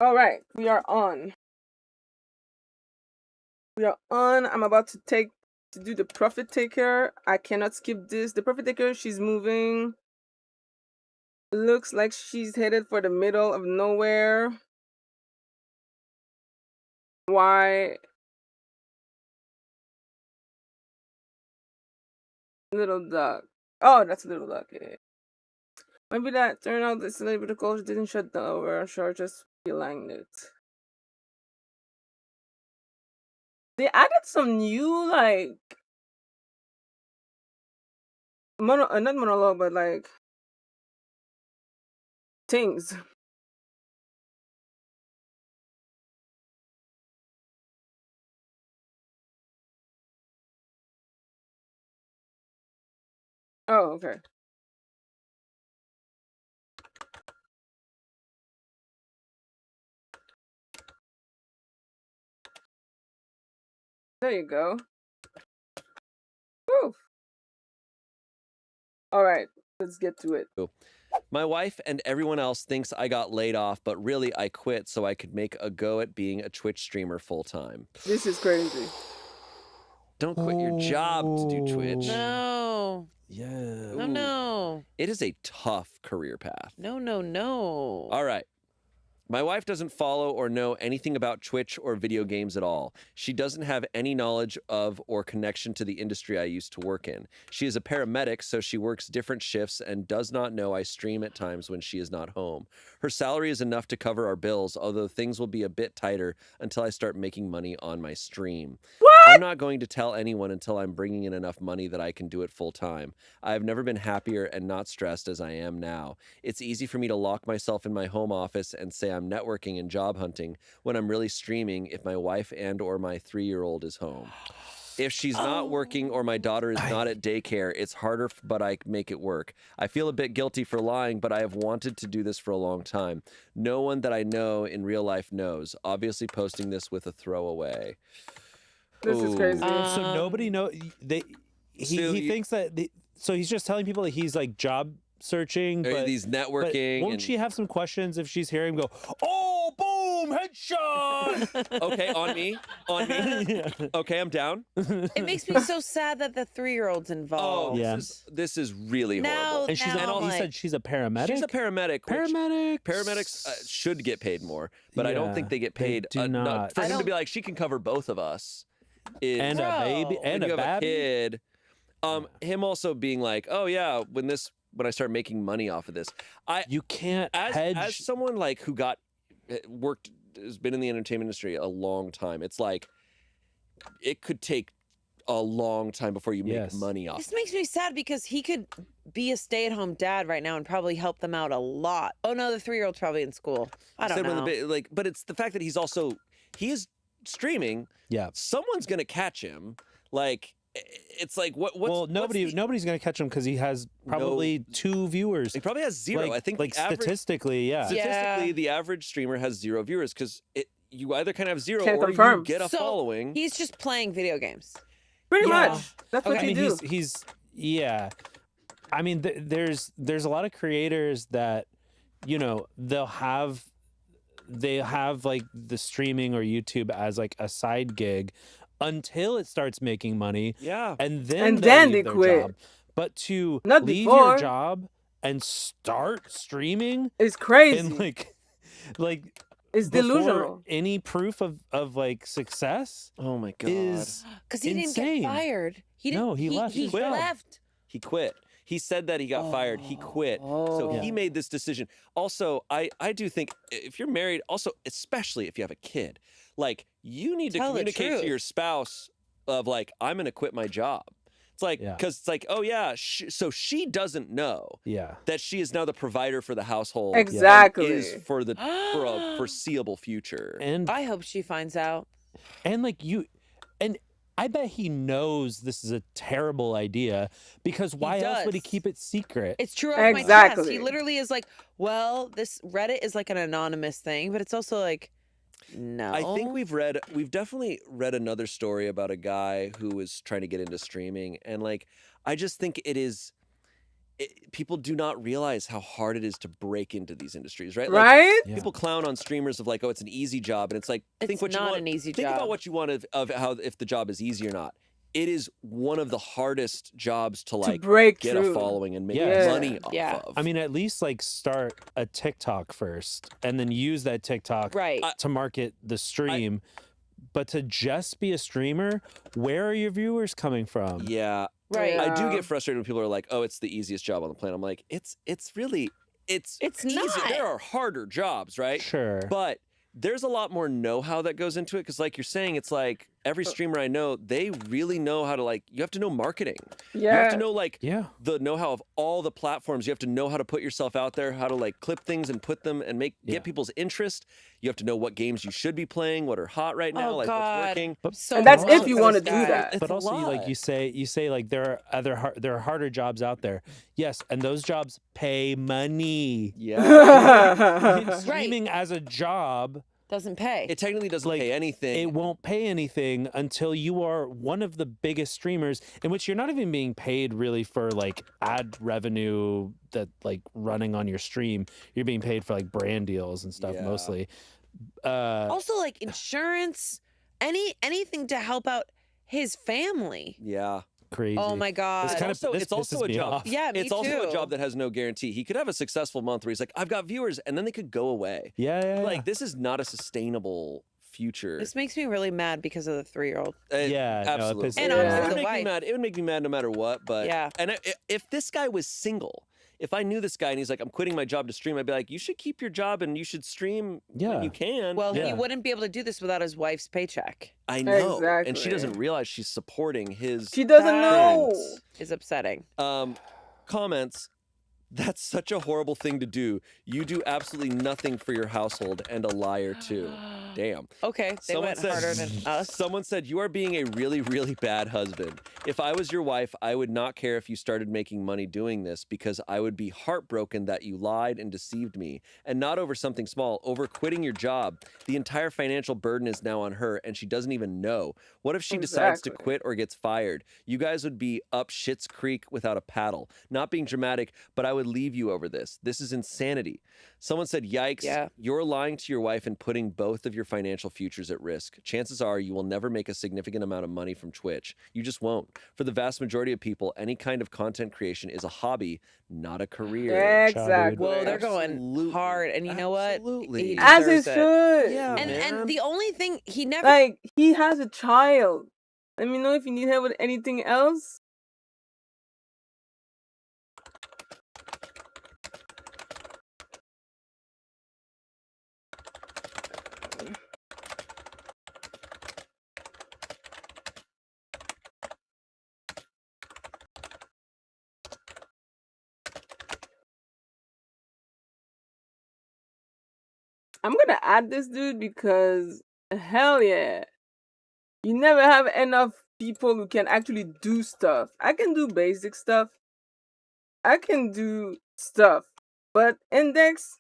All right, we are on. We are on. I'm about to do the profit taker. I cannot skip this. The profit taker, she's moving. Looks like she's headed for the middle of nowhere. Why? Little duck. Oh, that's a little duck. Yeah. Maybe that turned out the celebrity culture didn't shut down over sure just feeling it. They added some new not monologue, but like things. Oh, okay. There you go. Woo. All right, let's get to it. My wife and everyone else thinks I got laid off, but really I quit so I could make a go at being a Twitch streamer full time. This is crazy. Don't quit your job to do Twitch. No. Yeah. No, no. It is a tough career path. No, no, no. All right. My wife doesn't follow or know anything about Twitch or video games at all. She doesn't have any knowledge of or connection to the industry I used to work in. She is a paramedic, so she works different shifts and does not know I stream at times when she is not home. Her salary is enough to cover our bills, although things will be a bit tighter until I start making money on my stream. What? I'm not going to tell anyone until I'm bringing in enough money that I can do it full time. I have never been happier and not stressed as I am now. It's easy for me to lock myself in my home office and say I'm networking and job hunting when I'm really streaming if my wife and or my 3-year-old is home. If she's not working or my daughter is not at daycare, it's harder, but I make it work. I feel a bit guilty for lying, but I have wanted to do this for a long time. No one that I know in real life knows. Obviously posting this with a throwaway. This is crazy. So nobody know he thinks that so he's just telling people that he's like job searching, but he's networking. But won't she have some questions if she's hearing him go, oh, boom, headshot? Okay, on me. Yeah. Okay, I'm down. It makes me so sad that the 3-year-old's involved. Yeah. This is really Now- horrible. And she's Now, he like- said she's a paramedic. She's a paramedic. Paramedics should get paid more, but I don't Yeah, think they get they paid do not. for I him to don't- be like, she can cover both of us. and a baby Bro. and When you a have a baby. kid. Him also being like, oh yeah, when I start making money off of this, You can't as hedge. someone like who has been in the entertainment industry a long time. It's like it could take a long time before you make Yes. money off. This makes me sad because he could be a stay-at-home dad right now and probably help them out a lot. Oh no, the 3-year-old's probably in school. I don't know. But it's the fact that he is streaming. Yeah. Someone's gonna catch him. Like it's like what's nobody's gonna catch him because he has probably 2 viewers. he probably has 0. Like, I think like the average, statistically, yeah. statistically the average streamer has 0 viewers because you either kind of have 0 Can't or confirm. you get a So, following. He's just playing video games. Pretty Yeah. much. That's what I you mean, do. he's yeah. I mean, there's a lot of creators that, you know, they have like the streaming or YouTube as like a side gig until it starts making money, Yeah. and then And they'll then leave they their quit. job. But to Not leave before. your job and start streaming It's crazy. and like It's before delusional. any proof of like success Oh my god. is Because he didn't insane. get fired. He didn't. No, he left He his job. left. He quit. He said that he got fired. He quit. So Oh. he made this decision. Also, I do think if you're married, also especially if you have a kid, like you need to Tell the communicate to truth. your spouse of like, I'm gonna quit my job. It's like Yeah. because it's like, oh yeah, so she doesn't know yeah. that she is now the provider for the household. Exactly. And is for a foreseeable future. And I hope she finds out. like and I bet he knows this is a terrible idea because why else would he does. keep it secret? It's true off my chest. Exactly. He literally is like, well, this Reddit is like an anonymous thing, but it's also like, no. I think we've definitely read another story about a guy who was trying to get into streaming, and like I just think people do not realize how hard it is to break into these industries, right? Like Right? Yeah. people clown on streamers of like, oh, it's an easy job, and it's like, think It's what you not want. an easy Think about job. what you want of how if the job is easy or not. It is one of the hardest jobs to like break get through. a following and make Yes. money off Yeah. of. I mean, at least like start a TikTok first and then use that TikTok Right. to market the stream. But to just be a streamer, where are your viewers coming from? yeah, Right. I do Yeah. get frustrated when people are like, oh, it's the easiest job on the planet. I'm like, it's really it's It's easy. not. There are harder jobs, right? Sure. But there's a lot more know-how that goes into it because, like you're saying, it's like every streamer I know, they really know how to like. You have to know marketing. You have Yeah. to know like Yeah. the know-how of all the platforms. You have to know how to put yourself out there, how to like clip things and put them and Yeah. get people's interest. You have to know what games you should be playing, what are hot right now, Oh, like God. what's working. So And that's wrong if you for want to this do guy. that. It's But a also, lot. you say like there are harder jobs out there. Yes, and those jobs pay money. Yeah, And streaming as a job, Doesn't pay. it technically doesn't Like, pay anything. it won't pay anything until you are one of the biggest streamers in which you're not even being paid really for like ad revenue that like running on your stream. You're being paid for like brand deals and stuff Yeah. mostly. Also, like insurance, anything to help out his family. Yeah. Crazy. Oh my God. This kind of it's also pisses a me job. off. Yeah, me It's also a too. job that has no guarantee. He could have a successful month where he's like, I've got viewers, and then they could go away. Yeah. Like, this is not a sustainable future. This makes me really mad because of the 3-year-old. Yeah, no, it absolutely. pisses And me honestly, it off. would the make me wife. mad. It would make me mad no matter what. But Yeah. and if this guy was single, if I knew this guy and he's like, I'm quitting my job to stream, I'd be like, you should keep your job and you should stream Yeah. when you can. Well, he Yeah. wouldn't be able to do this without his wife's paycheck. I know, and she Exactly. doesn't realize she's supporting his She doesn't know. That is upsetting. comments. That's such a horrible thing to do. You do absolutely nothing for your household and a liar too. Damn. Okay, they Someone went said- harder than us. Someone said, you are being a really, really bad husband. If I was your wife, I would not care if you started making money doing this because I would be heartbroken that you lied and deceived me. And not over something small, over quitting your job. The entire financial burden is now on her and she doesn't even know. What if she decides to Exactly. quit or gets fired? You guys would be up Schitt's Creek without a paddle. Not being dramatic, but I would leave you over this. This is insanity. Someone said, yikes, Yeah. you're lying to your wife and putting both of your financial futures at risk. Chances are you will never make a significant amount of money from Twitch. You just won't. For the vast majority of people, any kind of content creation is a hobby, not a career. Exactly. Whoa, they're going Absolutely. hard, and you know what? Absolutely. He As it deserves it. should. Yeah, And man. the only thing he never Like, he has a child. Let me know if you need help with anything else. I'm gonna add this dude because hell yeah. You never have enough people who can actually do stuff. I can do basic stuff. I can do stuff. But index,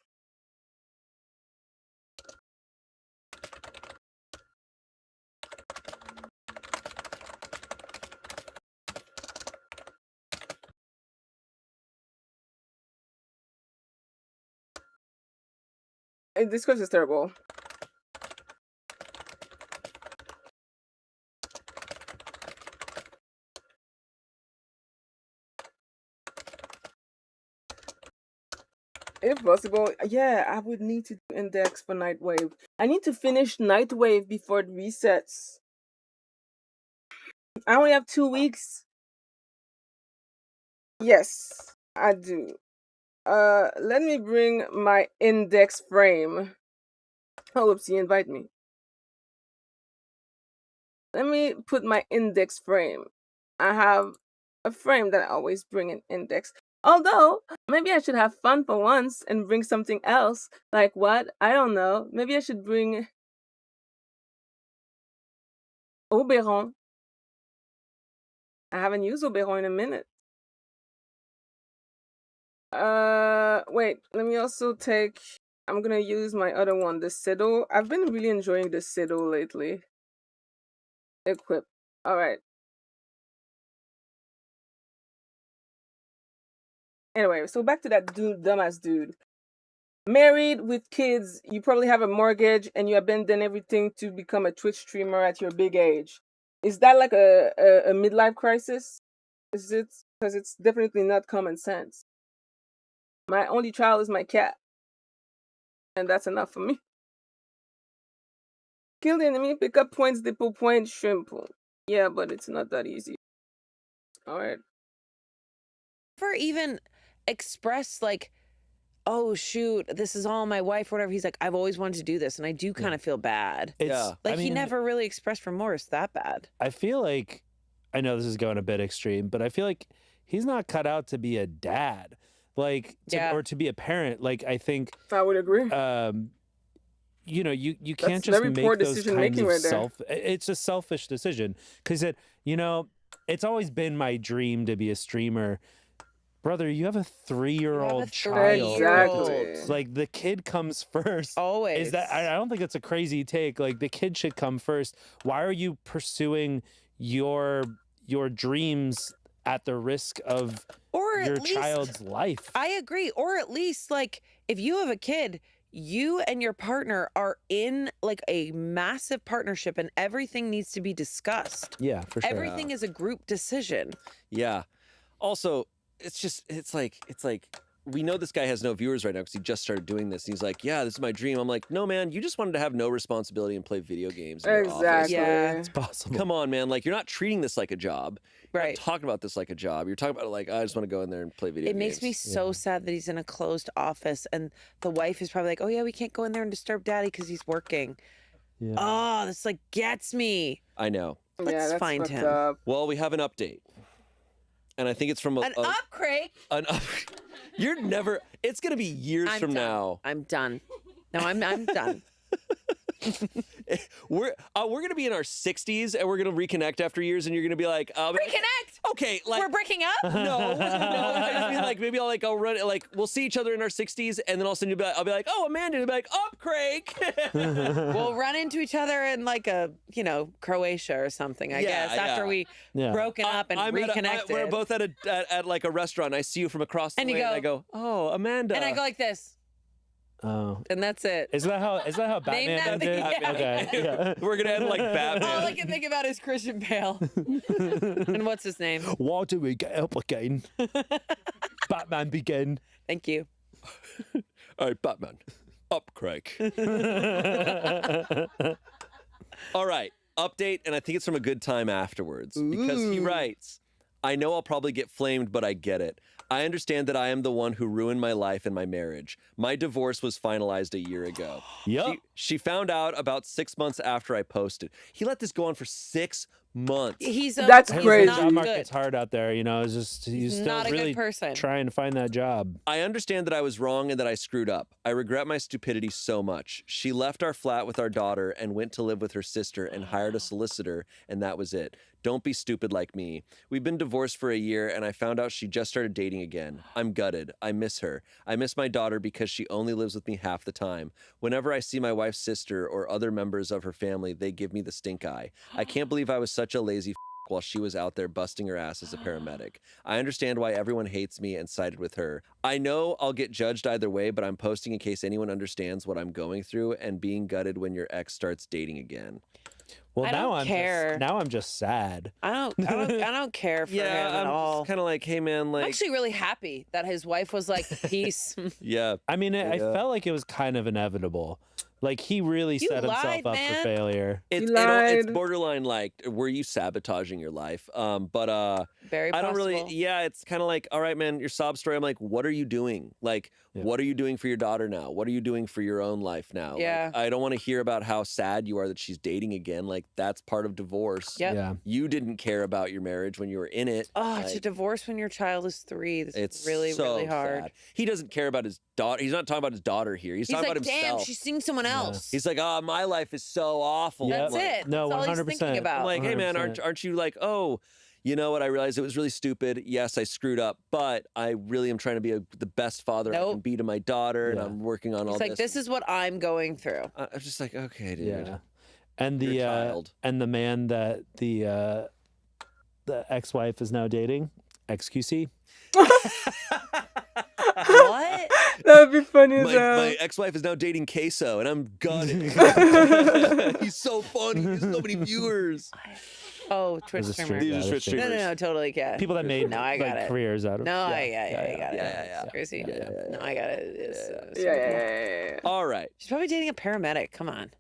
this course is terrible. If possible, yeah, I would need to do index for Nightwave. I need to finish Nightwave before it resets. I only have 2 weeks. Yes, I do. Let me bring my index frame. Oh, oopsie, invite me. Let me put my index frame. I have a frame that I always bring an index. Although, maybe I should have fun for once and bring something else. Like what? I don't know. Maybe I should bring Oberon. I haven't used Oberon in a minute. Wait, let me also take... I'm gonna use my other one, the Siddle. I've been really enjoying the Siddle lately. Equip. Alright. Anyway, so back to that dude, dumbass dude. Married with kids, you probably have a mortgage, and you abandon everything to become a Twitch streamer at your big age. Is that like a midlife crisis? Is it? Because it's definitely not common sense. My only child is my cat, and that's enough for me. Kill the enemy, pick up points, depot points, shrimp. Yeah, but it's not that easy. All right. Never even expressed like, oh shoot, this is all my wife or whatever. He's like, I've always wanted to do this, and I do kind of feel bad. Yeah. Like, I he mean, never really expressed remorse that bad. I feel like, I know this is going a bit extreme, but I feel like he's not cut out to be a dad, like, or to be a parent. Like, I think, I would agree. you know, you can't That's just very make poor those decision kinds making of right there. It's a selfish decision because you know, it's always been my dream to be a streamer. Brother, you have a 3-year-old child. Exactly. Like, the kid comes first. Always. Is that? I don't think it's a crazy take. Like, the kid should come first. Why are you pursuing your dreams at the risk of or your at least, child's life? I agree. Or at least, like, if you have a kid, you and your partner are in like a massive partnership, and everything needs to be discussed. Yeah, for sure. Everything is a group decision. Yeah. Also, it's like we know this guy has no viewers right now because he just started doing this. He's like, yeah, this is my dream. I'm like, no, man, you just wanted to have no responsibility and play video games in your office. Exactly. Yeah. It's possible. Come on, man. Like, you're not treating this like a job. You're Right. not talking about this like a job. You're talking about it like, I just want to go in there and play video It games. makes me so sad that he's in a closed office, and the wife is probably like, oh yeah, we can't go in there and disturb daddy because he's working. Yeah. Oh, this like gets me. I know. Yeah, Let's that's find fucked him. up. Well, we have an update. And I think it's from An up, Craig. an up. You're never. It's gonna be years I'm from done. now. I'm done. No, I'm done. We're gonna be in our 60s and we're gonna reconnect after years, and you're gonna be like, Reconnect. okay, like We're breaking up. no. I just mean like maybe I'll run like we'll see each other in our 60s, and then all of a sudden I'll be like, oh, Amanda, and you'll be like, up, Craig. We'll run into each other in like a Croatia or something. I Yeah, guess after yeah. we Yeah. broken up and reconnected. We're both at like a restaurant. I see you from across the And you way, and go- I go, oh, Amanda. and I go like this, Oh. and that's it. Is that how Batman that- ended? yeah. Okay. Yeah. We're gonna end like Batman. All I can think about is Christian Bale. And what's his name? Why do we get up again? Batman begin. Thank you. All right, Batman. Up, Craig. All right, update, and I think it's from a good time afterwards because he writes, I know I'll probably get flamed, but I get it. I understand that I am the one who ruined my life and my marriage. My divorce was finalized a year ago. Yup. She found out about 6 months after I posted. He let this go on for 6 months. That's he's crazy. not Job good. market's hard out there, you know. It's just he's still not a really good person. trying to find that job. I understand that I was wrong and that I screwed up. I regret my stupidity so much. She left our flat with our daughter and went to live with her sister and hired a solicitor, and that was it. Don't be stupid like me. We've been divorced for a year, and I found out she just started dating again. I'm gutted. I miss her. I miss my daughter because she only lives with me half the time. Whenever I see my wife's sister or other members of her family, they give me the stink eye. I can't believe I was such a lazy while she was out there busting her ass as a paramedic. I understand why everyone hates me and sided with her. I know I'll get judged either way, but I'm posting in case anyone understands what I'm going through and being gutted when your ex starts dating again. Well, I now don't care. now I'm just sad. I don't care for him at all. I'm kind of like, hey man, I'm like, actually really happy that his wife was like, peace. yeah. I mean, I Yeah. felt like it was kind of inevitable. Like, he really You set himself lied, up man. for failure. It's lied. borderline like, were you sabotaging your life? But Very I don't possible. really. Yeah, it's kind of like, all right, man, your sob story. I'm like, what are you doing? Like, Yeah. what are you doing for your daughter now? What are you doing for your own life now? Like, Yeah. I don't want to hear about how sad you are that she's dating again. Like, that's part of divorce. Yep. Yeah. You didn't care about your marriage when you were in it. Oh, Like, to divorce when your child is 3. This it's is really, so really hard. sad. He doesn't care about his daughter. He's not talking about his daughter here. He's He's talking like, about damn, himself. she's seeing someone else. He's like, oh, my life is so awful. Yeah. That's Like, it. No, That's all he's 100%. thinking about. I'm like, hey man, 100%. aren't you like, oh, you know what? I realized it was really stupid. Yes, I screwed up, but I really am trying to be the best father I can Nope. be to my daughter, and Yeah. I'm working on He's all like, this is what I'm going through. I'm just like, okay, dude. Yeah. And You're the a child. and the man that the ex-wife is now dating, XQC. What? That would be funny as My hell. ex-wife is now dating Queso, and I'm gutted. He's so funny. He has so many viewers. Oh, Twitch As a streamer. These are yeah, Twitch that's true. No, streamers. no, totally get. People that made No, I got like it. careers out of. No, I got it. Yeah. It's crazy. Yeah. No, I got it. It's, Yeah. All right. She's probably dating a paramedic. Come on.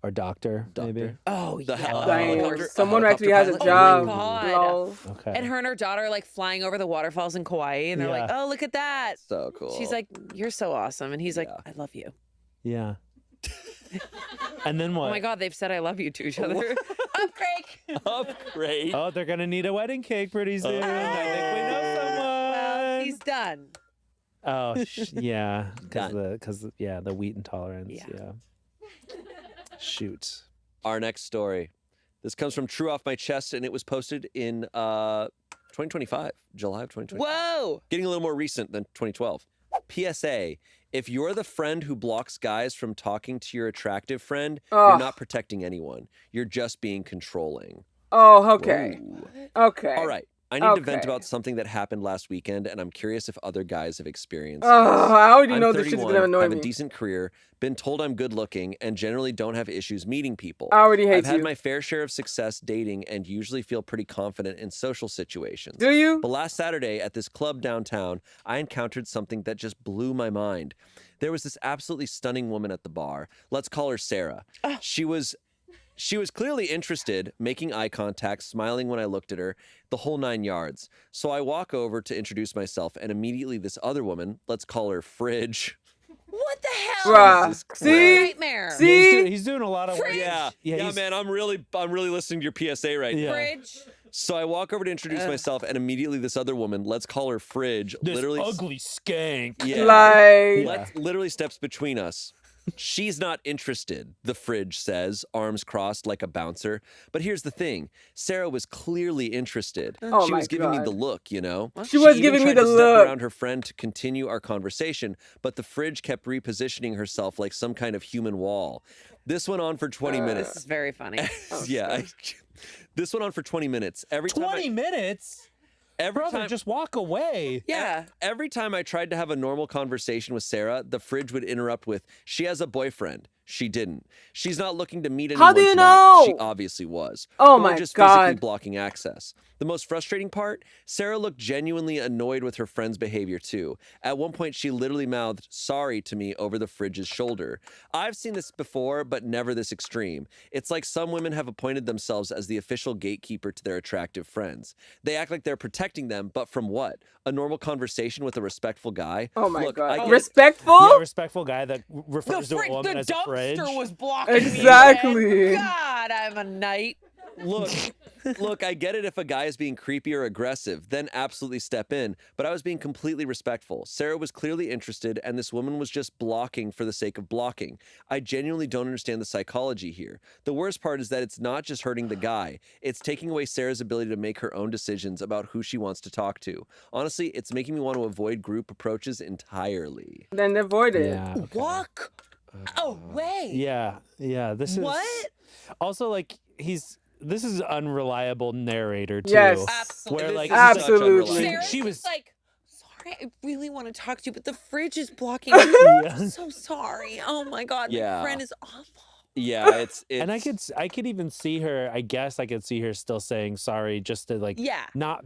Or doctor, maybe. Doctor. Oh, The yeah. helicopter- Someone a actually has a helicopter job. pilot. Lol. Okay. And her and her daughter are like flying over the waterfalls in Kauai, and they're like, Yeah. "Oh, look at that!" So cool. She's like, "You're so awesome," and he's like, Yeah. "I love you." Yeah. And then what? Oh my God, they've said "I love you" to each other. Up, Craig. upgrade. Oh, they're gonna need a wedding cake pretty soon. I think we know someone. Well, he's done. Oh, yeah, Done. because the wheat intolerance. Yeah. Yeah. Shoot. Our next story. This comes from True Off My Chest, and it was posted in 2025, July of 2025. Whoa. Getting a little more recent than 2012. PSA, if you're the friend who blocks guys from talking to your attractive friend, you're Ugh. not protecting anyone. You're just being controlling. Oh, okay. Whoa. Okay. All right. I need to vent Okay. about something that happened last weekend, and I'm curious if other guys have experienced Oh, this. I already I'm know this shit's 31, gonna annoy have me. a decent career, been told I'm good looking, and generally don't have issues meeting people. I already hate I've had you. my fair share of success dating and usually feel pretty confident in social situations. Do you? But last Saturday at this club downtown, I encountered something that just blew my mind. There was this absolutely stunning woman at the bar. Let's call her Sarah. She was clearly interested, making eye contact, smiling when I looked at her, the whole 9 yards. So I walk over to introduce myself, and immediately this other woman, let's call her Fridge. What the hell? Bruh. Jesus See? Nightmare. See? He's doing a lot of work. Fridge. Yeah, he's- man, I'm really listening to your PSA right Yeah. now. Fridge. So I walk over to introduce myself, and immediately this other woman, let's call her Fridge, This literally ugly skank. yeah, Like, literally steps between us. She's not interested, the Fridge says, arms crossed like a bouncer. But here's the thing. Sarah was clearly interested. Oh She my was giving me God. the look, you know? She was even giving me tried the to step look. around her friend to continue our conversation, but the Fridge kept repositioning herself like some kind of human wall. This went on for 20 This minutes. is very funny. This went on for 20 minutes. Every time 20 minutes? every Brother, time, just walk away. Yeah. Every time I tried to have a normal conversation with Sarah, the Fridge would interrupt with, "She has a boyfriend." She didn't. She's not looking to meet anyone How do you tonight. She know? obviously was. Oh Or my just physically God. blocking access. The most frustrating part, Sarah looked genuinely annoyed with her friend's behavior too. At one point, she literally mouthed sorry to me over the Fridge's shoulder. I've seen this before, but never this extreme. It's like some women have appointed themselves as the official gatekeeper to their attractive friends. They act like they're protecting them, but from what? A normal conversation with a respectful guy? oh my Look, I God. get- Respectful? Yeah, respectful guy that refers to a woman the as a fridge. dumpster was blocking Exactly. me. man. God, I'm a knight. Look, I get it if a guy is being creepy or aggressive, then absolutely step in. But I was being completely respectful. Sarah was clearly interested, and this woman was just blocking for the sake of blocking. I genuinely don't understand the psychology here. The worst part is that it's not just hurting the guy. It's taking away Sarah's ability to make her own decisions about who she wants to talk to. Honestly, it's making me want to avoid group approaches entirely. Then avoid it. Yeah. okay. Walk away. Yeah. This is What? Also, like, this is unreliable narrator too. Yes. Absolutely. Where like This is such Absolutely. unreliable- Sarah's she was just like, sorry, I really want to talk to you, but the fridge is blocking me. Yeah. I'm so sorry. Oh my God, Yeah. my friend is awful. Yeah, it's and I could even see her. I guess I could see her still saying sorry, just to like Yeah. not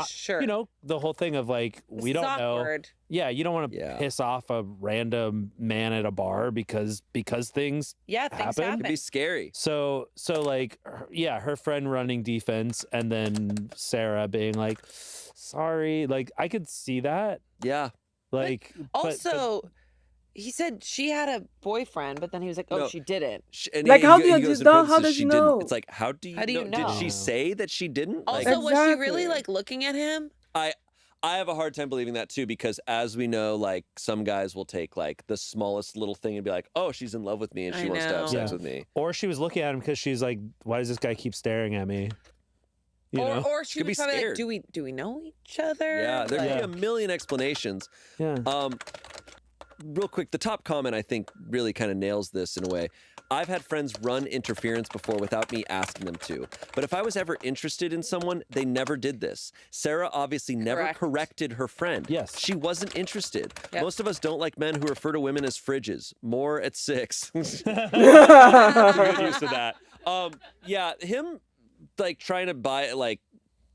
Sure. you know, the whole thing of like This we is don't know. awkward. Yeah, you don't want to Yeah. piss off a random man at a bar because things. Yeah, things Happen? happen. it'd be scary. So like her friend running defense and then Sarah being like sorry. Like I could see that. Yeah. Like but- Also, he said she had a boyfriend, but then he was like, "Oh, No. she didn't." And Like, how he do you goes in know? How parentheses, does she you didn't. know? It's like, how do you know? Did she say that she didn't? Like, Also, was she really Exactly. like looking at him? I have a hard time believing that too, because as we know, like some guys will take like the smallest little thing and be like, "Oh, she's in love with me and she I wants to have know. sex Yeah. with me." or she was looking at him because she's like, why does this guy keep staring at me? You know? Or she Could be was probably scared. like, "Do we know each other?" Yeah, there Like, could be a million explanations. Yeah. Real quick, the top comment I think really kind of nails this in a way. I've had friends run interference before without me asking them to. But if I was ever interested in someone, they never did this. Sarah obviously never Correct. corrected her friend. Yes. She wasn't interested. Yep. Most of us don't like men who refer to women as fridges. More at 6. Good use of that. Yeah, him like trying to buy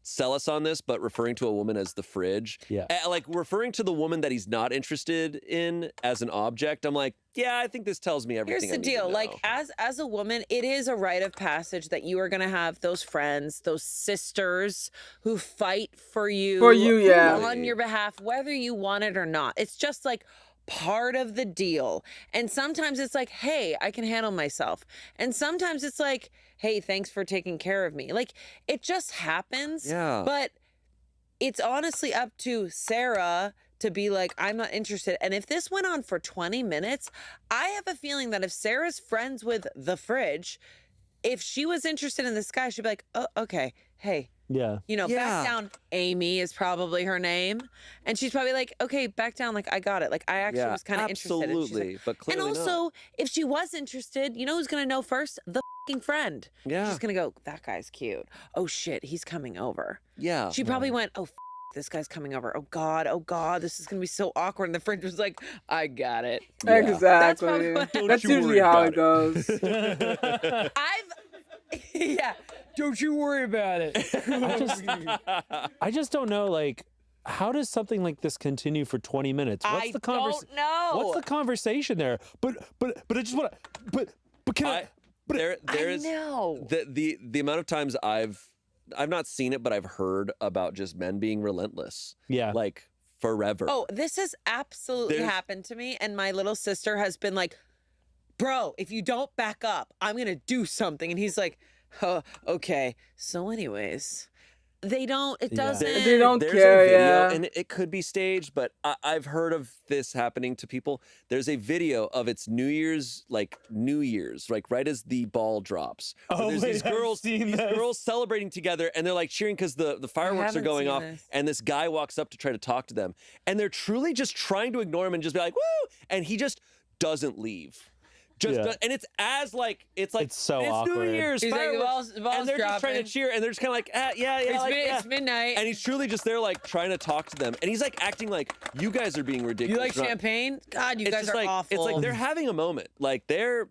sell us on this, but referring to a woman as the fridge. Yeah. Like referring to the woman that he's not interested in as an object. I'm like, yeah, I think this tells me everything. Here's the deal. Like as a woman, it is a rite of passage that you are going to have those friends, those sisters who fight for you. For you, yeah. On your behalf, whether you want it or not. It's just like part of the deal. And sometimes it's like, hey, I can handle myself. And sometimes it's like, hey, thanks for taking care of me. Like, it just happens. Yeah. But it's honestly up to Sarah to be like, I'm not interested. And if this went on for 20 minutes, I have a feeling that if Sarah's friends with the fridge, if she was interested in this guy, she'd be like, oh, okay, hey, Yeah. you know, Yeah. back down. Amy is probably her name. And she's probably like, okay, back down. Like, I got it. Like, I actually was kind of interested. And she's Absolutely, like, but clearly and also, not. if she was interested, you know who's going to know first? The fucking friend. Yeah. She's going to go, that guy's cute. Oh, shit, he's coming over. Yeah. She probably went, oh, this guy's coming over. Oh, God, this is going to be so awkward. And the friend was like, I got it. Yeah. Exactly. probably what- That's usually how it goes. Yeah. Don't you worry about it. I just don't know, like, how does something like this continue for 20 minutes? What's the don't know. What's the conversation there? But I just want to. But can I? There I is know. the amount of times I've not seen it, but I've heard about just men being relentless. Yeah. Like forever. Oh, this has absolutely There's- happened to me. And my little sister has been like, bro, if you don't back up, I'm going to do something. And he's like, oh, okay. So anyways, it doesn't. They don't There's care, a video, yeah. and it could be staged, but I've heard of this happening to people. There's a video of it's New Year's, like right as the ball drops. where Oh, there's wait, these I've girls, seen these this. girls celebrating together, and they're like cheering because the fireworks are haven't going seen off, this. and this guy walks up to try to talk to them, and they're truly just trying to ignore him and just be like, woo, and he just doesn't leave. Yeah. And it's It's so New awkward. Year's He's like, fireworks, the ball's and they're just trying to dropping. cheer, and they're just kind of like, yeah, It's midnight. and he's truly just there, like trying to talk to them, and he's like acting like you guys are being You ridiculous. like Not- champagne? God, you It's guys just are like awful. it's like they're having a moment, like they're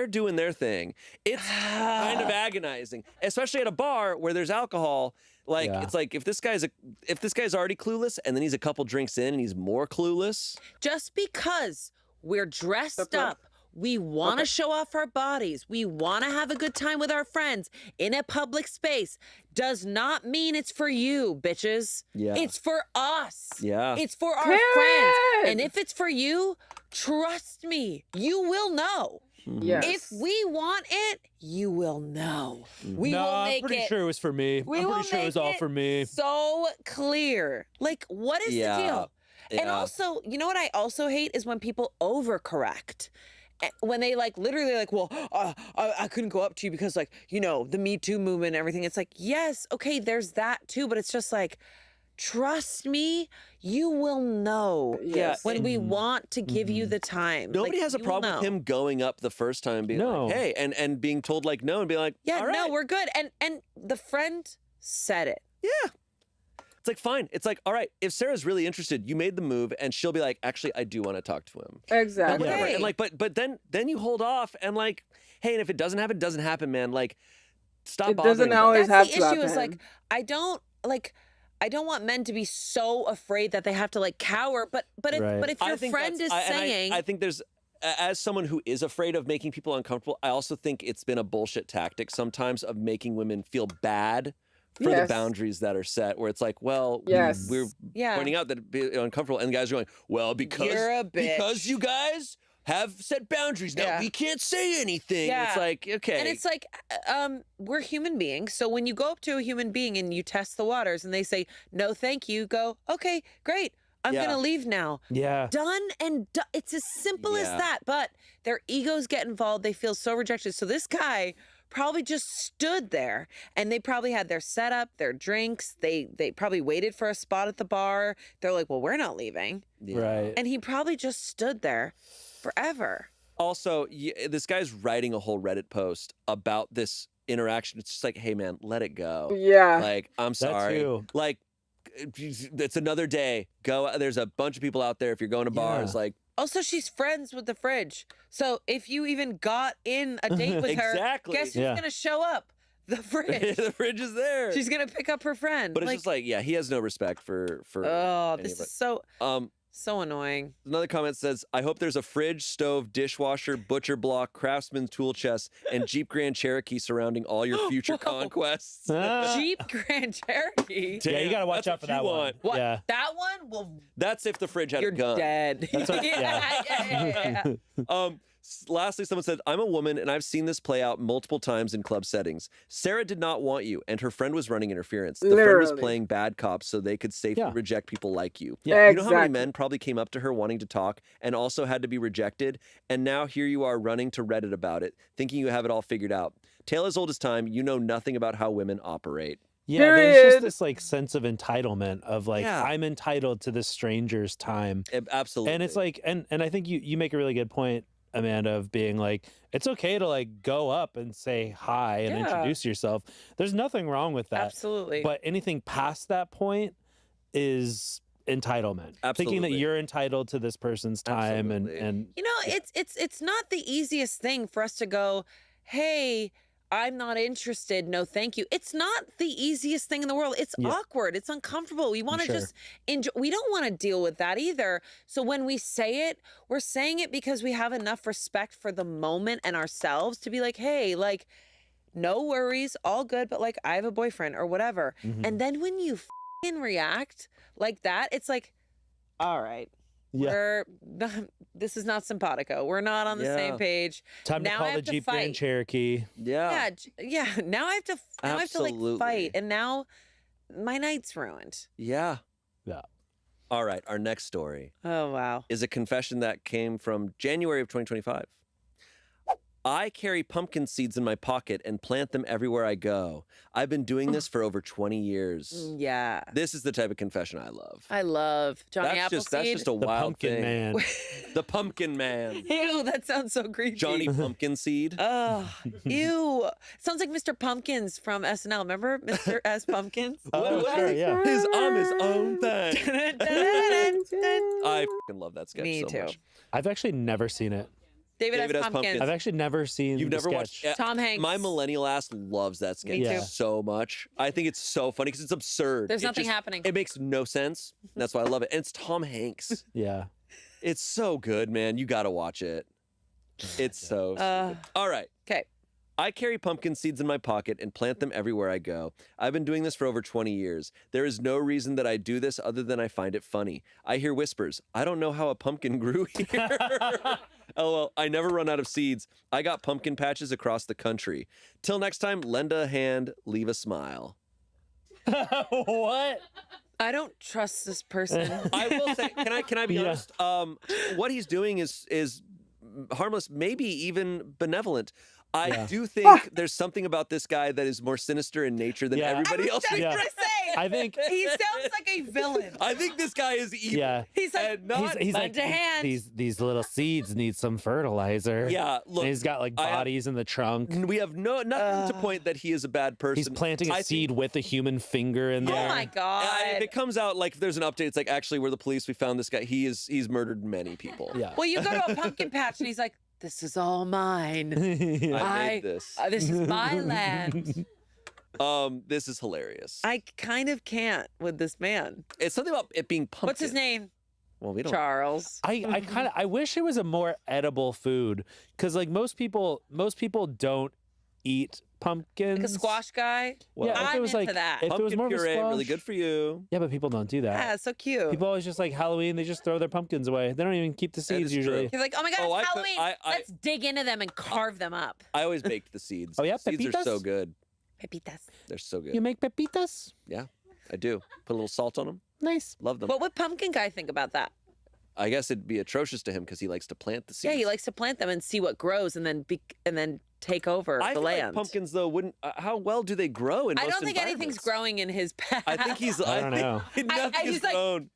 doing their thing. It's kind of agonizing, especially at a bar where there's alcohol. Like Yeah. it's like if this guy's already clueless, and then he's a couple drinks in, and he's more clueless. Just because we're dressed Okay. up, we want to show off our bodies, we want to have a good time with our friends in a public space, does not mean it's for you, bitches. Yeah. It's for us. Yeah. It's for our Period. friends. And if it's for you, trust me, you will know. Yes. If we want it, you will know. We No, will I'm make pretty it. sure it was for me. We I'm will pretty sure it was all make for me. So clear. Like, what is the deal? And Yeah. also, you know what I also hate is when people overcorrect. When they like literally like, well, I couldn't go up to you because like, you know, the Me Too movement and everything. It's like, yes, okay, there's that too. But it's just like, trust me, you will know Yes. when we want to give you the time. Nobody Like, has a you will problem with know. him going up the first time and being No. like, hey, and being told like no and being like, Yeah, all right. no, we're good. And the friend said it. Yeah. It's like, fine. It's like, all right, if Sarah's really interested, you made the move, and she'll be like, actually, I do want to talk to him. But Exactly. whatever. Okay. And like, but then you hold off and like, hey, and if it doesn't happen, it doesn't happen, man. Like, stop It doesn't bothering them. always That's have the to issue is happen. like I don't want men to be so afraid that they have to like cower. But if Right. but if I your think friend is that's- saying I think there's as someone who is afraid of making people uncomfortable, I also think it's been a bullshit tactic sometimes of making women feel bad for the Yes. boundaries that are set, where it's like, well, Yes. we're Yeah. pointing out that it'd be uncomfortable, and the guys are going, well, because You're a bitch. you guys have set boundaries now, Yeah. we can't say anything. Yeah. It's like, okay, and it's like we're human beings. So when you go up to a human being and you test the waters and they say no thank you, go, okay, great. I'm Yeah. gonna leave now. Yeah. Done and done. It's as simple as Yeah. that. But their egos get involved. They feel so rejected. So this guy probably just stood there and they probably had their setup, their drinks. They probably waited for a spot at the bar. They're like, well, we're not leaving. yeah. Right. And he probably just stood there forever. Also, this guy's writing a whole Reddit post about this interaction. It's just like, hey man, let it go. Yeah. Like, I'm sorry. too. Like, it's another day. Go. There's a bunch of people out there. If you're going to bars, Yeah. like, Also, she's friends with the fridge. So if you even got in a date with her, Exactly. guess who's Yeah. going to show up? The fridge. the fridge is there. She's going to pick up her friend. But it's just like, yeah, he has no respect for. oh, any this of it. is so Um, annoying. Another comment says, I hope there's a fridge, stove, dishwasher, butcher block, craftsman tool chest, and Jeep Grand Cherokee surrounding all your future Whoa. conquests. Jeep Grand Cherokee. Yeah, you gotta watch That's out for what you that one. want. What? Yeah. That one will. That's if the fridge had You're a gun. dead. That's what- yeah. Lastly, someone said, I'm a woman and I've seen this play out multiple times in club settings. Sarah did not want you, and her friend was running interference. The friend was Literally. playing bad cop so they could safely Yeah. reject people like you. Yeah. You know how many Exactly. men probably came up to her wanting to talk and also had to be rejected? And now here you are running to Reddit about it, thinking you have it all figured out. Tale as old as time, you know nothing about how women operate. Yeah, there's just Period. this like sense of entitlement of like Yeah. I'm entitled to this stranger's time. Absolutely. And it's like and I think you make a really good point, Amanda, of being like it's okay to like go up and say hi and Yeah. introduce yourself. There's nothing wrong with that. Absolutely. But anything past that point is entitlement. Thinking that Absolutely. you're entitled to this person's time Absolutely. and You know, it's not the easiest thing for us to go, hey, I'm not interested. No, thank you. It's not the easiest thing in the world. It's Yeah. awkward. It's uncomfortable. We want to Sure. just enjoy. We don't want to deal with that either. So when we say it, we're saying it because we have enough respect for the moment and ourselves to be like, hey, like, no worries, all good, but like, I have a boyfriend or whatever. Mhm. And then when you fucking react like that, it's like, all right. yeah. We're not, this is not simpatico. We're not on the Yeah. same page. Time to now I call the have to Jeep fight. Grand Cherokee. yeah. Yeah. Now I have to Absolutely. like fight, and now my night's ruined. Yeah. Yeah. All right. Our next story Oh wow. is a confession that came from January of 2025. I carry pumpkin seeds in my pocket and plant them everywhere I go. I've been doing this for over 20 years. Yeah. This is the type of confession I love. I love Johnny That's Appleseed. just a The wild pumpkin thing. man. The pumpkin man. Ew, that sounds so creepy. Johnny Pumpkin Seed. Oh, ew. Sounds like Mr. Pumpkins from SNL. Remember Mr. S. Pumpkins? Oh, What sure, is yeah. his own thing. I fucking love that sketch Me so too. much. I've actually never seen it. David, David S. S. Pumpkins. Pumpkins. I've actually never seen You've the never watched sketch. Tom Hanks. My millennial ass loves that sketch Me too. so much. I think it's so funny because it's absurd. There's It nothing just- happening. It makes no sense. That's why I love it. And it's Tom Hanks. Yeah. It's so good, man. You got to watch it. It's so stupid. All right. Okay. I carry pumpkin seeds in my pocket and plant them everywhere I go. I've been doing this for over 20 years. There is no reason that I do this other than I find it funny. I hear whispers. I don't know how a pumpkin grew here. LOL, I never run out of seeds. I got pumpkin patches across the country. Till next time, lend a hand, leave a smile. What? I don't trust this person. I will say, can I be Yeah. honest? What he's doing is harmless, maybe even benevolent. I Yeah. do think there's something about this guy that is more sinister in nature than Yeah. everybody else. just Yeah. gonna say, I think he sounds like a villain. I think this guy is evil. yeah. He's like, And not, He's lend like a hand. these little seeds need some fertilizer. yeah, And look, he's got like I- bodies in the trunk. we have nothing to point that he is a bad person. He's planting a I think- seed with a human finger in oh there. my god. If it comes out, like, if there's an update, it's like, actually, we're the police. We found this guy. He's murdered many people. Yeah. Well, you go to a pumpkin patch and he's like, "This is all mine. Yeah. I made this. This is my land." This is hilarious. I kind of can't with this man. It's something about it being pumpkin. What's his name? Well, we don't. Charles. I wish it was a more edible food because like most people don't eat pumpkins. Like a squash guy. Well, Yeah, if I'm it was into like that. if it was pumpkin more of a puree, really squash- good for you. Yeah, but people don't do that. Yeah, so cute. People always just like Halloween. They just throw their pumpkins away. They don't even keep the That seeds is true. usually. He's like, "Oh my god, Oh, it's I put- Halloween. I- Let's dig into them and carve them up." I always baked the seeds. Oh, yeah? Seeds are so Pepitas? good. Pepitas. They're so good. You make pepitas? I do. Put a little salt on them. Nice. Love them. What would pumpkin guy think about that? I guess it'd be atrocious to him because he likes to plant the seeds. Yeah, he likes to plant them and see what grows, and then take over I the feel land. like pumpkins though wouldn't. How well do they grow in I most don't think anything's environments? growing in his path. I think he's. I don't know. Nothing he's is like- grown.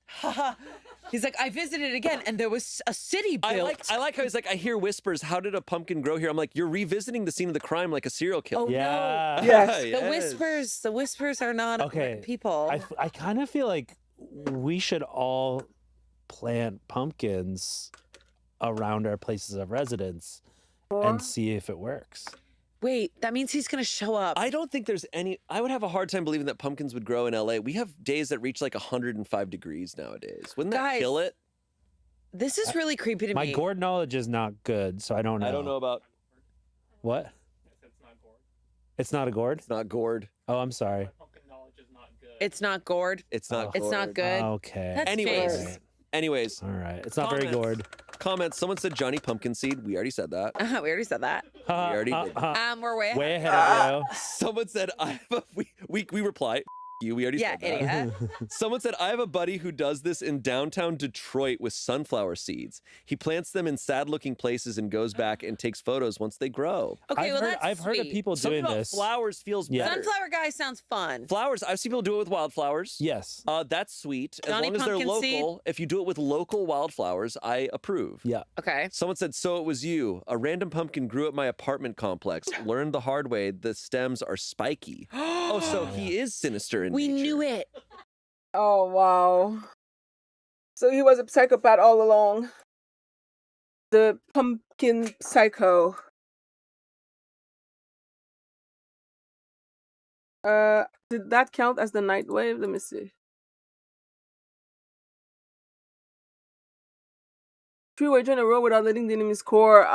He's like, I visited again, and there was a city built. I like how he's like, I hear whispers. How did a pumpkin grow here? I'm like, you're revisiting the scene of the crime like a serial killer. Oh, Yeah. no. Yes. The whispers are not Okay. people. I kind of feel like we should all plant pumpkins around our places of residence and see if it works. Wait, that means he's going to show up. I don't think there's any. I would have a hard time believing that pumpkins would grow in LA. We have days that reach like 105 degrees nowadays. Wouldn't that Guys, kill it? This is really creepy to My me. gourd knowledge is not good, so I don't know. I don't know about. What? It's not a gourd? It's not gourd. Oh, I'm sorry. It's not gourd. It's not. It's not good. Okay. That's Anyways. fair. Right. Anyways, All right. It's not very Comments. gourd. comments. Someone said Johnny Pumpkin Seed. We already said that. We already said that. already did. We're way ahead. Way ahead of you. Someone said I have a. We reply. You. We already Yeah, said that. idiot. Someone said, I have a buddy who does this in downtown Detroit with sunflower seeds. He plants them in sad-looking places and goes back and takes photos once they grow. Okay, well, that's I've heard of sweet. people Something doing about this. flowers feels Yeah. better. Sunflower guy sounds fun. Flowers, I've seen people do it with wildflowers. Yes. That's sweet. As Johnny long as they're Pumpkin Seed? local. If you do it with local wildflowers, I approve. Yeah. Okay. Someone said, so it was you. A random pumpkin grew at my apartment complex. Learned the hard way the stems are spiky. Oh, so he is sinister in We nature. knew it. Oh, wow. So he was a psychopath all along. The pumpkin psycho. Did that count as the night wave? Let me see. Three wager in a row without letting the enemy score.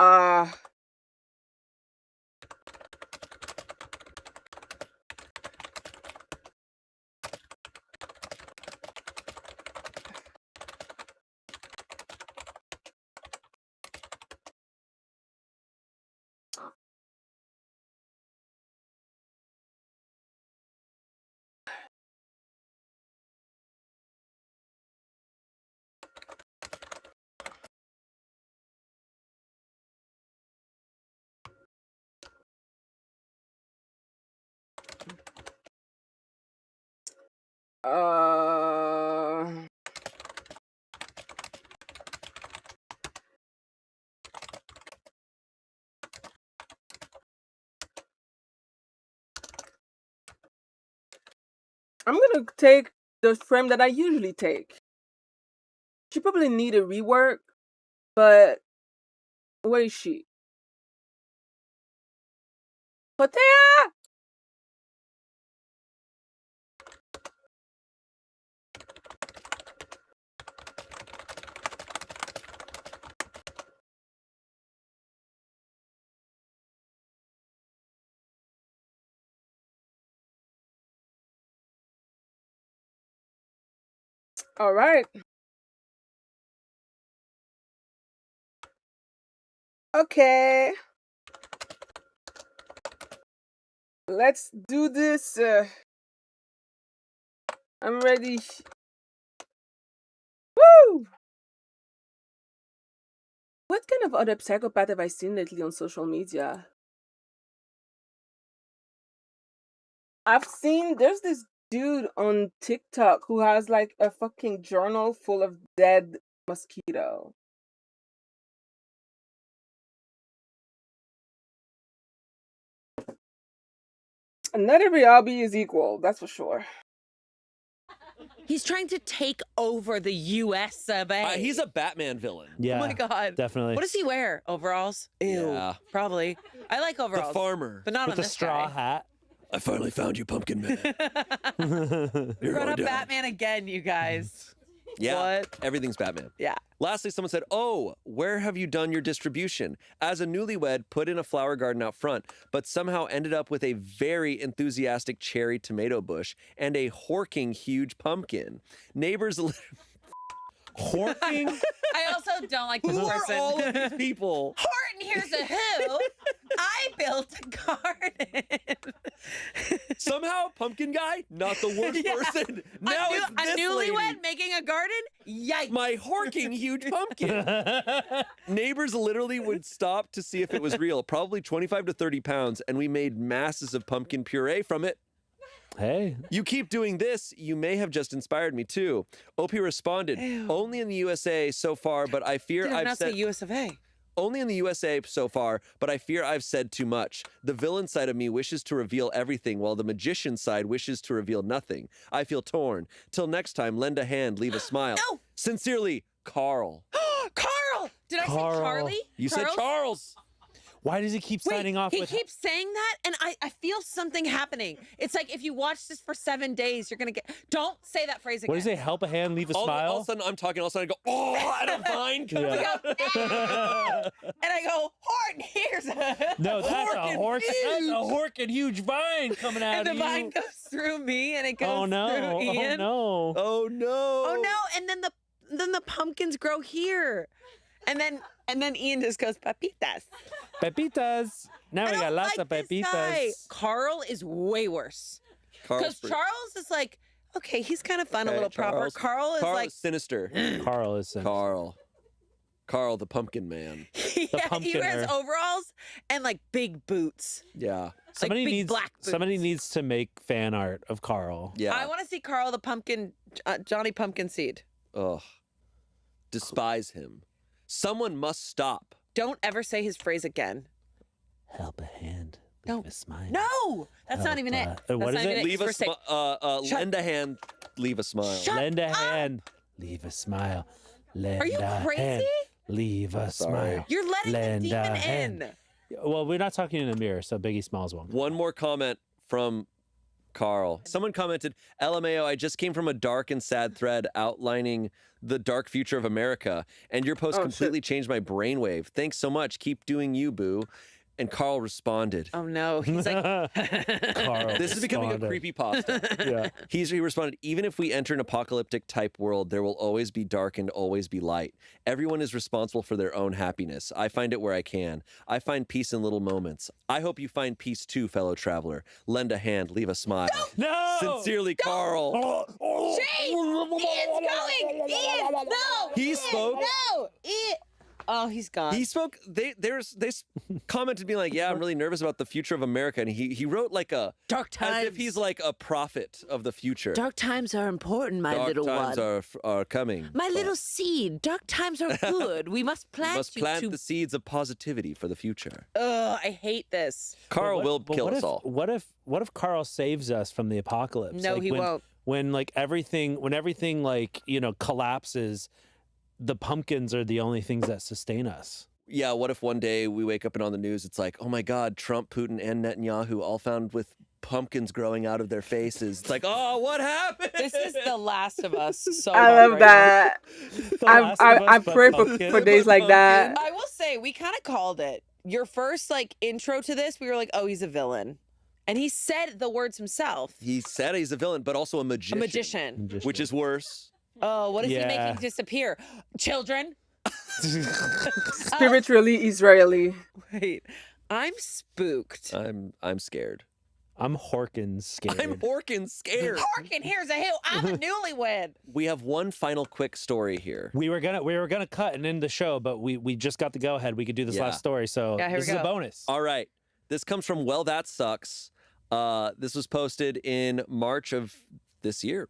I'm gonna take the frame that I usually take. She probably need a rework, but where is she? Hotea! All right. Okay. Let's do this. I'm ready. Woo! What kind of other psychopath have I seen lately on social media? I've seen there's this dude on TikTok who has like a fucking journal full of dead mosquito. Not every hobby is equal, that's for sure. He's trying to take over the U.S. of A. He's a Batman villain. Yeah. Oh my God. Definitely. What does he wear? Overalls? Ew. Yeah. Probably. I like The overalls. farmer. But not With on the this straw guy. hat. I finally found you, Pumpkin Man. You're Brought going up down. Batman again, you guys. Yeah. What? Everything's Batman. Yeah. Lastly, someone said, oh, where have you done your distribution? As a newlywed, put in a flower garden out front, but somehow ended up with a very enthusiastic cherry tomato bush and a horking huge pumpkin. Neighbors... Horking? I also don't like this Who are person. all of these people? Horton, here's a who. I built a garden. Somehow, pumpkin guy, not the worst Yeah. person. Now it's a this newlywed lady. making a garden? Yikes. My horking huge pumpkin. Neighbors literally would stop to see if it was real, probably 25 to 30 pounds, and we made masses of pumpkin puree from it. Hey. You keep doing this, you may have just inspired me too. OP responded, Ew. only in the USA so far, but I fear Did I I've not said say US of A? only in the USA so far, but I fear I've said too much. The villain side of me wishes to reveal everything, while the magician side wishes to reveal nothing. I feel torn. Till next time, lend a hand, leave a smile. No. Sincerely, Carl. Carl! Did I Carl. say Charlie? You said Charles. Why does he keep Wait, signing off he with keeps saying that, and I feel something happening. It's like if you watch this for 7 days, you're gonna get. Don't say that phrase again. What does it? Help a hand, leave a smile? All of a sudden, I'm talking, all of a sudden I go, oh, I don't mind. We go, "Ah!" and I go, Horton, here's a. No, that's a Horton horkin' huge vine coming out And the of vine you. goes through me, and it goes Oh no! through Oh Ian. no! Oh, no. Oh no! And then the pumpkins grow here, and then Ian just goes papitas. Pepitas. Now we I got don't lots like of this guy. pepitas. Carl is way worse Carl's because pretty- Charles is like, okay, he's kind of fun, a Okay, little proper. Charles. Carl is Carl like, is sinister. Carl is sinister. Carl, the pumpkin man. he wears pumpkiner. overalls and like big boots. Yeah. Somebody big needs black somebody boots. needs to make fan art of Carl. Yeah. I want to see Carl the pumpkin, Johnny Pumpkin Seed. Ugh. Despise him. Someone must stop. Don't ever say his phrase again. Help a hand. No. Leave a smile. No, that's not Help, even it. That's what not is even it? Leave a We're saying- Shut- lend a hand, leave a smile. Shut Lend a up! hand. Leave a smile. Lend Are you a crazy? hand. Leave a Sorry. smile. You're letting Lend the a demon hand. in. Well, we're not talking in the mirror, so Biggie Smalls won't. One more comment from Carl. Someone commented, LMAO, I just came from a dark and sad thread outlining the dark future of America, and your post Oh, completely changed my brainwave. Thanks so much. Keep doing you, boo. And Carl responded. Oh no, he's like, Carl This is becoming a responded. creepypasta. Yeah. He responded, even if we enter an apocalyptic type world, there will always be dark and always be light. Everyone is responsible for their own happiness. I find it where I can. I find peace in little moments. I hope you find peace too, fellow traveler. Lend a hand, leave a smile. No. Sincerely, Carl. Shane, Ian's going. Ian, no. He Ian, spoke. No, Ian. Oh, he's gone. He spoke. They commented me like, "Yeah, I'm really nervous about the future of America," and he wrote like a Dark as times. if he's like a prophet of the future. Dark times are important, my Dark little times one. are coming. My but little seed. Dark times are good. We must we plant must you plant to. the seeds of positivity for the future. Ugh, I hate this. Carl will kill what us if, all. What if Carl saves us from the apocalypse? No, Like, he when, won't. When like everything like, collapses, the pumpkins are the only things that sustain us. Yeah, what if one day we wake up and on the news it's like, oh my God, Trump, Putin, and Netanyahu all found with pumpkins growing out of their faces. It's like, oh, what happened? This is the Last of Us. So I hard love right that. The I Last of I Us, but pray pumpkin. for days like that. now. I will say we kind of called it. Your first like intro to this, we were like, oh, he's a villain, and he said the words himself. He said he's a villain, but also a magician. A magician. Which is worse. Oh, what is he Yeah. making disappear? Children. Spiritually Israeli. Wait, I'm spooked. I'm scared. I'm Horkin scared. I'm Horkin scared. Harkin, here's a hill. I'm a newlywed. We have one final quick story here. We were gonna cut and end the show, but we just got the go ahead. We could do this Yeah. last story, so Yeah, here this we is a go. bonus. All right. This comes from Well That Sucks. This was posted in March of this year.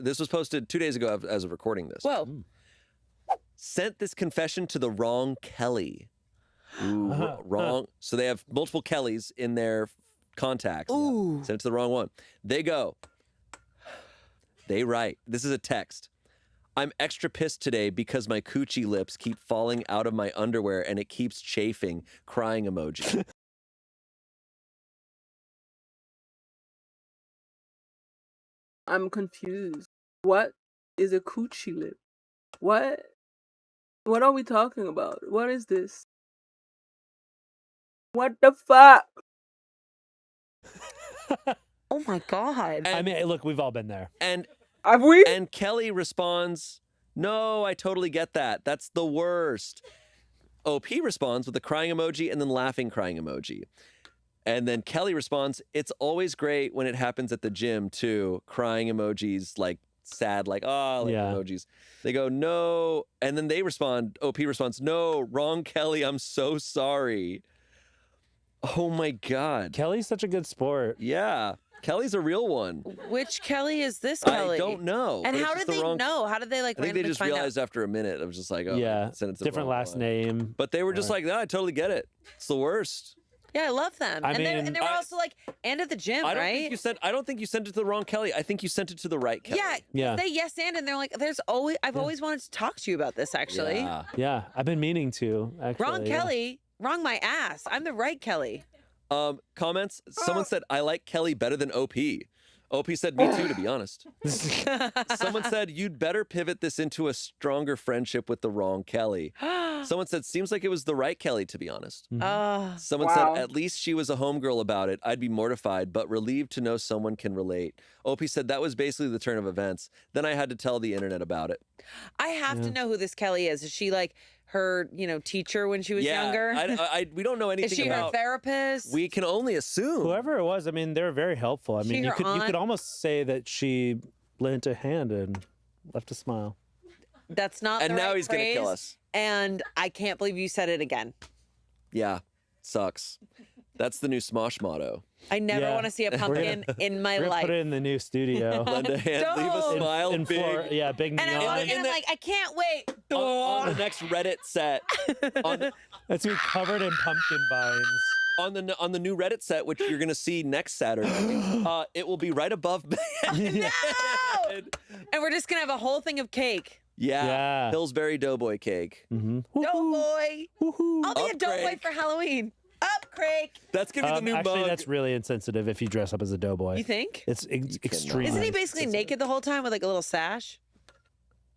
This was posted 2 days ago as of recording this. Whoa. Sent this confession to the wrong Kelly. Ooh, wrong. So they have multiple Kellys in their contacts. Ooh. Sent it to the wrong one. They go. They write. This is a text. I'm extra pissed today because my coochie lips keep falling out of my underwear and it keeps chafing. Crying emoji. I'm confused. What is a coochie lip? What? What are we talking about? What is this? What the fuck? Oh my god. I mean, look, we've all been there. And Have we? And Kelly responds, no, I totally get that. That's the worst. OP responds with a crying emoji and then laughing crying emoji. And then Kelly responds, it's always great when it happens at the gym too. Crying emojis, like sad, like, oh, like Yeah. emojis. They go, no. And then they respond, OP responds, no, wrong Kelly, I'm so sorry. Oh my God. Kelly's such a good sport. Yeah. Kelly's a real one. Which Kelly is this Kelly? I don't know. And but it's how just did the they wrong... know? How did they like I think they randomly just find realized after a minute. I was just like, oh, Yeah, I sent it to the different wrong last one. name. But they were just like, I totally get it. It's the worst. Yeah, I love them. I And they mean, were also like, and at the gym, I don't right? think you sent. I don't think you sent it to the wrong Kelly. I think you sent it to the right Kelly. Yeah, Yeah. they yes and they're like, there's always. I've always wanted to talk to you about this. Actually, Yeah. Yeah, I've been meaning to. Actually, wrong yeah. Kelly, wrong my ass. I'm the right Kelly. Comments. Someone said I like Kelly better than OP. OP said me too, to be honest. Someone said you'd better pivot this into a stronger friendship with the wrong Kelly. Someone said seems like it was the right Kelly, to be honest. Someone Wow. said at least she was a homegirl about it. I'd be mortified, but relieved to know someone can relate. OP said that was basically the turn of events. Then I had to tell the internet about it. I have to know who this Kelly is. Is she like her, teacher when she was younger? We don't know anything is she her about. therapist? We can only assume. Whoever it was, I mean, they're very helpful. I She mean, you her could aunt? almost say that she lent a hand and left a smile. That's not. And the now right he's gonna kill phrase, us. And I can't believe you said it again. Yeah, sucks. That's the new Smosh motto. I never Yeah. want to see a pumpkin in my We're gonna life. put it in the new studio. Lend a hand, leave a Don't. smile, in big. Florida, big and I'm, neon. looking, and I'm like, I can't wait. On the next Reddit set, on the, That's me covered in pumpkin vines. on the new Reddit set, which you're gonna see next Saturday, it will be right above. No! And we're just gonna have a whole thing of cake. Yeah, Pillsbury Doughboy cake. Mm-hmm. Doughboy. I'll be Up a doughboy Craig. for Halloween. Up, Craig. That's gonna be the new Actually, mug. that's really insensitive if you dress up as a doughboy. You think? It's extreme. Isn't he basically naked the whole time with like a little sash?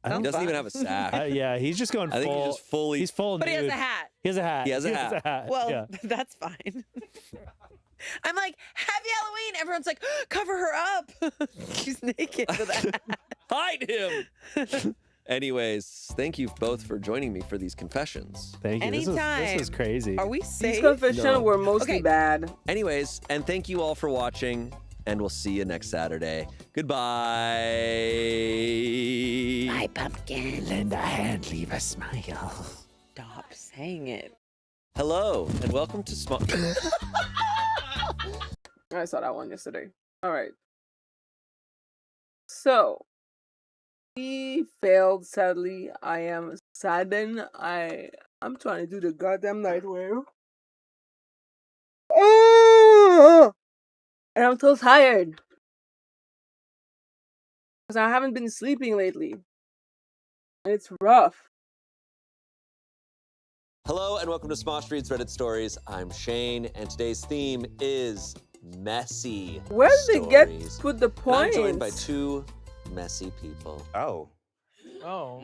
He Sounds doesn't fun. even have a sack. Yeah, he's just going I think full. he's just fully. He's full But he has nude. a hat. He has a hat. He has a hat. Well, yeah. that's fine. I'm like, happy Halloween. Everyone's like, cover her up. She's naked with a hat. Hide him. Anyways, thank you both for joining me for these confessions. Thank you. This Anytime. is crazy. Are we These safe? confessions No. were mostly Okay. bad. Anyways, and thank you all for watching, and we'll see you next Saturday. Goodbye. Bye, pumpkin. Lend a hand, leave a smile. Stop saying it. Hello, and welcome to I saw that one yesterday. All right. So, we failed, sadly. I am saddened. I'm trying to do the goddamn nightwear. Oh! And I'm so tired. Because I haven't been sleeping lately. And it's rough. Hello, and welcome to Smosh Reads Reddit Stories. I'm Shane, and today's theme is messy Where did they get stories. put the And I'm points? joined by two messy people. Oh. Oh.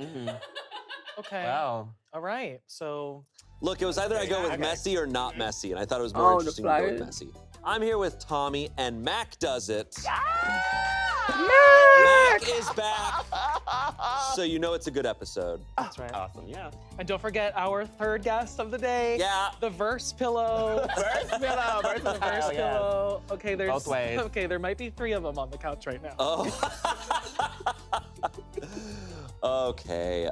Okay. Wow. All right. So Look, it was either I go with Okay. messy or not messy, and I thought it was more Oh, the interesting to go with flyers. messy. I'm here with Tommy, and Mac does it. Mac! Mac is back, so you know it's a good episode. that's right. Awesome. Yeah. And don't forget our third guest of the day. Yeah. The verse pillow. Verse pillow. Verse The verse pillow. Yes. pillow. Okay, there's Both ways. Okay, there might be 3 of them on the couch right now. Oh. Okay.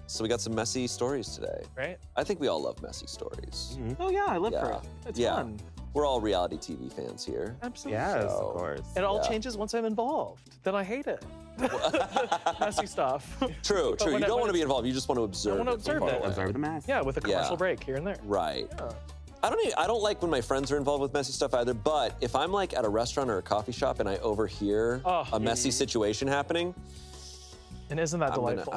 So we got some messy stories today. Right? I think we all love messy stories. Oh yeah, I live for Yeah. it. It's Yeah. fun. We're all reality TV fans here. Absolutely. Yes, So- of course. It all Yeah. changes once I'm involved. Then I hate it. Messy stuff. True, But true. when You it- don't when want to be it's- involved. You just want to observe. wanna it from observe far it. away. Observe the mess. Yeah, with a commercial Yeah. break here and there. Right. Yeah. I don't like when my friends are involved with messy stuff either, but if I'm like at a restaurant or a coffee shop and I overhear Oh. a messy situation happening, And isn't that I'm delightful?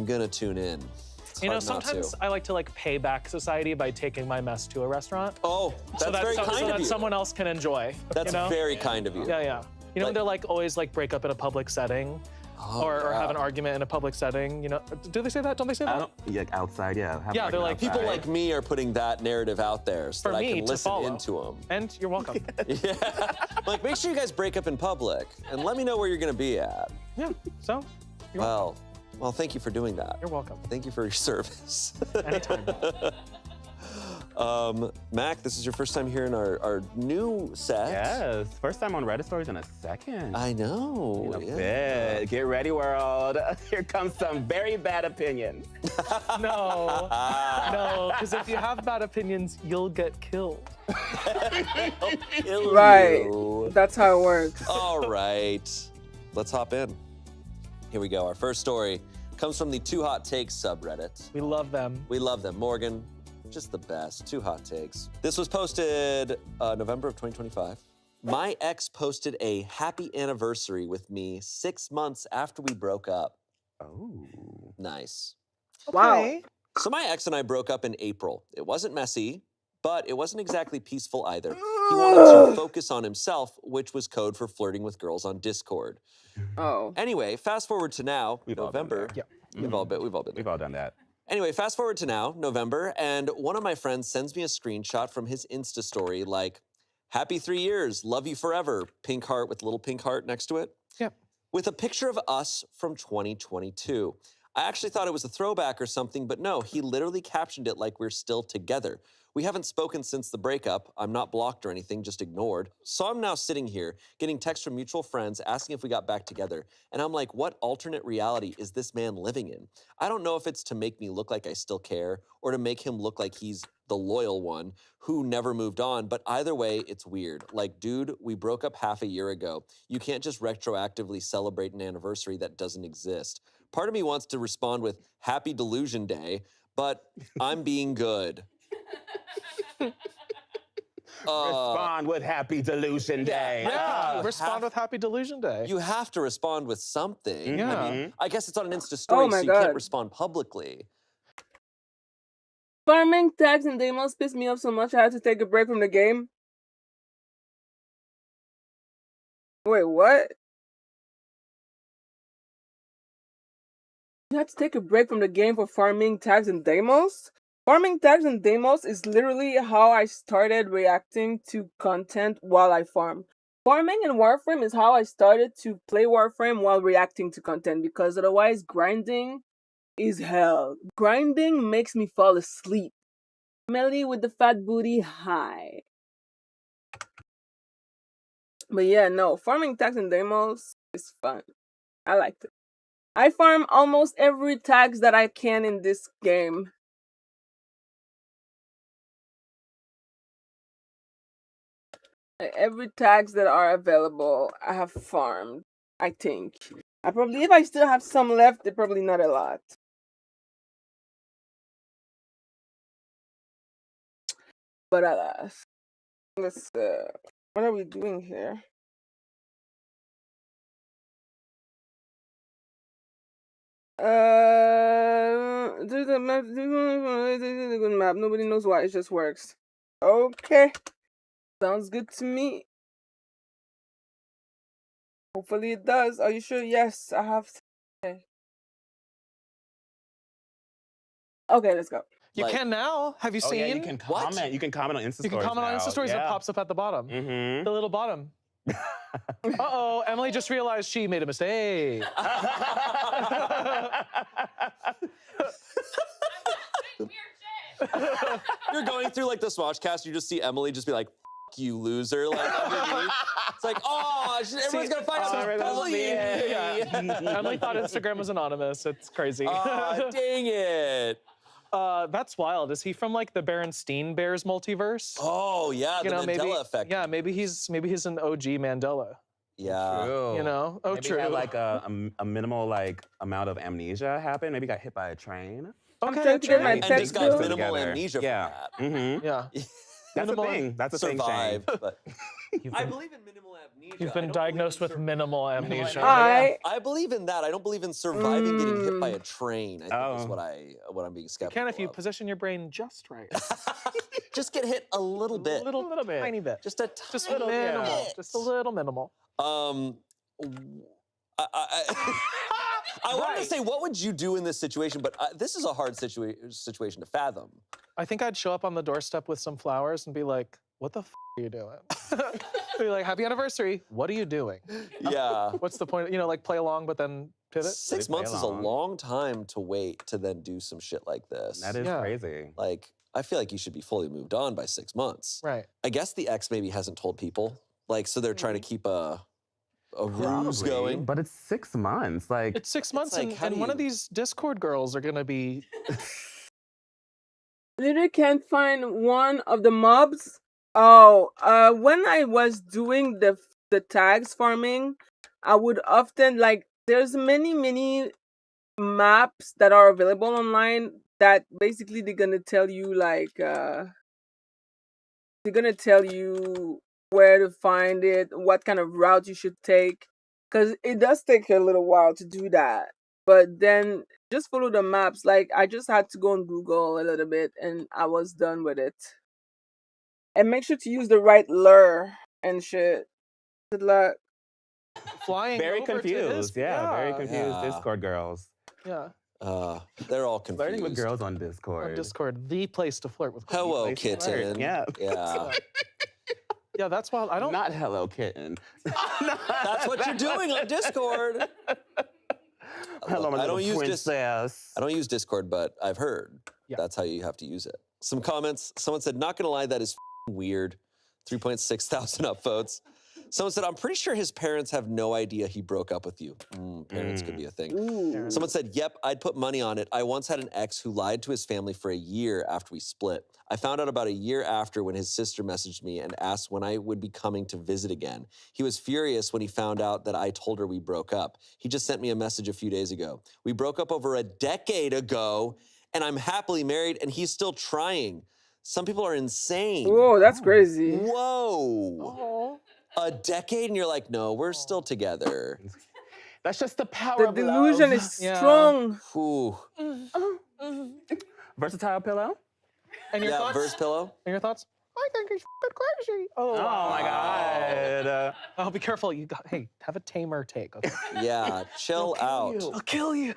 gonna tune in. It's You know, hard not to. sometimes I like to like pay back society by taking my mess to a restaurant. Oh, that's very kind so of that you. someone else can enjoy. That's you know? very kind of you. Yeah, yeah. You know, Like- they're like always like break up in a public setting Oh, or yeah. have an argument in a public setting. You know, do they say that? Don't they say I that? don't, yeah, outside, yeah. Have Yeah, an they're argument like, People outside. like me are putting that narrative out there so For that I me can to listen follow. into them. And you're welcome. Yeah. Like, make sure you guys break up in public and let me know where you're gonna be at. Yeah. So, you're Well, thank you for doing that. You're welcome. Thank you for your service. Anytime. Mac, this is your first time here in our new set. Yes. First time on Reddit Stories in a second. I know. In a yeah. bit. Get ready, world. Here comes some very bad opinions. No. No, because if you have bad opinions, you'll get killed. Kill Right. you. That's how it works. All right. Let's hop in. Here we go. Our first story comes from the Too Hot Takes subreddit. We love them. We love them. Morgan, just the best. Too Hot Takes. This was posted November of 2025. My ex posted a happy anniversary with me 6 months after we broke up. Oh. Nice. Wow. So my ex and I broke up in April. It wasn't messy, but it wasn't exactly peaceful either. He wanted to focus on himself, which was code for flirting with girls on Discord. Oh. Anyway, fast forward to now, We've all done November. that. Yep. We've all been there. We've all done that. Anyway, fast forward to now, November, and one of my friends sends me a screenshot from his Insta story like, happy 3 years, love you forever, pink heart with little pink heart next to it. Yep. With a picture of us from 2022. I actually thought it was a throwback or something, but no, he literally captioned it like we're still together. We haven't spoken since the breakup. I'm not blocked or anything, just ignored. So I'm now sitting here getting texts from mutual friends asking if we got back together. And I'm like, what alternate reality is this man living in? I don't know if it's to make me look like I still care or to make him look like he's the loyal one who never moved on, but either way, it's weird. Like, dude, we broke up half a year ago. You can't just retroactively celebrate an anniversary that doesn't exist. Part of me wants to respond with Happy Delusion Day, but I'm being good. Respond with Happy Delusion Day. Yeah, you respond have- with Happy Delusion Day. You have to respond with something. Yeah. I mean, I guess it's on an Insta story, Oh my so you can't God. respond publicly. Farming tags and demos pissed me off so much I had to take a break from the game. Wait, what? You had to take a break from the game for farming tags and demos? Farming tags and demos is literally how I started reacting to content while I farm. Farming in Warframe is how I started to play Warframe while reacting to content because otherwise grinding is hell. Grinding makes me fall asleep. Melly with the fat booty, hi. But yeah, no, farming tags and demos is fun. I liked it. I farm almost every tags that I can in this game. Every tags that are available, I have farmed. I think. I probably, if I still have some left, they're probably not a lot. But alas, let's. What are we doing here? There's a map. There's a good map. Nobody knows why. It just works. Okay. Sounds good to me. Hopefully it does. Are you sure? Yes, I have. Okay. Okay, let's go. You Like- can now. Have you Oh, seen? yeah, you can What? comment. You can comment on Insta You can stories comment on now. Insta stories and Yeah. it pops up at the bottom. Mm-hmm. The little bottom. Uh-oh, Emily just realized she made a mistake. You're going through like the Swatchcast, you just see Emily just be like, F you loser. Like, underneath. It's like, oh, everyone's gonna find out oh, she's that's bullying me. me. Emily thought Instagram was anonymous. It's crazy. Aw, dang it. That's wild. Is he from like the Berenstein Bears multiverse? Oh, yeah, the Mandela maybe, effect. Yeah, maybe he's an OG Mandela. Yeah. True. You know? Oh, Maybe true. he had like a minimal like amount of amnesia happen. Maybe got hit by a train. I'm Okay, trying to get true. my And text just got bill. minimal Together. amnesia Yeah. from that. Mm-hmm. Yeah. That's Minimal- a thing. That's a thing, Shane. Survive, but I believe in minimal amnesia. You've I been don't diagnosed believe with in minimal amnesia. I believe in that. I don't believe in surviving getting hit by a train. I think is Oh. what I'm being You skeptical can if you of. position your brain just right. Just get hit a little bit. little bit. Tiny bit. Just a Just tiny minimal. bit. Just a little minimal. I wanted to Right. say, what would you do in this situation? But this is a hard situation to fathom. I think I'd show up on the doorstep with some flowers and be like, what the are you doing? Be like, happy anniversary. What are you doing? Yeah. What's the point? You know, like play along, but then pivot. 6 Play months is a along. long time to wait to then do some shit like this. That is Yeah. crazy. Like, I feel like you should be fully moved on by 6 months. Right. I guess the ex maybe hasn't told people. Like, so they're trying to keep a a ruse Probably, going. but it's 6 months. Like, It's 6 months, like, how and do one of you- these Discord girls are gonna be. Literally can't find one of the mobs. Oh, when I was doing the tags farming, I would often like there's many maps that are available online that basically they're gonna tell you like they're gonna tell you where to find it, what kind of route you should take, because it does take a little while to do that. But then just follow the maps. Like I just had to go on Google a little bit, and I was done with it. And make sure to use the right lure and shit. Good luck. Flying very over to his, confused. Yeah, very confused. Yeah. Discord girls. Yeah, They're all confused. Flirting with girls on Discord. on Discord, the place to flirt with. Hello, Place to flirt, kitten. yeah. Yeah. Yeah, that's wild. I don't. Not hello kitten. That's what you're doing on Discord. Hello, my I little don't use princess. I don't use Discord, but I've heard Yeah. that's how you have to use it. Some comments. Someone said, not gonna lie, that is weird. 3.6 thousand upvotes. Someone said, I'm pretty sure his parents have no idea he broke up with you. Parents could be a thing. Ooh. Someone said, yep, I'd put money on it. I once had an ex who lied to his family for a year after we split. I found out about a year after when his sister messaged me and asked when I would be coming to visit again. He was furious when he found out that I told her we broke up. He just sent me a message a few days ago. We broke up over a decade ago, and I'm happily married, and he's still trying. Some people are insane. Whoa, that's crazy. Whoa. Oh. A decade, and you're like, no, we're still together. That's just the power The of delusion love. is Yeah. strong. Ooh. Versatile pillow. And your Yeah, thoughts? verse pillow. And your thoughts? I think he's fucking crazy. Oh my God. Oh, be careful. You got. Hey, have a tamer take. Okay? Yeah, chill out. I'll kill you.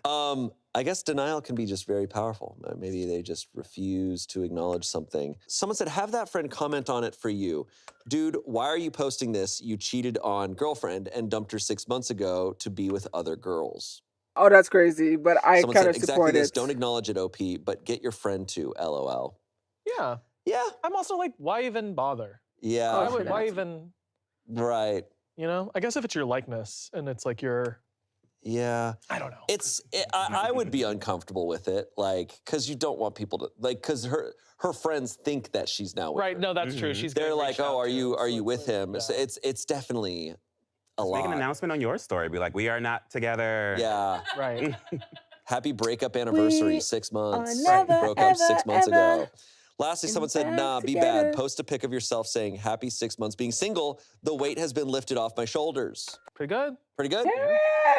I guess denial can be just very powerful. Maybe they just refuse to acknowledge something. Someone said, have that friend comment on it for you. Dude, why are you posting this? You cheated on girlfriend and dumped her 6 months ago to be with other girls. Oh, that's crazy. But I Someone kind said, of exactly support this. it. Don't acknowledge it, OP, but get your friend to, LOL. Yeah. Yeah. I'm also like, why even bother? Yeah. Why, Oh, would, why shit. even? Right. You know? I guess if it's your likeness and it's like your. Yeah. I don't know. I would be uncomfortable with it, like, because you don't want people to, like, because her friends think that she's now with Right. her. No, that's true. She's. They're getting like, reached oh, out are to, you so with it's like, him? yeah. So it's definitely a Make an lot. announcement on your story. Be like, we are not together. Yeah. Right. Happy breakup anniversary, We 6 months. are never, You broke up 6 ever, months ever ago. Lastly, someone said, back nah, be together. bad. Post a pic of yourself saying, happy 6 months being single. The weight has been lifted off my shoulders. Pretty good. Pretty good? Period.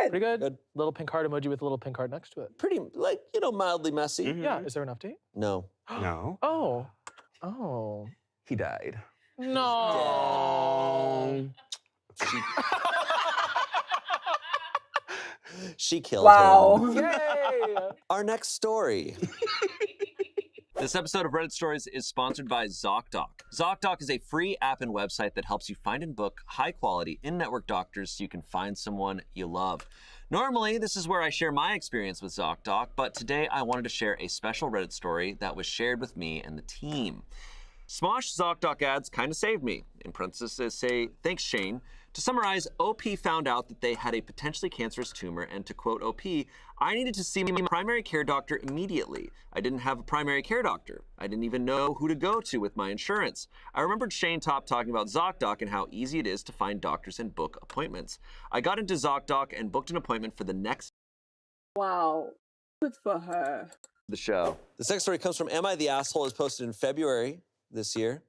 Pretty good. Good. Little pink heart emoji with a little pink heart next to it. Pretty, like, mildly messy. Mhm. Yeah. Is there an update? No. No. Oh. Oh. He died. No. She killed him. Wow. Yay. Our next story. This episode of Reddit Stories is sponsored by ZocDoc. ZocDoc is a free app and website that helps you find and book high-quality in-network doctors so you can find someone you love. Normally, this is where I share my experience with ZocDoc, but today I wanted to share a special Reddit story that was shared with me and the team. Smosh ZocDoc ads kind of saved me. In parentheses, say, thanks, Shane. To summarize, OP found out that they had a potentially cancerous tumor, and to quote OP, I needed to see my primary care doctor immediately. I didn't have a primary care doctor. I didn't even know who to go to with my insurance. I remembered Shane Top talking about ZocDoc and how easy it is to find doctors and book appointments. I got into ZocDoc and booked an appointment for the next Wow. Good for her. the show. This next story comes from Am I the Asshole? It was posted in February this year.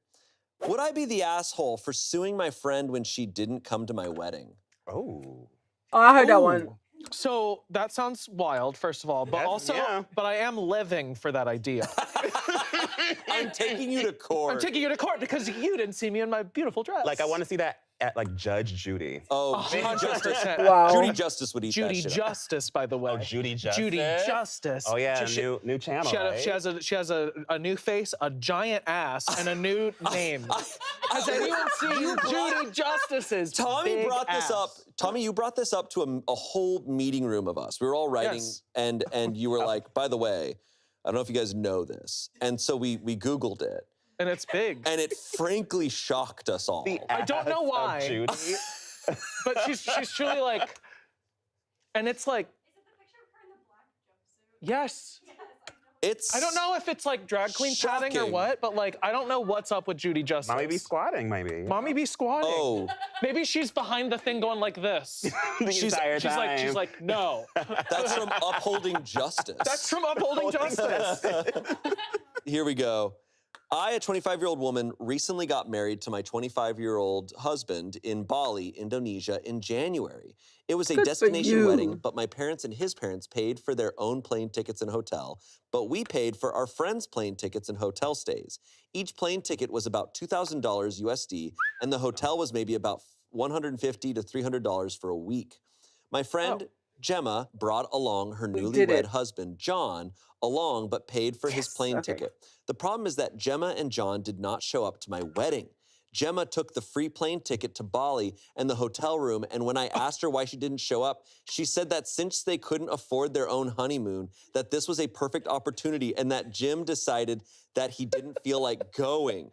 Would I be the asshole for suing my friend when she didn't come to my wedding? Oh. Oh, I heard that one. Ooh. So that sounds wild, first of all, but That's- also, yeah. but I am living for that idea. I'm taking you to court. I'm taking you to court because you didn't see me in my beautiful dress. Like, I want to see that at, like, Judge Judy. Oh, Judy Justice. 100%. Wow. Judy Justice would eat Judy that shit up. Justice, by the way. Oh, Judy Justice? Judy Justice. Oh, yeah, She- new channel, She, right? she has a new face, a giant ass, and a new name. Has anyone seen Judy Justice's Tommy big brought this ass? up. Tommy, you brought this up to a whole meeting room of us. We were all writing, Yes. and you were like, by the way, I don't know if you guys know this. And so we Googled it, And it's big. and it frankly shocked us all. The I don't know ass of why. Judy. But she's truly like, and it's like, Is it the picture of her in the black jumpsuit? yes. Yes, I know. It's I don't know if it's like drag queen padding or shocking. what, but like, I don't know what's up with Judy Justice. Mommy be squatting, maybe. Mommy be squatting. Oh, Maybe she's behind the thing going like this. the she's- entire She's time. like, no. that's from Upholding Justice. That's from Upholding Justice. Here we go. I, a 25-year-old woman, recently got married to my 25-year-old husband in Bali, Indonesia, in January. It was a Good for destination you. wedding, but my parents and his parents paid for their own plane tickets and hotel, but we paid for our friends' plane tickets and hotel stays. Each plane ticket was about $2,000 USD, and the hotel was maybe about $150 to $300 for a week. My friend Gemma brought along her We did newlywed it. husband, John, along, but paid for his Yes, plane okay. ticket. The problem is that Gemma and John did not show up to my wedding. Gemma took the free plane ticket to Bali and the hotel room, and when I asked her why she didn't show up, she said that since they couldn't afford their own honeymoon, that this was a perfect opportunity and that Jim decided that he didn't feel like going.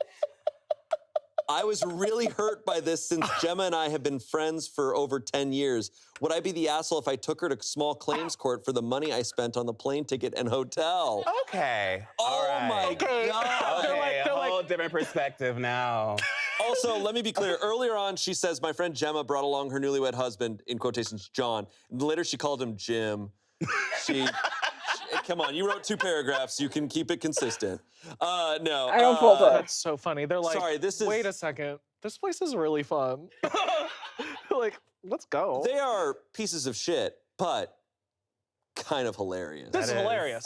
I was really hurt by this since Gemma and I have been friends for over 10 years. Would I be the asshole if I took her to small claims court for the money I spent on the plane ticket and hotel? Okay. Oh all right. my Okay. God. They're Okay, like- they're a like- whole different perspective now. Also, let me be clear. Earlier on, she says, my friend Gemma brought along her newlywed husband, in quotations, John. And later, she called him Jim. Come on, you wrote 2 paragraphs. You can keep it consistent. No. I don't fault her. That's so funny. They're like, Sorry, this is- wait a second. This place is really fun. Like, let's go. They are pieces of shit, but kind of hilarious. This is That is- hilarious.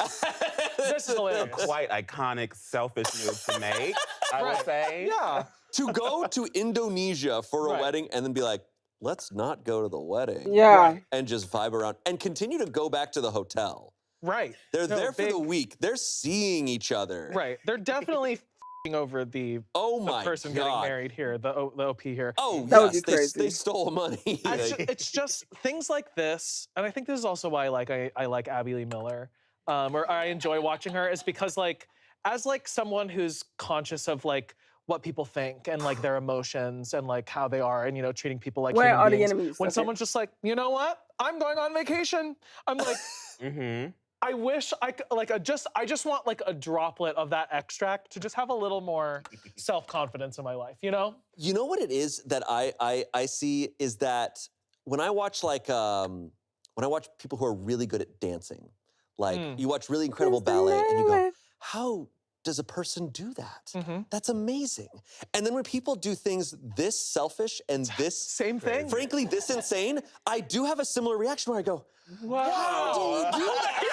This is hilarious. Quite iconic, selfish move to make, I would Right. say. Yeah. To go to Indonesia for a Right. wedding and then be like, let's not go to the wedding. Yeah. And just vibe around and continue to go back to the hotel. Right. They're No, there for the big- week. They're seeing each other. Right. They're definitely f***ing over the Oh my person God. getting married here, the OP here. Oh, That would yes, be crazy. they stole money. It's just things like this, and I think this is also why I like Abby Lee Miller, or I enjoy watching her, is because like as like someone who's conscious of like what people think and like their emotions and like how they are and treating people like Where human are the beings. enemies? When Okay. someone's just like, you know what, I'm going on vacation. I'm like, Mm-hmm. I wish I could like I just want like a droplet of that extract to just have a little more self-confidence in my life, you know? You know what it is that I see is that when I watch when I watch people who are really good at dancing, like you watch really incredible ballet and you go, how does a person do that? Mhm. That's amazing. And then when people do things this selfish and this, Same thing. frankly, this insane, I do have a similar reaction where I go, Wow. how do you do that?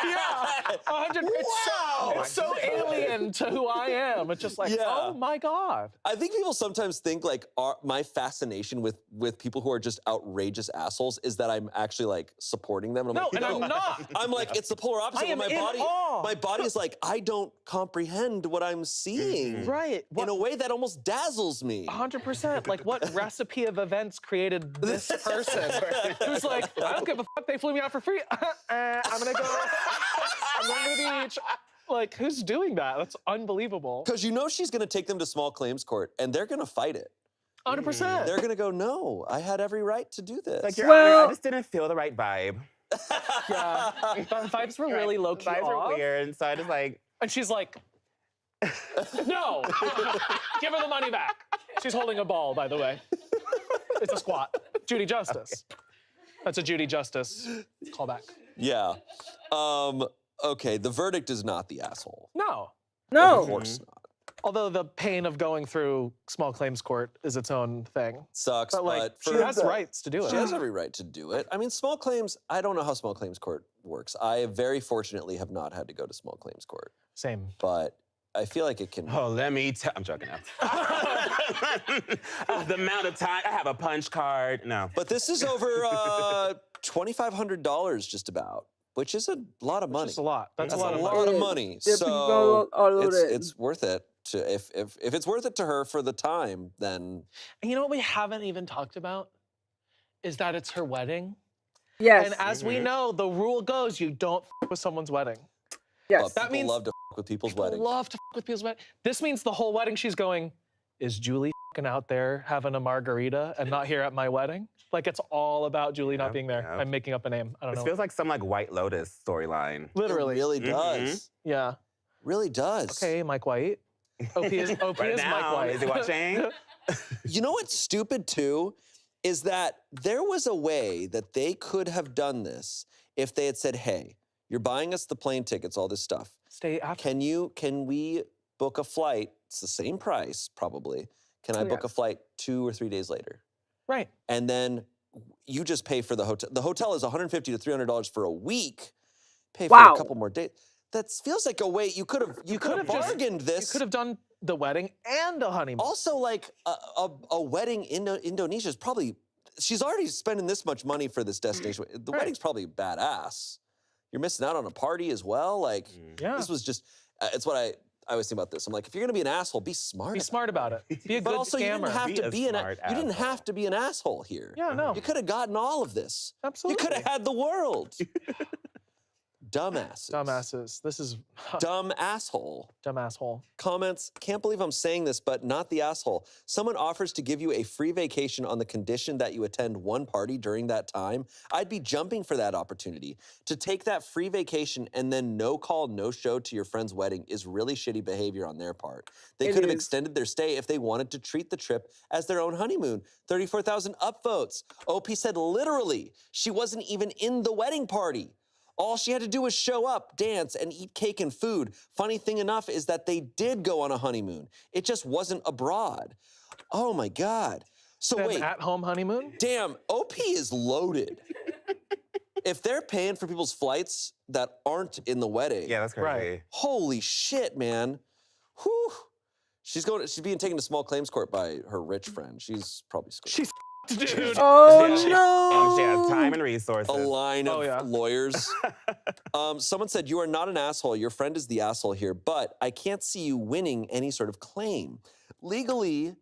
Yeah. 100. It's so alien to who I am. It's just like, Yeah. oh my God. I think people sometimes think like my fascination with people who are just outrageous assholes is that I'm actually like supporting them. And I'm No, like, and I'm not. I'm like, it's the polar opposite. I am where in awe. my body is like, I don't comprehend what I'm seeing. Right. In a way that almost dazzles me. 100%. Like, what recipe of events created this person who's like, I don't give a fuck, they flew me out for free. I'm going to the beach. Like, who's doing that? That's unbelievable. Because you know she's going to take them to small claims court and they're going to fight it. 100%. They're going to go, no, I had every right to do this. Like, Your Well- Honor, I just didn't feel the right vibe. Yeah. The vibes were really low key Vibes off. were weird, so I just like, And she's like, no, give her the money back. She's holding a ball, by the way. It's a squat. Judy Justice. That's a Judy Justice callback. Yeah. Okay, the verdict is not the asshole. No. Of No. course not. Although the pain of going through small claims court is its own thing. Sucks, But like, but she for- has rights to do it. She has every right to do it. I mean, small claims, I don't know how small claims court works. I very fortunately have not had to go to small claims court, Same. but I feel like it can. oh, let me tell. I'm joking now. The amount of time I have a punch card. No. But this is over $2,500 just about, which is a lot of money. That's a lot. That's, That's a lot of money. of money. money. Yeah, people are loaded. it's worth it to if it's worth it to her for the time, then And you know what we haven't even talked about? Is that it's her wedding. Yes. And as we know, the rule goes, you don't f with someone's wedding. Yes. That people means love to with people's People weddings. love to f with people's wedding. This means the whole wedding she's going, is Julie fucking out there having a margarita and not here at my wedding. Like it's all about Julie not Yep, being there. yep. I'm making up a name. I don't This know. feels like some like White Lotus storyline. Literally. It really Mhm. does. Yeah. Really does. Okay, Mike White. OP is Write it Mike down. White. Is he watching? You know what's stupid too? Is that there was a way that they could have done this if they had said, hey, you're buying us the plane tickets, all this stuff. Stay after. Can we book a flight? It's the same price, probably. Can I book a flight 2 or 3 days later? Right. And then you just pay for the hotel. The hotel is $150 to $300 for a week. Pay for a Wow. couple more days. That feels like a way you could have bargained You this. could have done the wedding and a honeymoon. Also, like a wedding in Indonesia is probably, she's already spending this much money for this destination. The Right. wedding's probably badass. You're missing out on a party as well. Like, Yeah. this was just, it's what I always think about this. I'm like, if you're gonna be an asshole, be smart. Be smart about it. Be a But good also, you scammer. didn't have Be to a be an smart you didn't asshole. have to be an asshole here. Yeah, no. You could have gotten all of this. Absolutely. You could have had the world. Dumbasses. Dumbasses. This is Dumb asshole. dumb asshole. Comments, can't believe I'm saying this, but not the asshole. Someone offers to give you a free vacation on the condition that you attend one party during that time. I'd be jumping for that opportunity. To take that free vacation and then no call, no show to your friend's wedding is really shitty behavior on their part. They It could have is. extended their stay if they wanted to treat the trip as their own honeymoon. 34,000 upvotes. OP said literally, she wasn't even in the wedding party. All she had to do was show up, dance, and eat cake and food. Funny thing enough is that they did go on a honeymoon. It just wasn't abroad. Oh my God. So An wait, at-home honeymoon? damn, OP is loaded. If they're paying for people's flights that aren't in the wedding, Yeah, that's crazy. Right. holy shit, man. Whew. She's being taken to small claims court by her rich friend. She's probably screwed. She's dude. Oh Yeah, she- no! She has time and resources. A line of Oh, yeah. lawyers. Someone said, you are not an asshole. Your friend is the asshole here, but I can't see you winning any sort of claim. Legally,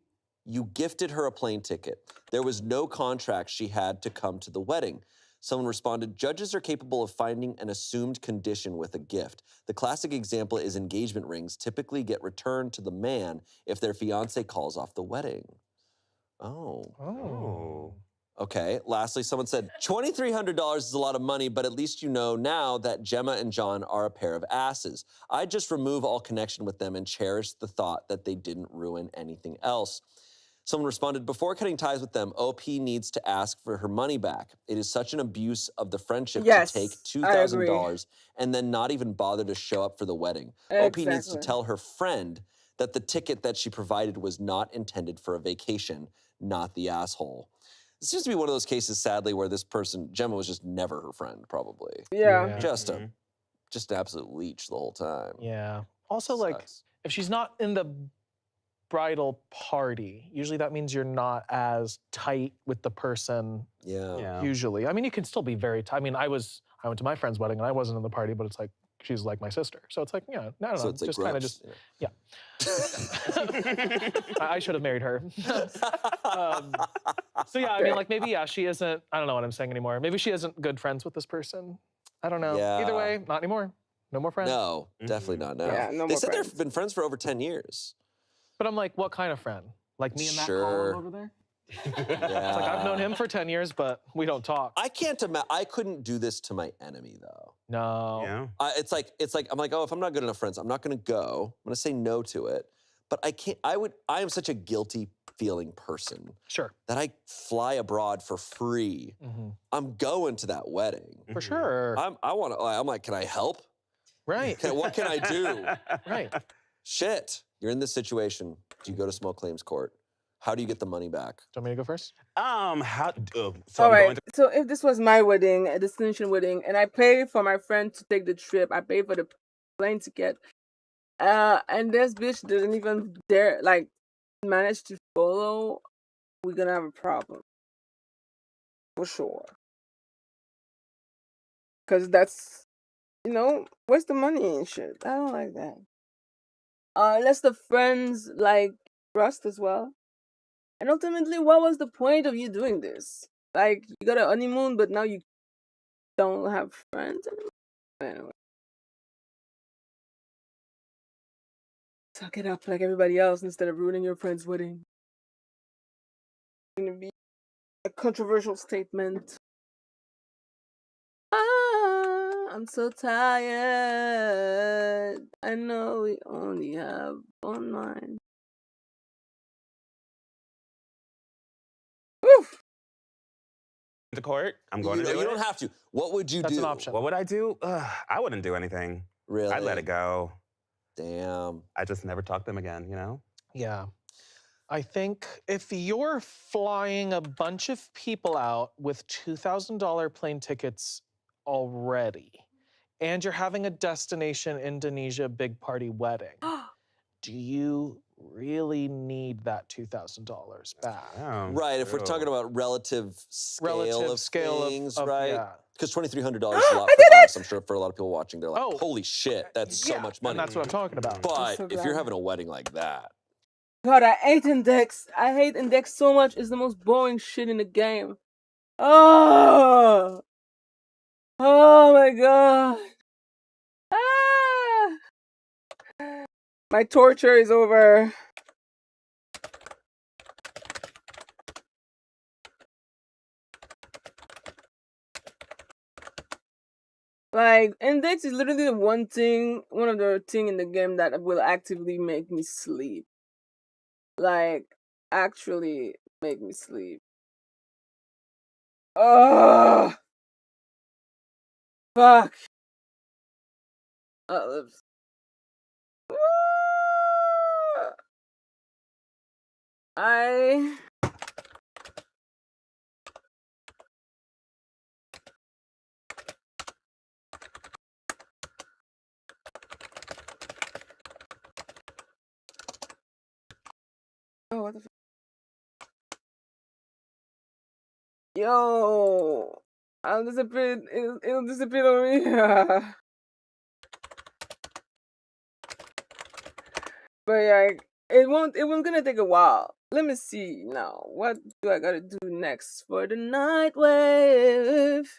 you gifted her a plane ticket. There was no contract she had to come to the wedding. Someone responded, judges are capable of finding an assumed condition with a gift. The classic example is engagement rings typically get returned to the man if their fiance calls off the wedding. Oh. Oh. Okay. Lastly, someone said, $2,300 is a lot of money, but at least you know now that Gemma and John are a pair of asses. I'd just remove all connection with them and cherish the thought that they didn't ruin anything else. Someone responded, before cutting ties with them, OP needs to ask for her money back. It is such an abuse of the friendship Yes, to take I agree. $2,000 and then not even bother to show up for the wedding. OP needs to Exactly. tell her friend that the ticket that she provided was not intended for a vacation, not the asshole. This seems to be one of those cases, sadly, where this person, Gemma, was just never her friend, probably. Yeah. Just Mhm. just an absolute leech the whole time. Yeah. Also, like, Sucks. if she's not in the bridal party, usually that means you're not as tight with the person. Yeah. Yeah. Usually, I mean, you can still be very tight. I mean, I went to my friend's wedding and I wasn't in the party, but it's like she's like my sister, so it's like, yeah, I don't So know, it's like just kind of gross, just I should have married her. So yeah, I mean, like maybe she isn't. I don't know what I'm saying anymore. Maybe she isn't good friends with this person. I don't know. Either Yeah. way, not anymore. No more friends. No, definitely not now. Yeah, no they more said friends. they've been friends for over 10 years. But I'm like, what kind of friend? Like me and Matt Sure. Collin over there? Yeah. It's like I've known him for 10 years, but we don't talk. I can't imagine. I couldn't do this to my enemy though. No. Yeah. It's like I'm like, oh, if I'm not good enough friends, I'm not going to go. I'm going to say no to it. But I can't. I am such a guilty feeling person Sure. that I fly abroad for free. Mhm. I'm going to that wedding. For sure. I'm like, can I help? Right. What can I do? Right. Shit. You're in this situation. Do you go to small claims court? How do you get the money back? Do you want me to go first? How? So All I'm right. going to. So if this was my wedding, a destination wedding, and I pay for my friend to take the trip, I pay for the plane ticket, and this bitch doesn't even dare manage to follow, we're gonna have a problem for sure. Cause that's where's the money and shit? I don't like that. Unless the friends trust as well. And ultimately, what was the point of you doing this? Like, you got a honeymoon, but now you don't have friends anymore. Anyway. Suck it up like everybody else instead of ruining your friend's wedding. gonna be a controversial statement. Ah, I'm so tired. I know we only have one mind. Woof. To court. I'm going You to do don't it. have to. What would you That's do? an option. What would I do? I wouldn't do anything. Really? I'd let it go. Damn. I just never talk to them again, you know? Yeah. I think if you're flying a bunch of people out with $2,000 plane tickets already, and you're having a destination Indonesia big party wedding, do you really need that $2,000 back? Yeah, Right. If we're true. talking about relative scale of things, right? yeah. Because $2,300 is a lot for us. I'm sure for a lot of people watching, they're like, Oh. holy shit, that's so Yeah, much money. And that's what I'm talking about. But so if you're glad. having a wedding like that, God, I hate Index. I hate Index so much. It's the most boring shit in the game. Oh, oh my god. Ah. My torture is over. Like, Index is literally the one of the thing in the game that will actively make me sleep. Like, actually make me sleep. Oh, fuck. Let's- I oh, what the fuck? Yo, I'll disappear. It'll disappear on me. But yeah, it won't. It was gonna take a while. Let me see now. What do I gotta do next for the night wave?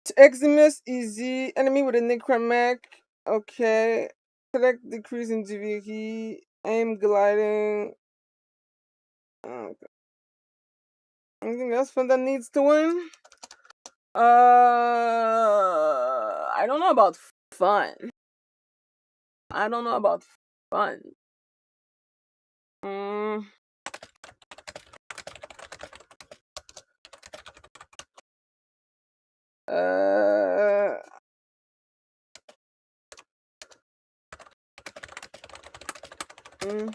To Eximus, easy. Enemy with a necramech. Okay. Select decrease in difficulty. Aim gliding. Okay. Anything else fun that needs to win? I don't know about fun. I don't know about fun. Mm. Uh. Mm.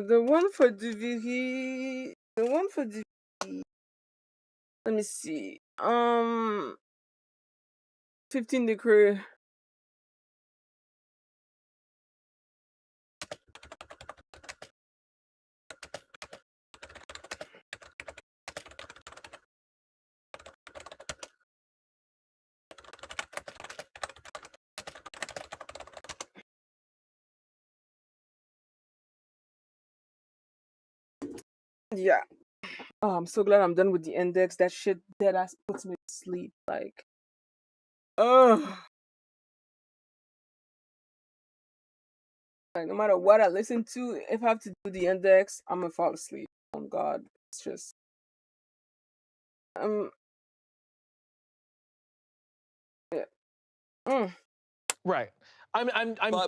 The one for DVE. The one for DVE. Let me see. 15 degree. Yeah. Oh, I'm so glad I'm done with the index. That shit dead ass puts me to sleep. Like, oh, like no matter what I listen to, if I have to do the index, I'm gonna fall asleep. Oh God, it's just yeah. Mm. Right. But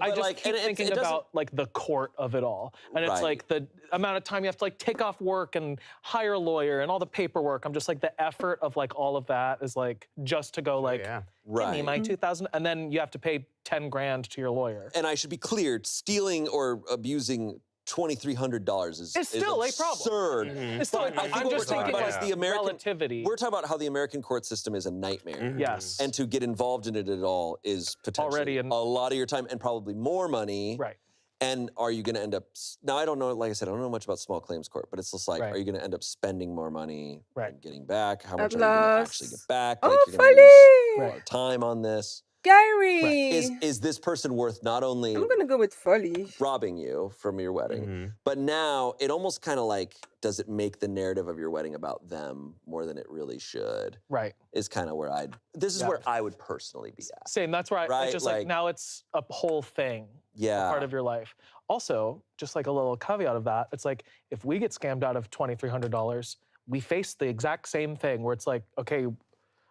I just like, keep and it thinking doesn't- about like the court of it all, and it's Right. like the amount of time you have to like take off work and hire a lawyer and all the paperwork. I'm just like the effort of like all of that is like just to go like, yeah. give me my Right. 2,000, and then you have to pay 10 grand to your lawyer. And I should be clear, stealing or abusing $2,300 is It's still a problem. absurd. It's still, But I think I'm what we're just talking thinking about like is the American relativity. We're talking about how the American court system is a nightmare. Yes. And to get involved in it at all is potentially Already a lot of your time and probably more money. Right. And are you going to end up, now I don't know, like I said, I don't know much about small claims court, but it's just like, Right. are you going to end up spending more money Right. and getting back? How much At are you going to actually last. get back? Oh, Like you're going to lose a Folly! lot of time on this. Gary! Is this person worth not only I'm gonna go with Folly. robbing you from your wedding, but now it almost kind of like, does it make the narrative of your wedding about them more than it really should? Right. Is kind of where this is Yeah. where I would personally be at. Same. That's where I Right, just like- now it's a whole thing. Yeah. A part of your life. Also, just like a little caveat of that, it's like if we get scammed out of $2,300, we face the exact same thing where it's like, okay,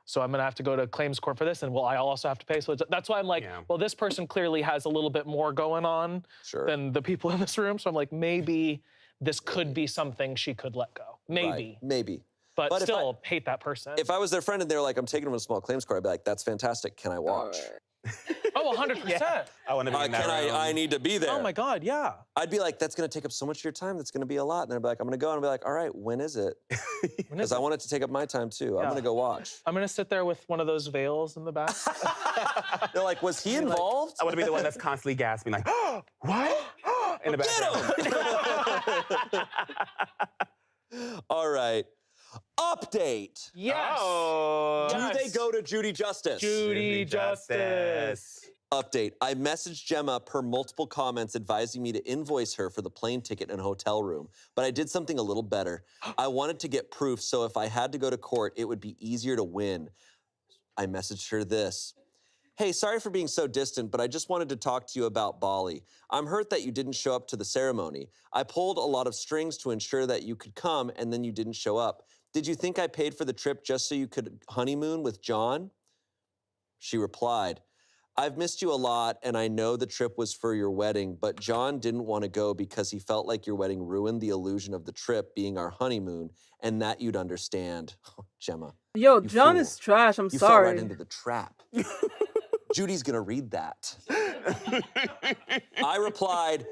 so I'm gonna have to go to claims court for this, and well, I also have to pay. So that's why I'm like, well, this person clearly has a little bit more going on than the people in this room. So I'm like, maybe this could be something she could let go. Maybe. Right, maybe. But if still, hate that person. If I was their friend and they're like, I'm taking them to a small claims court, I'd be like, that's fantastic. Can I watch? Oh, 100%. I want to be in that room. I need to be there. Oh my God, yeah. I'd be like, that's gonna take up so much of your time. That's gonna be a lot. And I'd be like, I'm gonna go and I'd be like, all right, when is it? Because I want it to take up my time too. I'm gonna go watch. I'm gonna sit there with one of those veils in the back. They're like, was he involved? I want to be the one that's constantly gasping, like, oh, what? In the background. All right. Update. Yes. Oh. Do they go to Judy Justice? Judy Justice. Update. I messaged Gemma per multiple comments advising me to invoice her for the plane ticket and hotel room, but I did something a little better. I wanted to get proof, so if I had to go to court, it would be easier to win. I messaged her this. Hey, sorry for being so distant, but I just wanted to talk to you about Bali. I'm hurt that you didn't show up to the ceremony. I pulled a lot of strings to ensure that you could come, and then you didn't show up. Did you think I paid for the trip just so you could honeymoon with John? She replied, I've missed you a lot, and I know the trip was for your wedding, but John didn't want to go because he felt like your wedding ruined the illusion of the trip being our honeymoon, and that you'd understand. Oh, Gemma. Yo, you John fool. is trash. I'm You sorry. fell right into the trap. Judy's gonna read that. I replied,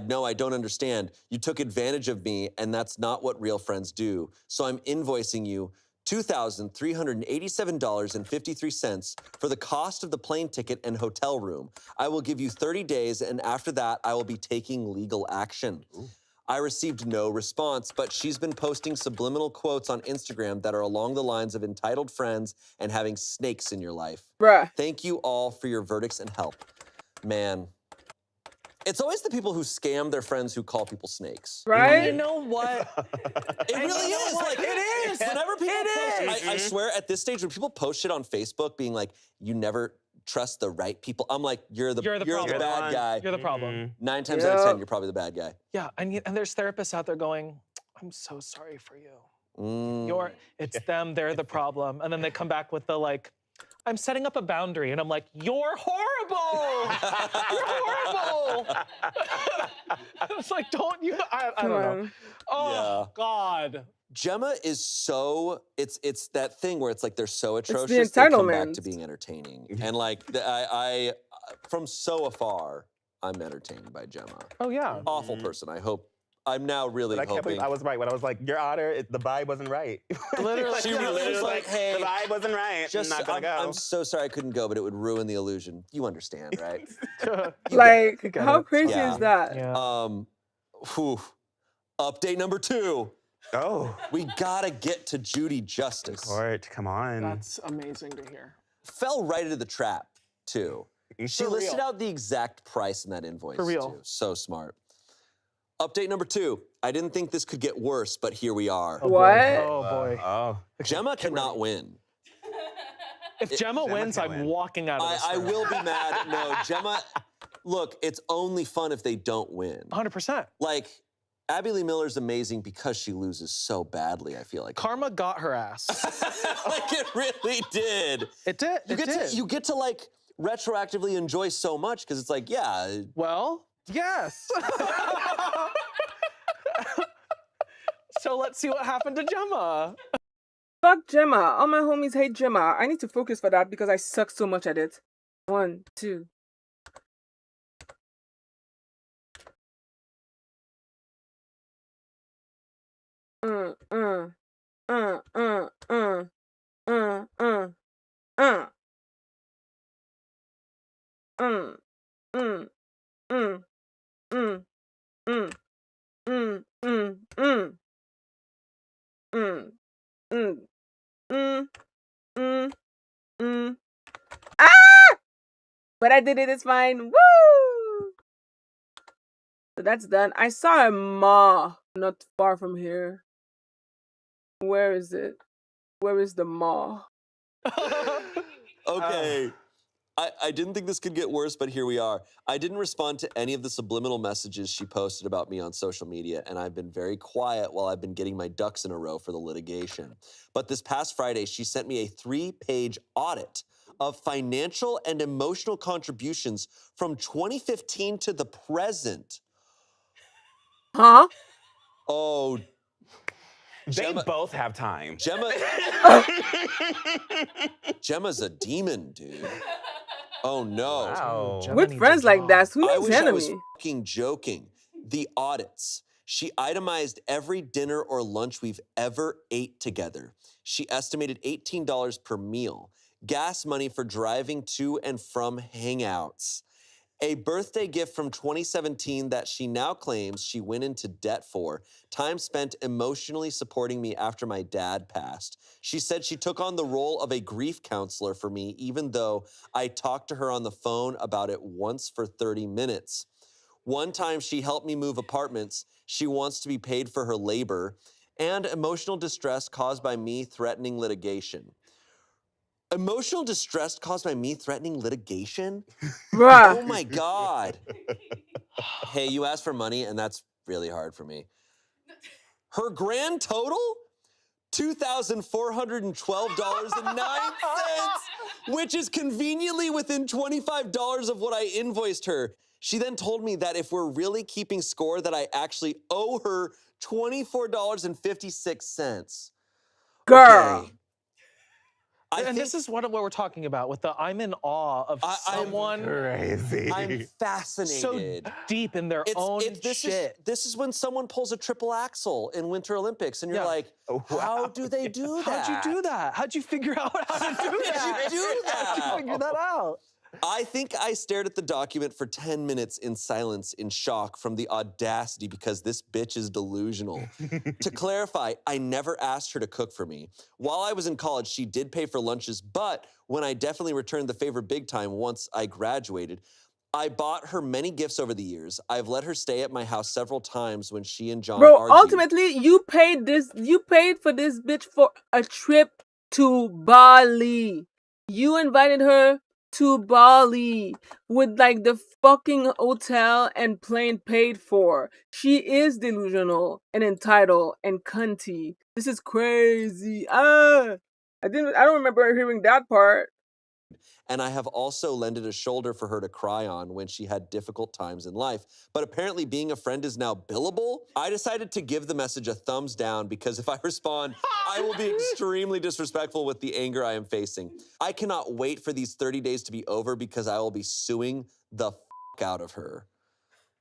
no, I don't understand. You took advantage of me, and that's not what real friends do. So I'm invoicing you $2,387.53 for the cost of the plane ticket and hotel room. I will give you 30 days, and after that, I will be taking legal action. Ooh. I received no response, but she's been posting subliminal quotes on Instagram that are along the lines of entitled friends and having snakes in your life. Bruh. Thank you all for your verdicts and help. Man, it's always the people who scam their friends who call people snakes. Right? You know what? It really is. Like, it is. Whenever people post, I swear at this stage, when people post shit on Facebook being like, you never trust the right people, I'm like, you're the bad guy. You're the problem. 9 times out of 10, you're probably the bad guy. Yeah, and there's therapists out there going, I'm so sorry for you. It's them, they're the problem. And then they come back with the like, I'm setting up a boundary. And I'm like, you're horrible. You're horrible. It's like, don't you, I don't know. Oh, God. Gemma is so, it's that thing where it's like they're so atrocious, the they come back entitlement. to being entertaining. And like, I from so afar, I'm entertained by Gemma. Oh, yeah. Awful person. I hope, I'm now really But I can't believe hoping. I was right when I was like, Your Honor, the vibe wasn't right. Literally. She really was like, hey, the vibe wasn't right. just, I'm not gonna go. I'm so sorry I couldn't go, but it would ruin the illusion. You understand, right? Like, how it. crazy Yeah. is that? Yeah. Whew. Update number 2. Oh. We gotta get to Judy Justice. Court, come on. That's amazing to hear. Fell right into the trap, too. She For listed real. out the exact price in that invoice, For real. too. So smart. Update number 2. I didn't think this could get worse, but here we are. What? Oh, boy. Oh. Gemma cannot win. If Gemma wins, can't I'm win. walking out of this I room. will be mad. No, Gemma, look, it's only fun if they don't win. 100%. Like, Abby Lee Miller's amazing because she loses so badly, I feel like. Karma got her ass. Like, it really did. It did. You get to, like, retroactively enjoy so much because it's like, yeah. Well, yes. So let's see what happened to Gemma. Fuck Gemma. All my homies hate Gemma. I need to focus for that because I suck so much at it. 1, 2. Uh, uh, uh, uh, uh, uh, uh, uh. mm, mm, mm, mm, mm, mm, mm, mm, mm, mm, mm. Ah! But I did it. It's fine. Woo! So that's done. I saw a maw not far from here. Where is it? Where is the maw? Okay. I didn't think this could get worse, but here we are. I didn't respond to any of the subliminal messages she posted about me on social media, and I've been very quiet while I've been getting my ducks in a row for the litigation. But this past Friday, she sent me a 3-page audit of financial and emotional contributions from 2015 to the present. Huh? Oh, They Gemma- both have time. Gemma's a demon, dude. Oh no. Wow. Gemma With needs friends a like job. that, who I needs wish I was enemy? fucking joking. The audits. She itemized every dinner or lunch we've ever ate together. She estimated $18 per meal. Gas money for driving to and from hangouts. A birthday gift from 2017 that she now claims she went into debt for. Time spent emotionally supporting me after my dad passed. She said she took on the role of a grief counselor for me, even though I talked to her on the phone about it once for 30 minutes. One time she helped me move apartments. She wants to be paid for her labor. And emotional distress caused by me threatening litigation. Emotional distress caused by me threatening litigation? Bruh. Oh my God. Hey, you asked for money, and that's really hard for me. Her grand total? $2,412.09, which is conveniently within $25 of what I invoiced her. She then told me that if we're really keeping score, that I actually owe her $24.56. Girl. Okay. I And think this is what we're talking about with the I'm in awe of I'm someone Crazy. I'm so fascinated. deep in their own shit. This is when someone pulls a triple axel in Winter Olympics, and you're Yeah. like, how do they do that? How'd you do that? How'd you figure out how to do that? How'd you do How'd you that? figure that out? I think I stared at the document for 10 minutes in silence, in shock from the audacity because this bitch is delusional. To clarify, I never asked her to cook for me. While I was in college, she did pay for lunches, but when I definitely returned the favor big time once I graduated, I bought her many gifts over the years. I've let her stay at my house several times when she and John Bro, argued. ultimately, you paid for this bitch for a trip to Bali. You invited her to Bali with like the fucking hotel and plane paid for. She is delusional and entitled and cunty. This is crazy. I don't remember hearing that part. And I have also lended a shoulder for her to cry on when she had difficult times in life. But apparently being a friend is now billable. I decided to give the message a thumbs down because if I respond, I will be extremely disrespectful with the anger I am facing. I cannot wait for these 30 days to be over because I will be suing the out of her.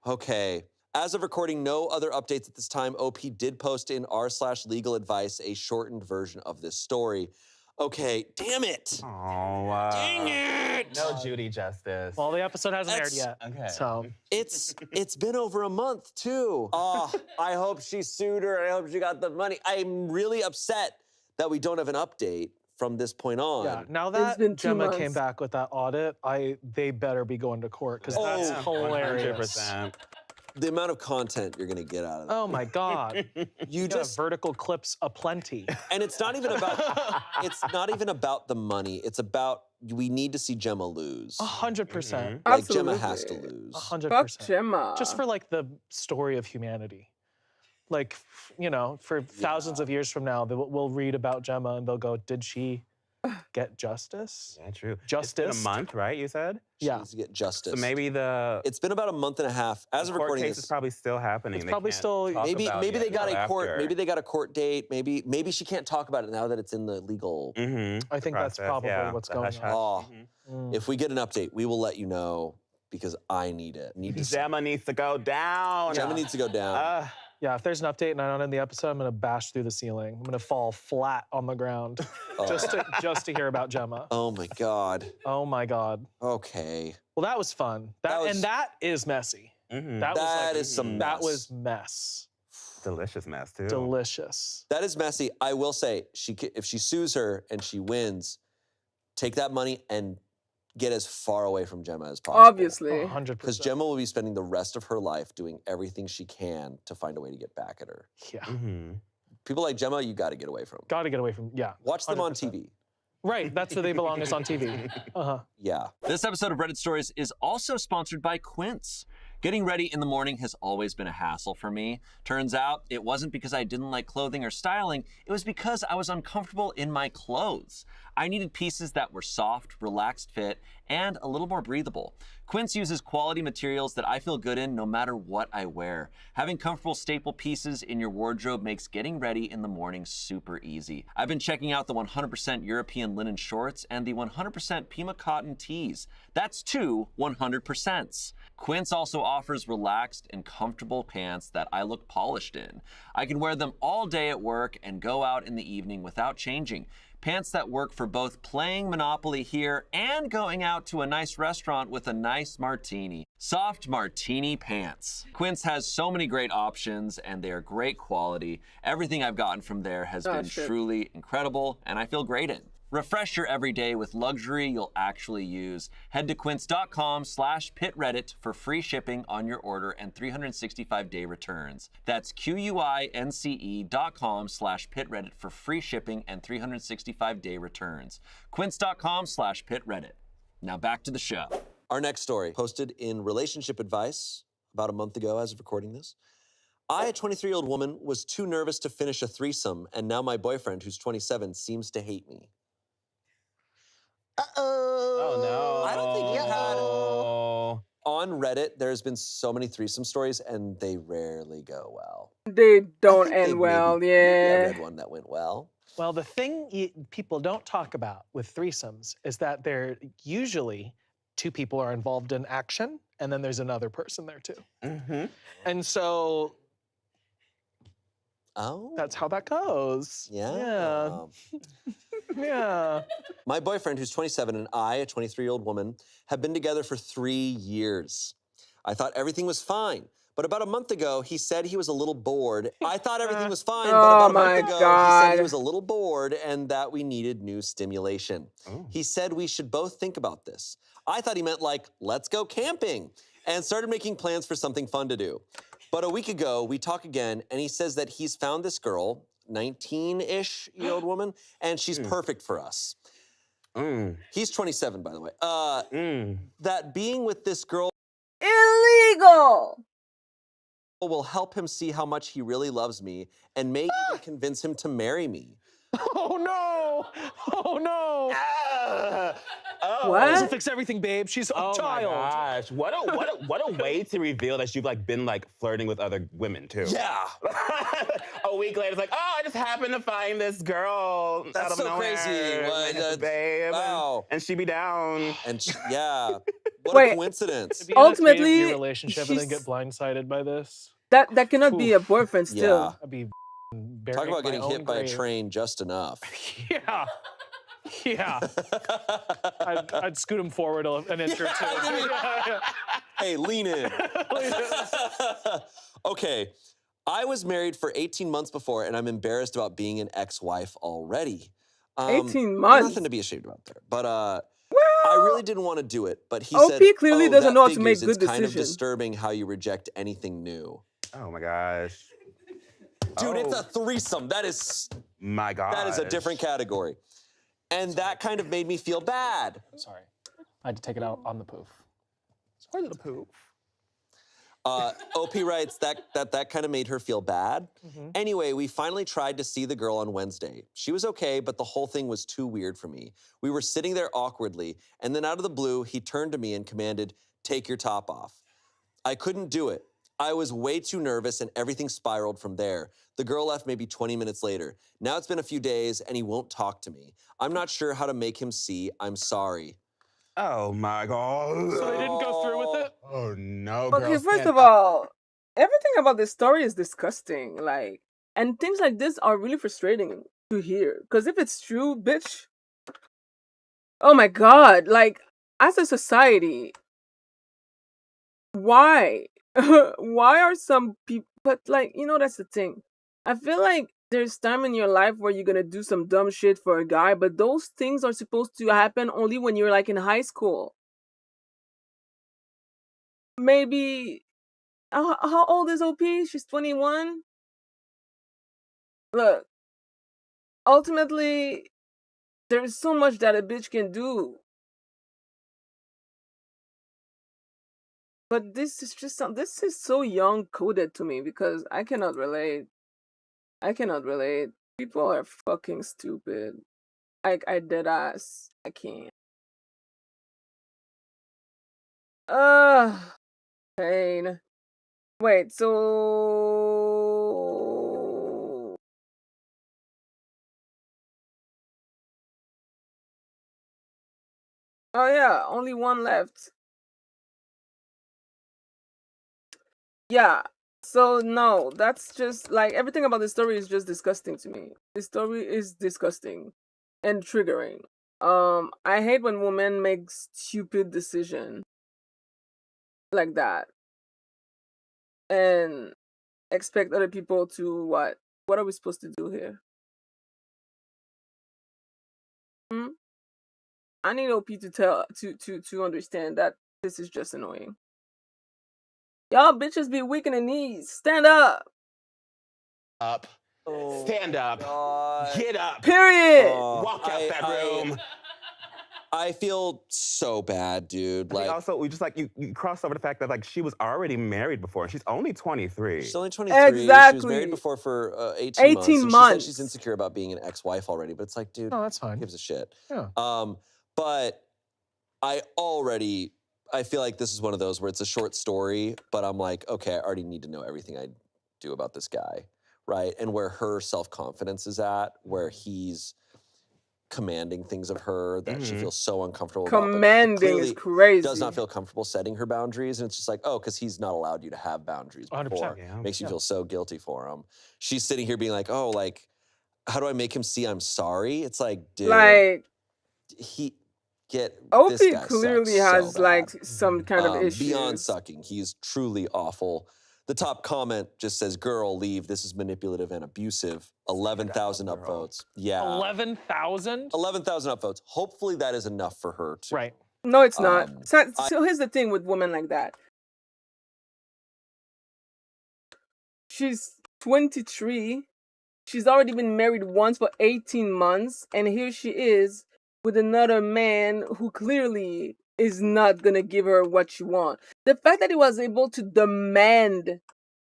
Okay. As of recording, no other updates at this time. OP did post in r/legal advice a shortened version of this story. Okay, damn it. Oh, Dang it. No Judy justice. Well, the episode hasn't aired That's- yet. Okay. So It's been over a month too. Oh, I hope she sued her. I hope she got the money. I'm really upset that we don't have an update from this point on. yeah, now It's that been 2 Gemma months. came back with that audit, they better be going to court because that's Oh, hilarious. 100%. The amount of content you're gonna get out of that. Oh my god. You Yeah, just vertical clips aplenty. and it's not even about the money. It's about we need to see Gemma lose. 100%. Like Gemma has to Absolutely. lose. 100%. Fuck Gemma. Just for like the story of humanity. Like, you know, for thousands of years from now, we'll read about Gemma and they'll go, did she get justice? Yeah, true. It's Justice. been a month, right? You said. She Yeah. needs to get justice. So maybe the It's been about a month and a half. As of court recording case this, is probably still happening. It's They probably can't still- talk maybe about they it got a until court. after. Maybe they got a court date. Maybe she can't talk about it now that it's in the legal. I think that's probably what's going on. Oh, Mm. if we get an update, we will let you know because I need it. Need to see. Gemma needs to go down. Gemma needs to go down. Yeah, if there's an update and I'm not in the episode, I'm gonna bash through the ceiling. I'm gonna fall flat on the ground just to hear about Gemma. Oh my God. Oh my God. Okay. Well, that was fun. And that is messy. Mhm. That was That like is some that mess. was mess. Delicious mess too. Delicious. That is messy. I will say, if she sues her and she wins, take that money and get as far away from Gemma as possible. Obviously. 100%. Because Gemma will be spending the rest of her life doing everything she can to find a way to get back at her. Yeah. Mhm. People like Gemma, you got to get away from. Got to get away from, yeah. Watch them on 100%. TV. Right, that's where they belong, is on TV. Uh-huh. Yeah. This episode of Reddit Stories is also sponsored by Quince. Getting ready in the morning has always been a hassle for me. Turns out it wasn't because I didn't like clothing or styling, it was because I was uncomfortable in my clothes. I needed pieces that were soft, relaxed fit, and a little more breathable. Quince uses quality materials that I feel good in no matter what I wear. Having comfortable staple pieces in your wardrobe makes getting ready in the morning super easy. I've been checking out the 100% European linen shorts and the 100% Pima cotton tees. That's two 100%s. Quince also offers relaxed and comfortable pants that I look polished in. I can wear them all day at work and go out in the evening without changing. Pants that work for both playing Monopoly here and going out to a nice restaurant with a nice martini. Soft martini pants. Quince has so many great options and they are great quality. Everything I've gotten from there has been truly incredible and I feel great in. Refresh your everyday with luxury you'll actually use. Head to quince.com/pitreddit for free shipping on your order and 365-day returns. That's QUINCE.com/pitreddit for free shipping and 365-day returns. Quince.com/pitreddit. Now back to the show. Our next story, posted in Relationship Advice about a month ago as of recording this. I, a 23-year-old woman, was too nervous to finish a threesome, and now my boyfriend, who's 27, seems to hate me. Oh no. I don't think you had on Reddit. There's been so many threesome stories, and they rarely go well. They don't I think end well, maybe I yeah. read one that went well. Well, the thing people don't talk about with threesomes is that they're usually two people are involved in action, and then there's another person there too. Mhm. And so Oh. that's how that goes. Yeah. Yeah. My boyfriend, who's 27, and I, a 23-year-old woman, have been together for 3 years. I thought everything was fine. But about a month ago, he said he was a little bored. I thought everything was fine, but about a month ago, he said he was a little bored and that we needed new stimulation. Oh. He said we should both think about this. I thought he meant like, let's go camping, and started making plans for something fun to do. But a week ago, we talk again, and he says that he's found this girl, 19-ish-year-old woman, and she's perfect for us. He's 27, by the way. That being with this girl Illegal! will help him see how much he really loves me and may even convince him to marry me. Oh no! Oh no! What? Doesn't fix everything, babe. She's a child. My gosh. What a way to reveal that you've like been like flirting with other women too. Yeah. A week later, it's like, oh, I just happened to find this girl That's out of so nowhere. crazy. What, Babe. wow. And she be down. And yeah, what Wait. a coincidence. Be in a Ultimately, 3-year relationship and then she's- get blindsided by this. That cannot be a boyfriend still. Yeah. I'd be Talk about getting hit by a train just enough. Yeah. Yeah. I'd scoot him forward an inch or two. Yeah. Hey, lean in. Okay, I was married for 18 months before, and I'm embarrassed about being an ex-wife already. 18 months? Nothing to be ashamed about there. But I really didn't want to do it. But he OP said, clearly "Oh, doesn't that know how to make figures. good It's kind of decisions." disturbing how you reject anything new." Oh my gosh. Dude, it's Oh. a threesome. That is My God. a different category. And that kind of made me feel bad. Sorry. I had to take it out on the poof. Sorry, little poop. OP writes that kind of made her feel bad. Anyway, we finally tried to see the girl on Wednesday. She was okay, but the whole thing was too weird for me. We were sitting there awkwardly, and then out of the blue, he turned to me and commanded, "Take your top off." I couldn't do it. I was way too nervous, and everything spiraled from there. The girl left maybe 20 minutes later. Now it's been a few days, and he won't talk to me. I'm not sure how to make him see I'm sorry. Oh my God. So they didn't go through with it? Oh no, Okay, girls first can't- of all, everything about this story is disgusting. Like, and things like this are really frustrating to hear. Because if it's true, bitch, oh my god, like, as a society, why? Why are some people, but like, that's the thing. I feel like there's time in your life where you're gonna do some dumb shit for a guy, but those things are supposed to happen only when you're like in high school. Maybe, how old is OP? She's 21. Look, ultimately, there's so much that a bitch can do. But this is just this is so young coded to me because I cannot relate. I cannot relate. People are fucking stupid. I dead ass. I can't. Ugh, pain. Wait, so oh yeah, only one left. Yeah. So no, that's just like everything about the story is just disgusting to me. The story is disgusting and triggering. I hate when women make stupid decision like that and expect other people to what? What are we supposed to do here? Hmm? I need OP to tell to understand that this is just annoying. Y'all bitches be weak in the knees. Stand up. Up. Oh Stand my up. God. Get up. Period. Walk out that room. I feel so bad, dude. I think Like, also we just like you cross over the fact that like she was already married before and she's only 23. she's only 23. She was married Exactly. before for 18 months. 18 And she said she's months. insecure about being an ex-wife already, but it's like, dude, No, that's who fine. gives a shit? Yeah. But I feel like this is one of those where it's a short story, but I'm like, okay, I already need to know everything I do about this guy, right? And where her self-confidence is at, where he's commanding things of her that she feels so uncomfortable about, but Commanding is clearly does not crazy. feel comfortable setting her boundaries. And it's just like, oh, because he's not allowed you to have boundaries 100%. before. Yeah. Makes you Yeah. feel so guilty for him. She's sitting here being like, oh, like, how do I make him see I'm sorry? It's like, dude, Like, this OP guy clearly sucks so has like bad. some kind of Beyond issues. sucking, he's truly awful. The top comment just says, girl, leave. This is manipulative and abusive. 11,000 upvotes. Yeah. 11,000? 11,000 upvotes. Hopefully that is enough for her to. Right. No, it's not. Um, So here's the thing with women like that. She's 23. She's already been married once for 18 months, and here she is with another man who clearly is not gonna give her what she wants. The fact that he was able to demand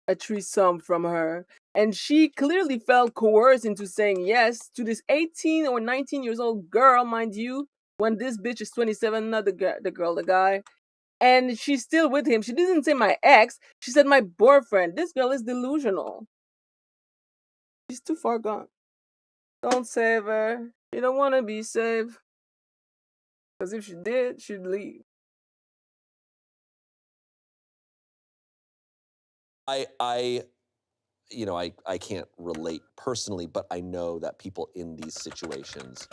a threesome from her, and she clearly felt coerced into saying yes to this 18 or 19 years old girl, mind you, when this bitch is 27, not the guy. And she's still with him. She didn't say my ex, she said my boyfriend. This girl is delusional. She's too far gone. Don't save her. She don't want to be saved. Because if she did, she'd leave. I can't relate personally, but I know that people in these situations,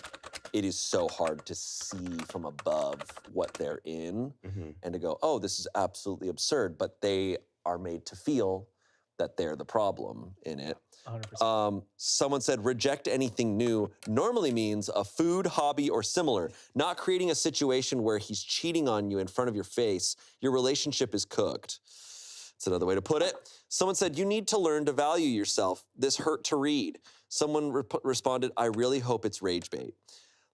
it is so hard to see from above what they're in and to go, oh, this is absolutely absurd, but they are made to feel that they're the problem in it. 100%. Someone said, reject anything new normally means a food, hobby, or similar, not creating a situation where he's cheating on you in front of your face. Your relationship is cooked. That's another way to put it. Someone said, you need to learn to value yourself. This hurt to read. Someone responded, I really hope it's rage bait.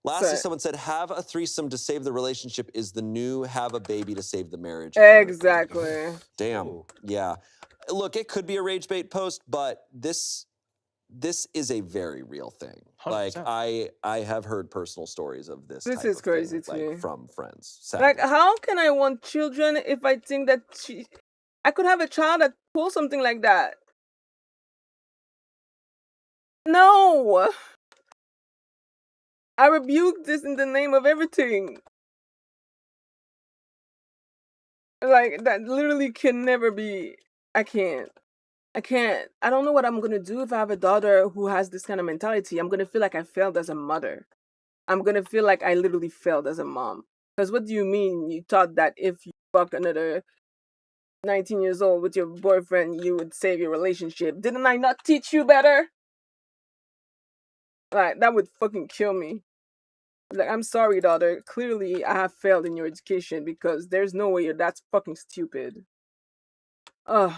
Lastly, But someone said, have a threesome to save the relationship is the new have a baby to save the marriage. exactly. Damn. Ooh. Yeah. Look, it could be a rage bait post, but this is a very real thing. 100%. Like I have heard personal stories of this. This type is of crazy thing, to me. like from friends. Sadly. Like, how can I want children if I think that I could have a child that pulls something like that? No! I rebuke this in the name of everything. Like, that literally can never be. I can't. I can't. I don't know what I'm gonna do if I have a daughter who has this kind of mentality. I'm gonna feel like I failed as a mother. I'm gonna feel like I literally failed as a mom. Because what do you mean you thought that if you fuck another 19 years old with your boyfriend, you would save your relationship? Didn't I not teach you better? Like, that would fucking kill me. Like, I'm sorry, daughter. Clearly, I have failed in your education because there's no way you're that fucking stupid. Ugh.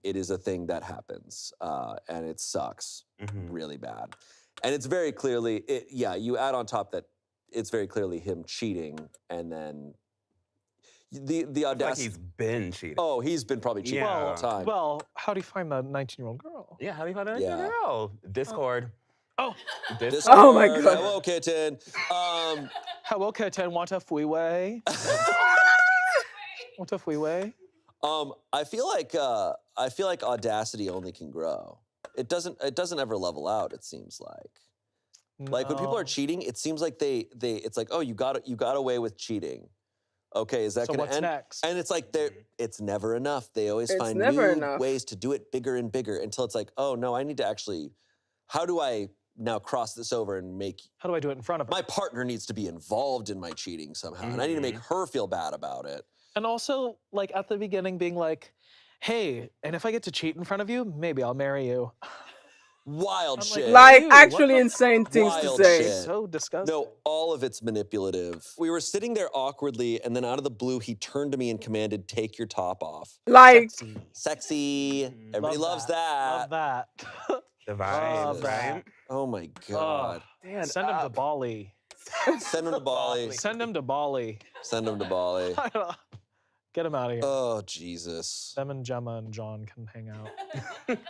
It is a thing that happens, and it sucks Mhm. really bad. And it's very clearly, you add on top that it's very clearly him cheating, and then the I feel like audacity. he's been cheating. Oh, he's been probably cheating all Yeah. the time. Well, how do you find the 19-year-old girl? Yeah, how do you find out? Yeah. Girl? Discord. Oh, Discord. Oh my God. Hello, kitten. hello, kitten. Want a freeway? Want a freeway? I feel like audacity only can grow. It doesn't ever level out. It seems like. Like when people are No. cheating, it seems like they it's like, oh, you got away with cheating. Okay, is that So gonna what's end? next? And it's like it's never enough. They always It's find never new enough. ways to do it bigger and bigger until it's like, oh no, I need to actually, how do I now cross this over and make How do I do it in front of her? my partner needs to be involved in my cheating somehow, and I need to make her feel bad about it. And also, like at the beginning, being like, "Hey, and if I get to cheat in front of you, maybe I'll marry you." Wild I'm shit. Like, Ew, what actually the insane things to Wild say. shit. So disgusting. No, all of it's manipulative. We were sitting there awkwardly, and then out of the blue, he turned to me and commanded, "Take your top off." Like, Sexy. Sexy. Everybody loves that. Love that. The Love vibes, that. right? Oh my God. Dan, Send him to Bali. Send him to Bali. Send him to Bali. Send him to Bali. Get him out of here. Oh, Jesus. Them and Gemma and John can hang out. Let's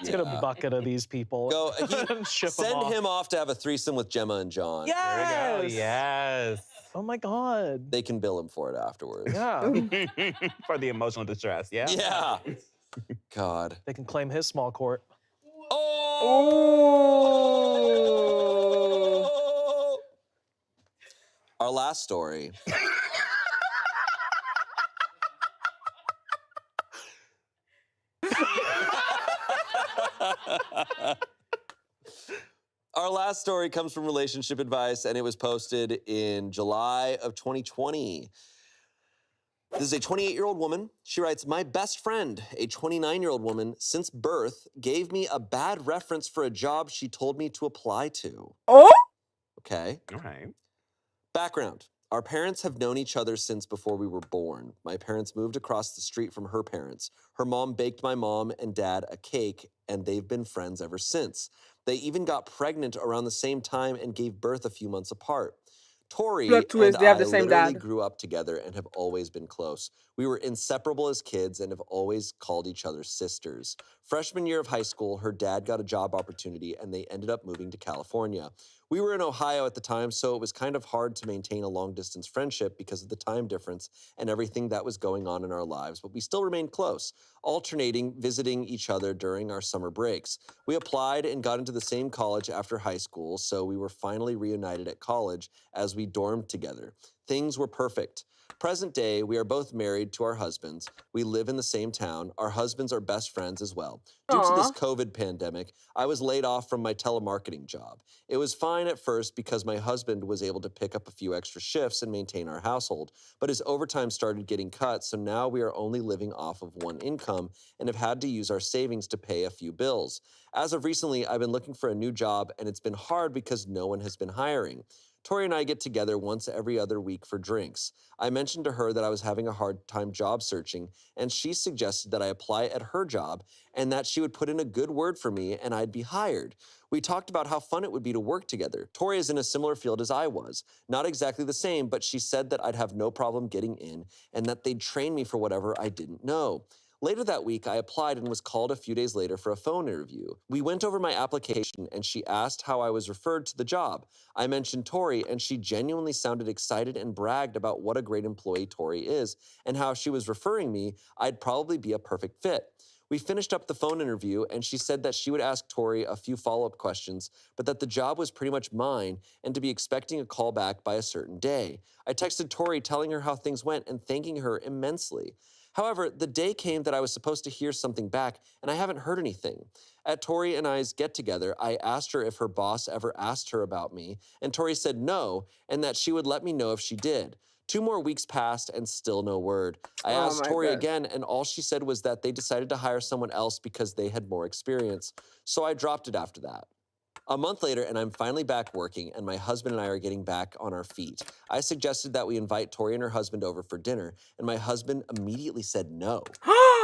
get Yeah. a bucket of these people. Go. and ship Send them off. him off to have a threesome with Gemma and John. Yes. There we go. Yes. Oh my God. They can bill him for it afterwards. Yeah. For the emotional distress, yeah? Yeah. God. They can claim his small court. Oh! Our last story. Our last story comes from Relationship Advice, and it was posted in July of 2020. This is a 28-year-old woman. She writes, "My best friend, a 29-year-old woman, since birth, gave me a bad reference for a job she told me to apply to." oh? Okay. All right. Background. Our parents have known each other since before we were born. My parents moved across the street from her parents. Her mom baked my mom and dad a cake, and they've been friends ever since. They even got pregnant around the same time and gave birth a few months apart. Tori Plot twist, and they have I the same literally dad. grew up together and have always been close. We were inseparable as kids and have always called each other sisters. Freshman year of high school, her dad got a job opportunity and they ended up moving to California. We were in Ohio at the time, so it was kind of hard to maintain a long-distance friendship because of the time difference and everything that was going on in our lives, but we still remained close, alternating visiting each other during our summer breaks. We applied and got into the same college after high school, so we were finally reunited at college as we dormed together. Things were perfect. Present day, we are both married to our husbands. We live in the same town. Our husbands are best friends as well. Due to this Aw. COVID pandemic, I was laid off from my telemarketing job. It was fine at first because my husband was able to pick up a few extra shifts and maintain our household, but his overtime started getting cut, so now we are only living off of one income and have had to use our savings to pay a few bills. As of recently, I've been looking for a new job, and it's been hard because no one has been hiring. Tori and I get together once every other week for drinks. I mentioned to her that I was having a hard time job searching, and she suggested that I apply at her job and that she would put in a good word for me and I'd be hired. We talked about how fun it would be to work together. Tori is in a similar field as I was. Not exactly the same, but she said that I'd have no problem getting in and that they'd train me for whatever I didn't know. Later that week, I applied and was called a few days later for a phone interview. We went over my application and she asked how I was referred to the job. I mentioned Tori and she genuinely sounded excited and bragged about what a great employee Tori is and how if she was referring me, I'd probably be a perfect fit. We finished up the phone interview, and she said that she would ask Tori a few follow-up questions, but that the job was pretty much mine and to be expecting a call back by a certain day. I texted Tori telling her how things went and thanking her immensely. However, the day came that I was supposed to hear something back, and I haven't heard anything. At Tori and I's get-together, I asked her if her boss ever asked her about me, and Tori said no, and that she would let me know if she did. 2 more weeks passed and still no word. I Oh asked my Tori God. again, and all she said was that they decided to hire someone else because they had more experience. So I dropped it after that. A month later, and I'm finally back working, and my husband and I are getting back on our feet. I suggested that we invite Tori and her husband over for dinner, and my husband immediately said no.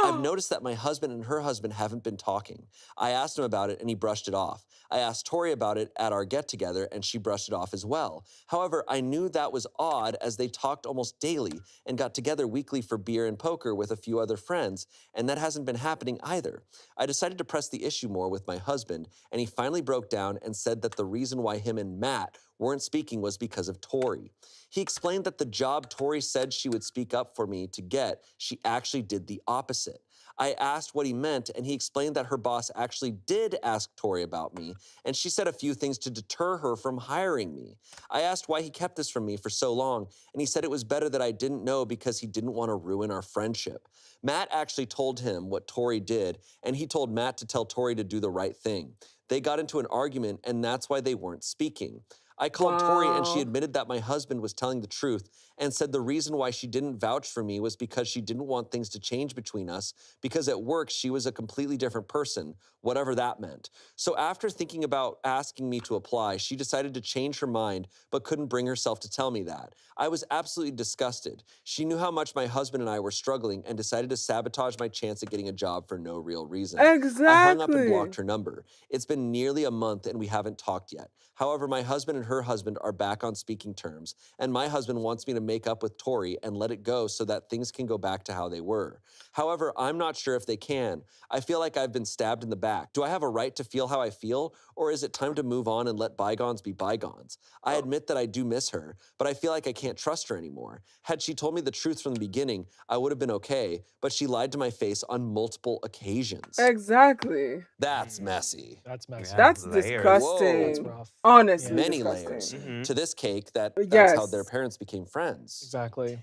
I've noticed that my husband and her husband haven't been talking. I asked him about it, and he brushed it off. I asked Tori about it at our get-together, and she brushed it off as well. However, I knew that was odd as they talked almost daily and got together weekly for beer and poker with a few other friends, and that hasn't been happening either. I decided to press the issue more with my husband, and he finally broke down and said that the reason why him and Matt weren't speaking was because of Tori. He explained that the job Tori said she would speak up for me to get, she actually did the opposite. I asked what he meant, and he explained that her boss actually did ask Tori about me, and she said a few things to deter her from hiring me. I asked why he kept this from me for so long, and he said it was better that I didn't know because he didn't want to ruin our friendship. Matt actually told him what Tori did, and he told Matt to tell Tori to do the right thing. They got into an argument, and that's why they weren't speaking. I called Tori, and she Wow. admitted that my husband was telling the truth and said the reason why she didn't vouch for me was because she didn't want things to change between us because at work she was a completely different person, whatever that meant. So after thinking about asking me to apply, she decided to change her mind but couldn't bring herself to tell me that. I was absolutely disgusted. She knew how much my husband and I were struggling and decided to sabotage my chance at getting a job for no real reason. I hung up and Exactly. blocked her number. It's been nearly a month and we haven't talked yet. However, my husband and her husband are back on speaking terms, and my husband wants me to make up with Tori and let it go so that things can go back to how they were. However, I'm not sure if they can. I feel like I've been stabbed in the back. Do I have a right to feel how I feel, or is it time to move on and let bygones be bygones? I admit that I do miss her, but I feel like I can't trust her anymore. Had she told me the truth from the beginning, I would have been okay, but she lied to my face on multiple occasions. Exactly. That's messy. That's messy. Yeah, That's layers. disgusting. That's rough. Honestly, Yeah. Many disgusting. layers Mhm. to this cake that's Yes. how their parents became friends. Exactly.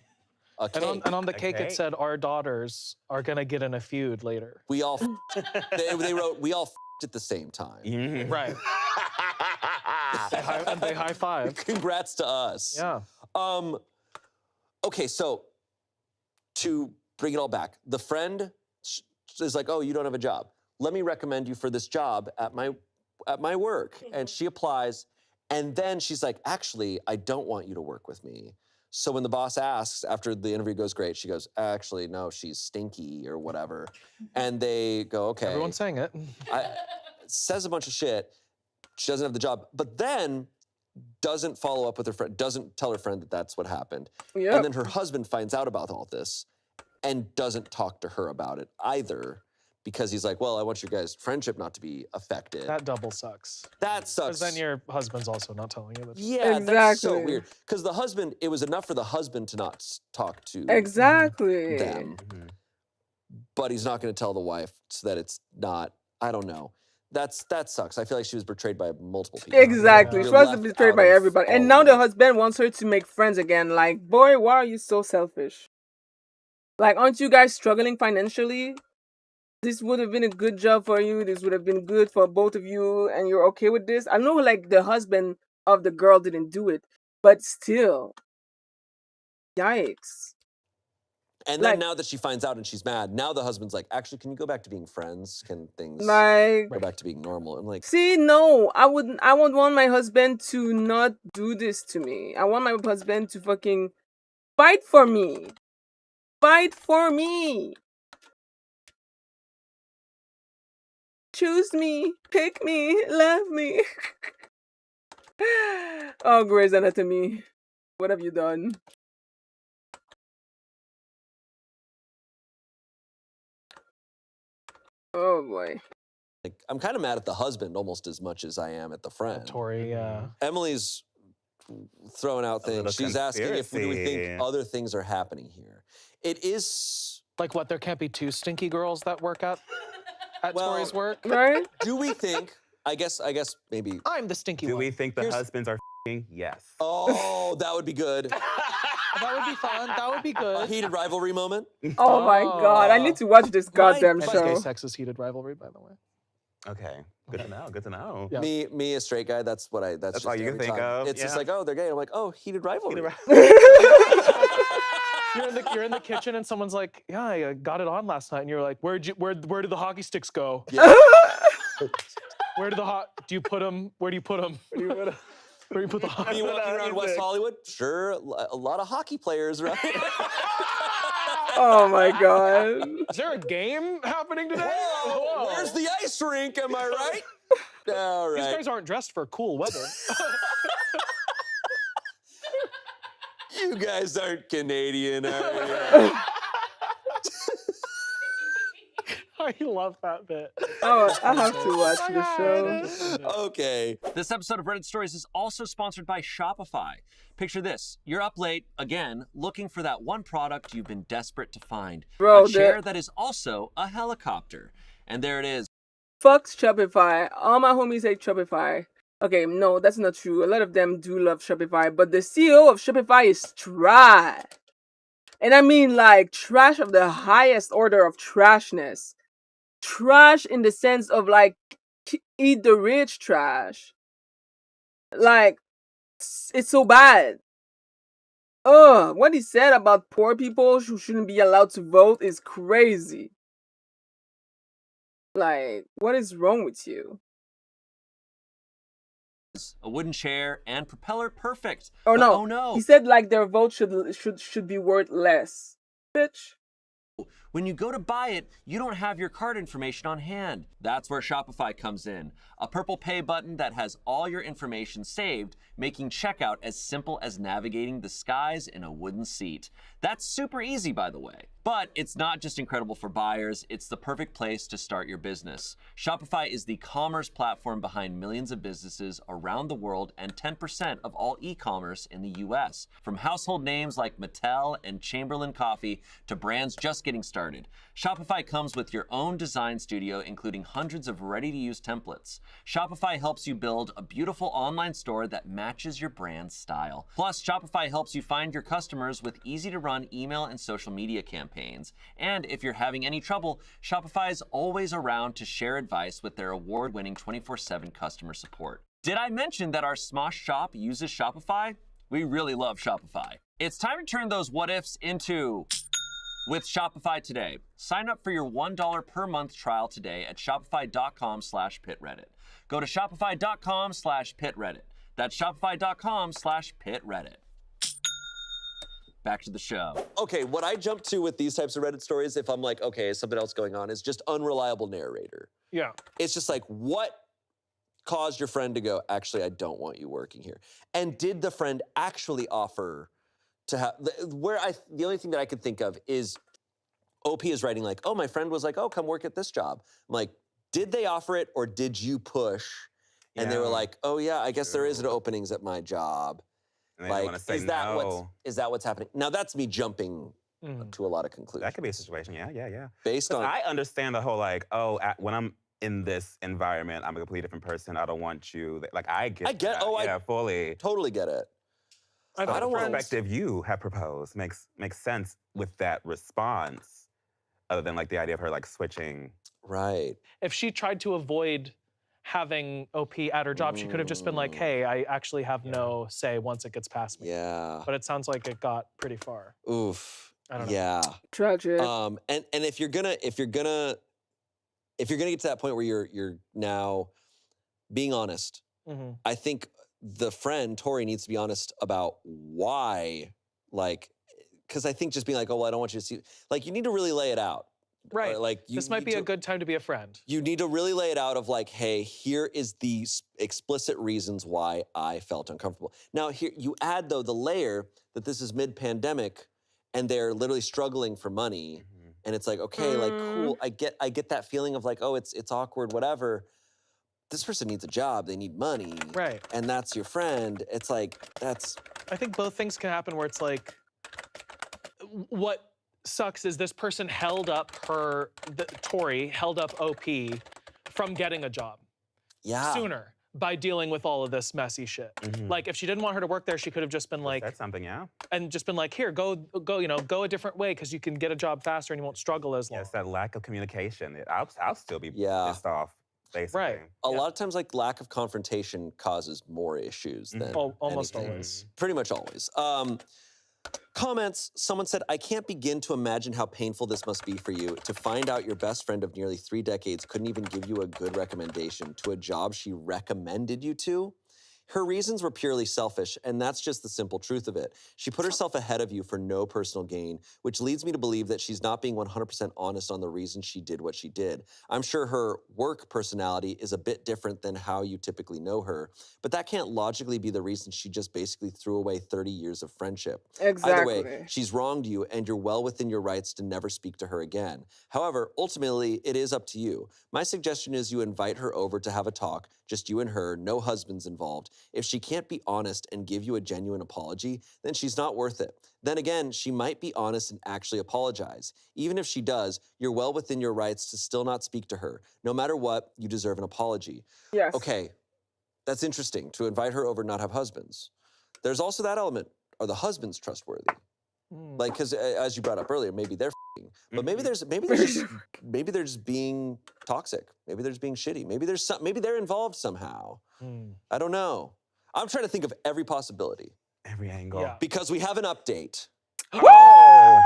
A cake. And on the cake Okay. it said our daughters are gonna get in a feud later. We all they wrote we all at the same time. Mhm. Right. And they high five. Congrats to us. Yeah. Okay, so to bring it all back, the friend is like, "Oh, you don't have a job. Let me recommend you for this job at my work." And she applies, and then she's like, "Actually, I don't want you to work with me." So when the boss asks after the interview goes great, she goes, "Actually, no, she's stinky or whatever." And they go, "Okay." Everyone's saying it. Says a bunch of shit. She doesn't have the job, but then doesn't follow up with her friend, doesn't tell her friend that that's what happened. Yep. And then her husband finds out about all this and doesn't talk to her about it either because he's like, well, I want your guys' friendship not to be affected. That double sucks. That sucks. Because then your husband's also not telling you the truth. Yeah, that's so Exactly. weird. Because the husband, it was enough for the husband to not talk to Exactly. them, Mhm. but he's not going to tell the wife so that it's not, I don't know. That sucks. I feel like she was betrayed by multiple people. Exactly. Yeah. She You're was left betrayed out by of everybody. all And of now it. the husband wants her to make friends again. Like, boy, why are you so selfish? Like, aren't you guys struggling financially? This would have been a good job for you. This would have been good for both of you. And you're okay with this? I know, like, the husband of the girl didn't do it. But still. Yikes. And then Like- now that she finds out and she's mad, now the husband's like, actually, can you go back to being friends? Can things Like, go back to being normal? I'm like, see, no, I would want my husband to not do this to me. I want my husband to fucking fight for me. Fight for me. Choose me. Pick me. Love me. Oh, Grey's Anatomy. What have you done? Oh boy. I'm kind of mad at the husband almost as much as I am at the friend. Tori, yeah. Emily's throwing out A little things. She's asking if do we think conspiracy. other things are happening here. It is Like what, there can't be two stinky girls that work at at Well, Tori's work. Right? Do we think? I guess maybe. I'm the stinky Do one. we think the Here's- husbands are f***ing? Yes. Oh, that would be good. That would be fun. That would be A good. heated rivalry moment. Oh my god, I need to watch this goddamn That's gay show. sexist heated rivalry, by the way. Okay. Good to know. Good to know. Yeah. Me, a straight guy. That's what I. That's just all you every think time. of, It's just yeah. like, oh, they're gay. I'm like, oh, heated rivalry. You're in the kitchen and someone's like, "Yeah, I got it on last night," and you're like, "Where did the hockey sticks go? Yeah. Where do you put them? Where do you put them? Where do you put the Are hockey?" you walking around West Hollywood? Sure, a lot of hockey players, right? Oh my god. Is there a game happening today? Whoa, Whoa. where's the ice rink? Am I right? All These right. guys aren't dressed for cool weather. You guys aren't Canadian, are you? I love that bit. Oh, I have to watch the show. Okay. This episode of Reddit Stories is also sponsored by Shopify. Picture this. You're up late, again, looking for that one product you've been desperate to find. Bro, a chair that is also a helicopter. And there it is. Fuck Shopify. All my homies hate Shopify. Okay, no, that's not true. A lot of them do love Shopify, but the CEO of Shopify is trash. And I mean like trash of the highest order of trashness. Trash in the sense of like eat the rich trash. Like it's so bad. What he said about poor people who shouldn't be allowed to vote is crazy. Like, what is wrong with you? A wooden chair and propeller perfect. Oh But no. oh no. He said like their vote should be worth less. Bitch. When you go to buy it, you don't have your card information on hand. That's where Shopify comes in. A purple pay button that has all your information saved, making checkout as simple as navigating the skies in a wooden seat. That's super easy, by the way. But it's not just incredible for buyers, it's the perfect place to start your business. Shopify is the commerce platform behind millions of businesses around the world and 10% of all e-commerce in the US. From household names like Mattel and Chamberlain Coffee to brands just getting started. Shopify comes with your own design studio, including hundreds of ready-to-use templates. Shopify helps you build a beautiful online store that matches your brand style. Plus, Shopify helps you find your customers with easy-to-run email and social media campaigns. And if you're having any trouble, Shopify is always around to share advice with their award-winning 24/7 customer support. Did I mention that our Smosh shop uses Shopify? We really love Shopify. It's time to turn those what-ifs into... with Shopify today. Sign up for your $1 per month trial today at shopify.com/pitreddit. Go to shopify.com/pitreddit. That's shopify.com/pitreddit. Back to the show. Okay, what I jump to with these types of Reddit stories, if I'm like, okay, is something else going on, is just unreliable narrator. Yeah. It's just like, what caused your friend to go, actually, I don't want you working here? And did the friend actually offer to have, the only thing that I could think of is OP is writing like, oh, my friend was like, oh, come work at this job. I'm like, did they offer it or did you push? And they were Yeah. like, oh yeah, I guess there is an True. openings at my job. And they Like, want to say is that no. what's happening? Now that's me jumping to a lot of conclusions. That could be a situation. Yeah. Based 'Cause on I understand the whole like, oh, when I'm in this environment, I'm a completely different person. I don't want you. Like I get. get- that. oh, I- yeah, fully. totally get it. I've I had don't want- friends- Perspective you have proposed makes sense with that response, other than like the idea of her like switching. Right. If she tried to avoid having OP at her job, she could have just been like, hey, I actually have no say once it gets past me. Yeah. But it sounds like it got pretty far. Oof. I don't know. Yeah. Tragic. And if you're gonna get to that point where you're now being honest, Hmm. I think the friend Tori needs to be honest about why, like, because I think just being like, oh, well, I don't want you to see, like, you need to really lay it out. Right. Or, like, This might need be to- a good time to be a friend. You need to really lay it out of like, hey, here is the explicit reasons why I felt uncomfortable. Now, here you add though the layer that this is mid-pandemic, and they're literally struggling for money, and it's like, okay, like cool, I get that feeling of like, oh, it's awkward, whatever. This person needs a job, they need money, Right. and that's your friend. It's like that's I think both things can happen where it's like, what sucks is this person held up Tori held up OP from getting a job sooner by dealing with all of this messy shit. Like if she didn't want her to work there, she could have just been like, That's something, yeah. and just been like, here, go, you know, go a different way because you can get a job faster and you won't struggle as long. Yes, that lack of communication. I'll still be Yeah. pissed off, basically. Right. A lot of times, like, lack of confrontation causes more issues than Almost anything. always. Pretty much always. Comments, someone said, I can't begin to imagine how painful this must be for you to find out your best friend of nearly 3 decades couldn't even give you a good recommendation to a job she recommended you to. Her reasons were purely selfish, and that's just the simple truth of it. She put herself ahead of you for no personal gain, which leads me to believe that she's not being 100% honest on the reason she did what she did. I'm sure her work personality is a bit different than how you typically know her, but that can't logically be the reason she just basically threw away 30 years of friendship. Exactly. Either way, she's wronged you, and you're well within your rights to never speak to her again. However, ultimately, it is up to you. My suggestion is you invite her over to have a talk, just you and her, no husbands involved. If she can't be honest and give you a genuine apology, then she's not worth it. Then again, she might be honest and actually apologize. Even if she does, you're well within your rights to still not speak to her. No matter what, you deserve an apology. Yes. Okay, that's interesting, to invite her over and not have husbands. There's also that element. Are the husbands trustworthy? Like, because as you brought up earlier, maybe they're f***ing, but maybe they're just being toxic. Maybe they're just being shitty. Maybe they're involved somehow. I don't know. I'm trying to think of every possibility. Every angle. Yeah. Because we have an update. Oh!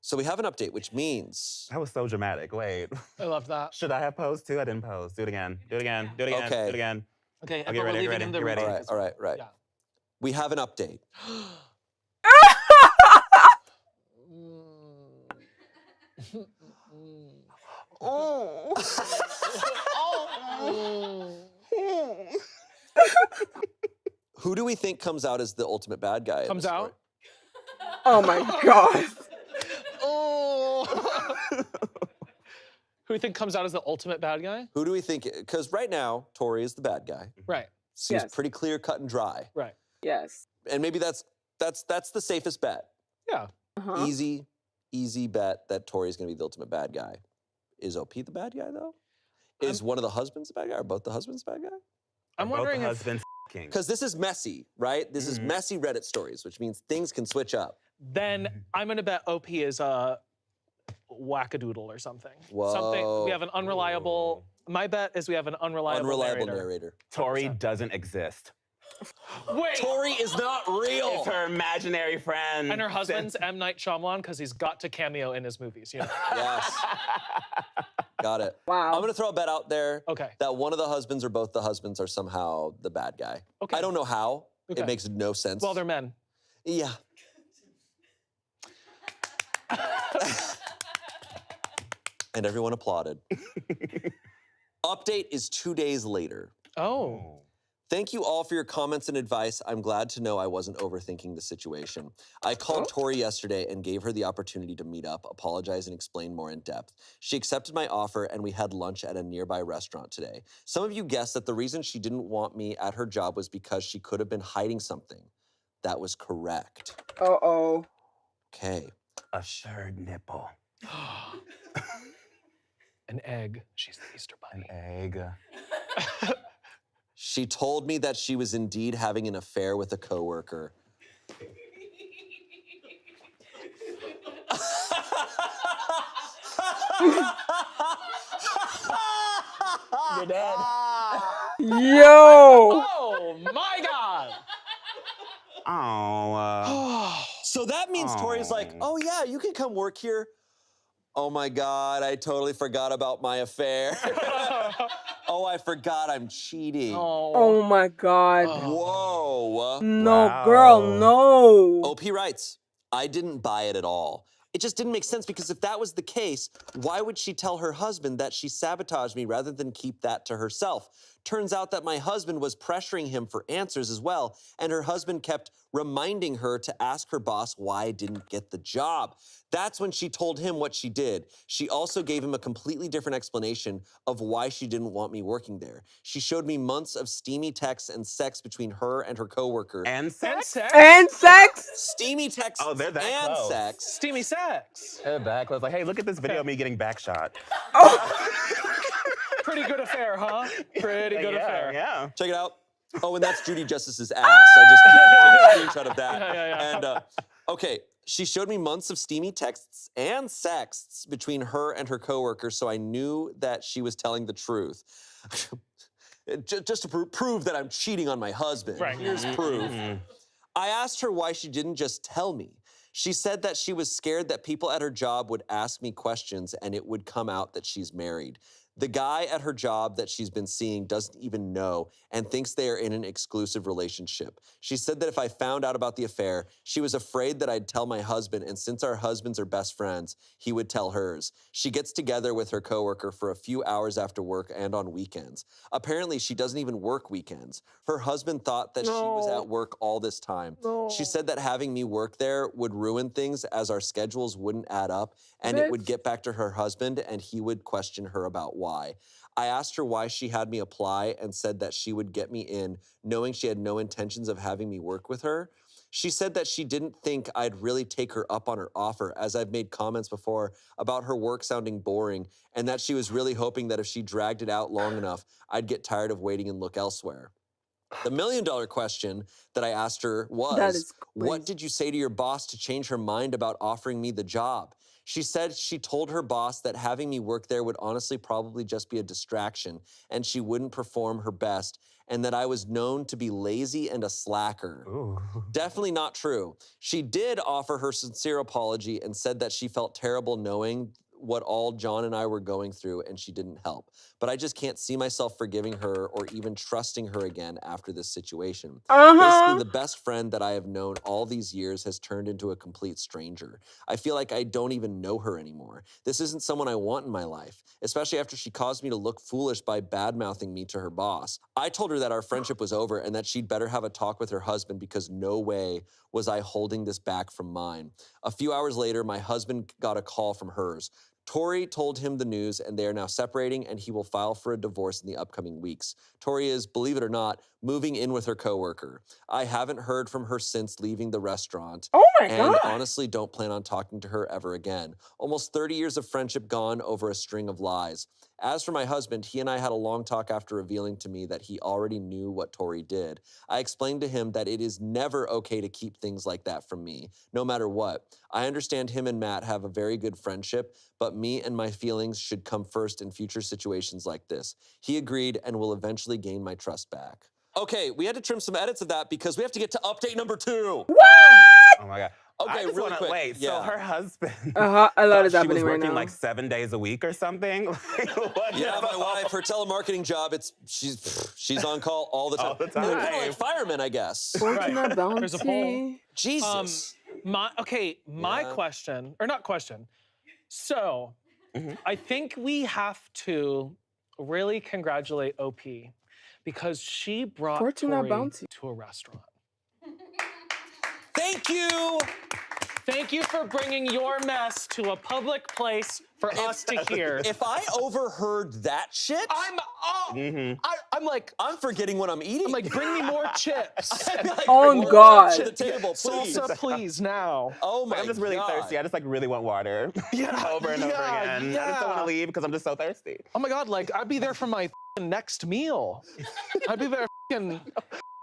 So we have an update, which means... That was so dramatic. Wait. I love that. Should I have posed too? I didn't pose. Do it again. Do it again. Do it again. Okay. Do it again. Okay, Okay, but we're ready, leaving ready, in the you ready? retake as well. All right. Yeah. We have an update. Who do we think comes out as the ultimate bad guy? in Comes this story? out? Oh my God. Who do you think comes out as the ultimate bad guy? Who do we think? Because right now, Tori is the bad guy. Right. Seems Yes. pretty clear, cut, and dry. Right. Yes. And maybe that's the safest bet. Yeah. Uh-huh. Easy bet that Tori's gonna be the ultimate bad guy. Is OP the bad guy though? Is one of the husbands the bad guy, or both the husbands the bad guy? I'm Both wondering the if husbands f***ing. Because this is messy, right? This is messy Reddit stories, which means things can switch up. then I'm gonna bet OP is a wackadoodle or something. Whoa. Something we have an unreliable. My bet is we have an unreliable narrator. Tori doesn't exist. Wait. Tori is not real. It's her imaginary friend. And her husband's M. Night Shyamalan because he's got to cameo in his movies. You know? Yes. Got it. Wow. I'm gonna throw a bet out there. Okay. That one of the husbands or both the husbands are somehow the bad guy. Okay. I don't know how. Okay. It makes no sense. Well, they're men. Yeah. And everyone applauded. Update is 2 days later. Oh. Thank you all for your comments and advice. I'm glad to know I wasn't overthinking the situation. I called Tori yesterday and gave her the opportunity to meet up, apologize, and explain more in depth. She accepted my offer and we had lunch at a nearby restaurant today. Some of you guessed that the reason she didn't want me at her job was because she could have been hiding something. That was correct. Uh-oh. Okay. Assured nipple. An egg. She's the Easter Bunny. An egg. She told me that she was indeed having an affair with a coworker. You're dead. Yo! Oh my God. Oh. So that means Tori's like, oh yeah, you can come work here. Oh my God, I totally forgot about my affair. Oh, I forgot I'm cheating. Oh my God. Whoa. No, Wow. girl, no. OP writes, I didn't buy it at all. It just didn't make sense because if that was the case, why would she tell her husband that she sabotaged me rather than keep that to herself? Turns out that my husband was pressuring him for answers as well, and her husband kept reminding her to ask her boss why I didn't get the job. That's when she told him what she did. She also gave him a completely different explanation of why she didn't want me working there. She showed me months of steamy texts and sex between her and her coworker. And sex? And sex? Steamy texts Oh, they're that and close. sex. Steamy sex. They're that close. Like, hey, look at this video of me getting back shot. Pretty good affair, huh? Pretty good affair. Yeah. Check it out. Oh, and that's Judy Justice's ass. I just took a screenshot of that. Yeah. And okay, she showed me months of steamy texts and sexts between her and her coworker, so I knew that she was telling the truth. Just to prove that I'm cheating on my husband. Right. Here's proof. I asked her why she didn't just tell me. She said that she was scared that people at her job would ask me questions and it would come out that she's married. The guy at her job that she's been seeing doesn't even know and thinks they are in an exclusive relationship. She said that if I found out about the affair, she was afraid that I'd tell my husband, and since our husbands are best friends, he would tell hers. She gets together with her coworker for a few hours after work and on weekends. Apparently, she doesn't even work weekends. Her husband thought that she was at work all this time. She said that having me work there would ruin things as our schedules wouldn't add up, and it would get back to her husband and he would question her about why. I asked her why she had me apply and said that she would get me in, knowing she had no intentions of having me work with her. She said that she didn't think I'd really take her up on her offer, as I've made comments before about her work sounding boring, and that she was really hoping that if she dragged it out long enough, I'd get tired of waiting and look elsewhere. The $1 million question that I asked her was, what did you say to your boss to change her mind about offering me the job? She said she told her boss that having me work there would honestly probably just be a distraction and she wouldn't perform her best, and that I was known to be lazy and a slacker. Ooh. Definitely not true. She did offer her sincere apology and said that she felt terrible knowing what all John and I were going through and she didn't help. But I just can't see myself forgiving her or even trusting her again after this situation. Basically, the best friend that I have known all these years has turned into a complete stranger. I feel like I don't even know her anymore. This isn't someone I want in my life, especially after she caused me to look foolish by bad-mouthing me to her boss. I told her that our friendship was over and that she'd better have a talk with her husband because no way was I holding this back from mine. A few hours later, my husband got a call from hers. Tori told him the news and they are now separating and he will file for a divorce in the upcoming weeks. Tori is, believe it or not, moving in with her coworker. I haven't heard from her since leaving the restaurant. Oh my and God. honestly don't plan on talking to her ever again. Almost 30 years of friendship gone over a string of lies. As for my husband, he and I had a long talk after revealing to me that he already knew what Tori did. I explained to him that it is never okay to keep things like that from me, no matter what. I understand him and Matt have a very good friendship, but me and my feelings should come first in future situations like this. He agreed and will eventually gain my trust back. Okay, we had to trim some edits of that because we have to get to update number 2. Oh my God. Okay, I just really wanna, quick. wait, Yeah. so her husband A lot thought is she happening was right working now. like 7 days a week or something? Like, what Yeah, the my wife, her telemarketing job, she's on call all the time. All the They're kind of time. like firemen, I guess. Fortuna bounty. There's a poll. Jesus. My Yeah. question, or not question. So, I think we have to really congratulate OP because she brought Fortuna Tori bounty. to a restaurant. Thank you. Thank you for bringing your mess to a public place for us to hear. If I overheard that shit, I'm like, I'm forgetting what I'm eating. I'm like, bring me more chips. I'd be like, On "More God." lunch at the table, please. Salsa, please, now. Oh my I'm just really God. thirsty. I just like really want water. Over and over again. I just don't want to leave because I'm just so thirsty. Oh my God, like, I'd be there for my next meal. I'd be there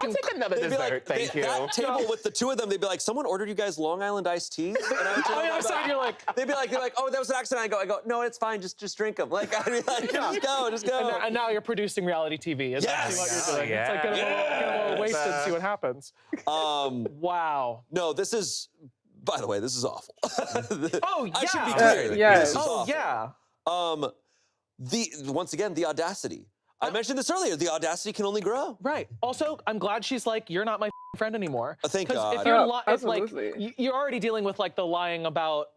I'll take another They'd be dessert, like, thank you. that table with the two of them, they'd be like, someone ordered you guys Long Island iced teas? And I would turn On the around, other side, you're like, they'd be like, oh, that was an accident. I go, no, it's fine, just drink them. Like, I'd be like, just go. and now you're producing reality TV. Is actually what you're doing. It's like, get a little wasted and see what happens. Wow. No, this is, by the way, this is awful. Oh, yeah. I should be clear. yes. This is Oh, awful. yeah. Once again, the audacity. I mentioned this earlier. The audacity can only grow. Right. Also, I'm glad she's like, you're not my friend anymore. Thank 'Cause God. if you're if like Absolutely. you're already dealing with like the lying about,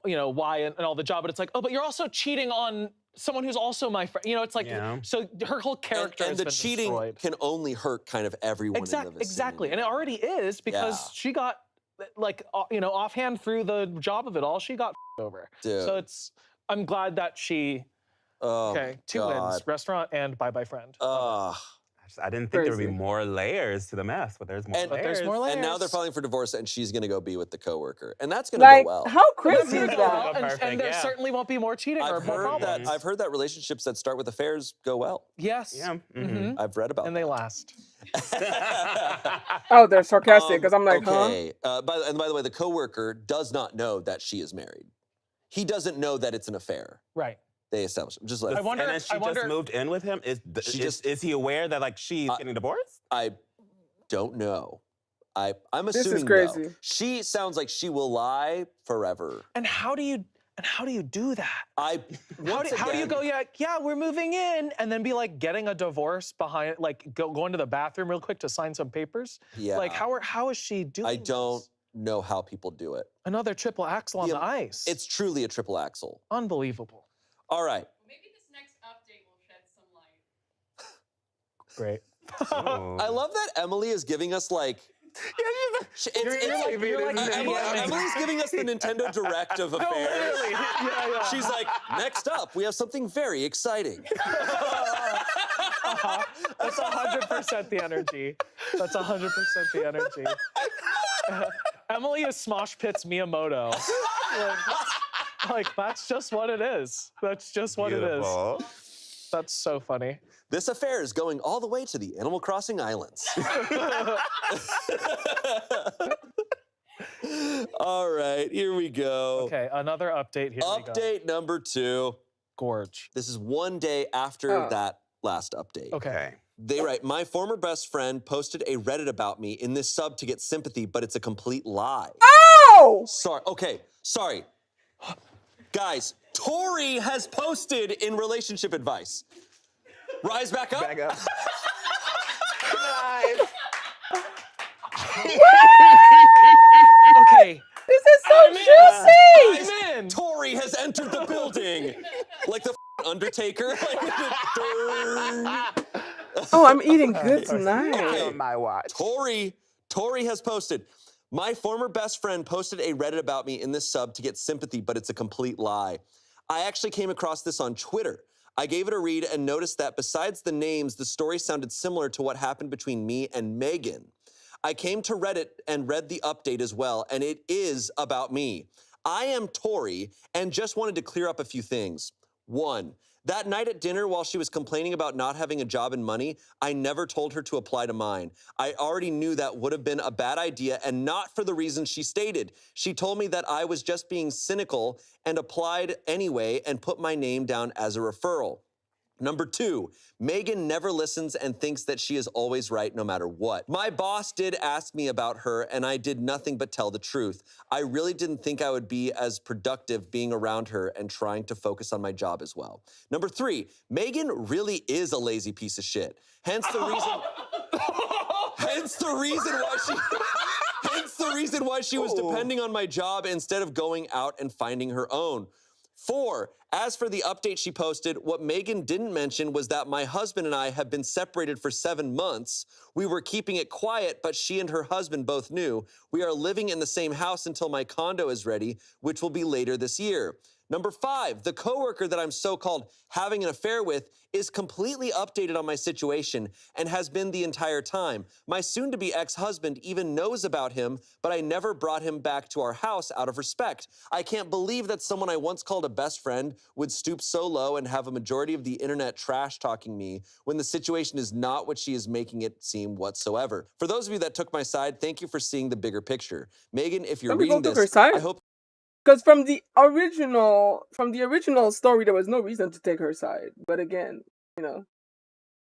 why and all the job, but it's like, oh, but you're also cheating on someone who's also my friend. You know, it's like Yeah. so her whole character And has the been cheating destroyed. can only hurt kind of everyone in the vicinity. Exactly, and it already is because Yeah. she got like you know, offhand through the job of it all, she got over. Dude. So I'm glad that she. Oh, Okay, 2 God. wins: restaurant and bye bye friend. Love it. Ugh. I didn't think there would be Crazy. more layers to the mess, but there's more And- But layers. there's more layers. And now they're filing for divorce, and she's gonna go be with the coworker, and that's gonna go Like, well. how And that's crazy gonna is go well, that? and, Perfect, there yeah. certainly won't be more cheating or I've more heard problems. that. I've heard that relationships that start with affairs go well. Yes. Yeah. Mhm. I've read about And they last. Oh, they're sarcastic because I'm like, huh? okay. By the way, the coworker does not know that she is married. He doesn't know that it's an affair. Right. They establish. Just let. I wonder. And then If, she I wonder. just moved in with him. Is he aware that like she's getting divorced? I don't know. I'm This is assuming crazy. no. She sounds like she will lie forever. And how do you do that? I How do you go? Yeah, we're moving in, and then be like getting a divorce behind, like going to the bathroom real quick to sign some papers. Yeah. Like how is she doing? I don't this? know how people do it. Another triple axle on Yeah, the ice. It's truly a triple axle. unbelievable. All right. Maybe this next update will shed some light. Great. I love that Emily is giving us like. Emily's giving us the Nintendo Direct of affairs. Literally. Yeah. She's like, next up, we have something very exciting. That's 100% the energy. That's 100% the energy. Emily is Smosh Pit's Miyamoto. Like, that's just what it is. That's just what it is. Beautiful. That's so funny. This affair is going all the way to the Animal Crossing Islands. All right, here we go. Okay, another update. Here we go. Update number 2. Gorge. This is one day after Oh. that last update. Okay. They write, my former best friend posted a Reddit about me in this sub to get sympathy, but it's a complete lie. Oh! Sorry. Guys, Tori has posted in relationship advice. Rise back up. Back up. Okay. This is so I'm in. juicy! I'm in. Tori has entered the building. Like the Undertaker. Like, Oh, I'm eating good tonight. Okay. On my watch. Tori has posted. My former best friend posted a Reddit about me in this sub to get sympathy, but it's a complete lie. I actually came across this on Twitter. I gave it a read and noticed that besides the names, the story sounded similar to what happened between me and Megan. I came to Reddit and read the update as well, and it is about me. I am Tori and just wanted to clear up a few things. 1, that night at dinner while she was complaining about not having a job and money, I never told her to apply to mine. I already knew that would have been a bad idea and not for the reasons she stated. She told me that I was just being cynical and applied anyway and put my name down as a referral. Number 2, Megan never listens and thinks that she is always right no matter what. My boss did ask me about her and I did nothing but tell the truth. I really didn't think I would be as productive being around her and trying to focus on my job as well. Number 3, Megan really is a lazy piece of shit. Hence the reason why she was depending on my job instead of going out and finding her own. 4, as for the update she posted, what Megan didn't mention was that my husband and I have been separated for 7 months. We were keeping it quiet, but she and her husband both knew. We are living in the same house until my condo is ready, which will be later this year. Number 5, the coworker that I'm so-called having an affair with is completely updated on my situation and has been the entire time. My soon-to-be ex-husband even knows about him, but I never brought him back to our house out of respect. I can't believe that someone I once called a best friend would stoop so low and have a majority of the internet trash-talking me when the situation is not what she is making it seem whatsoever. For those of you that took my side, thank you for seeing the bigger picture. Megan, if you're Some people reading took her this, side. I hope Because from the original story, there was no reason to take her side. But again,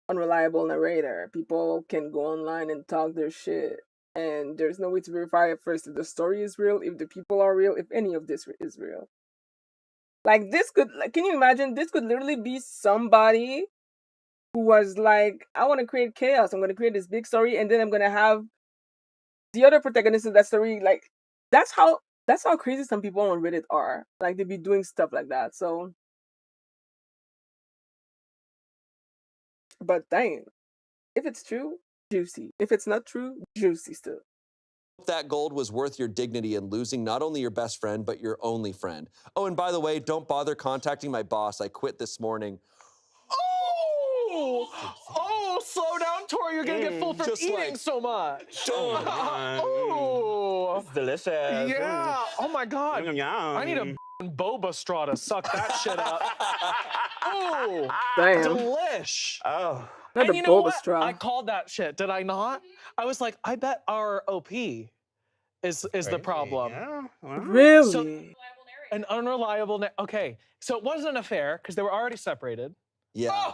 unreliable narrator. People can go online and talk their shit, and there's no way to verify at first if the story is real, if the people are real, if any of this is real. Like this could, can you imagine? This could literally be somebody who was like, I want to create chaos. I'm going to create this big story, and then I'm going to have the other protagonist of that story. Like that's how crazy some people on Reddit are. Like they be doing stuff like that. So But damn, if it's true, juicy. If it's not true, juicy still. That gold was worth your dignity and losing not only your best friend, but your only friend. Oh, and by the way, don't bother contacting my boss. I quit this morning. Oh, slow down, Tori. You're gonna get full from Just eating like- so much. Oh, Oh, it's delicious. yeah. Oh my God. Yum, yum. I need a boba straw to suck that shit up. Oh, Damn. delish. Oh, Not And the you know boba what? straw. I called that shit, did I not? I was like, I bet our OP is the crazy. problem. Yeah. Wow. Really? So- Reliable narrator. An unreliable. Okay, so it wasn't a affair because they were already separated. Yeah.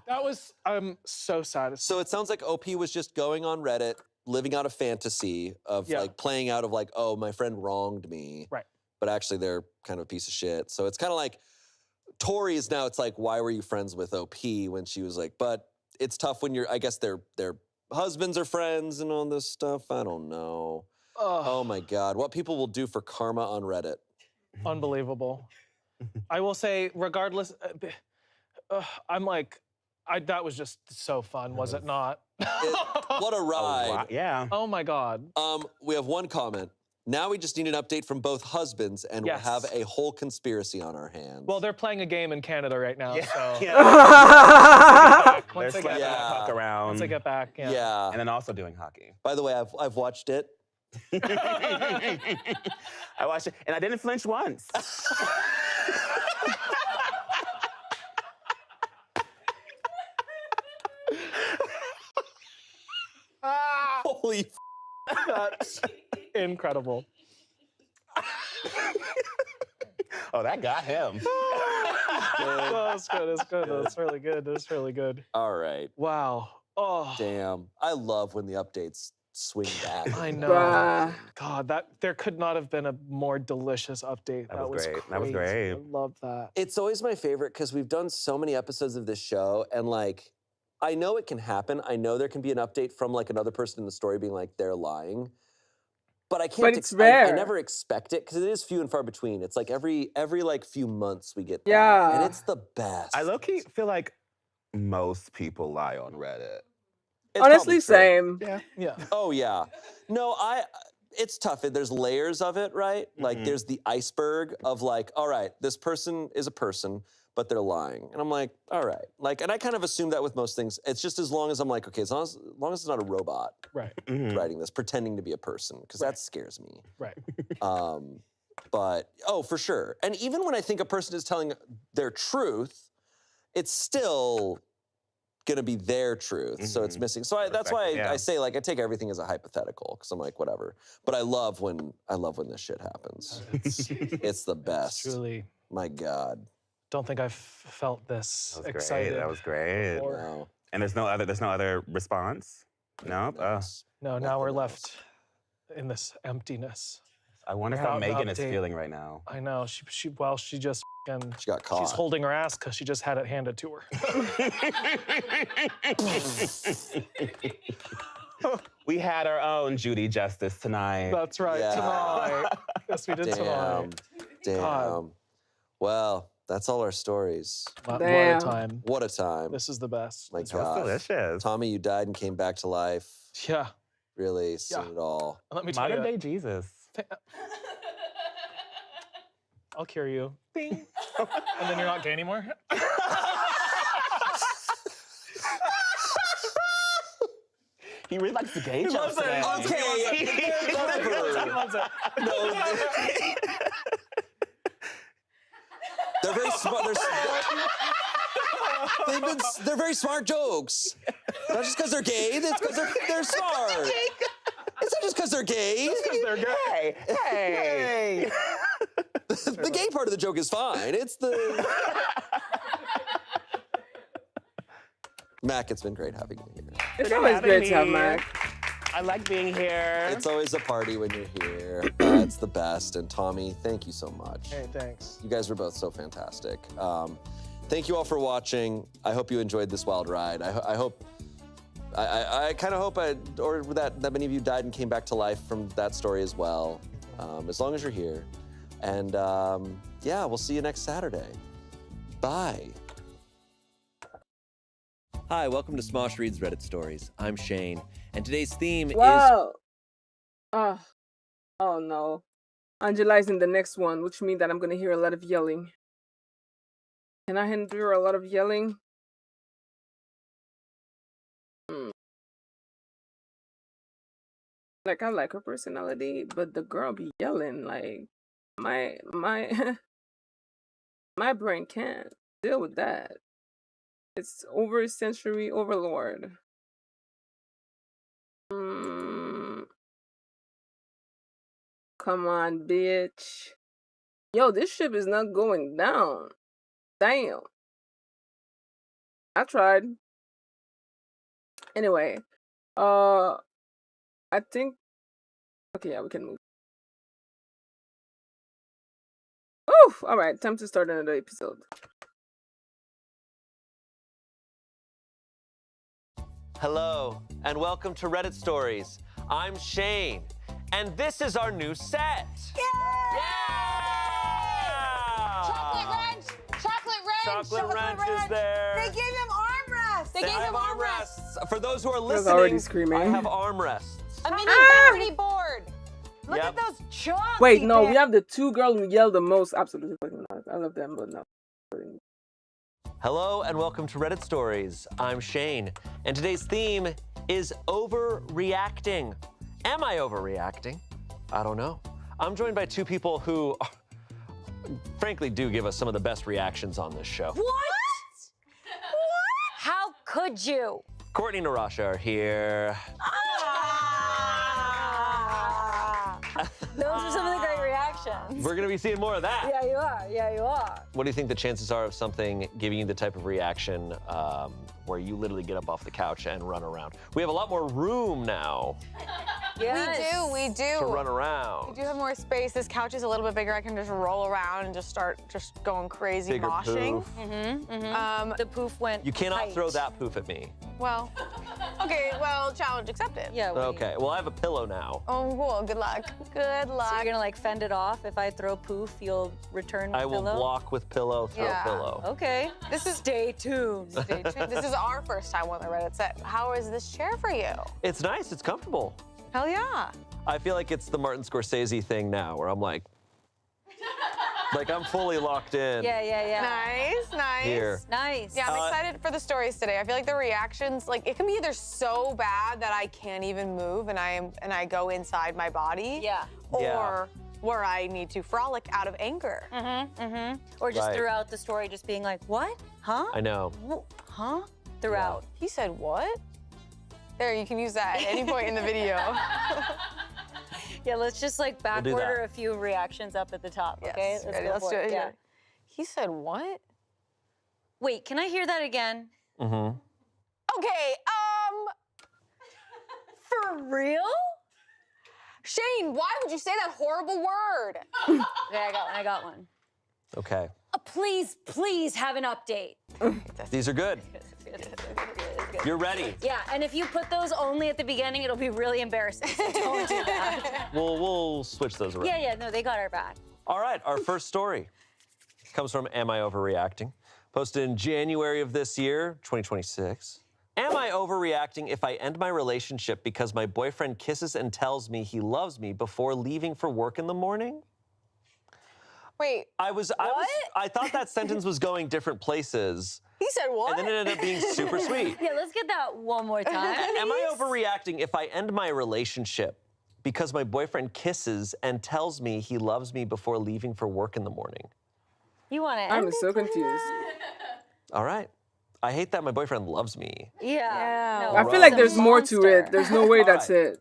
That was. I'm so sad. So it sounds like OP was just going on Reddit, living out a fantasy of Yeah. like playing out of like, oh, my friend wronged me. Right. But actually they're kind of a piece of shit. So it's kind of like Tori is now, it's like, why were you friends with OP when she was like, but it's tough when I guess their husbands are friends and all this stuff. I don't know. Oh my God. What people will do for karma on Reddit. Unbelievable. I will say, regardless, I'm like, that was just so fun, was it not? What a ride. Wow. Yeah. Oh my God. We have one comment. Now we just need an update from both husbands and Yes. we'll have a whole conspiracy on our hands. Well, they're playing a game in Canada right now, so Yeah. once They're they get slapping back, the puck around. once they get back, yeah. yeah. And then also doing hockey. By the way, I've watched it. I watched it, and I didn't flinch once. Holy That's incredible. Oh, that got him. Oh, it's good. It's good. It's really good. It's really good. All right. Wow. Oh, Damn. I love when the updates swing back. I know. Bruh. God, there could not have been a more delicious update. That was great. Crazy. That was great. I love that. It's always my favorite because we've done so many episodes of this show and like, I know it can happen. I know there can be an update from like another person in the story being like, they're lying. But I can't. But it's I rare. never expect it because it is few and far between. It's like every like few months we get that. Yeah. And it's the best. I low-key feel like most people lie on Reddit. It's Honestly, probably true. same. Yeah. Oh yeah. No, it's tough. There's layers of it, right? Like there's the iceberg of like, all right, this person is a person, but they're lying. And I'm like, all right. Like, and I kind of assume that with most things. It's just as long as I'm like, okay, as long as it's not a robot Right. writing this, pretending to be a person, because that scares me. Right. But for sure. And even when I think a person is telling their truth, it's still gonna be their truth. So it's missing. So that's why Yeah. I say like I take everything as a hypothetical because I'm like whatever. But I love when this shit happens. It's the best. Truly, My God. don't think I've felt this That was excited. great. That was great. before. No. And there's no other response? No? Oh. No, now we're Nothing left in this emptiness. I wonder Without how an Megan is update. feeling right now. I know. She just fucking. She got caught. She's holding her ass because she just had it handed to her. We had our own Judy Justice tonight. That's right. Yeah. Tonight. Yes, we did Damn. tonight. Damn. God. Well, that's all our stories. What a Damn. time. What a time. This is the best. My That was God. delicious. Tommy, you died and came back to life. Yeah. Really seen Yeah. it all. Let me tell Modern you. day Jesus. I'll cure you. Ding. And then you're not gay anymore. He really likes the gay jokes loves it. today. He loves it. They're very smart. They're very smart jokes. Not just because they're gay. It's because they're smart. It's not just because they're gay. They're gay. Hey. The gay part of the joke is fine. It's the Mac. It's been great having you here. It's always great to have Mac. I like being here. It's always a party when you're here. It's the best. And Tommy, thank you so much. Hey, thanks. You guys were both so fantastic. Thank you all for watching. I hope you enjoyed this wild ride. I hope, I kind of hope that many of you died and came back to life from that story as well. As long as you're here. And yeah, we'll see you next Saturday. Bye. Hi, welcome to Smosh Reads Reddit Stories. I'm Shane, and today's theme is... Whoa. Oh, oh no. Angela's in the next one, which means that I'm gonna hear a lot of yelling. Can I endure a lot of yelling? Like, I like her personality, but the girl be yelling. Like, my my brain can't deal with that. It's over sensory overload. Come on, bitch. Yo, this ship is not going down. Damn. I tried. Anyway, I think. Okay, yeah, we can move. Oof! All right, time to start another episode. Hello, and welcome to Reddit Stories. I'm Shane, and this is our new set. Yeah! Chocolate wrench! Chocolate wrench! Chocolate wrench is there. They gave him armrests! They gave I him have armrests! For those who are was already listening, screaming. I have armrests. A mini bounty board! Look Yep. at those chunks! Wait, no, we have the two girls who yell the most. Absolutely fucking not. I love them, but no. Hello, and welcome to Reddit Stories. I'm Shane, and today's theme is overreacting. Am I overreacting? I don't know. I'm joined by two people who, frankly, do give us some of the best reactions on this show. What? How could you? Courtney and Narasha are here. Those are some of the great reactions. We're gonna be seeing more of that. Yeah, you are. Yeah, you are. What do you think the chances are of something giving you the type of reaction where you literally get up off the couch and run around? We have a lot more room now Yes. We do. to run around. We do have more space. This couch is a little bit bigger. I can just roll around and just start going crazy Bigger moshing. poof. The poof went. You cannot tight. throw that poof at me. Well, okay, well, challenge accepted. Yeah. wait. Okay, well, I have a pillow now. Oh, cool. Good luck. Good So luck. you're gonna like fend it off. If I throw poof, you'll return I will pillow? block with pillow, throw Yeah. pillow. Okay. This is Stay tuned. Stay tuned. This is our first time on the Reddit set. How is this chair for you? It's nice, it's comfortable. Hell yeah. I feel like it's the Martin Scorsese thing now, where I'm like I'm fully locked in Yeah. Nice, nice. here. Nice. Yeah, I'm excited for the stories today. I feel like the reactions, like it can be either so bad that I can't even move and I go inside my body. Yeah. Or Yeah. where I need to frolic out of anger. Or just Right. throughout the story, just being like, what? Huh? I know. Huh? Throughout. He said what? There, you can use that at any point in the video. Yeah. Let's just like back do that. order a few reactions up at the top. Okay. Yes, ready, go let's for do it. Yeah. Here. He said what? Wait. Can I hear that again? Mm-hmm. Okay, For real? Shane, why would you say that horrible word? Okay, I got one. Okay. Please have an update. These are good. It's good. You're ready. Yeah, and if you put those only at the beginning, it'll be really embarrassing. So don't do that. We'll switch those around. Yeah, no, they got our back. All right, our first story comes from Am I Overreacting? Posted in January of this year, 2026. Am I overreacting if I end my relationship because my boyfriend kisses and tells me he loves me before leaving for work in the morning? Wait, I thought that sentence was going different places, he said what? and then it ended up being super sweet. Yeah, let's get that one more time. Am I overreacting if I end my relationship because my boyfriend kisses and tells me he loves me before leaving for work in the morning? You want to I'm so confused. All right. I hate that my boyfriend loves me. Yeah. No, I feel like he's a there's more to monster. it. There's no way that's it.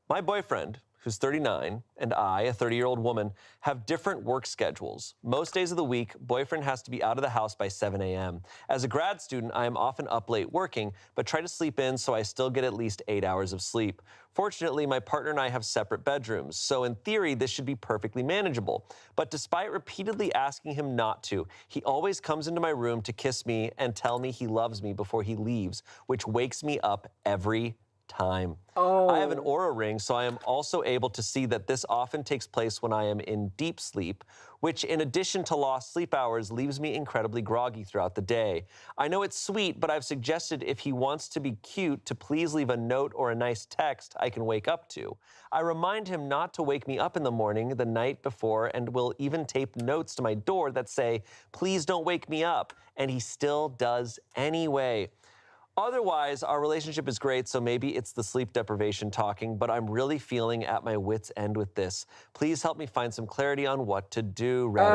My boyfriend, who's 39, and I, a 30-year-old woman, have different work schedules. Most days of the week, boyfriend has to be out of the house by 7 a.m. As a grad student, I am often up late working, but try to sleep in so I still get at least 8 hours of sleep. Fortunately, my partner and I have separate bedrooms, so in theory, this should be perfectly manageable. But despite repeatedly asking him not to, he always comes into my room to kiss me and tell me he loves me before he leaves, which wakes me up every time. Oh. I have an Aura ring, so I am also able to see that this often takes place when I am in deep sleep, which in addition to lost sleep hours, leaves me incredibly groggy throughout the day. I know it's sweet, but I've suggested if he wants to be cute to please leave a note or a nice text I can wake up to. I remind him not to wake me up in the morning the night before and will even tape notes to my door that say, please don't wake me up, and he still does anyway. Otherwise, our relationship is great, so maybe it's the sleep deprivation talking, but I'm really feeling at my wit's end with this. Please help me find some clarity on what to do, Reddit.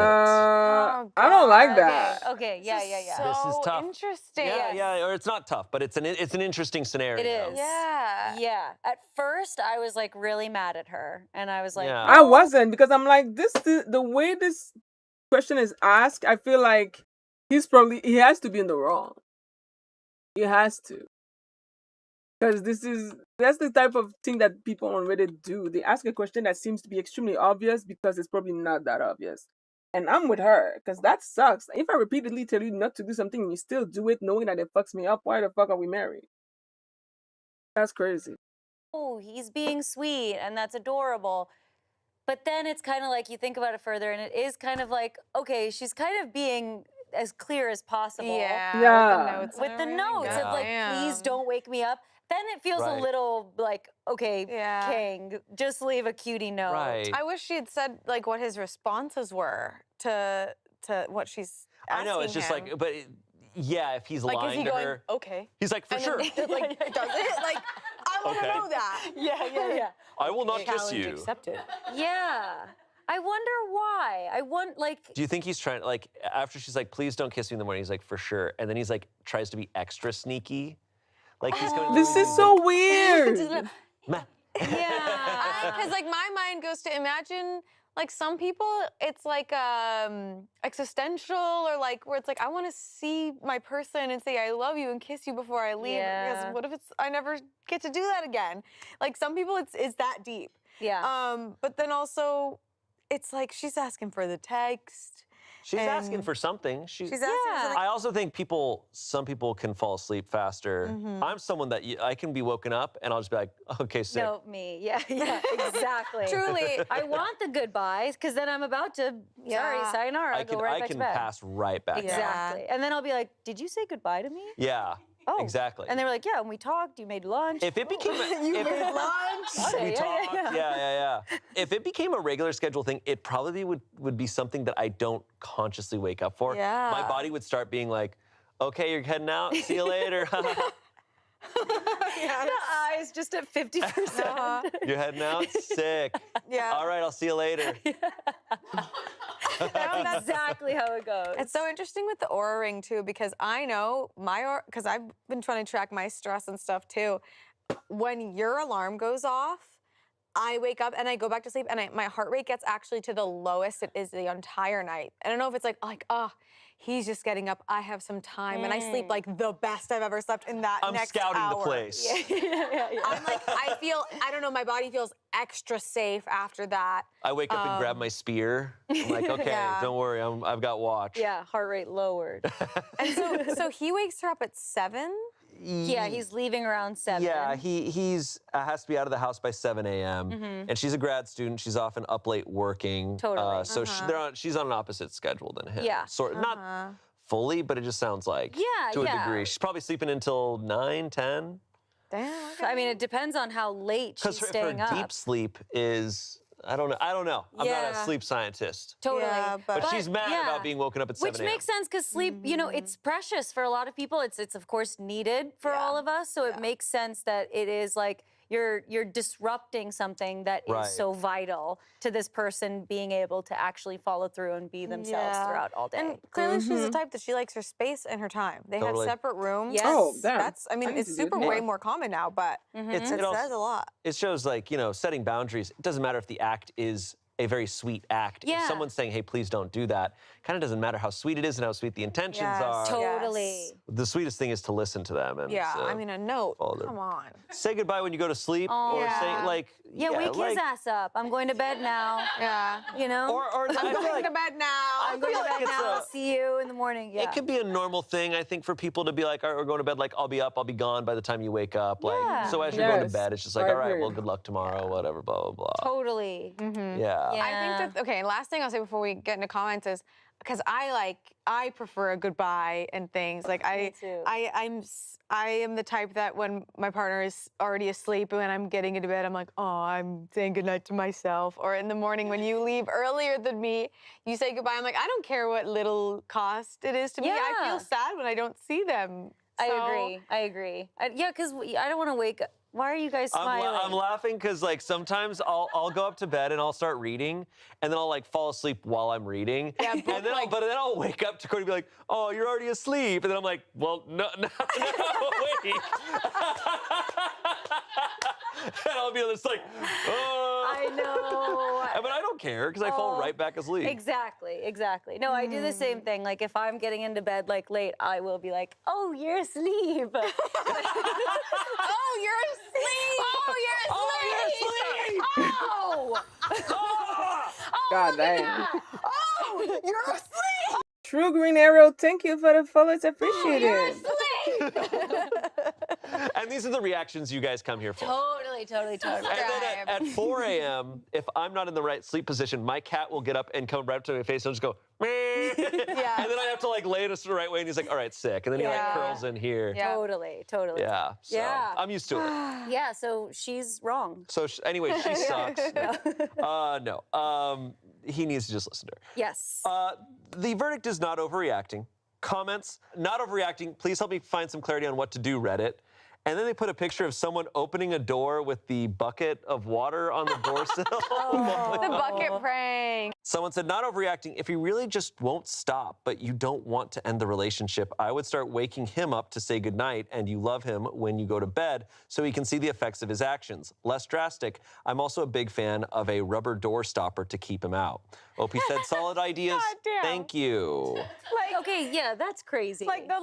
I don't like Okay, that. okay, yeah, yeah, yeah. This is tough. Interesting. Yeah, or it's not tough, but it's an interesting scenario. It is. Yeah. Yeah. At first, I was like really mad at her, and I was like, Yeah. I wasn't, because I'm like, the way this question is asked, I feel like he has to be in the wrong. He has to. Because that's the type of thing that people on Reddit do. They ask a question that seems to be extremely obvious because it's probably not that obvious. And I'm with her, because that sucks. If I repeatedly tell you not to do something and you still do it knowing that it fucks me up, why the fuck are we married? That's crazy. oh, he's being sweet, and that's adorable. But then it's kind of like you think about it further, and it is kind of like, okay, she's kind of being as clear as possible. Yeah. Yeah. With the notes of like, please don't wake me up. Then it feels Right. a little like, okay, Yeah. King, just leave a cutie note. Right. I wish she had said like what his responses were to what she's asking I know, it's just him. like, but yeah, if he's like is lying he to going her, okay? he's like, for And sure. then, like does it? Like I want to Okay. know that. Yeah, yeah, yeah. I will not kiss Challenge you. accepted. Yeah. I wonder why. I want like Do you think he's trying, like, after she's like, please don't kiss me in the morning, he's like, for sure. And then he's like, tries to be extra sneaky. Like, he's going This is so weird. Meh. yeah. Because like my mind goes to imagine like some people it's like existential or like where it's like I want to see my person and say I love you and kiss you before I leave. Yeah. Because what if it's I never get to do that again? Like some people it's that deep. Yeah. But then also it's like she's asking for the text. She's asking And for something. She's asking for something. I also think some people can fall asleep faster. Mm-hmm. I'm someone that I can be woken up and I'll just be like, okay, sick. No, me. Yeah, yeah, exactly. Truly. I want the goodbyes because then I'm about to, sorry, Yeah. sayonara, I go can, right I back can to bed. pass right back. Yeah. Exactly. And then I'll be like, did you say goodbye to me? Yeah, Oh. exactly. And they were like, yeah, and we talked, you made lunch. If it became lunch. we Yeah, talked, yeah, yeah. If it became a regular schedule thing, it probably would be something that I don't consciously wake up for. Yeah. My body would start being like, okay, you're heading out. See you later. The eyes just at 50%. You're heading out? Sick. Yeah. All right, I'll see you later. That's exactly how it goes. It's so interesting with the Aura ring too, because I know my Aura, because I've been trying to track my stress and stuff too. When your alarm goes off, I wake up and I go back to sleep and my heart rate gets actually to the lowest it is the entire night. I don't know if it's like, oh, he's just getting up, I have some time, and I sleep like the best I've ever slept in that I'm next scouting hour. the place. I'm like, I don't know, my body feels extra safe after that. I wake up and grab my spear. I'm like, okay, Yeah. don't worry, I've got watch. Yeah, heart rate lowered. And so he wakes her up at 7? Yeah, he's leaving around 7. Yeah, he's has to be out of the house by 7 a.m. And she's a grad student. She's often up late working. Totally. So she's on an opposite schedule than him. Yeah. Sort not fully, but it just sounds like Yeah, to a yeah. degree. She's probably sleeping until 9, 10. Damn. Okay. I mean, it depends on how late she's Because her staying up. deep sleep is I don't know. I'm not a Yeah. sleep scientist. Totally. Yeah, But she's mad yeah. about being woken up at 7 Which a.m. makes sense because sleep, you know, it's precious for a lot of people. It's of course needed for all of us. So it makes sense that it is like you're disrupting something that Right. is so vital to this person being able to actually follow through and be themselves Yeah. throughout all day. And clearly she's the type that she likes her space and her time. They Totally. have separate rooms. Yes. Oh, damn. That's, I mean, I need it's to do super that. way more common now, but It it also- says a lot. It shows like, setting boundaries. It doesn't matter if the act is a very sweet act. If Yeah. someone's saying, hey, please don't do that, kind of doesn't matter how sweet it is and how sweet the intentions are. Totally. The sweetest thing is to listen to them. And Yeah, I mean, a note. follow their- Come on. say goodbye when you go to sleep, or Yeah. say like, Yeah, wake like, his ass up. I'm going to bed now. Yeah. You know? or I I'm feel going like to bed now. I I'm going to feel like bed it's now. a- I'll see you in the morning. Yeah. It could be a normal thing, I think, for people to be like, all right, we're going to bed. Like, I'll be up, I'll be gone by the time you wake up. Like, Yeah. so as you're going to Yes, bed, it's just like, I all right, agree. well, good luck tomorrow, whatever, blah blah blah. Totally. Yeah. Yeah. I think that, okay, last thing I'll say before we get into comments is, because I prefer a goodbye and things. Like Me too. I am the type that when my partner is already asleep and when I'm getting into bed, I'm like, oh, I'm saying goodnight to myself. Or in the morning when you leave earlier than me, you say goodbye. I'm like, I don't care what little cost it is to me. I Yeah. feel sad when I don't see them. I So- agree. I agree. Yeah, because I don't want to wake up. Why are you guys smiling? I'm laughing because like sometimes I'll go up to bed and I'll start reading and then I'll like fall asleep while I'm reading. Yeah, and but then I'll wake up to Cody and be like, oh, you're already asleep. And then I'm like, well, no, wait. And I'll be just like, oh. I know. But I don't care because I fall right back asleep. Exactly. No, I do the same thing. Like if I'm getting into bed like late, I will be like, "Oh, you're asleep." Oh, you're asleep. Oh, you're asleep. Oh. God dang. Oh, you're asleep. True Green Arrow, thank you for the follow. It's appreciated. And these are the reactions you guys come here for. Totally. And then at 4 a.m., if I'm not in the right sleep position, my cat will get up and come right up to my face and just go, meh. Yeah. And then I have to like lay it the right way, and he's like, all right, sick. And then he like Yeah. curls in here. Yeah. Totally. Yeah. So Yeah. I'm used to it. Yeah, so she's wrong. So anyway, she sucks. No. He needs to just listen to her. Yes. The verdict is not overreacting. Comments, not overreacting. Please help me find some clarity on what to do, Reddit. And then they put a picture of someone opening a door with the bucket of water on the door sill. The bucket prank. Someone said, not overreacting. If he really just won't stop, but you don't want to end the relationship, I would start waking him up to say goodnight and you love him when you go to bed so he can see the effects of his actions. Less drastic, I'm also a big fan of a rubber door stopper to keep him out. Opie said, solid ideas. Goddamn. Thank you. Okay, yeah, that's crazy. Like the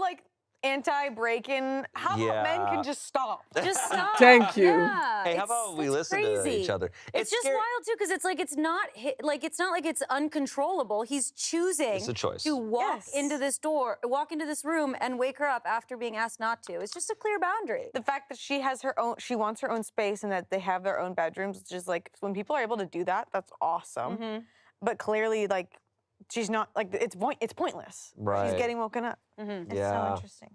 anti-break-in. How about men Yeah. can just stop? Just stop. Thank you. Yeah, Hey, how about we listen to crazy. each other? It's just scary. wild too, because it's like it's not like it's uncontrollable. He's choosing It's a choice. to walk Yes. into this room, and wake her up after being asked not to. It's just a clear boundary. The fact that she has her own, she wants her own space, and that they have their own bedrooms, it's just like when people are able to do that, that's awesome. But clearly, like, she's not like it's pointless. Right. She's getting woken up. It's so Yeah. interesting.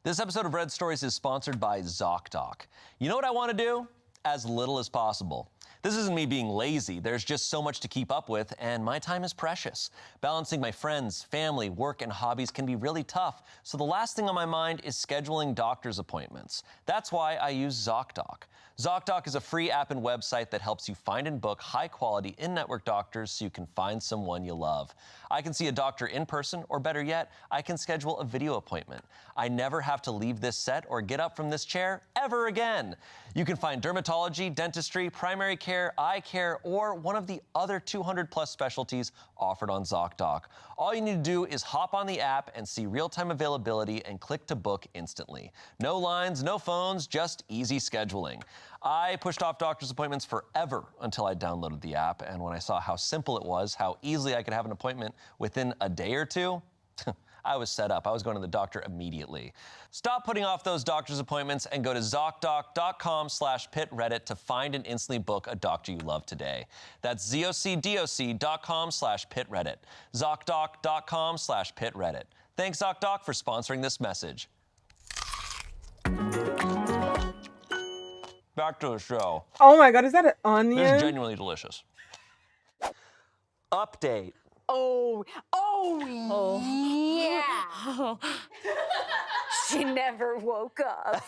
This episode of Red Stories is sponsored by ZocDoc. You know what I want to do? As little as possible. This isn't me being lazy. There's just so much to keep up with, and my time is precious. Balancing my friends, family, work, and hobbies can be really tough, so the last thing on my mind is scheduling doctor's appointments. That's why I use ZocDoc. ZocDoc is a free app and website that helps you find and book high-quality in-network doctors so you can find someone you love. I can see a doctor in person, or better yet, I can schedule a video appointment. I never have to leave this set or get up from this chair ever again. You can find dermatology, dentistry, primary care, eye care, or one of the other 200+ specialties offered on ZocDoc. All you need to do is hop on the app and see real-time availability and click to book instantly. No lines, no phones, just easy scheduling. I pushed off doctor's appointments forever until I downloaded the app, and when I saw how simple it was, how easily I could have an appointment within a day or two, I was set up. I was going to the doctor immediately. Stop putting off those doctor's appointments and go to ZocDoc.com/pitreddit to find and instantly book a doctor you love today. That's ZocDoc.com/pitreddit. ZocDoc.com/pitreddit. Thanks, ZocDoc, for sponsoring this message. Back to the show. Oh my God, is that an This is onion? genuinely delicious. Update. Oh, yeah. she never woke up.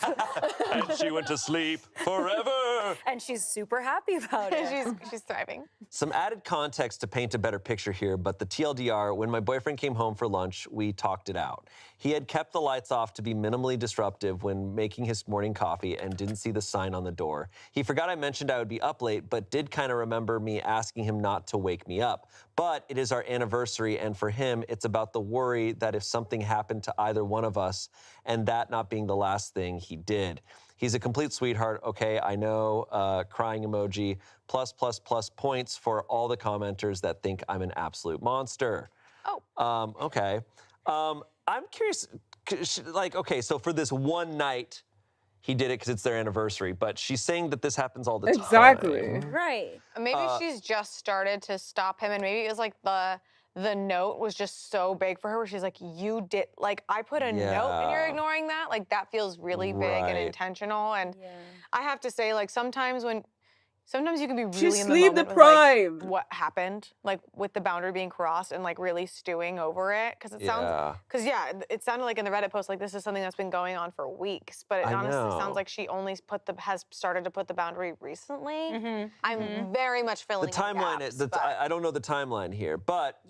And she went to sleep forever. And she's super happy about it. She's thriving. Some added context to paint a better picture here, but the TLDR, when my boyfriend came home for lunch, we talked it out. He had kept the lights off to be minimally disruptive when making his morning coffee and didn't see the sign on the door. He forgot I mentioned I would be up late, but did kind of remember me asking him not to wake me up. But it is our anniversary, and for him, it's about the worry that if something happened to either one of us, and that not being the last thing he did. He's a complete sweetheart, okay, I know, crying emoji, plus points for all the commenters that think I'm an absolute monster. Oh. Okay. I'm curious, like, okay, so for this one night, he did it because it's their anniversary, but she's saying that this happens all the time. Exactly. Right. Maybe she's just started to stop him, and maybe it was like the note was just so big for her where she's like, you did, like, I put a note and you're ignoring that? Like, that feels really big and intentional. And I have to say, like, sometimes you can be really She's in the sleep moment deprived. with, like, what happened, like, with the boundary being crossed and, like, really stewing over it. Because it sounds, it sounded like in the Reddit post, like, this is something that's been going on for weeks. But it honestly sounds like she only has started to put the boundary recently. I'm very much filling The timeline is, I don't know the timeline here, but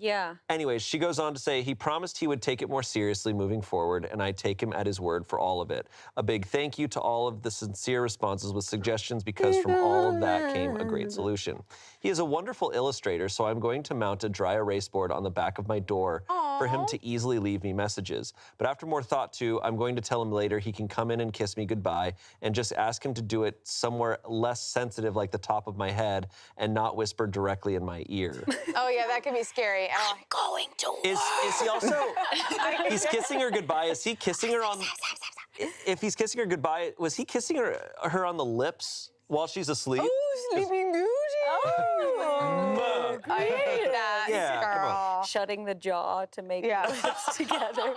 anyways, she goes on to say, he promised he would take it more seriously moving forward, and I take him at his word for all of it. A big thank you to all of the sincere responses with suggestions, because from all of that came a great solution. He is a wonderful illustrator, so I'm going to mount a dry erase board on the back of my door for him to easily leave me messages. But after more thought to, I'm going to tell him later he can come in and kiss me goodbye, and just ask him to do it somewhere less sensitive, like the top of my head, and not whisper directly in my ear. Oh yeah, that could be scary. I'm going to Is he also, he's kissing her goodbye, is he kissing her on, if he's kissing her goodbye, was he kissing her on the lips while she's asleep? Oh, Sleeping Beauty. Oh. I hate that, girl. Shutting the jaw to make the lips together.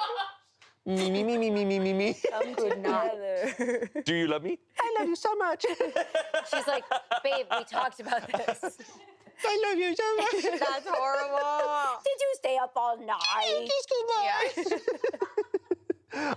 Me. Come together. Do you love me? I love you so much. She's like, babe, we talked about this. I love you so much. That's horrible. Did you stay up all night?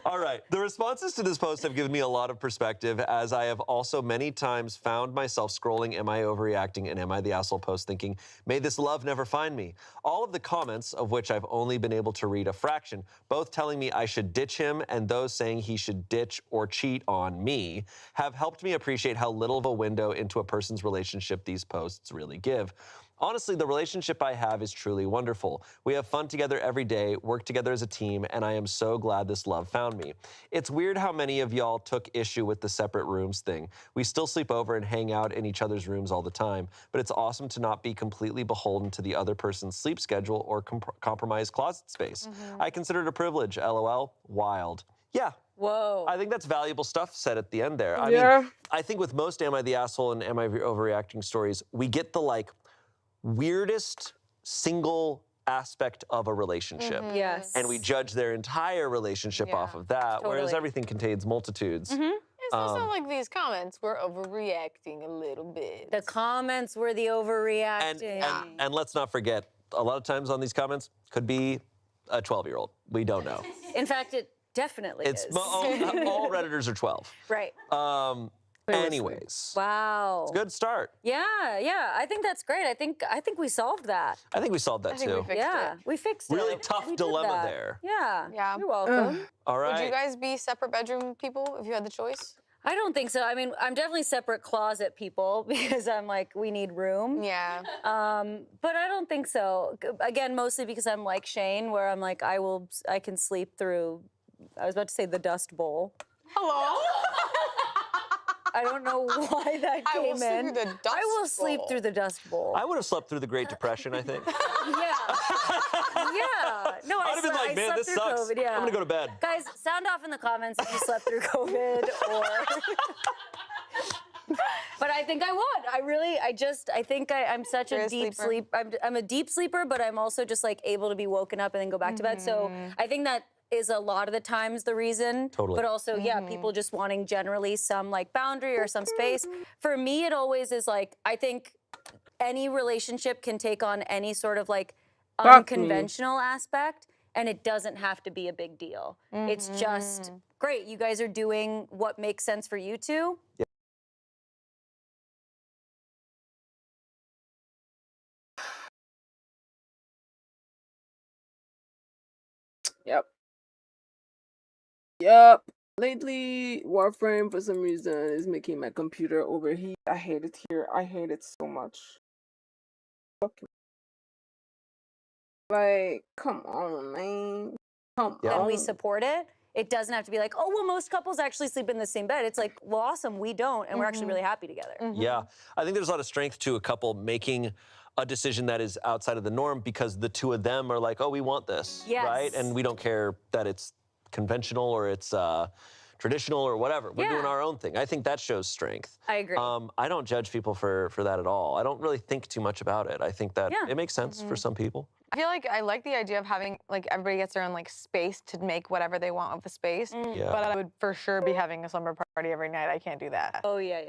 All right. The responses to this post have given me a lot of perspective, as I have also many times found myself scrolling Am I Overreacting and Am I the Asshole post thinking, may this love never find me. All of the comments, of which I've only been able to read a fraction, both telling me I should ditch him and those saying he should ditch or cheat on me, have helped me appreciate how little of a window into a person's relationship these posts really give. Honestly, the relationship I have is truly wonderful. We have fun together every day, work together as a team, and I am so glad this love found me. It's weird how many of y'all took issue with the separate rooms thing. We still sleep over and hang out in each other's rooms all the time, but it's awesome to not be completely beholden to the other person's sleep schedule or compromise closet space. I consider it a privilege, LOL. Wild. Yeah. Whoa. I think that's valuable stuff said at the end there. I mean, I think with most Am I the Asshole and Am I Overreacting stories, we get the, like, weirdest single aspect of a relationship. Yes. And we judge their entire relationship off of that, whereas everything contains multitudes. It's not like these comments were overreacting a little bit. The comments were the overreacting. And let's not forget, a lot of times on these comments could be a 12-year-old. We don't know. In fact, it definitely is. All Redditors are 12. Right. Anyways. Wow. It's a good start. Yeah. I think that's great. I think we solved that. I think we solved that too. We fixed it. Really tough dilemma there. Yeah. You're welcome. All right. Would you guys be separate bedroom people if you had the choice? I don't think so. I mean, I'm definitely separate closet people because I'm like, we need room. Yeah. But I don't think so. Again, mostly because I'm like Shane, where I'm like, I can sleep through, I was about to say the dust bowl. Hello? I don't know why that came in. Sleep through the dust I will sleep through the dust bowl. I would have slept through the Great Depression, I think. Yeah. No, I'd have been like, man, this sucks. COVID, yeah. I'm gonna go to bed. Guys, sound off in the comments if you slept through COVID or. But I think I would. I think I'm such a deep sleep. I'm a deep sleeper, but I'm also just like able to be woken up and then go back to bed. So I think that is a lot of the times the reason. Totally. But also, people just wanting generally some like boundary or some space. For me, it always is like, I think any relationship can take on any sort of like unconventional aspect. and it doesn't have to be a big deal. It's just great. You guys are doing what makes sense for you two. Yep. Yep. Lately, Warframe for some reason is making my computer overheat. I hate it here. I hate it so much. Okay. Like, come on, man. Come Yeah. on. And we support it. It doesn't have to be like, oh, well, most couples actually sleep in the same bed. It's like, well, awesome, we don't, and we're actually really happy together. Yeah, I think there's a lot of strength to a couple making a decision that is outside of the norm because the two of them are like, oh, we want this, right? Yes. And we don't care that it's conventional or it's traditional or whatever. We're doing Yeah. our own thing. I think that shows strength. I agree. I don't judge people for that at all. I don't really think too much about it. I think that Yeah. it makes sense for some people. I feel like I like the idea of having like everybody gets their own like space to make whatever they want with the space. Yeah. But I would for sure be having a slumber party every night. I can't do that. Oh, yeah.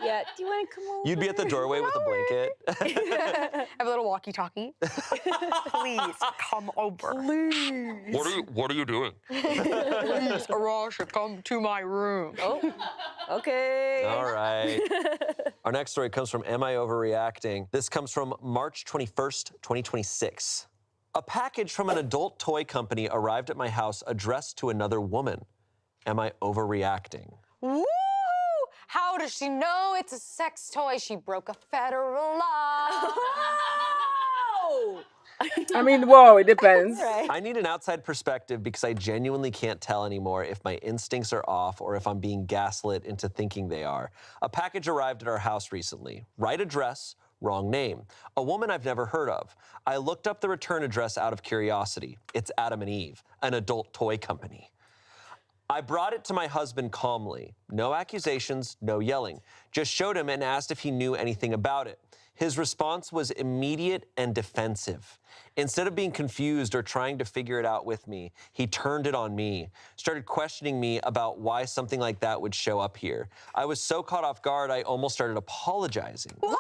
Yeah, do you want to come over? You'd be at the doorway with a blanket. I have a little walkie-talkie. Please come over. Please. What are you doing? Please, Arasha, come to my room. Oh, okay. All right. Our next story comes from Am I Overreacting? This comes from March 21st, 2026. A package from an adult toy company arrived at my house addressed to another woman. Am I overreacting? Woo! How does she know it's a sex toy? She broke a federal law. I mean, whoa, it depends. I need an outside perspective because I genuinely can't tell anymore if my instincts are off or if I'm being gaslit into thinking they are. A package arrived at our house recently. Right address, wrong name. A woman I've never heard of. I looked up the return address out of curiosity. It's Adam and Eve, an adult toy company. I brought it to my husband calmly. No accusations, no yelling. Just showed him and asked if he knew anything about it. His response was immediate and defensive. Instead of being confused or trying to figure it out with me, he turned it on me, started questioning me about why something like that would show up here. I was so caught off guard, I almost started apologizing. What?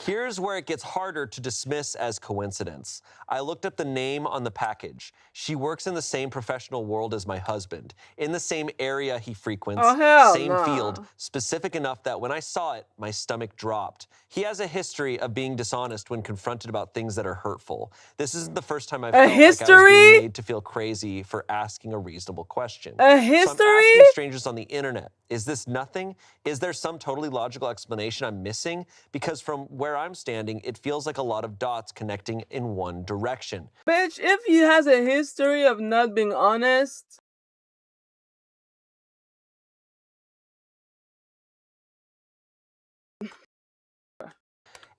Here's where it gets harder to dismiss as coincidence. I looked up the name on the package. She works in the same professional world as my husband, in the same area he frequents, Oh, hell same no. field, specific enough that when I saw it, my stomach dropped. He has a history of being dishonest when confronted about things that are hurtful. This isn't the first time I've felt like I was history? being made to feel crazy for asking a reasonable question. A So I'm history? asking strangers on the internet, is this nothing? Is there some totally logical explanation I'm missing? Because from where I'm standing, it feels like a lot of dots connecting in one direction. Bitch, if he has a history of not being honest,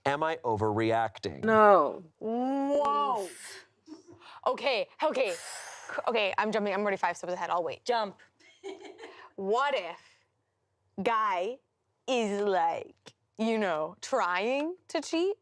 Am I overreacting? no. Whoa. Okay. I'm jumping. I'm already 5 steps ahead. I'll wait. Jump. What if guy is like, trying to cheat,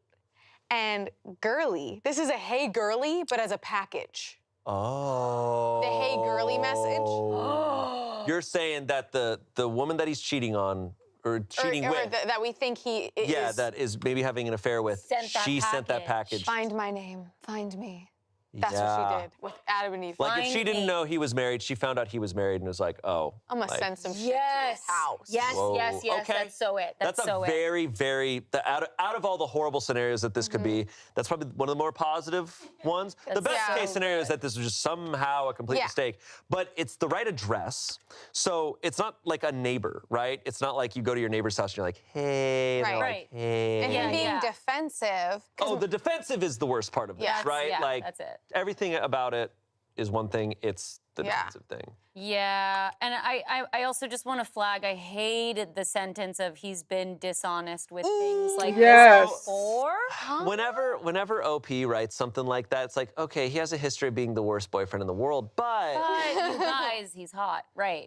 and girly, this is a hey girly, but as a package. Oh. The hey girly message. You're saying that the woman that he's cheating on or cheating with, that we think he yeah, is. that is maybe having an affair with, Sent that she sent that package. package. Find my name. Find me. That's Yeah. what she did with Adam and Eve. Like if she Find didn't me. know he was married, she found out he was married and was like, oh. I'm gonna like, send some shit to Yes. his house. Yes, Whoa. yes. Okay. That's so it. That's a so it. very, very, out of all the horrible scenarios that this could be, that's probably one of the more positive ones. The That's best so case scenario is that this was just somehow a complete Yeah. mistake, but it's the right address. So it's not like a neighbor, right? It's not like you go to your neighbor's house and you're like, hey, and they're Right. like, hey. And him being Yeah. defensive. 'cause Oh, the defensive is the worst part of this, Yes. right? Yeah, like that's it. everything about it is one thing, it's the Yeah. defensive thing. Yeah, and I also just want to flag, I hated the sentence of he's been dishonest with things like Yes. this before. Whenever OP writes something like that, it's like, okay, he has a history of being the worst boyfriend in the world, but But you guys, he's hot, right?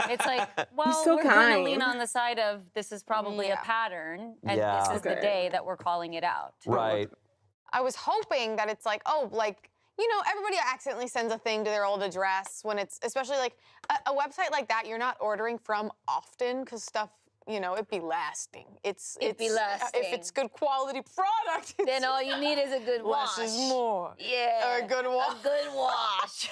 It's like, well, so we're gonna lean kind. on the side of this is probably a Yeah. pattern, and Yeah. this is the Okay. day that we're calling it out. right. I was hoping that it's like, everybody accidentally sends a thing to their old address when it's, especially like a website like that, you're not ordering from often because stuff, you know, it be lasting. It be lasting. If it's good quality product, Then all you need is a good wash. less is more. Yeah. Or a good wash. A good wash.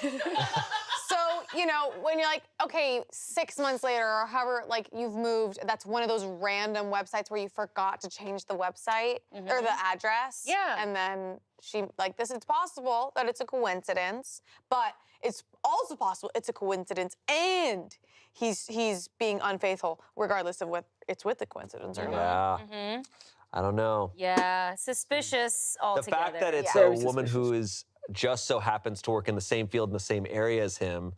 So, you know, when you're like, okay, 6 months later or however, like you've moved, that's one of those random websites where you forgot to change the website or the address. Yeah. And then she, like this, it's possible that it's a coincidence, but it's also possible it's a coincidence and he's being unfaithful, regardless of what it's with the coincidence or not. Yeah. I don't know. Yeah, suspicious The altogether. fact that it's Yeah. a Very woman who suspicious. is just so happens to work in the same field in the same area as him,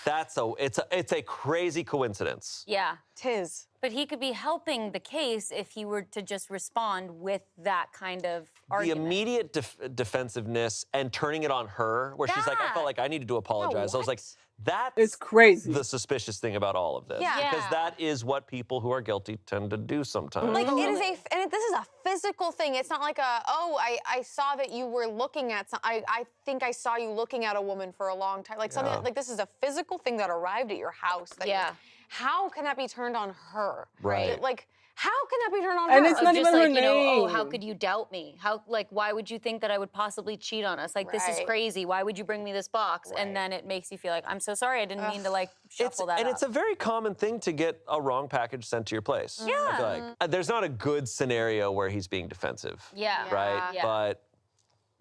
it's a crazy coincidence. Yeah. Tis. But he could be helping the case if he were to just respond with that kind of argument. The immediate defensiveness and turning it on her, where she's like, I Yeah. felt like I needed to apologize. I was like, what? that's It's crazy. the suspicious thing about all of this. Yeah. Because Yeah. that is what people who are guilty tend to do sometimes. Like it is and this is a physical thing. It's not like I saw that you were looking at some. I think I saw you looking at a woman for a long time. Like something like this is a physical thing that arrived at your house. That Yeah. How can that be turned on her? Right. Like how can that be turned on And her? it's Of not just even her like, you know, oh, how name. could you doubt me? How, like, why would you think that I would possibly cheat on us? Like, this is Right. crazy. Why would you bring me this box? Right. And then it makes you feel like, I'm so sorry. I didn't mean to, like, shuffle that And up. it's a very common thing to get a wrong package sent to your place. I feel like. There's not a good scenario where he's being defensive. Yeah. Right? Yeah. But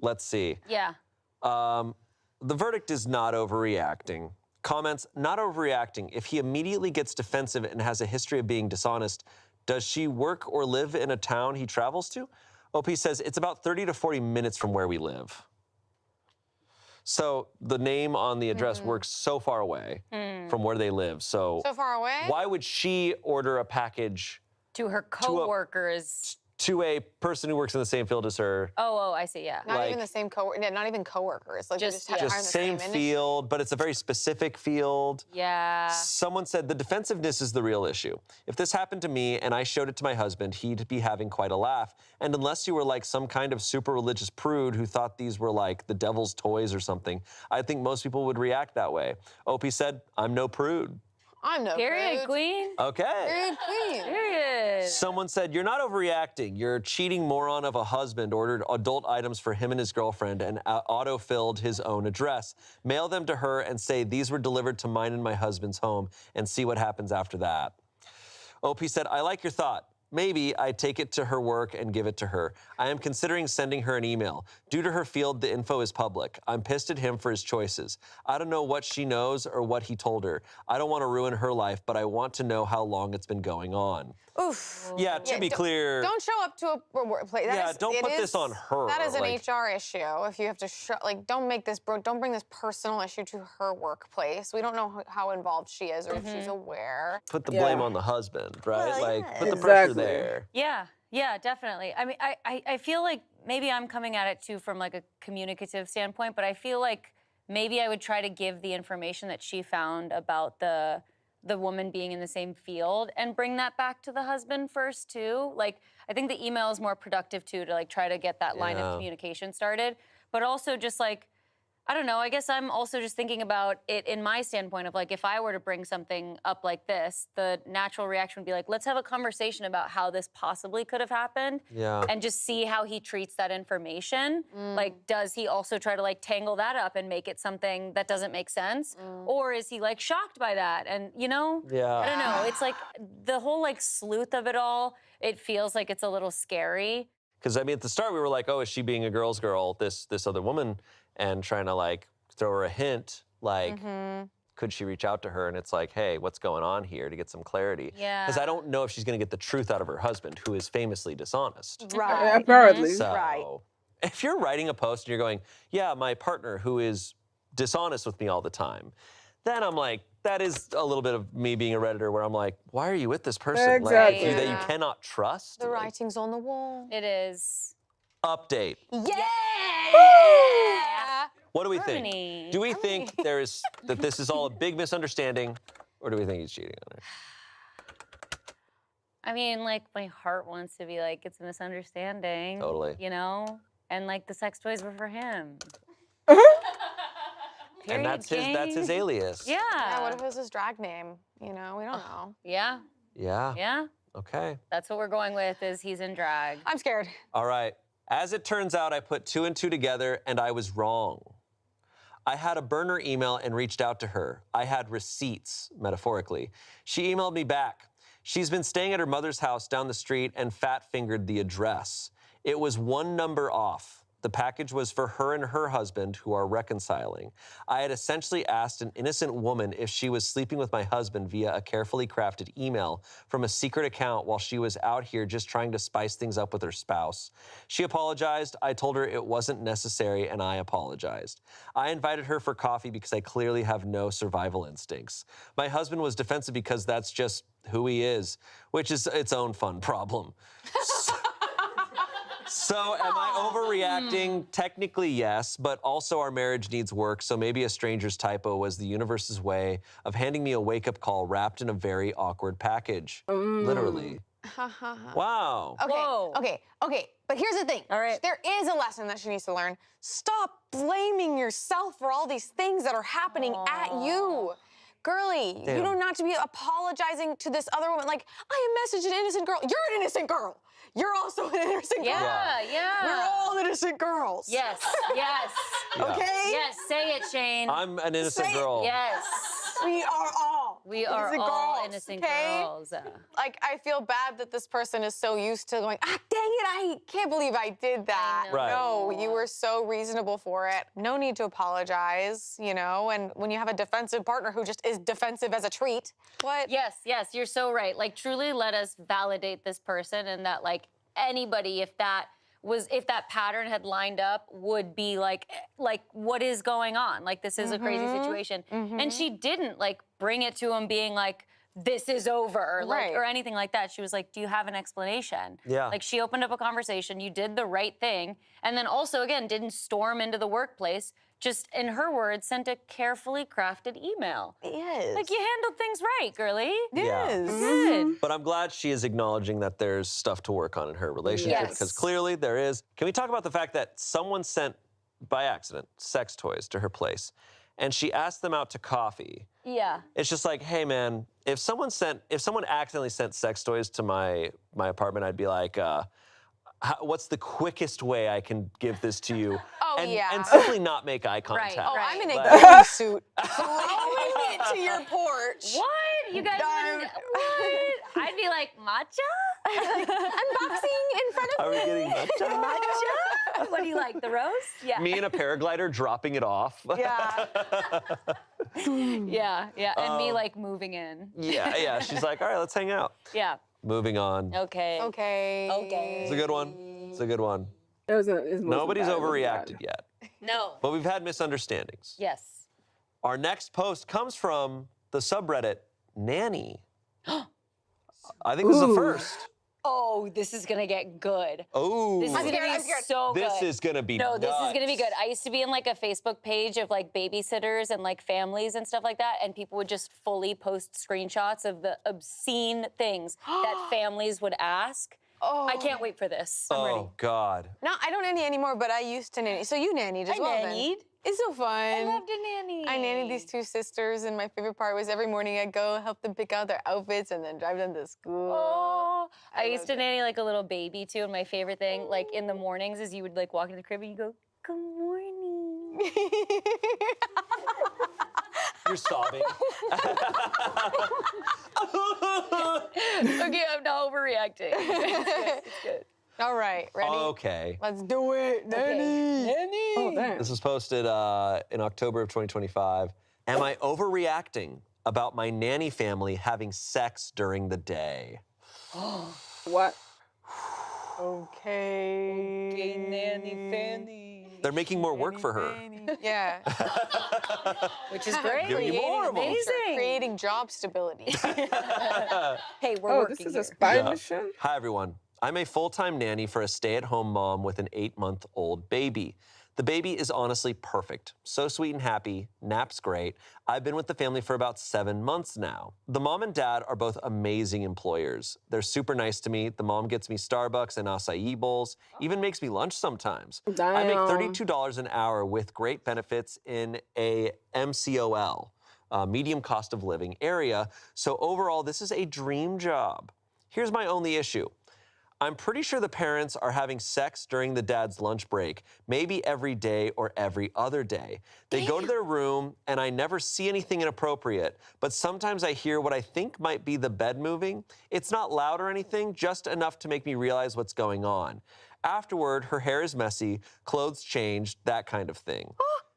let's see. Yeah. The verdict is not overreacting. Comments, not overreacting. If he immediately gets defensive and has a history of being dishonest, does she work or live in a town he travels to? OP says it's about 30 to 40 minutes from where we live. So the name on the address works so far away from where they live. So far away? why would she order a package To her coworkers. to a person who works in the same field as her? Oh, I see. Yeah. Not like- even the same not even coworkers. Like Just- they just, yeah. are in Just the same industry. field, but it's a very specific field. Yeah. Someone said the defensiveness is the real issue. If this happened to me and I showed it to my husband, he'd be having quite a laugh. And unless you were like some kind of super religious prude who thought these were like the devil's toys or something, I think most people would react that way. Opie said, I'm no prude. I'm no Period, prude. queen. Okay. Period, queen. Period. Someone said, you're not overreacting. Your cheating moron of a husband ordered adult items for him and his girlfriend and auto-filled his own address. Mail them to her and say, these were delivered to mine and my husband's home, and see what happens after that. OP said, I like your thought. Maybe I take it to her work and give it to her. I am considering sending her an email. Due to her field, the info is public. I'm pissed at him for his choices. I don't know what she knows or what he told her. I don't want to ruin her life, but I want to know how long it's been going on. Oof. Yeah, to be clear, Don't show up to a workplace. Yeah, don't put this on her, That is an like- HR issue. If you have to show, like, don't bring this personal issue to her workplace. We don't know how involved she is or if she's aware. put the Yeah. blame on the husband, right? Well, like, yeah. put the pressure Exactly. there. Yeah, definitely. I mean, I feel like maybe I'm coming at it too from like a communicative standpoint, but I feel like maybe I would try to give the information that she found about the woman being in the same field and bring that back to the husband first too. Like, I think the email is more productive too to like try to get that line Yeah. of communication started, but also just like, I don't know, I guess I'm also just thinking about it in my standpoint of like, if I were to bring something up like this, the natural reaction would be like, let's have a conversation about how this possibly could have happened Yeah. and just see how he treats that information. Like, does he also try to like tangle that up and make it something that doesn't make sense? Or is he like shocked by that? And you know, I Yeah. don't know. It's like the whole like sleuth of it all, it feels like it's a little scary. Because I mean, at the start we were like, oh, is she being a girl's girl, this other woman, and trying to like throw her a hint, like, could she reach out to her? And it's like, hey, what's going on here, to get some clarity? Yeah. Because I don't know if she's going to get the truth out of her husband, who is famously dishonest. Right. Apparently. So Right. if you're writing a post and you're going, yeah, my partner who is dishonest with me all the time, then I'm like, that is a little bit of me being a Redditor where I'm like, why are you with this person? Exactly. Like, that you Yeah. cannot trust? The Like, writing's on the wall. It is. update. Yeah. What do we Harmony. think? Do we think that this is all a big misunderstanding, or do we think he's cheating on her? I mean, like, my heart wants to be like, it's a misunderstanding. Totally. You know? And like, the sex toys were for him. And that's his gang. alias. Yeah. Yeah, what if it was his drag name? You know, we don't know. Yeah. Yeah. Yeah, Okay. that's what we're going with. Is he's in drag? I'm scared. All right. As it turns out, I put 2 and 2 together and I was wrong. I had a burner email and reached out to her. I had receipts, metaphorically. She emailed me back. She's been staying at her mother's house down the street and fat-fingered the address. It was 1 number off. The package was for her and her husband, who are reconciling. I had essentially asked an innocent woman if she was sleeping with my husband via a carefully crafted email from a secret account while she was out here just trying to spice things up with her spouse. She apologized. I told her it wasn't necessary, and I apologized. I invited her for coffee because I clearly have no survival instincts. My husband was defensive because that's just who he is, which is its own fun problem. So am I overreacting? Technically, yes, but also our marriage needs work, so maybe a stranger's typo was the universe's way of handing me a wake-up call wrapped in a very awkward package. Literally. Wow. Okay, Whoa. okay. But here's the thing. All right. There is a lesson that she needs to learn. Stop blaming yourself for all these things that are happening at you. Girlie, you Damn. don't have to be apologizing to this other woman. Like, I messaged an innocent girl. You're an innocent girl. You're also an innocent girl. Yeah. We're all innocent girls. Yes. Yes. Okay? Yes. Say it, Shane. I'm an innocent Say it. girl. Yes. We are all. We are innocent all girls, innocent okay? girls. Like, I feel bad that this person is so used to going, dang it, I can't believe I did that. know. Right. No, you were so reasonable for it. No need to apologize, you know? And when you have a defensive partner who just is defensive as a treat, what? Yes, you're so right. Like, truly let us validate this person, and that, like, anybody, if that pattern had lined up, would be like, what is going on? Like, this is a crazy situation. And she didn't, like, bring it to him being like, this is over, like, Right. or anything like that. She was like, do you have an explanation? Yeah. Like, she opened up a conversation, you did the right thing, and then also, again, didn't storm into the workplace, just, in her words, sent a carefully crafted email. Yes. Like, you handled things right, girlie. Yes. Good. But I'm glad she is acknowledging that there's stuff to work on in her relationship, Yes. because clearly there is. Can we talk about the fact that someone sent, by accident, sex toys to her place, and she asked them out to coffee? Yeah. It's just like, hey man, if someone accidentally sent sex toys to my apartment, I'd be like, what's the quickest way I can give this to you? Oh, yeah. And simply not make eye contact. Oh, I'm in a But- ghillie suit, throwing it to your porch. What? You guys wouldn't, what? I'd be like, matcha? Unboxing in front of Are we getting matcha? Matcha? What do you like, the rose? Yeah. Me in a paraglider dropping it off. Yeah. Yeah. And me, like, moving in. Yeah. She's like, all right, let's hang out. Yeah. Moving on. Okay. Okay. It's a good one. It's a good one. It wasn't Nobody's bad. It wasn't overreacted bad. yet, No. but we've had misunderstandings. Yes. Our next post comes from the subreddit Nanny. I think this is the Ooh. first. Oh, this is gonna get good. Oh, This is gonna I'm be scared. so good. this is gonna be No, this is gonna be nuts. good. I used to be in like a Facebook page of like babysitters and like families and stuff like that, and people would just fully post screenshots of the obscene things that families would ask. Oh. I can't wait for this. Oh God. No, I don't nanny anymore, but I used to nanny. So you nannied as I well nannied. then. It's so fun. I loved a nanny. I nannied these 2 sisters, and my favorite part was every morning I'd go help them pick out their outfits and then drive them to school. Oh, I used loved to it. nanny like a little baby too, and my favorite thing, like in the mornings, is you would like walk into the crib and you go, "Good morning." You're sobbing. Okay, I'm not overreacting. It's good. All right, ready? Okay. Let's do it, nanny. Nanny. Oh, damn. This was posted in October of 2025. Am I overreacting about my nanny family having sex during the day? What? Okay. nanny fanny. They're making more work for her. Yeah. Which is great. Giving you more of 'em. Amazing. Creating job stability. Hey, we're Oh, working this is here. a spy Yeah. mission? Hi, everyone. I'm a full-time nanny for a stay-at-home mom with an 8-month-old baby. The baby is honestly perfect. So sweet and happy, naps great. I've been with the family for about 7 months now. The mom and dad are both amazing employers. They're super nice to me. The mom gets me Starbucks and acai bowls, even makes me lunch sometimes. I make Damn. $32 an hour with great benefits in a MCOL. medium cost of living area. So overall, this is a dream job. Here's my only issue. I'm pretty sure the parents are having sex during the dad's lunch break, maybe every day or every other day. They go to their room and I never see anything inappropriate, but sometimes I hear what I think might be the bed moving. It's not loud or anything, just enough to make me realize what's going on. Afterward, her hair is messy, clothes changed, that kind of thing.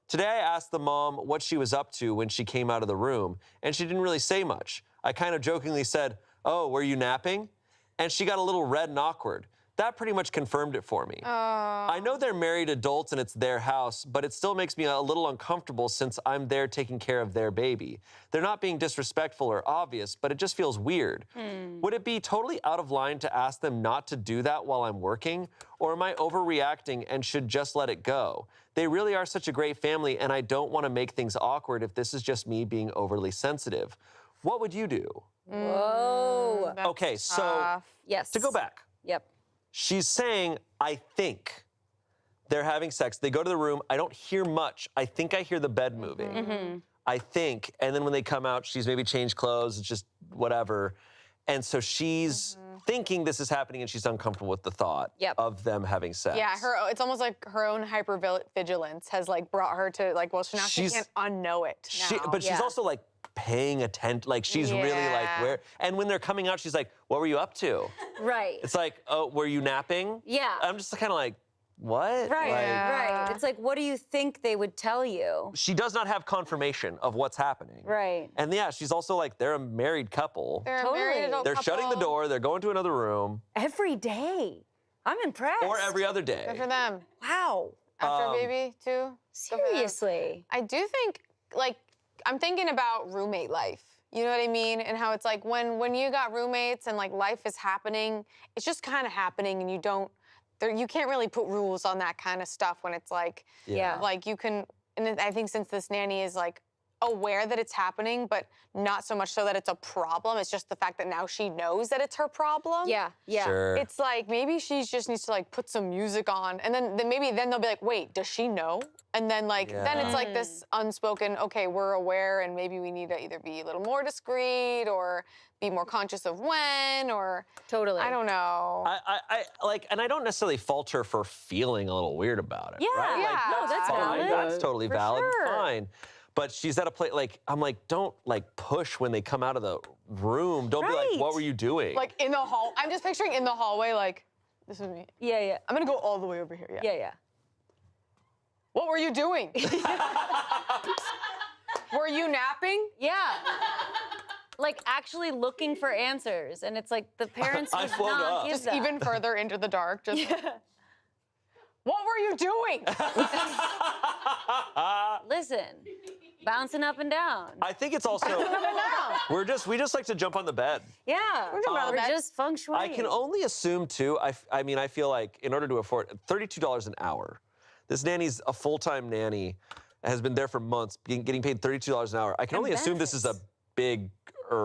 Today I asked the mom what she was up to when she came out of the room, and she didn't really say much. I kind of jokingly said, "Oh, were you napping?" And she got a little red and awkward. That pretty much confirmed it for me. I know they're married adults and it's their house, but it still makes me a little uncomfortable since I'm there taking care of their baby. They're not being disrespectful or obvious, but it just feels weird. Would it be totally out of line to ask them not to do that while I'm working? Or am I overreacting and should just let it go? They really are such a great family, and I don't want to make things awkward if this is just me being overly sensitive. What would you do? Whoa. Okay, so Tough. Yes. to go back, Yep. she's saying, I think they're having sex. They go to the room. I don't hear much. I think I hear the bed moving. I think. And then when they come out, she's maybe changed clothes. It's just whatever. And so she's thinking this is happening and she's uncomfortable with the thought of them having sex. Yeah, it's almost like her own hypervigilance has like brought her to like, well, she can't unknow it now. But she's also like paying attention, like she's really like where, and when they're coming out, she's like, what were you up to? Right. It's like, oh, were you napping? Yeah. I'm just kind of like, what? Right, Like, right. It's like, what do you think they would tell you? she does not have confirmation of what's happening. Right. And yeah, she's also like, they're a married couple. They're a married adult They're shutting the couple. door, they're going to another room. Every day. I'm impressed. Or every other day. Good for them. Wow. After a baby, too. Seriously. I do think, like, I'm thinking about roommate life. You know what I mean? And how it's like when you got roommates and like life is happening, it's just kind of happening and you can't really put rules on that kind of stuff when it's like, like you can, and I think since this nanny is like aware that it's happening, but not so much so that it's a problem. It's just the fact that now she knows that it's her problem. Yeah, yeah. Sure. It's like maybe she just needs to like put some music on, and then maybe they'll be like, wait, does she know? And then like then it's like this unspoken, okay, we're aware, and maybe we need to either be a little more discreet or be more conscious of when, or Totally. I don't know. I like, and I don't necessarily fault her for feeling a little weird about it. Yeah, right? yeah. Like, No, that's fine. valid. That's totally For valid. sure. Fine. But she's at a place, like, I'm like, don't like push when they come out of the room. Don't be like, what were you doing? Like in the hall, I'm just picturing in the hallway, like, this is me. Yeah, yeah. I'm gonna go all the way over here. Yeah, yeah. What were you doing? Were you napping? Yeah. Like actually looking for answers, and it's like the parents I would float not up. give Just that. even further into the dark. Just. What were you doing? Listen, bouncing up and down. I think it's also we just like to jump on the bed. Yeah, about that. just feng shui. I can only assume too. I mean, I feel like in order to afford $32 an hour, this nanny's a full-time nanny, has been there for months, getting paid $32 an hour. I can only assume this is a bigger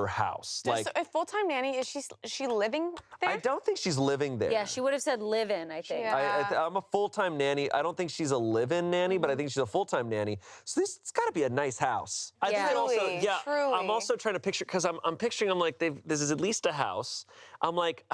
house. Like, So a full-time nanny, is she living there? I don't think she's living there. Yeah, she would have said live in, I think. Yeah. I'm a full-time nanny. I don't think she's a live-in nanny, but I think she's a full-time nanny. So it's got to be a nice house. I think it also, Truly. I'm also trying to picture, because I'm picturing, I'm like, this is at least a house. I'm like,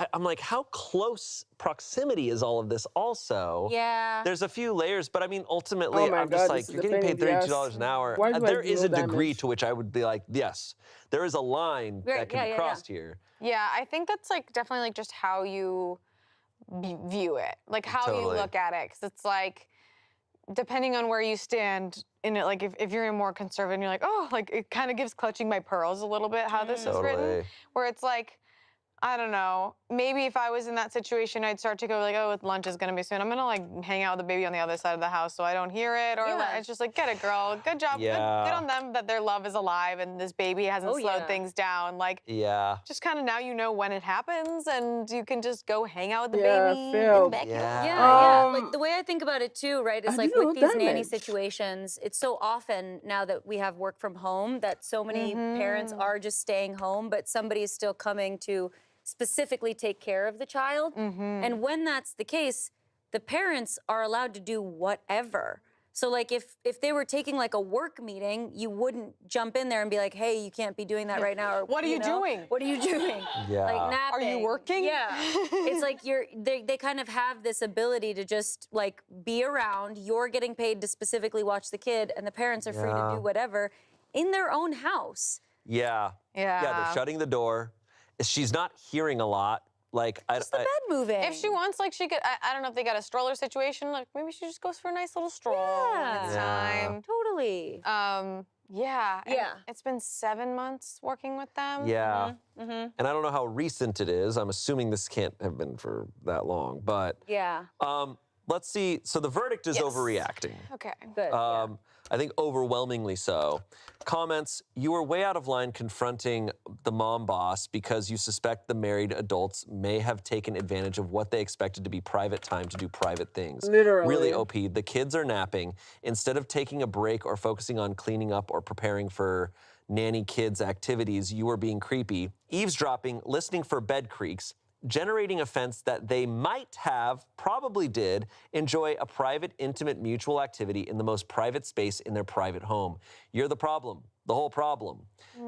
how close proximity is all of this also? Yeah. There's a few layers, but I mean, ultimately, Oh my I'm just God, like, this is you're the getting paid pain in the $32 ass. an hour. Why do I There do is no a degree damage? to which I would be like, yes, there is a line Right, that can be crossed here. Yeah, I think that's like definitely like just how you view it, like how you Totally. look at it, because it's like depending on where you stand in it. Like if you're more conservative, and you're like, oh, like it kind of gives clutching my pearls a little bit how this is written, Totally. where it's like, I don't know. Maybe if I was in that situation, I'd start to go like, oh, lunch is gonna be soon. I'm gonna like hang out with the baby on the other side of the house so I don't hear it. Or Yeah. it's just like, get it, girl. Good job. Yeah. Good on them that their love is alive and this baby hasn't Oh, slowed yeah. things down. Like, Yeah. just kind of now you know when it happens and you can just go hang out with the Yeah, baby in Phil. the backyard. Yeah. Yeah, Um, like the way I think about it too, right, is I like do with these nanny damage. situations, it's so often now that we have work from home that so many parents are just staying home, but somebody is still coming to specifically take care of the child. And when that's the case, the parents are allowed to do whatever. So like if they were taking like a work meeting, you wouldn't jump in there and be like, hey, you can't be doing that right now. Or What are you doing? What are you doing? Yeah. Like napping. Are you working? Yeah. It's like they kind of have this ability to just like be around. You're getting paid to specifically watch the kid, and the parents are free to do whatever in their own house. Yeah. Yeah. Yeah, they're shutting the door. She's not hearing a lot. Like, Just the bed moving. If she wants, like, she could, I don't know if they got a stroller situation, like, maybe she just goes for a nice little stroll when it's time. Totally. Yeah. and Yeah. It's been 7 months working with them. Yeah. And I don't know how recent it is. I'm assuming this can't have been for that long, but Yeah. let's see. So the verdict is Yes. overreacting. Okay. Good. I think overwhelmingly so. Comments, you were way out of line confronting the mom boss because you suspect the married adults may have taken advantage of what they expected to be private time to do private things. Literally. Really, OP, the kids are napping. Instead of taking a break or focusing on cleaning up or preparing for nanny kids' activities, you were being creepy, eavesdropping, listening for bed creaks, generating offense that they might have, probably did, enjoy a private, intimate, mutual activity in the most private space in their private home. You're the problem, the whole problem.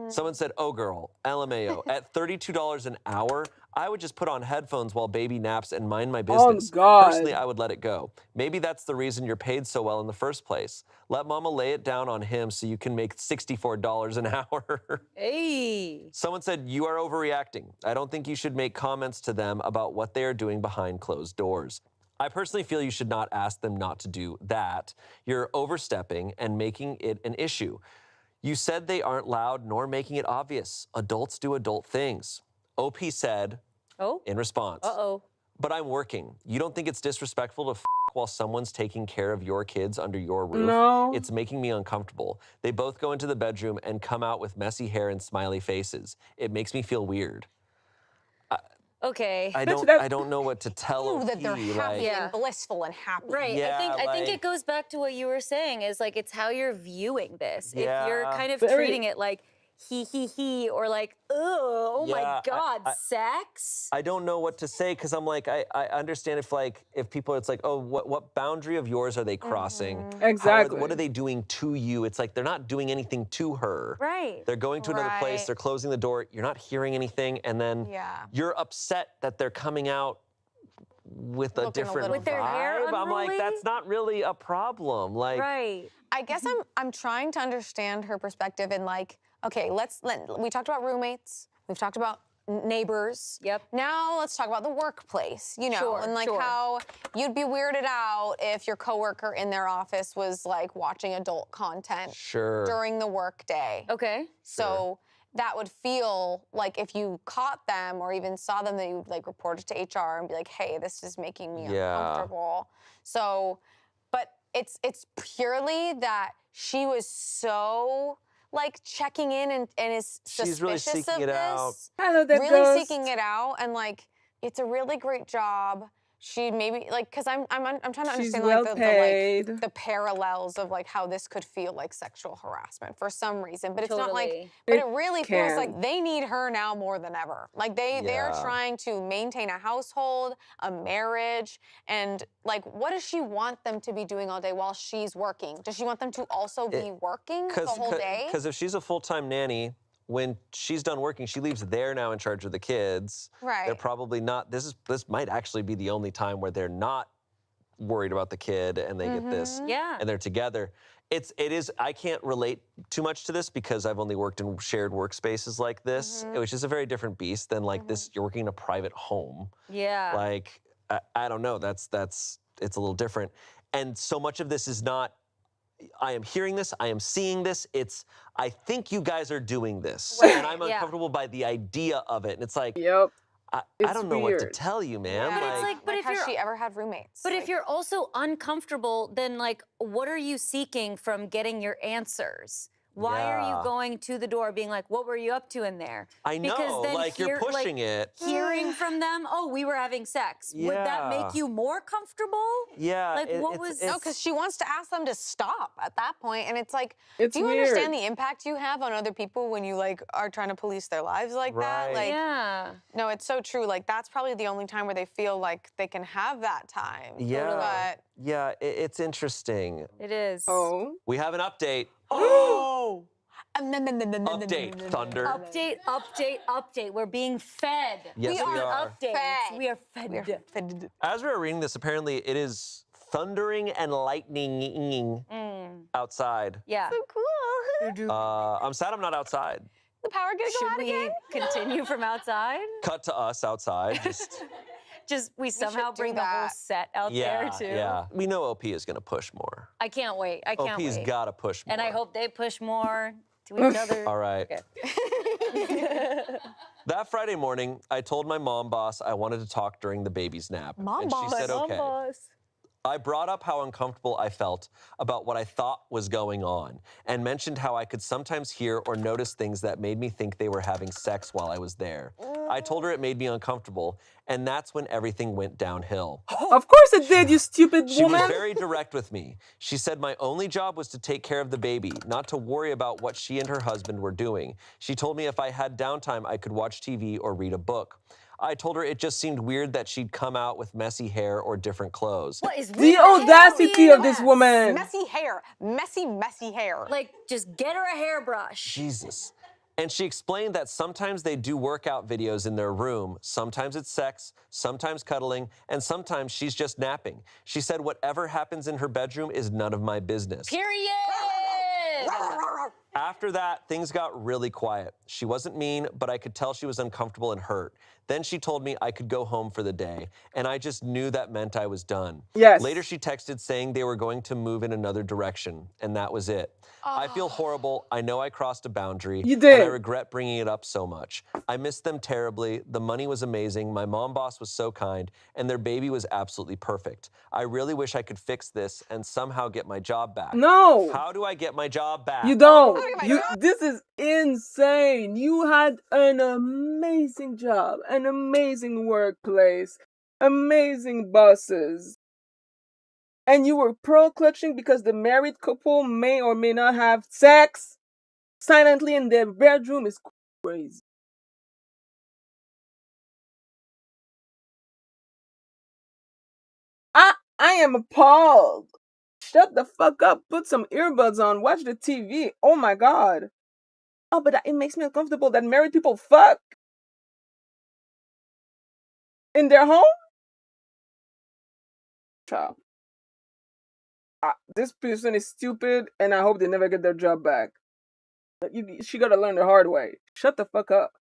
Someone said, oh girl, LMAO, at $32 an hour, I would just put on headphones while baby naps and mind my business. God. Personally, I would let it go. Maybe that's the reason you're paid so well in the first place. Let mama lay it down on him so you can make $64 an hour. Hey. Someone said, you are overreacting. I don't think you should make comments to them about what they are doing behind closed doors. I personally feel you should not ask them not to do that. You're overstepping and making it an issue. You said they aren't loud nor making it obvious. Adults do adult things. OP said, in response, but I'm working. You don't think it's disrespectful to while someone's taking care of your kids under your roof? No. It's making me uncomfortable. They both go into the bedroom and come out with messy hair and smiley faces. It makes me feel weird. Okay. I don't know what to tell Ooh, OP. that they're happy Yeah. and blissful and happy. Right. Yeah, I think like- it goes back to what you were saying is like it's how you're viewing this. If you're Yeah. kind of Very- treating it like he or like, oh Yeah, my God, I- sex. I don't know what to say because I'm like, I understand if people, it's like, oh, what boundary of yours are they crossing? Exactly. What are they doing to you? It's like they're not doing anything to her. Right. They're going to another place, Right. they're closing the door, you're not hearing anything, and then Yeah. you're upset that they're coming out with a Looking a different little With their hair vibe. I'm like, unruly? that's not really a problem. Like, Right. I guess I'm trying to understand her perspective and like, okay, we talked about roommates, we've talked about neighbors. Yep. Now let's talk about the workplace, you know, Sure, and like sure. how you'd be weirded out if your coworker in their office was like watching adult content sure. during the workday. Okay. So that would feel like if you caught them or even saw them, that you would like report it to HR and be like, hey, this is making me Yeah. uncomfortable. So, but it's purely that she was so like checking in and is suspicious She's really seeking of it this. out. Hello there, Really ghost. seeking it out, and like it's a really great job. She maybe like because I'm trying to She's understand well like paid. the parallels of like how this could feel like sexual harassment for some reason, but it's not like. Totally. But It it really feels can. like they need her now more than ever. Like they're Yeah. trying to maintain a household, a marriage, and like what does she want them to be doing all day while she's working? Does she want them to also be working the whole day? Because if she's a full-time nanny, when she's done working, she leaves they're now in charge of the kids. They're Right. probably not, this might actually be the only time where they're not worried about the kid and they get this Yeah. and they're together. It is, I can't relate too much to this because I've only worked in shared workspaces like this, which is a very different beast than like this, you're working in a private home. Yeah. Like, I don't know, it's a little different. And so much of this is not, I am hearing this, I am seeing this, I think you guys are doing this. Right, And I'm yeah. uncomfortable by the idea of it. And it's like, Yep. I It's don't know what to weird. tell you, man. Yeah. But it's like, but Like, if has you're she ever had roommates? But if Like, you're also uncomfortable, then like, what are you seeking from getting your answers? Why are Yeah. you going to the door being like, what were you up to in there? I know, like you're pushing it. Hearing from them, oh, we were having sex. Would that Yeah. make you more comfortable? Yeah. Like, what was- no, because she wants to ask them to stop at that point, and it's like, It's do you weird. understand the impact you have on other people when you like are trying to police their lives like that? Right. Like, Yeah. no, it's so true. Like that's probably the only time where they feel like they can have that time. Yeah. But Yeah, it's interesting. It is. Oh. We have an update. Oh. Update, Thunder. Update. We're being fed. Yes, we are. Updates. Fed. We are fed. As we were reading this, apparently it is thundering and lightning outside. Yeah. So cool. I'm sad I'm not outside. The power gonna go Should out we again? continue from outside? Cut to us outside. Just we somehow should do bring the whole that. set out there Yeah, too. yeah. We know OP is going to push more. I can't wait. I can't OP's wait. got to push more. And I hope they push more to each other. All right. Okay. That Friday morning, I told my mom boss I wanted to talk during the baby's nap. And she said, okay. I brought up how uncomfortable I felt about what I thought was going on and mentioned how I could sometimes hear or notice things that made me think they were having sex while I was there. I told her it made me uncomfortable, and that's when everything went downhill. Of course it did, you stupid She woman. was very direct with me. She said my only job was to take care of the baby, not to worry about what she and her husband were doing. She told me if I had downtime, I could watch TV or read a book. I told her it just seemed weird that she'd come out with messy hair or different clothes. What is The audacity of this woman. Messy hair. Messy hair. Like, just get her a hairbrush. Jesus. And she explained that sometimes they do workout videos in their room. Sometimes it's sex, sometimes cuddling, and sometimes she's just napping. She said whatever happens in her bedroom is none of my business. Period. After that, things got really quiet. She wasn't mean, but I could tell she was uncomfortable and hurt. Then she told me I could go home for the day, and I just knew that meant I was done. Yes. Later, she texted saying they were going to move in another direction, and that was it. I feel horrible. I know I crossed a boundary. You did. And I regret bringing it up so much. I missed them terribly. The money was amazing. My mom boss was so kind, and their baby was absolutely perfect. I really wish I could fix this and somehow get my job back. No. How do I get my job back? You don't. This is insane. You had an amazing job, an amazing workplace, amazing bosses. And you were pearl clutching because the married couple may or may not have sex silently in their bedroom is crazy. I am appalled. Shut the fuck up. Put some earbuds on. Watch the TV. Oh my god. Oh, but it makes me uncomfortable that married people fuck in their home. Child. This person is stupid, and I hope they never get their job back. She gotta learn the hard way. Shut the fuck up.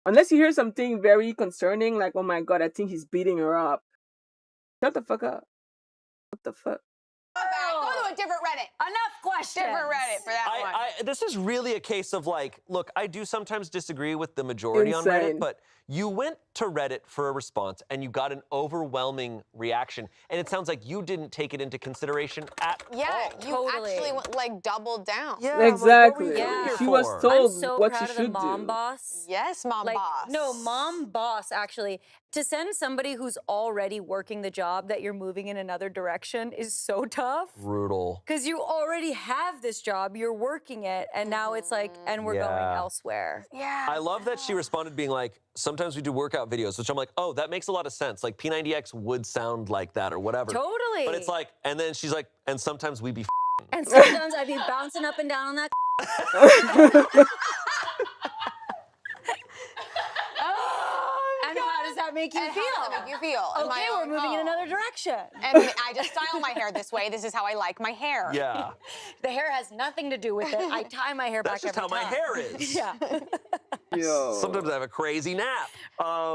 Unless you hear something very concerning, like, oh my god, I think he's beating her up. Shut the fuck up. What the fuck? Go to a different Reddit. Enough questions. Different Reddit for that one. This is really a case of like, look, I do sometimes disagree with the majority on Reddit, Insane. but you went to Reddit for a response and you got an overwhelming reaction, and it sounds like you didn't take it into consideration at Yeah, all. you actually like doubled down. Yeah, Exactly. Like, what were you Yeah. here She was for? told I'm so what proud she of the should mom do. boss. Yes, mom boss. No, mom boss, actually. To send somebody who's already working the job that you're moving in another direction is so tough. Brutal. Because you already have this job, you're working it, and now it's like, and we're going Yeah. elsewhere. Yeah. I love that she responded being like, sometimes we do workout videos, which I'm like, oh, that makes a lot of sense. Like P90X would sound like that or whatever. Totally. But it's like, and then she's like, and sometimes we be And sometimes I'd be bouncing up and down on that. And how does that make you And feel? how does that make you feel? In Okay, my we're own moving in home? another direction. And I just style my hair this way. This is how I like my hair. Yeah. The hair has nothing to do with it. I tie my hair That's back just every how my time. hair is. Yeah. Yo. Sometimes I have a crazy nap.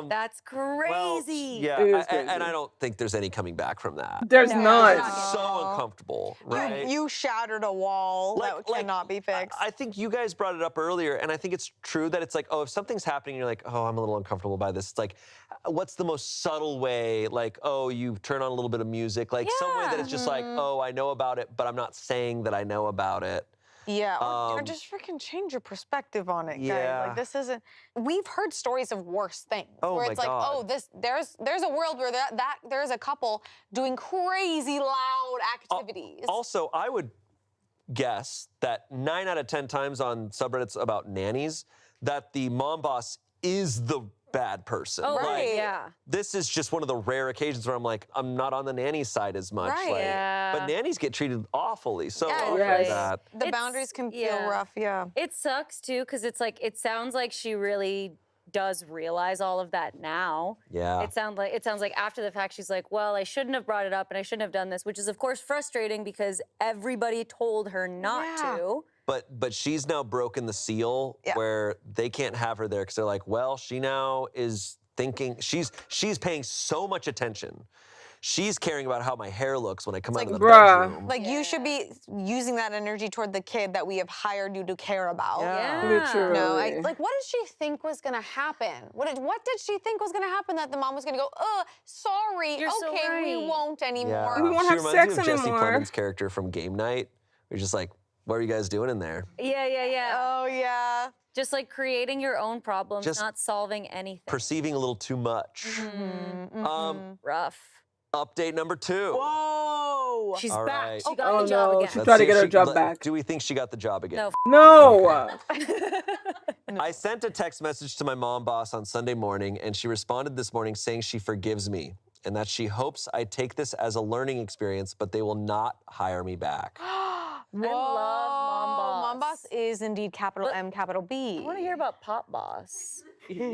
That's Well, crazy. yeah, It is and crazy. I don't think there's any coming back from that. There's No, not. not It's so uncomfortable, right? You shattered a wall that Like, cannot be fixed. I think you guys brought it up earlier, and I think it's true that it's like, oh, if something's happening, you're like, oh, I'm a little uncomfortable by this. It's like, what's the most subtle way? Like, oh, you turn on a little bit of music, like some way that it's just like, oh, I know about it, but I'm not saying that I know about it. Yeah, or Um, just freaking change your perspective on it, guys. yeah. Like this isn't. We've heard stories of worse things Oh where my it's like, oh, God. there's a world where there's a couple doing crazy loud activities. Also, I would guess that 9 out of 10 times on subreddits about nannies, that the mom boss is the bad person. Oh, Like, yeah. this is just one of the rare occasions where I'm like, I'm not on the nanny side as much. Right. Like, Yeah. but nannies get treated awfully. So Yeah, awfully yes. that. The It's- boundaries can feel yeah. rough, yeah. It sucks too, because it's like it sounds like she really does realize all of that now. Yeah. It sounds like after the fact she's like, well, I shouldn't have brought it up and I shouldn't have done this, which is of course frustrating because everybody told her not Yeah. to. But she's now broken the seal where they can't have her there because they're like, well, she now is thinking she's paying so much attention. She's caring about how my hair looks when I come out of the bedroom. Like you should be using that energy toward the kid that we have hired you to care about. Yeah. Literally. No, like what did she think was gonna happen? What did she think was gonna happen that the mom was gonna go, sorry, You're so okay, we right. won't anymore. We won't she have reminds sex me of Jesse anymore. Plemons' character from Game Night. You're just like, what are you guys doing in there? Yeah. Oh yeah. Just like creating your own problems, Just not solving anything. Perceiving a little too much. Rough. Update number 2. Whoa. She's All back. right. She got Oh the job no, again. she Let's tried see to if get her job back. Do we think she got the job again? No. No. I sent a text message to my mom boss on Sunday morning, and she responded this morning saying she forgives me and that she hopes I take this as a learning experience, but they will not hire me back. Whoa. I love Mom Boss. Mom Boss is indeed capital M, capital B. I want to hear about Pop Boss.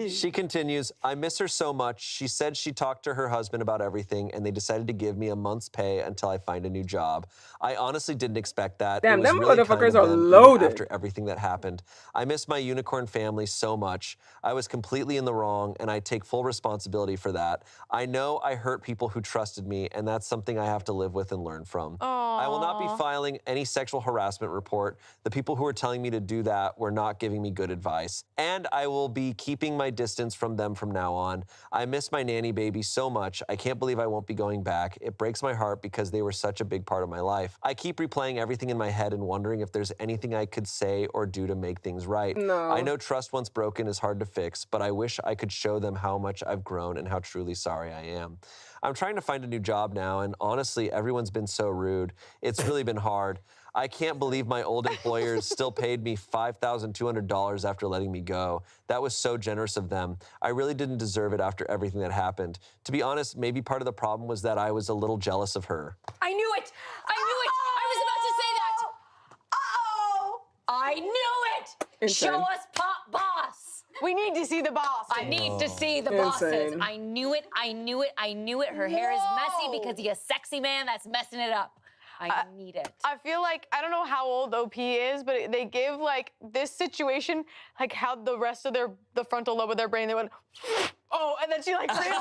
She continues, I miss her so much. She said she talked to her husband about everything, and they decided to give me a month's pay until I find a new job. I honestly didn't expect that. Damn, It was them really kind motherfuckers of are them, even loaded. after everything that happened. I miss my unicorn family so much. I was completely in the wrong, and I take full responsibility for that. I know I hurt people who trusted me, and that's something I have to live with and learn from. I will not be filing any sexual harassment report. The people who were telling me to do that were not giving me good advice. And I will be keeping my distance from them from now on. I miss my nanny baby so much. I can't believe I won't be going back. It breaks my heart because they were such a big part of my life. I keep replaying everything in my head and wondering if there's anything I could say or do to make things right. No. I know trust once broken is hard to fix, but I wish I could show them how much I've grown and how truly sorry I am. I'm trying to find a new job now, and honestly, everyone's been so rude. It's really been hard. I can't believe my old employers still paid me $5,200 after letting me go. That was so generous of them. I really didn't deserve it after everything that happened. To be honest, maybe part of the problem was that I was a little jealous of her. I knew it! I knew it! I was about to say that! Uh-oh. I knew it! Insane. Show us Pop Boss! We need to see the boss. I need to see the bosses. Insane. I knew it, I knew it, I knew it. Her hair is messy because he's a sexy man that's messing it up. I need it. I feel like, I don't know how old OP is, but they give like this situation, like how the rest of the frontal lobe of their brain, they went, oh, and then she like realized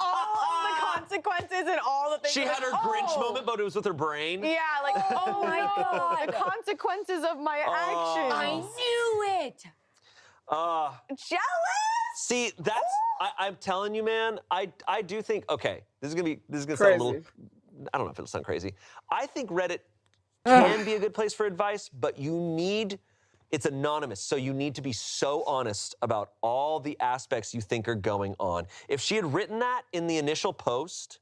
all of the consequences and all the things. She had her Grinch moment, but it was with her brain. Yeah, like, oh my no, God. the consequences of my actions. I knew it! Jealous? See, that's, I'm telling you, man, I do think, okay, this is gonna sound a little, Crazy. I don't know if it'll sound crazy. I think Reddit can be a good place for advice, but it's anonymous, so you need to be so honest about all the aspects you think are going on. If she had written that in the initial post,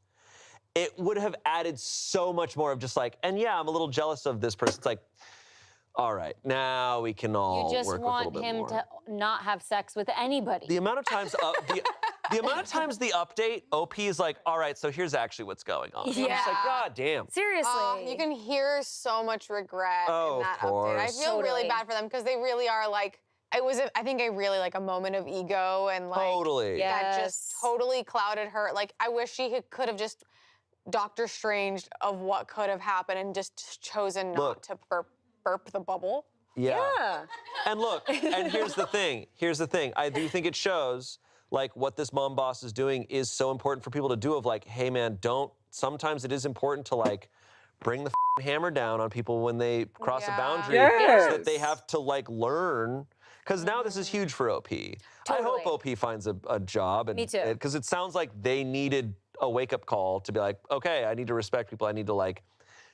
it would have added so much more of just like, and yeah, I'm a little jealous of this person. It's like, all right, now we can all You just work with a little want bit him more. to not have sex with anybody. The amount of times, the amount of times the update, OP is like, all right, so here's actually what's going on. I'm just like, Yeah. God damn. Seriously. You can hear so much regret Oh, in that of update. I course. feel really Totally. bad for them because they really are like, I think a really like a moment of ego and like Totally. Yeah. that just Yes. totally clouded her. Like I wish she could have just Doctor Strange of what could have happened and just chosen not Look. to burp the bubble. Yeah. And look, and here's the thing. I do think it shows like what this mom boss is doing is so important for people to do of like, hey man, sometimes it is important to like bring the hammer down on people when they cross a Yeah. boundary Yes. so that they have to like learn. Because now this is huge for OP. I hope Totally. OP finds a job. And, Me too. Because it sounds like they needed a wake-up call to be like, okay, I need to respect people. I need to like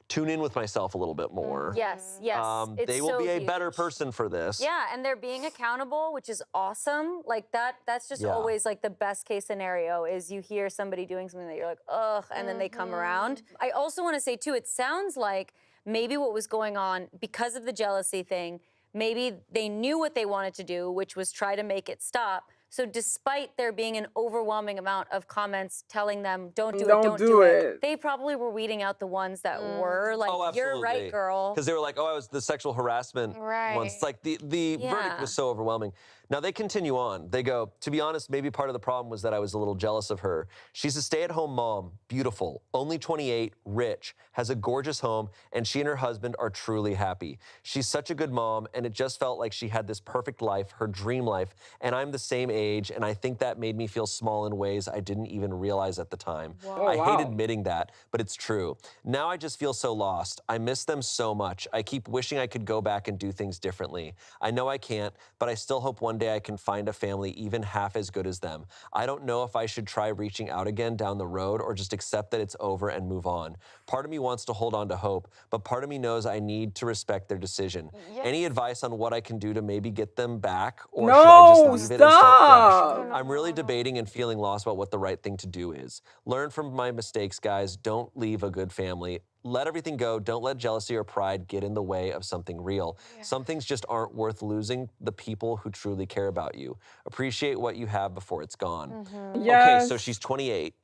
tune in with myself a little bit more. Yes, yes. It's They will so be a better huge. person for this. Yeah, and they're being accountable, which is awesome. Like that's just Yeah. always like the best case scenario is you hear somebody doing something that you're like, ugh, and then they come around. I also want to say too, it sounds like maybe what was going on because of the jealousy thing, maybe they knew what they wanted to do, which was try to make it stop. So despite there being an overwhelming amount of comments telling them, don't do it, Don't don't do do it. it, they probably were weeding out the ones that were like, you're right, girl. Because they were like, oh, I was the sexual harassment ones. It's like the verdict was so overwhelming. Now they continue on. They go, to be honest, maybe part of the problem was that I was a little jealous of her. She's a stay-at-home mom, beautiful, only 28, rich, has a gorgeous home, and she and her husband are truly happy. She's such a good mom, and it just felt like she had this perfect life, her dream life, and I'm the same age, and I think that made me feel small in ways I didn't even realize at the time. I hate admitting that, but it's true. Now I just feel so lost. I miss them so much. I keep wishing I could go back and do things differently. I know I can't, but I still hope one day I can find a family even half as good as them. I don't know if I should try reaching out again down the road or just accept that it's over and move on. Part of me wants to hold on to hope, but part of me knows I need to respect their decision. Any advice on what I can do to maybe get them back, or should I just leave it and start fresh? I'm really debating and feeling lost about what the right thing to do is. Learn from my mistakes, guys. Don't leave a good family. Let everything go. Don't let jealousy or pride get in the way of something real. Some things just aren't worth losing the people who truly care about you. Appreciate what you have before it's gone. Okay, so she's 28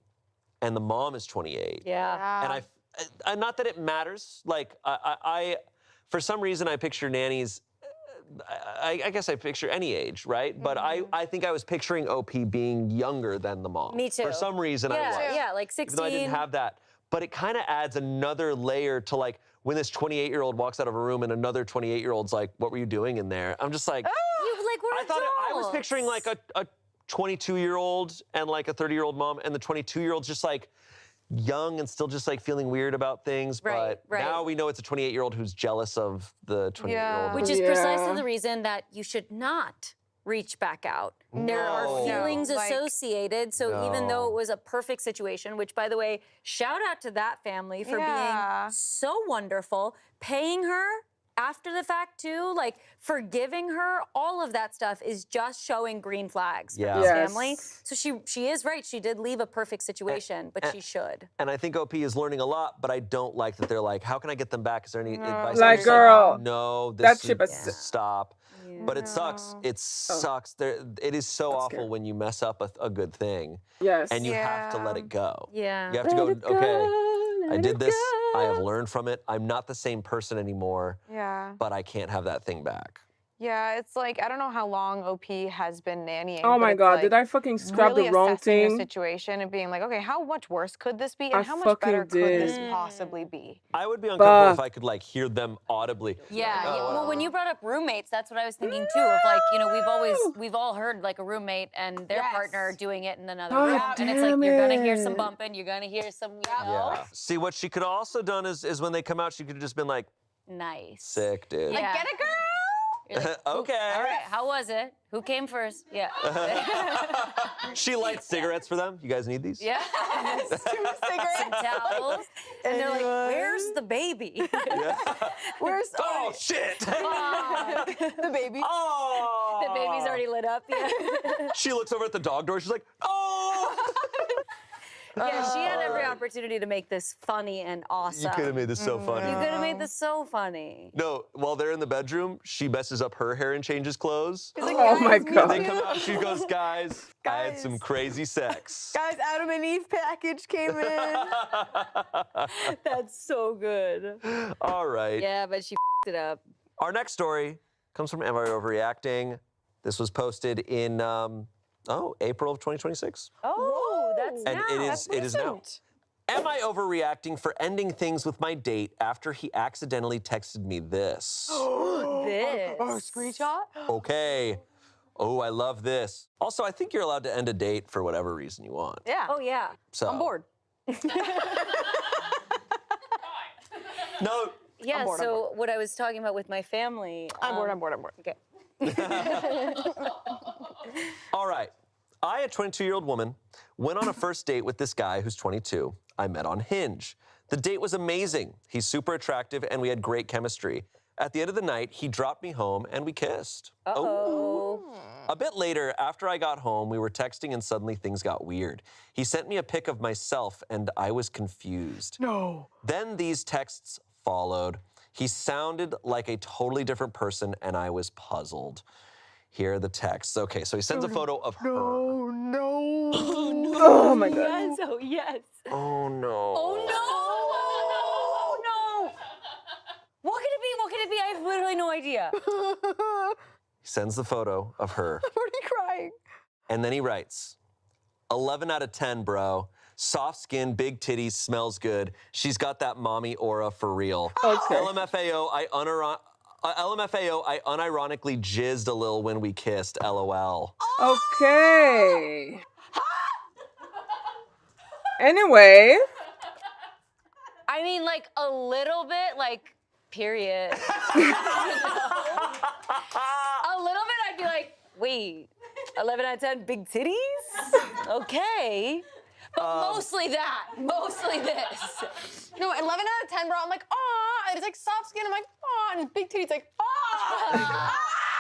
and the mom is 28. Yeah. And not that it matters. Like, I for some reason, I picture nannies, I guess I picture any age, right? But I think I was picturing OP being younger than the mom. Me too. For some reason, I was. Yeah, like 16. Even though I didn't have that. But it kind of adds another layer to, like, when this 28-year-old walks out of a room and another 28-year-old's like, what were you doing in there? I'm just like, I was picturing like a 22-year-old and like a 30-year-old mom, and the 22-year-old's just like young and still just like feeling weird about things. But now we know it's a 28-year-old who's jealous of the 28-year-old. Which is precisely the reason that you should not reach back out. There are feelings associated. So even though it was a perfect situation, which, by the way, shout out to that family for being so wonderful, paying her after the fact too, like forgiving her, all of that stuff is just showing green flags for this family. So she is right. She did leave a perfect situation, but she should. And I think OP is learning a lot, but I don't like that they're like, how can I get them back? Is there any advice? Like, girl, like, no, that this ship should is stop. But it sucks. It sucks. It is so awful when you mess up a good thing. Yes. And you have to let it go. Yeah. You have to go, okay, I did this. I have learned from it. I'm not the same person anymore. Yeah. But I can't have that thing back. Yeah, it's like, I don't know how long OP has been nannying. Oh my God, like did I fucking scrap really the wrong assessing your thing? situation and being like, okay, how much worse could this be? And I how much better fucking could this did. possibly be? I would be uncomfortable if I could like hear them audibly. Yeah, well, when you brought up roommates, that's what I was thinking too. Of like, you know, we've all heard like a roommate and their partner doing it in another room, and it's like you're gonna hear some bumping, you're gonna hear some, you know. Yeah. See, what she could have also done is when they come out, she could have just been like, nice, sick, dude. Yeah. Like, get it, girl! You're like, okay. All right, how was it? Who came first? Yeah. She lights cigarettes for them. You guys need these? Yeah. Two cigarettes. Some towels. And they're like, where's the baby? Where's Oh, shit! the baby? Oh! The baby's already lit up. Yeah. She looks over at the dog door. She's like, oh! Yeah, she had every opportunity to make this funny and awesome. You could have made this so funny. You could have made this so funny. No, while they're in the bedroom, she messes up her hair and changes clothes. Like, Oh my guys, me God. They too. come out and she goes, guys, I had Guys. some crazy sex. Guys, Adam and Eve package came in. That's so good. All right. Yeah, but she f***ed it up. Our next story comes from Am I Overreacting? This was posted in April of 2026. Oh, that's And now. it is now. Am I overreacting for ending things with my date after he accidentally texted me this? This. Oh, screenshot? Okay. Oh, I love this. Also, I think you're allowed to end a date for whatever reason you want. Yeah. Oh, yeah. So I'm bored. No. Yeah, bored, I'm so what I was talking about with my family. I'm bored, I'm bored, I'm bored. Okay. All right. I, a 22-year-old woman, went on a first date with this guy who's 22. I met on Hinge. The date was amazing. He's super attractive, and we had great chemistry. At the end of the night, he dropped me home, and we kissed. Uh-oh. A bit later, after I got home, we were texting, and suddenly things got weird. He sent me a pic of myself, and I was confused. No. Then these texts followed. He sounded like a totally different person, and I was puzzled. Here are the texts. Okay, so he sends a photo of her. Oh no. Oh my god. Yes, oh yes. Oh no. Oh no! Oh no! What could it be? What could it be? I have literally no idea. He sends the photo of her. I'm already crying. And then he writes, 11 out of 10, bro. Soft skin, big titties, smells good. She's got that mommy aura for real. Okay. LMFAO, I unironically jizzed a little when we kissed, LOL. Okay. Anyway. I mean, like a little bit, like, period. A little bit, I'd be like, wait, 11 out of 10, big titties? Okay. But mostly that, mostly this. No, 11 out of 10, bro. I'm like, aw. And it's like soft skin. I'm like, aw. And big titties, like, aw.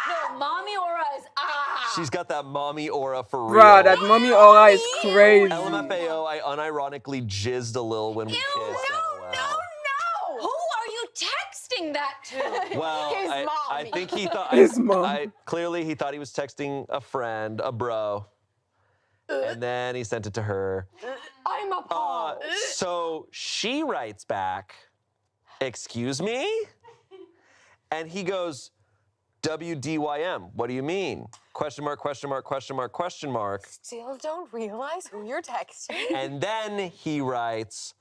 No, mommy aura is ah. She's got that mommy aura for real. Bruh, that mommy aura is crazy. LMFAO, I unironically jizzed a little when we kissed, LOL. Who are you texting that to? Well, His I mommy. think he thought His mom. clearly he thought he was texting a friend, a bro. And then he sent it to her. I'm appalled. So she writes back, excuse me? And he goes, WDYM, what do you mean? Question mark, question mark, question mark, question mark. Still don't realize who you're texting. And then he writes,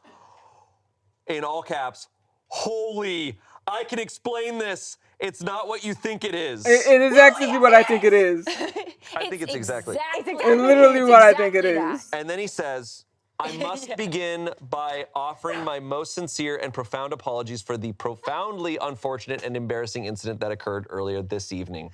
in all caps, holy, I can explain this. It's not what you think it is. It is actually what I think it is. I think it's exactly. It's literally what I think it is. And then he says, I must begin by offering my most sincere and profound apologies for the profoundly unfortunate and embarrassing incident that occurred earlier this evening.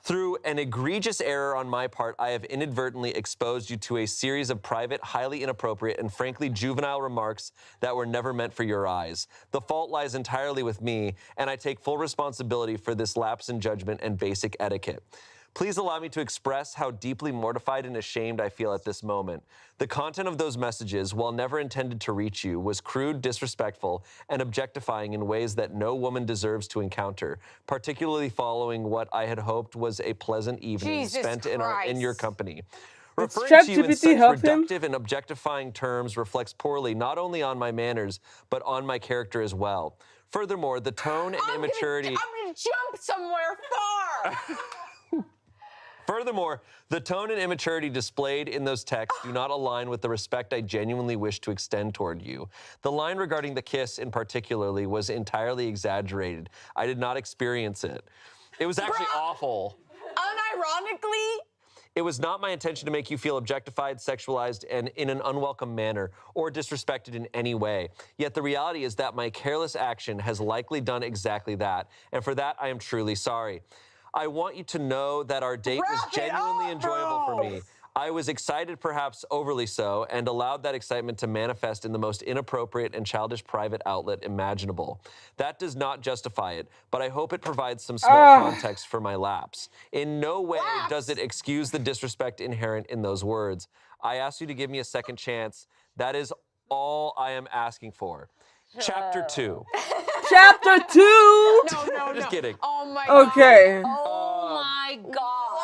Through an egregious error on my part, I have inadvertently exposed you to a series of private, highly inappropriate, and frankly juvenile remarks that were never meant for your eyes. The fault lies entirely with me, and I take full responsibility for this lapse in judgment and basic etiquette. Please allow me to express how deeply mortified and ashamed I feel at this moment. The content of those messages, while never intended to reach you, was crude, disrespectful, and objectifying in ways that no woman deserves to encounter, particularly following what I had hoped was a pleasant evening spent in your company. Referring to you in such reductive and objectifying terms reflects poorly not only on my manners, but on my character as well. Furthermore, the tone and immaturity... I'm gonna jump somewhere far. Furthermore, the tone and immaturity displayed in those texts do not align with the respect I genuinely wish to extend toward you. The line regarding the kiss in particularly was entirely exaggerated. I did not experience it. It was actually awful. Unironically, it was not my intention to make you feel objectified, sexualized, and in an unwelcome manner, or disrespected in any way. Yet the reality is that my careless action has likely done exactly that, and for that I am truly sorry. I want you to know that our date was genuinely enjoyable for me. I was excited, perhaps overly so, and allowed that excitement to manifest in the most inappropriate and childish private outlet imaginable. That does not justify it, but I hope it provides some small context for my lapse. In no way does it excuse the disrespect inherent in those words. I ask you to give me a second chance. That is all I am asking for. Chapter 2. Chapter 2? No. Just kidding. Oh my god. Okay. Oh my god.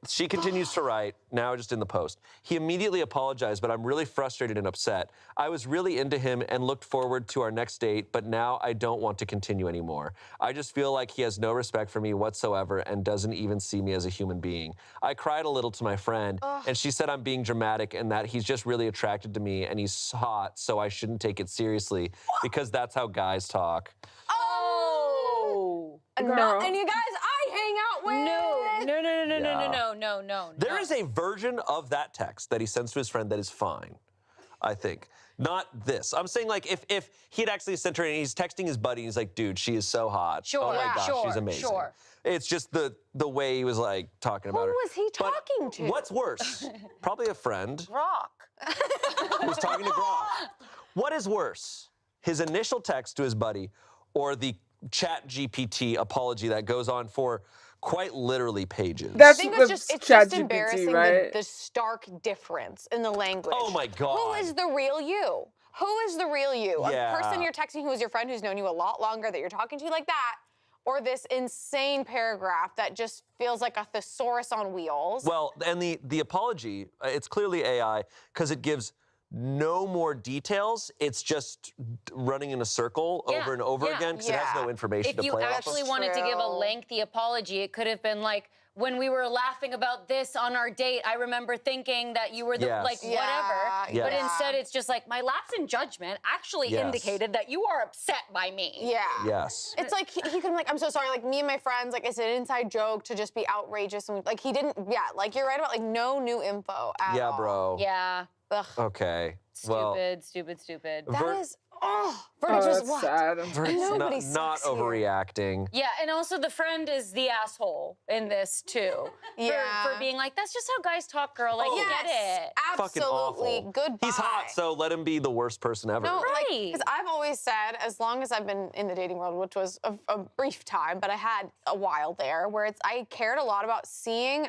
She continues to write, now just in the post. He immediately apologized, but I'm really frustrated and upset. I was really into him and looked forward to our next date, but now I don't want to continue anymore. I just feel like he has no respect for me whatsoever and doesn't even see me as a human being. I cried a little to my friend, and she said I'm being dramatic and that he's just really attracted to me and he's hot, so I shouldn't take it seriously because that's how guys talk. Oh. No, and you guys, I hang out with. No. There is a version of that text that he sends to his friend that is fine, I think. Not this. I'm saying, like, if he had actually sent her and he's texting his buddy, and he's like, dude, she is so hot. Sure, oh my gosh, she's amazing. Sure. It's just the way he was, like, talking about her. Who was he But talking to? what's worse? Probably a friend. Rock. He was talking to Grok. What is worse? His initial text to his buddy or the ChatGPT apology that goes on for quite literally pages? I think it's just embarrassing, right? the stark difference in the language. Oh my God. Who is the real you? Who is the real you? Yeah. A person you're texting who is your friend who's known you a lot longer that you're talking to like that? or this insane paragraph that just feels like a thesaurus on wheels. Well, and the apology, it's clearly AI because it gives no more details. It's just running in a circle over and over again because it has no information If to you play off actually of. wanted to give a lengthy apology, it could have been like, when we were laughing about this on our date, I remember thinking that you were the, like, whatever. Yeah. But instead, it's just like, my lapse in judgment actually indicated that you are upset by me. Yeah. Yes. It's like, he could have been like, I'm so sorry, like, me and my friends, like, it's an inside joke to just be outrageous. And, like, he didn't, like, you're right about, like, no new info at all. Bro. Yeah. Ugh. Okay. Stupid, stupid. That is, Verdict's just that's what? sad. Verdict's not overreacting. Yeah, and also the friend is the asshole in this too. For being like, that's just how guys talk, girl. Like, get it. Fucking Absolutely. awful. Goodbye. He's hot, so let him be the worst person ever. No, because I've always said, as long as I've been in the dating world, which was a brief time, but I had a while there, where I cared a lot about seeing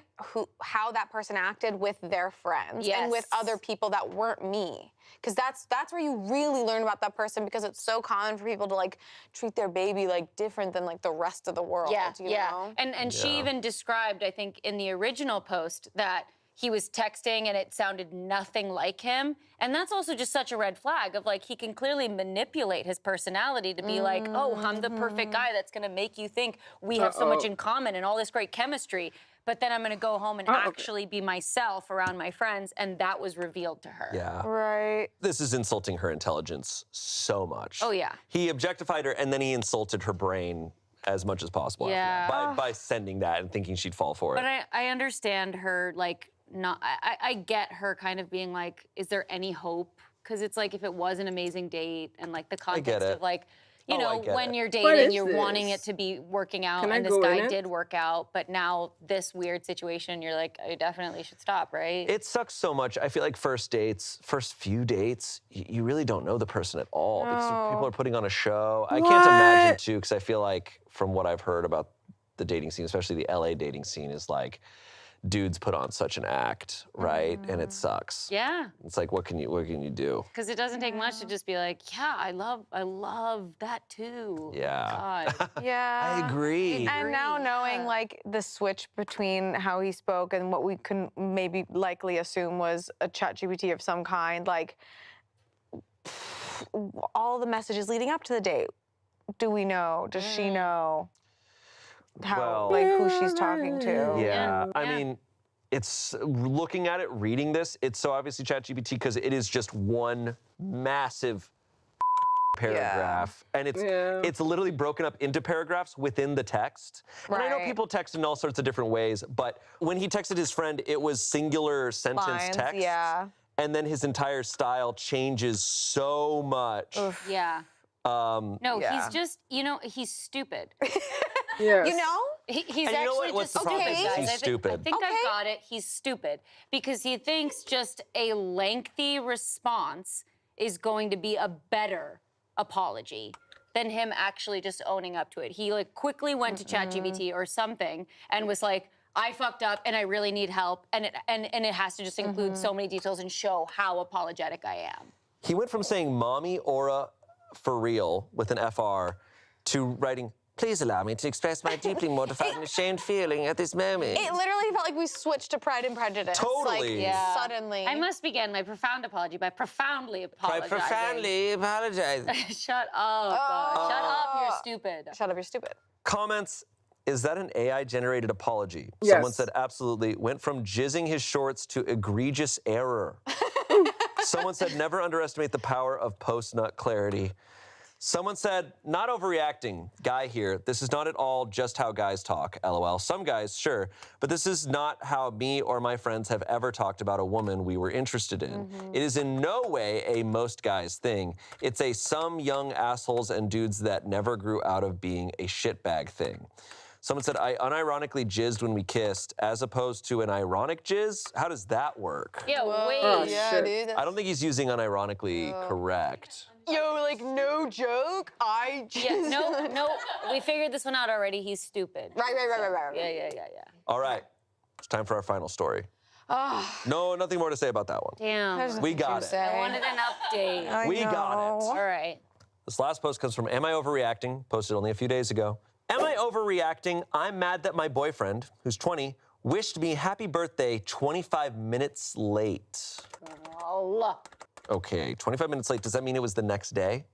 how that person acted with their friends and with other people that weren't me. Because that's where you really learn about that person, because it's so common for people to like treat their baby like different than like the rest of the world. You know? And she even described, I think, in the original post that he was texting and it sounded nothing like him. And that's also just such a red flag of like, he can clearly manipulate his personality to be like, oh, I'm the perfect guy that's gonna make you think we have so much in common and all this great chemistry. But then I'm gonna go home and actually be myself around my friends, and that was revealed to her. Yeah. Right. This is insulting her intelligence so much. Oh, yeah. He objectified her, and then he insulted her brain as much as possible by sending that and thinking she'd fall for it. But I understand her, like, I get her kind of being like, is there any hope? Because it's like, if it was an amazing date and like the context of like, you know, when you're dating, you're wanting it to be working out, and this guy did work out, but now this weird situation, you're like, I definitely should stop, right? It sucks so much. I feel like first few dates, you really don't know the person at all because people are putting on a show. I can't imagine too, because I feel like from what I've heard about the dating scene, especially the LA dating scene, is like, dudes put on such an act, right? And it sucks. Yeah. It's like, what can you do? Because it doesn't take much to just be like, yeah, I love that too. Yeah. God. Yeah. I agree. And now knowing like the switch between how he spoke and what we can maybe likely assume was a ChatGPT of some kind, like all the messages leading up to the date. Do we know? Does she know? How, like, who she's talking to. Yeah. I mean, it's looking at it, reading this, it's so obviously ChatGPT because it is just one massive paragraph. And it's literally broken up into paragraphs within the text. And I know people text in all sorts of different ways, but when he texted his friend, it was singular sentence text. And then his entire style changes so much. Yeah. No, he's just, you know, he's stupid. Yes. You know? He's And you know actually what's just the problem is stupid, guys. he's stupid. I think I've got it. He's stupid because he thinks just a lengthy response is going to be a better apology than him actually just owning up to it. He like quickly went to ChatGPT or something and was like, I fucked up and I really need help, and it has to just include so many details and show how apologetic I am. He went from saying mommy aura for real with an FR to writing, please allow me to express my deeply mortified and ashamed feeling at this moment. It literally felt like we switched to Pride and Prejudice. Totally. Like, suddenly. I must begin my profound apology by profoundly apologizing. I profoundly apologize. Shut up. Shut up, you're stupid. Shut up, you're stupid. Comments, is that an AI-generated apology? Yes. Someone said absolutely. Went from jizzing his shorts to egregious error. Someone said never underestimate the power of post-nut clarity. Someone said, not overreacting, guy here. This is not at all just how guys talk, LOL. Some guys, sure, but this is not how me or my friends have ever talked about a woman we were interested in. It is in no way a most guys thing. It's a some young assholes and dudes that never grew out of being a shitbag thing. Someone said, I unironically jizzed when we kissed, as opposed to an ironic jizz? How does that work? Yeah, wait. Oh, Yeah, shit. dude. I don't think he's using unironically correct. Yo, like, no joke, I just... Yeah, no, we figured this one out already. He's stupid. Right. Yeah. All right, it's time for our final story. No, nothing more to say about that one. Damn. We got it. I wanted an update. We got it. All right. This last post comes from Am I Overreacting? Posted only a few days ago. Am I overreacting? I'm mad that my boyfriend, who's 20, wished me happy birthday 25 minutes late. Oh. Okay, 25 minutes late, does that mean it was the next day?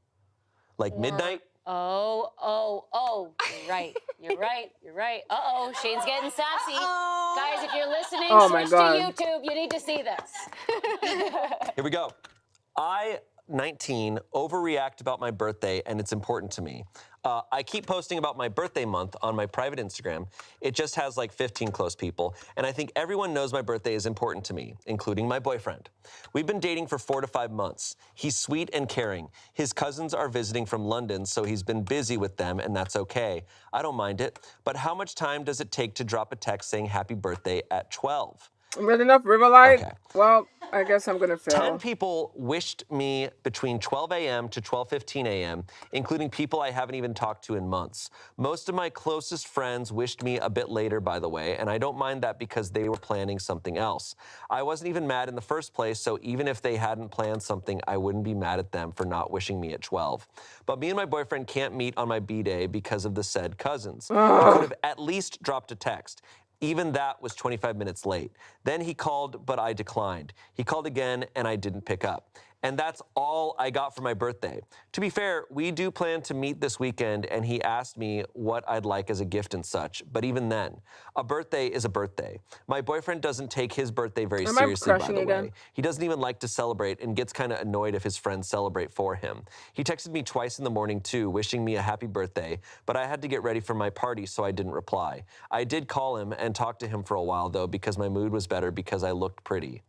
Like midnight? Oh. You're right. You're right. You're right. Uh-oh, Shane's getting sassy. Guys, if you're listening, Oh my switch God. to YouTube. You need to see this. Here we go. I, 19, overreact about my birthday, and it's important to me. I keep posting about my birthday month on my private Instagram. It just has like 15 close people, and I think everyone knows my birthday is important to me, including my boyfriend. We've been dating for 4 to 5 months. He's sweet and caring. His cousins are visiting from London, so he's been busy with them, and that's okay. I don't mind it, but how much time does it take to drop a text saying happy birthday at 12? Read enough, Riverlight? Okay. Well, I guess I'm gonna fail. 10 people wished me between 12 a.m. to 12:15 a.m., including people I haven't even talked to in months. Most of my closest friends wished me a bit later, by the way, and I don't mind that because they were planning something else. I wasn't even mad in the first place, so even if they hadn't planned something, I wouldn't be mad at them for not wishing me at 12. But me and my boyfriend can't meet on my B-day because of the said cousins. He could have at least dropped a text. Even that was 25 minutes late. Then he called, but I declined. He called again, and I didn't pick up. And that's all I got for my birthday. To be fair, we do plan to meet this weekend, and he asked me what I'd like as a gift and such. But even then, a birthday is a birthday. My boyfriend doesn't take his birthday very Am I seriously, by crushing the again? way. He doesn't even like to celebrate and gets kind of annoyed if his friends celebrate for him. He texted me twice in the morning, too, wishing me a happy birthday, but I had to get ready for my party, so I didn't reply. I did call him and talk to him for a while, though, because my mood was better because I looked pretty.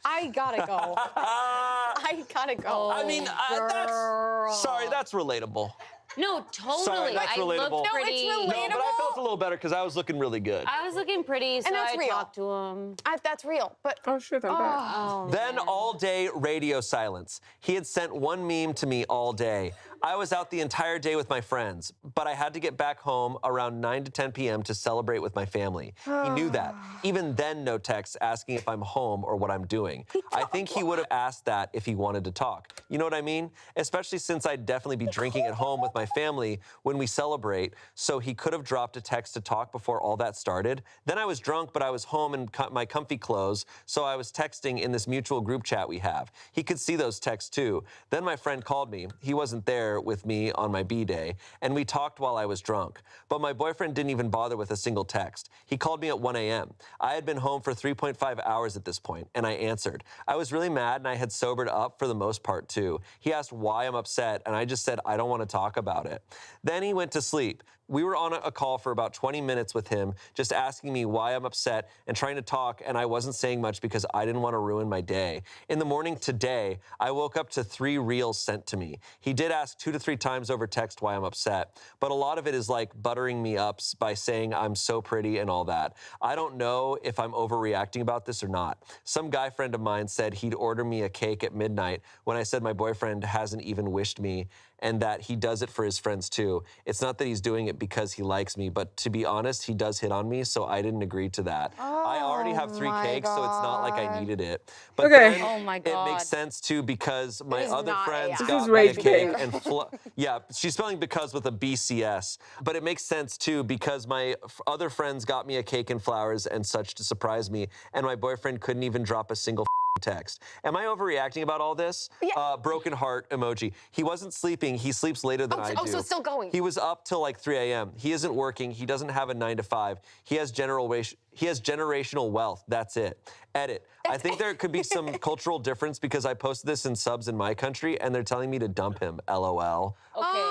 I gotta go. I gotta go. I mean, that's relatable. No, totally. Sorry, that's I relatable. looked No, pretty. it's No, but I felt a little better because I was looking really good. I was looking pretty, so that's I real. talked to him. That's real, but Oh shit, I'm back. Oh, Then man. all day radio silence. He had sent one meme to me all day. I was out the entire day with my friends, but I had to get back home around 9 to 10 p.m. to celebrate with my family. He knew that. Even then, no texts asking if I'm home or what I'm doing. I think he would have asked that if he wanted to talk. You know what I mean? Especially since I'd definitely be drinking at home with my family when we celebrate, so he could have dropped a text to talk before all that started. Then I was drunk, but I was home in my comfy clothes, so I was texting in this mutual group chat we have. He could see those texts too. Then my friend called me. He wasn't there with me on my B-day, and we talked while I was drunk. But my boyfriend didn't even bother with a single text. He called me at 1 a.m. I had been home for 3.5 hours at this point, and I answered. I was really mad, and I had sobered up for the most part too. He asked why I'm upset, and I just said I don't want to talk about it. Then he went to sleep. We were on a call for about 20 minutes with him, just asking me why I'm upset and trying to talk, and I wasn't saying much because I didn't want to ruin my day. In the morning today, I woke up to 3 reels sent to me. He did ask 2 to 3 times over text why I'm upset, but a lot of it is like buttering me up by saying I'm so pretty and all that. I don't know if I'm overreacting about this or not. Some guy friend of mine said he'd order me a cake at midnight when I said my boyfriend hasn't even wished me, and that he does it for his friends too. It's not that he's doing it because he likes me, but to be honest, he does hit on me, so I didn't agree to that. I already have 3 my cakes, so it's not like I God. needed it. But Okay. then Oh my it God. makes sense too because my is other not friends AI. This got is me a rage cake bait. and yeah, she's spelling because with a BCS. But it makes sense too because my other friends got me a cake and flowers and such to surprise me, and my boyfriend couldn't even drop a single text. Am I overreacting about all this? Yeah. Broken heart emoji. He wasn't sleeping. He sleeps later than I do. So it's still going. He was up till like 3 a.m. He isn't working. He doesn't have a 9 to 5. He has generational wealth. That's it. Edit. I think there could be some cultural difference because I posted this in subs in my country and they're telling me to dump him. LOL. Okay.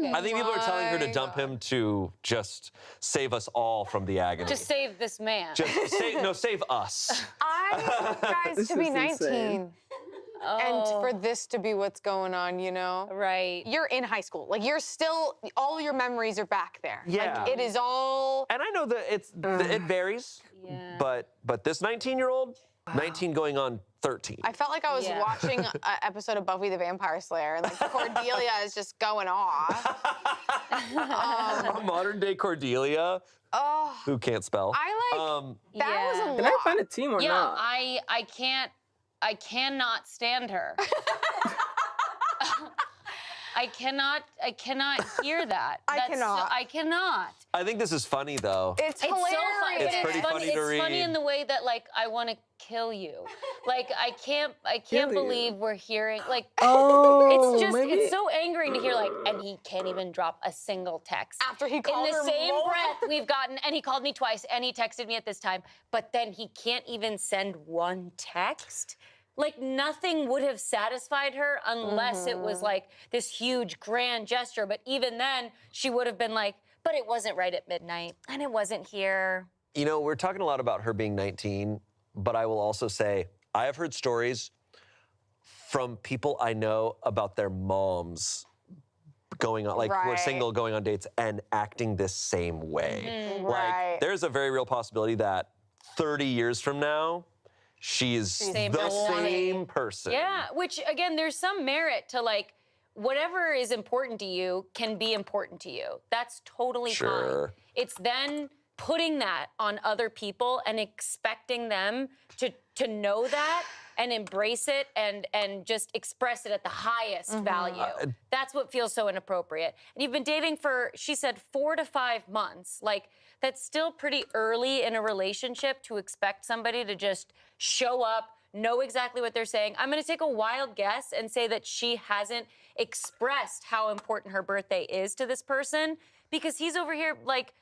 I think people are telling her to dump him to just save us all from the agony. Just save this man. Just save us. Guys, This to be is 19 insane. and for this to be what's going on, you know? Right. You're in high school. Like, you're still, all your memories are back there. Yeah. Like, it is all. And I know that it varies, Yeah. but this 19-year-old, 19 going on 13. I felt like I was Yeah. watching an episode of Buffy the Vampire Slayer, and like Cordelia is just going off. A modern day Cordelia, Oh, who can't spell. I like that was a lot. Can I find a team or Yeah, not? I cannot stand her. I I cannot hear that. I cannot. I cannot. I think this is funny though. It's It's so hilarious. funny. It's pretty funny to It's funny read. in the way that like I want to kill you. Like I can't Kill you. believe we're hearing like Oh, it's just maybe. it's so angering to hear like, and he can't even drop a single text. After he called in the her same mole. breath we've gotten, and he called me twice, and he texted me at this time, but then he can't even send one text. Like nothing would have satisfied her unless it was like this huge grand gesture. But even then, she would have been like, but it wasn't right at midnight, and it wasn't here. You know, we're talking a lot about her being 19, but I will also say I have heard stories from people I know about their moms going on, like who are Right. single, going on dates and acting this same way. Right. Like, there's a very real possibility that 30 years from now, she's Same the person. same person. Yeah, which again, there's some merit to like whatever is important to you can be important to you. That's totally Sure. fine. It's then putting that on other people and expecting them to know that and embrace it and just express it at the highest value. That's what feels so inappropriate. And you've been dating for, she said, 4 to 5 months. Like, that's still pretty early in a relationship to expect somebody to just show up, know exactly what they're saying. I'm gonna take a wild guess and say that she hasn't expressed how important her birthday is to this person, because he's over here like,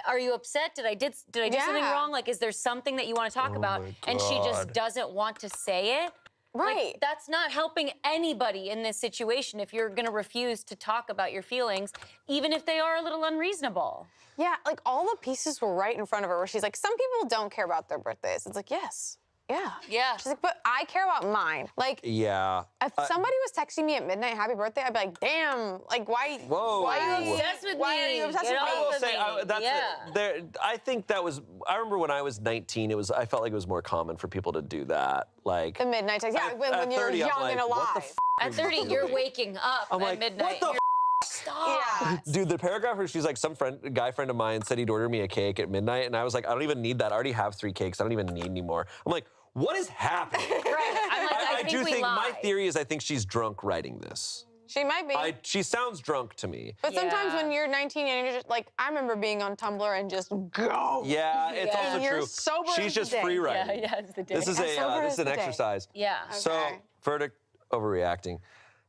are you upset? Did I do something Yeah. wrong? Like, is there something that you want to talk about? my And she just God. doesn't want to say it. Like, Right. that's not helping anybody in this situation if you're gonna refuse to talk about your feelings, even if they are a little unreasonable. Yeah, like all the pieces were right in front of her where she's like, some people don't care about their birthdays. It's like, yes. Yeah. Yeah. She's like, but I care about mine. Like, Yeah. if somebody was texting me at midnight, happy birthday, I'd be like, damn, like, why? Whoa. Why are you Obsessed with why me. are you obsessed Get with off me? I will of say me. that's Yeah. I think that was. I remember when I was 19, I felt like it was more common for people to do that. Like The midnight text. Yeah, at when you're 30, I'm young like, and what alive. the f- At 30, you're waking up I'm at like, midnight. what the Stop. Yeah. Dude, the paragraph where she's like, a guy friend of mine said he'd order me a cake at midnight, and I was like, I don't even need that. I already have 3 cakes. I don't even need any more. I'm like, what is happening? Right. I'm like, I do we think my lied. theory is I think she's drunk writing this. She might be. She sounds drunk to me. But sometimes Yeah. when you're 19 and you're just like, I remember being on Tumblr and just go. Yeah, it's Yeah. also And you're true. sober She's as the just day. free Yeah, writing. yeah, it's the day. This is As sober this as is an the day. exercise. Yeah. So, Okay. verdict, overreacting.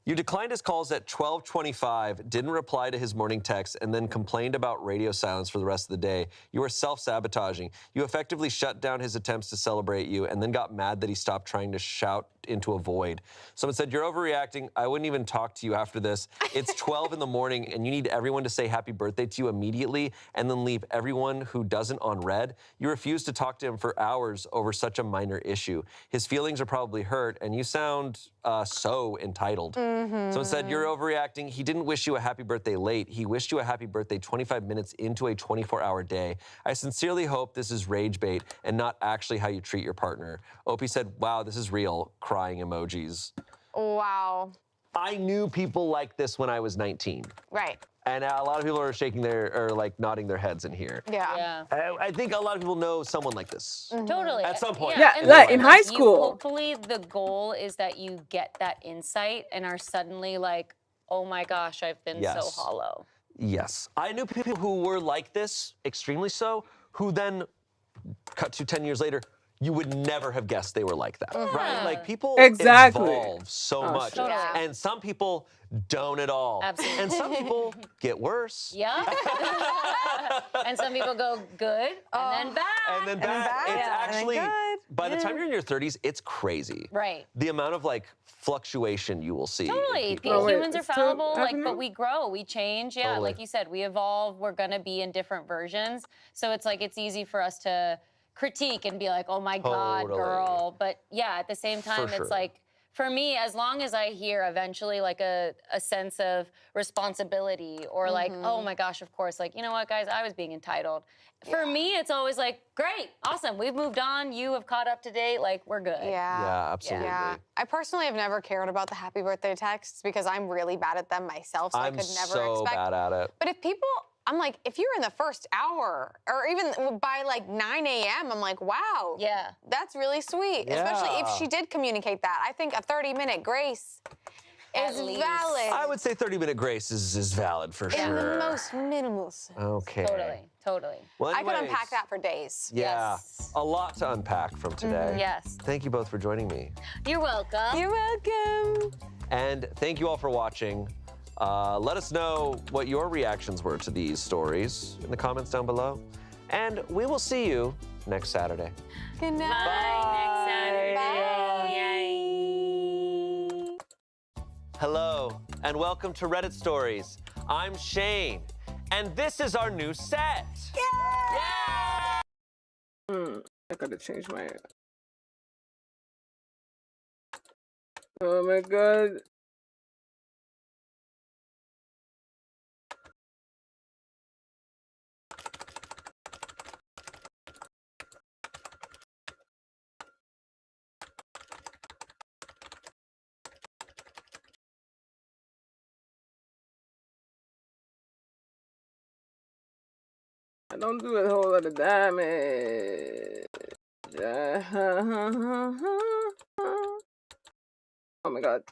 You declined his calls at 12:25, didn't reply to his morning text, and then complained about radio silence for the rest of the day. You are self-sabotaging. You effectively shut down his attempts to celebrate you and then got mad that he stopped trying to shout into a void. Someone said, you're overreacting. I wouldn't even talk to you after this. It's 12 in the morning and you need everyone to say happy birthday to you immediately and then leave everyone who doesn't on red. You refuse to talk to him for hours over such a minor issue. His feelings are probably hurt and you sound so entitled. Someone said, you're overreacting. He didn't wish you a happy birthday late. He wished you a happy birthday 25 minutes into a 24-hour day. I sincerely hope this is rage bait and not actually how you treat your partner. Opie said, wow, this is real. Crying emojis. Wow. I knew people like this when I was 19. Right. And a lot of people are like nodding their heads in here. Yeah. Yeah. I think a lot of people know someone like this. Totally. At some point. Yeah, and like listen, in high you- school. hopefully the goal is that you get that insight and are suddenly like, oh my gosh, I've been so Yes. hollow. Yes. I knew people who were like this, extremely so, who then, cut to 10 years later, you would never have guessed they were like that, right? Like people Exactly. evolve so much. sure. Totally. And some people don't at all. Absolutely. And some people get worse. Yeah. And some people go good and then bad. And then bad. bad, It's and then actually, good. by the time you're in your 30s, it's crazy. Right. The amount of like fluctuation you will see. in Totally. people. Oh, wait, Humans are it's still fallible, like, happening? but we grow, we change. Yeah, Totally. like you said, we evolve. We're gonna be in different versions. So it's like it's easy for us to critique and be like, "Oh my God, Totally. girl." But yeah, at the same time, sure. it's like for me, as long as I hear eventually like a sense of responsibility or like, "Oh my gosh, of course," like, you know what, guys, I was being entitled. For me, it's always like, "Great, awesome, we've moved on. You have caught up to date. Like, we're good." Yeah, absolutely. Yeah. I personally have never cared about the happy birthday texts because I'm really bad at them myself, so I I'm could never so expect. bad at it. But if people, I'm like, if you're in the first hour or even by like 9 a.m., I'm like, wow. Yeah. That's really sweet, especially if Yeah. she did communicate that. I think a 30-minute grace. It's At least. valid. I would say 30-minute grace is valid for In sure. the most minimal sense. Okay. Totally, totally. Well, I could anyways, unpack that for days. Yeah, Yes. a lot to unpack from today. Yes. Thank you both for joining me. You're welcome. You're welcome. And thank you all for watching. Let us know what your reactions were to these stories in the comments down below. And we will see you next Saturday. Good night. Bye next Saturday. Bye. Yay. Hello, and welcome to Reddit Stories. I'm Shane, and this is our new set. I gotta change my. Oh my god. I don't do a whole lot of damage. Oh my god.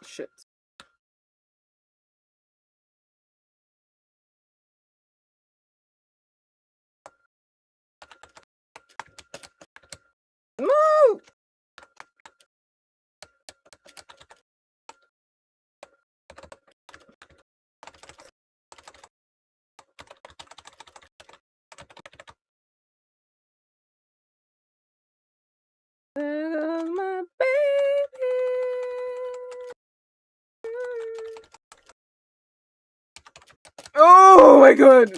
Shit. Move! There goes my baby. Oh my god!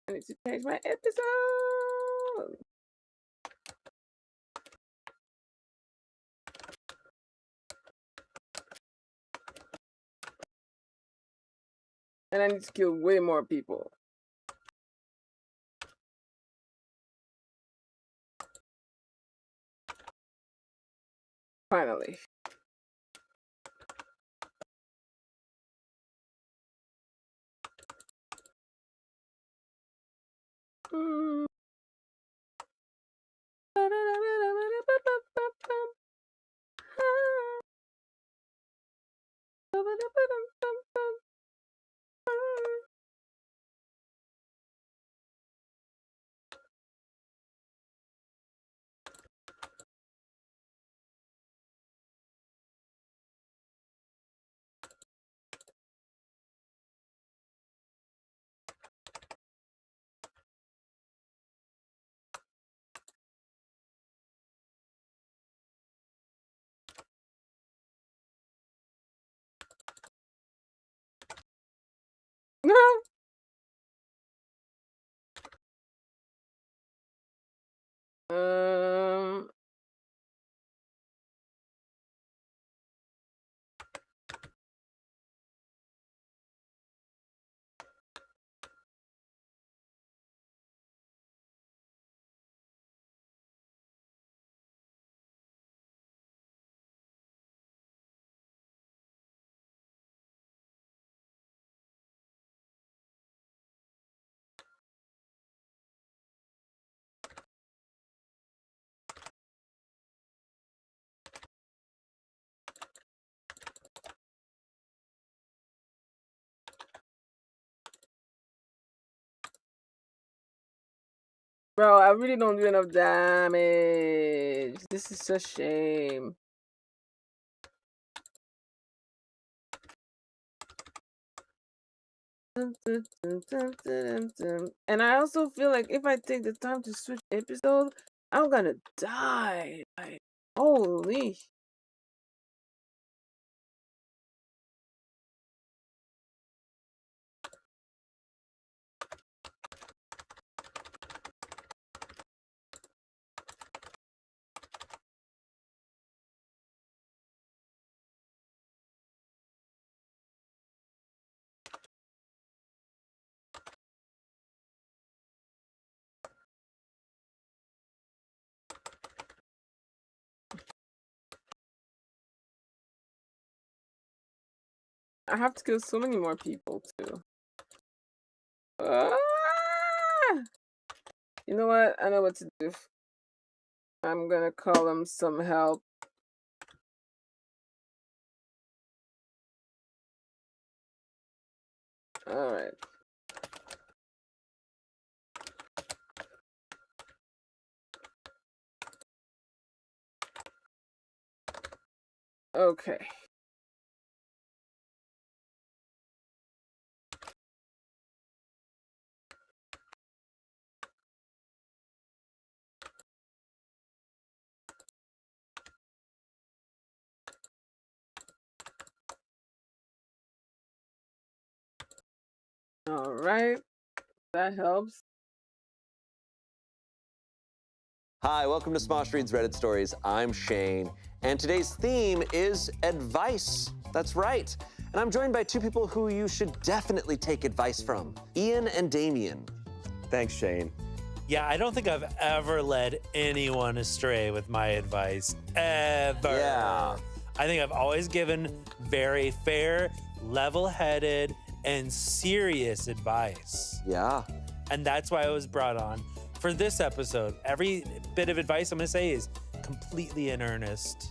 I need to change my episode. And I need to kill way more people. Finally. Um, Bro, I really don't do enough damage. This is a shame. And I also feel like if I take the time to switch episode, I'm gonna die. Like, holy. I have to kill so many more people too. Ah! You know what? I know what to do. I'm gonna call them some help. Alright. Okay. Alright. That helps. Hi, welcome to Smosh Reads Reddit Stories. I'm Shane, and today's theme is advice. That's right. And I'm joined by two people who you should definitely take advice from, Ian and Damien. Thanks, Shane. Yeah, I don't think I've ever led anyone astray with my advice, ever. Yeah. I think I've always given very fair, level-headed, and serious advice. Yeah. And that's why I was brought on for this episode. Every bit of advice I'm gonna say is completely in earnest.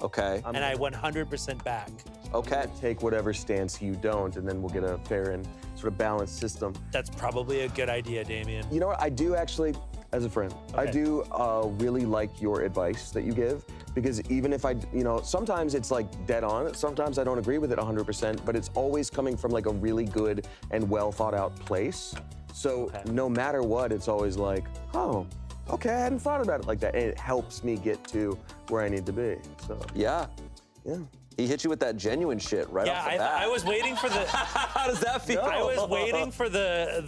Okay. And I 100% back. Okay. Take whatever stance you don't, and then we'll get a fair and sort of balanced system. That's probably a good idea, Damien. You know what? I do actually, as a friend, I Okay. do really like your advice that you give, because even if sometimes it's like dead on, sometimes I don't agree with it 100%, but it's always coming from like a really good and well thought out place. So no matter what, it's always like, oh, okay, I hadn't thought about it like that. And it helps me get to where I need to be, so. Yeah. Yeah. He hit you with that genuine shit right off the bat. I was waiting for the. How does that feel? I was waiting for the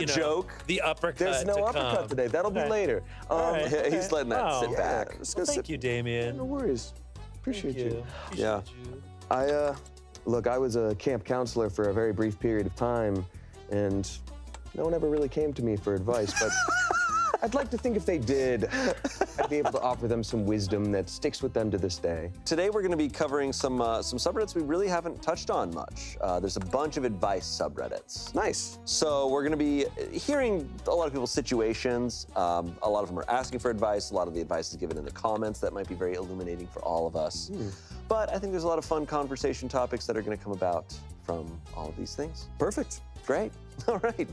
joke? the uppercut. There's no to uppercut come. today. That'll be later. right. He's letting that sit back. Let's Well, go thank you, Damien. No worries. Appreciate you. Yeah. Look, I was a camp counselor for a very brief period of time, and no one ever really came to me for advice, but I'd like to think if they did, I'd be able to offer them some wisdom that sticks with them to this day. Today we're going to be covering some subreddits we really haven't touched on much. There's a bunch of advice subreddits. Nice. So we're going to be hearing a lot of people's situations. A lot of them are asking for advice. A lot of the advice is given in the comments. That might be very illuminating for all of us. But I think there's a lot of fun conversation topics that are going to come about from all of these things. Perfect. Great. All right.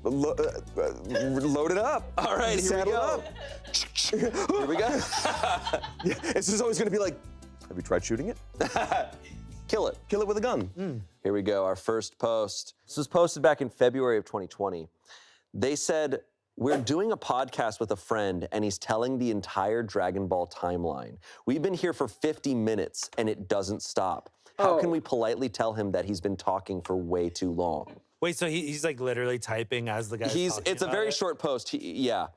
Load it up. All right, here we Saddle go. up. Here we go. Yeah, it's just always going to be like, have you tried shooting it? Kill it. Kill it with a gun. Here we go, our first post. This was posted back in February of 2020. They said, we're doing a podcast with a friend and he's telling the entire Dragon Ball timeline. We've been here for 50 minutes and it doesn't stop. How can we politely tell him that he's been talking for way too long? Wait, so he's like literally typing as the guy's talking It's a about very it? short post. Yeah.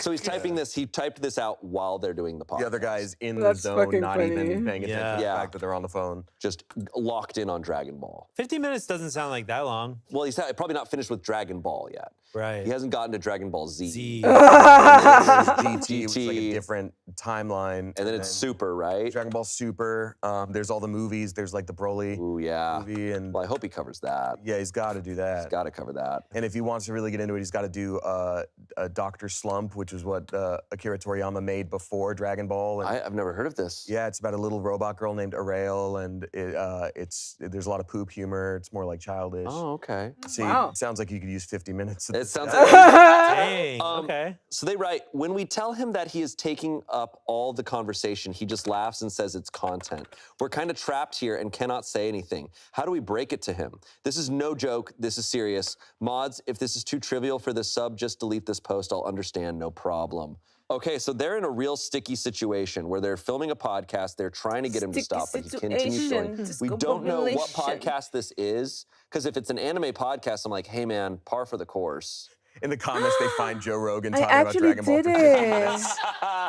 So he's typing this. He typed this out while they're doing the podcast. The other guy's in That's the zone, fucking not funny. even paying attention to the Yeah. fact that they're on the phone. Just locked in on Dragon Ball. 50 minutes doesn't sound like that long. Well, he's probably not finished with Dragon Ball yet. Right. He hasn't gotten to DragonAll Z. Z. There's GT, which is like a different timeline. And then it's Super, right? Dragon Ball Super. There's all the movies. There's like the Broly Ooh, yeah. movie, and Well, I hope he covers that. yeah, he's got to do that. that. Got to cover that. And if he wants to really get into it, he's got to do a Dr. Slump, which is what Akira Toriyama made before Dragon Ball. And I've never heard of this. yeah, it's about a little robot girl named Arail, and there's a lot of poop humor. It's more like childish. Oh, okay. See, Wow. it sounds like you could use 50 minutes. It sounds like Dang. Okay. So they write, when we tell him that he is taking up all the conversation, he just laughs and says it's content. We're kind of trapped here and cannot say anything. How do we break it to him? This is no joke. This is serious. Mods, if this is too trivial for this sub, just delete this post. I'll understand, no problem. Okay, so they're in a real sticky situation where they're filming a podcast. They're trying to get him to stop, but he continues going. We don't know what podcast this is, because if it's an anime podcast, I'm like, hey man, par for the course. in the comments, they find Joe Rogan I talking about actually Dragon Ball did for 50 it. minutes.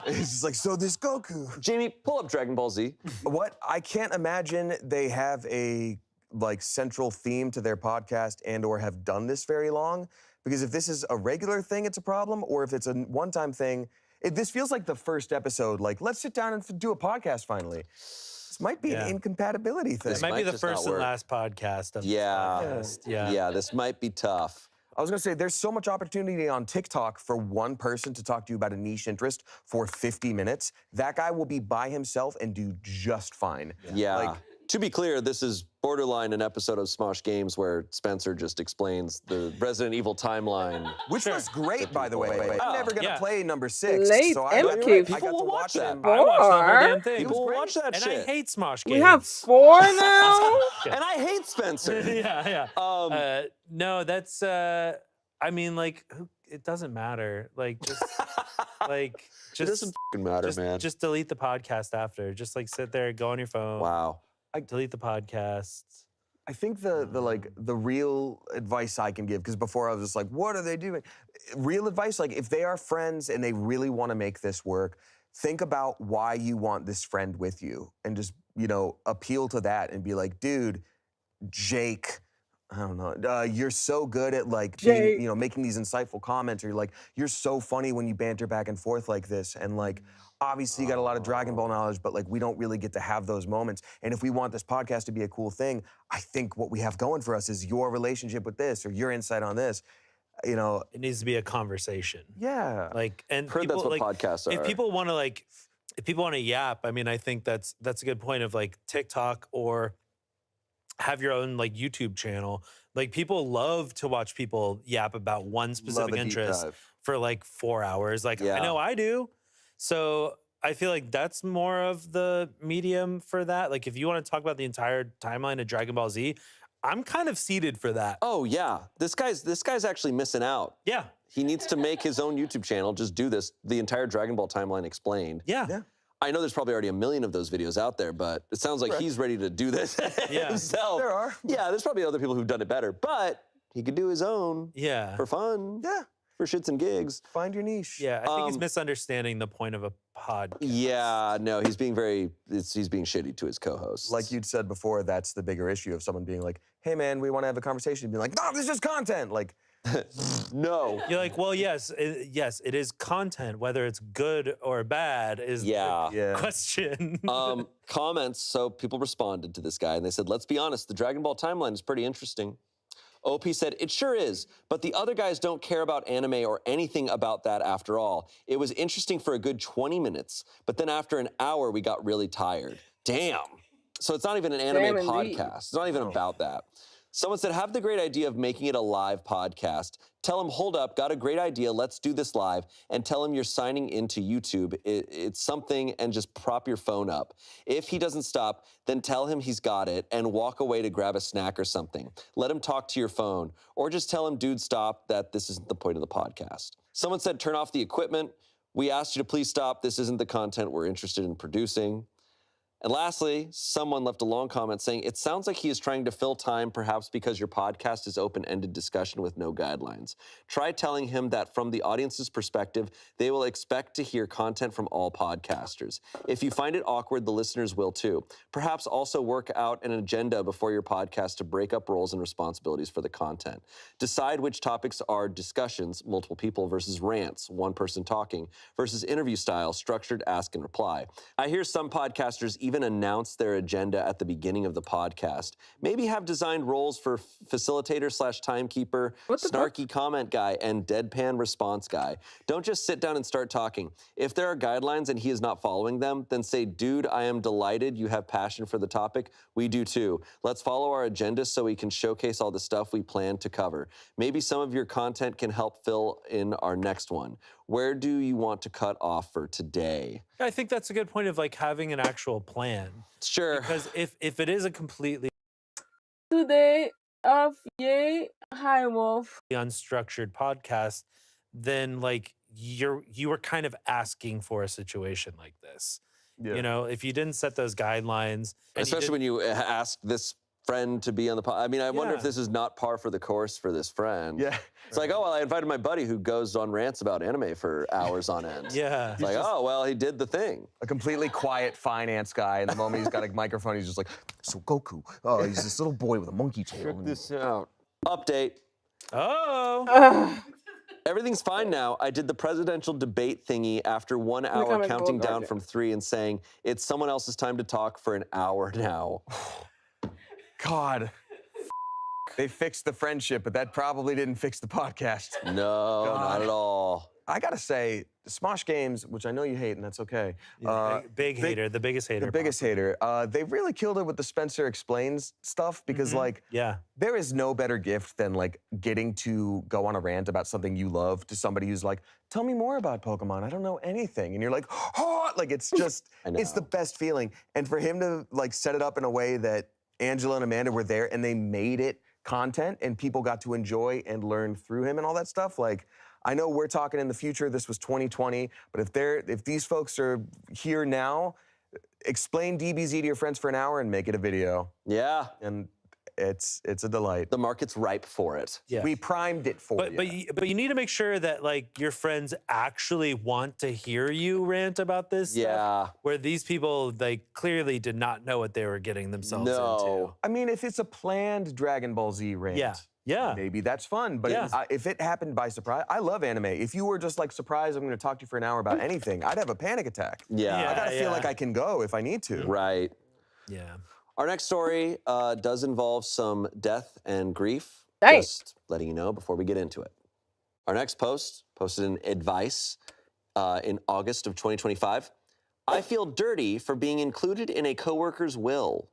He's just like, so this Goku. Jamie, pull up Dragon Ball Z. What? I can't imagine they have a central theme to their podcast and/or have done this very long. Because if this is a regular thing, it's a problem, or if it's a one-time thing, this feels like the first episode. Like, let's sit down and do a podcast finally. This might be an incompatibility thing. This might be the first and last podcast of this podcast. Yeah, this might be tough. I was gonna say, there's so much opportunity on TikTok for one person to talk to you about a niche interest for 50 minutes. That guy will be by himself and do just fine. Yeah. To be clear, this is borderline an episode of Smosh Games where Spencer just explains the Resident Evil timeline. Which was great, by the way. I'm never gonna play number 6. Late so I got People will to watch that. him. I watched the whole damn thing. People will watch that and shit. I hate Smosh Games. We have 4 now? And I hate Spencer. yeah. No, that's, I mean, like, it doesn't matter. Like, just, It doesn't fucking matter, man. Just delete the podcast after. Just, like, sit there, go on your phone. Wow. Delete the podcast. I think the real advice I can give, because before I was just like, what are they doing? Real advice, like if they are friends and they really want to make this work, think about why you want this friend with you and just, appeal to that and be like, dude, Jake, I don't know, you're so good at like being, making these insightful comments, or you're so funny when you banter back and forth like this, and like, obviously you got a lot of Dragon Ball knowledge, but like we don't really get to have those moments. And if we want this podcast to be a cool thing, I think what we have going for us is your relationship with this or your insight on this. It needs to be a conversation. Yeah. Like, and Heard people, that's what like, podcasts are. if people want to yap, I mean, I think that's a good point of like TikTok, or have your own like YouTube channel. Like, people love to watch people yap about one specific interest for like 4 hours. Like, I know I do. So I feel like that's more of the medium for that. Like, if you want to talk about the entire timeline of Dragon Ball Z, I'm kind of seated for that. Oh yeah, this guy's actually missing out. Yeah. He needs to make his own YouTube channel. Just do this, the entire Dragon Ball timeline explained. Yeah. I know there's probably already a million of those videos out there, but it sounds like he's ready to do this himself. There are. Yeah, there's probably other people who've done it better, but he could do his own. Yeah. For fun. Yeah. For shits and gigs. Find your niche. Yeah, I think he's misunderstanding the point of a podcast. Yeah, no, he's being shitty to his co-hosts. Like you'd said before, that's the bigger issue of someone being like, hey man, we want to have a conversation. And be like, no, this is content. Like, no. You're like, well, yes, it is content. Whether it's good or bad is the question. Comments, so people responded to this guy and they said, let's be honest, the Dragon Ball timeline is pretty interesting. OP said, it sure is, but the other guys don't care about anime or anything about that after all. It was interesting for a good 20 minutes, but then after an hour, we got really tired. Damn. So it's not even an anime podcast. It's not even about that. Someone said, have the great idea of making it a live podcast. Tell him, hold up, got a great idea, let's do this live, and tell him you're signing into YouTube. It's something, and just prop your phone up. If he doesn't stop, then tell him he's got it and walk away to grab a snack or something. Let him talk to your phone, or just tell him, dude, stop, that this isn't the point of the podcast. Someone said, turn off the equipment. We asked you to please stop. This isn't the content we're interested in producing. And lastly, someone left a long comment saying, it sounds like he is trying to fill time, perhaps because your podcast is open-ended discussion with no guidelines. Try telling him that from the audience's perspective, they will expect to hear content from all podcasters. If you find it awkward, the listeners will too. Perhaps also work out an agenda before your podcast to break up roles and responsibilities for the content. Decide which topics are discussions, multiple people, versus rants, one person talking, versus interview style, structured ask and reply. I hear some podcasters even announce their agenda at the beginning of the podcast. Maybe have designed roles for facilitator/timekeeper, snarky comment guy, and deadpan response guy. Don't just sit down and start talking. If there are guidelines and he is not following them, then say, dude, I am delighted you have passion for the topic. We do too. Let's follow our agenda so we can showcase all the stuff we plan to cover. Maybe some of your content can help fill in our next one. Where do you want to cut off for today? I think that's a good point of like having an actual plan. Sure. Because if it is a completely Today of Yay Hi Wolf unstructured podcast, then like you were kind of asking for a situation like this. Yeah. You know, if you didn't set those guidelines, and especially when you ask this friend to be on the pod. I mean, I wonder if this is not par for the course for this friend. Yeah. It's like, oh, well, I invited my buddy who goes on rants about anime for hours on end. Yeah. It's like, oh, well, he did the thing. A completely quiet finance guy, and the moment he's got a microphone, he's just like, so Goku, oh, he's this little boy with a monkey tail. Check this out. Update. Oh. Everything's fine now. I did the presidential debate thingy after 1 hour, counting down from 3 and saying, it's someone else's time to talk for an hour now. God. They fixed the friendship, but that probably didn't fix the podcast. No, not at all. I gotta say, the Smosh games, which I know you hate, and that's okay. Big hater, the biggest hater. The biggest hater. They really killed it with the Spencer Explains stuff because, like, there is no better gift than, like, getting to go on a rant about something you love to somebody who's like, tell me more about Pokemon. I don't know anything. And you're like, oh, like, it's just, it's the best feeling. And for him to, like, set it up in a way that Angela and Amanda were there and they made it content and people got to enjoy and learn through him and all that stuff, like, I know we're talking in the future, this was 2020, but if these folks are here now, explain DBZ to your friends for an hour and make it a video. Yeah. And it's a delight. The market's ripe for it. Yeah. We primed it for you. But you need to make sure that like your friends actually want to hear you rant about this stuff. Where these people, they clearly did not know what they were getting themselves into. I mean, if it's a planned Dragon Ball Z rant, maybe that's fun. But if it happened by surprise, I love anime. If you were just like, surprise, I'm gonna talk to you for an hour about anything, I'd have a panic attack. I gotta feel like I can go if I need to. Right. Yeah. Our next story does involve some death and grief. Nice. Just letting you know before we get into it. Our next post, posted in Advice in August of 2025. I feel dirty for being included in a coworker's will.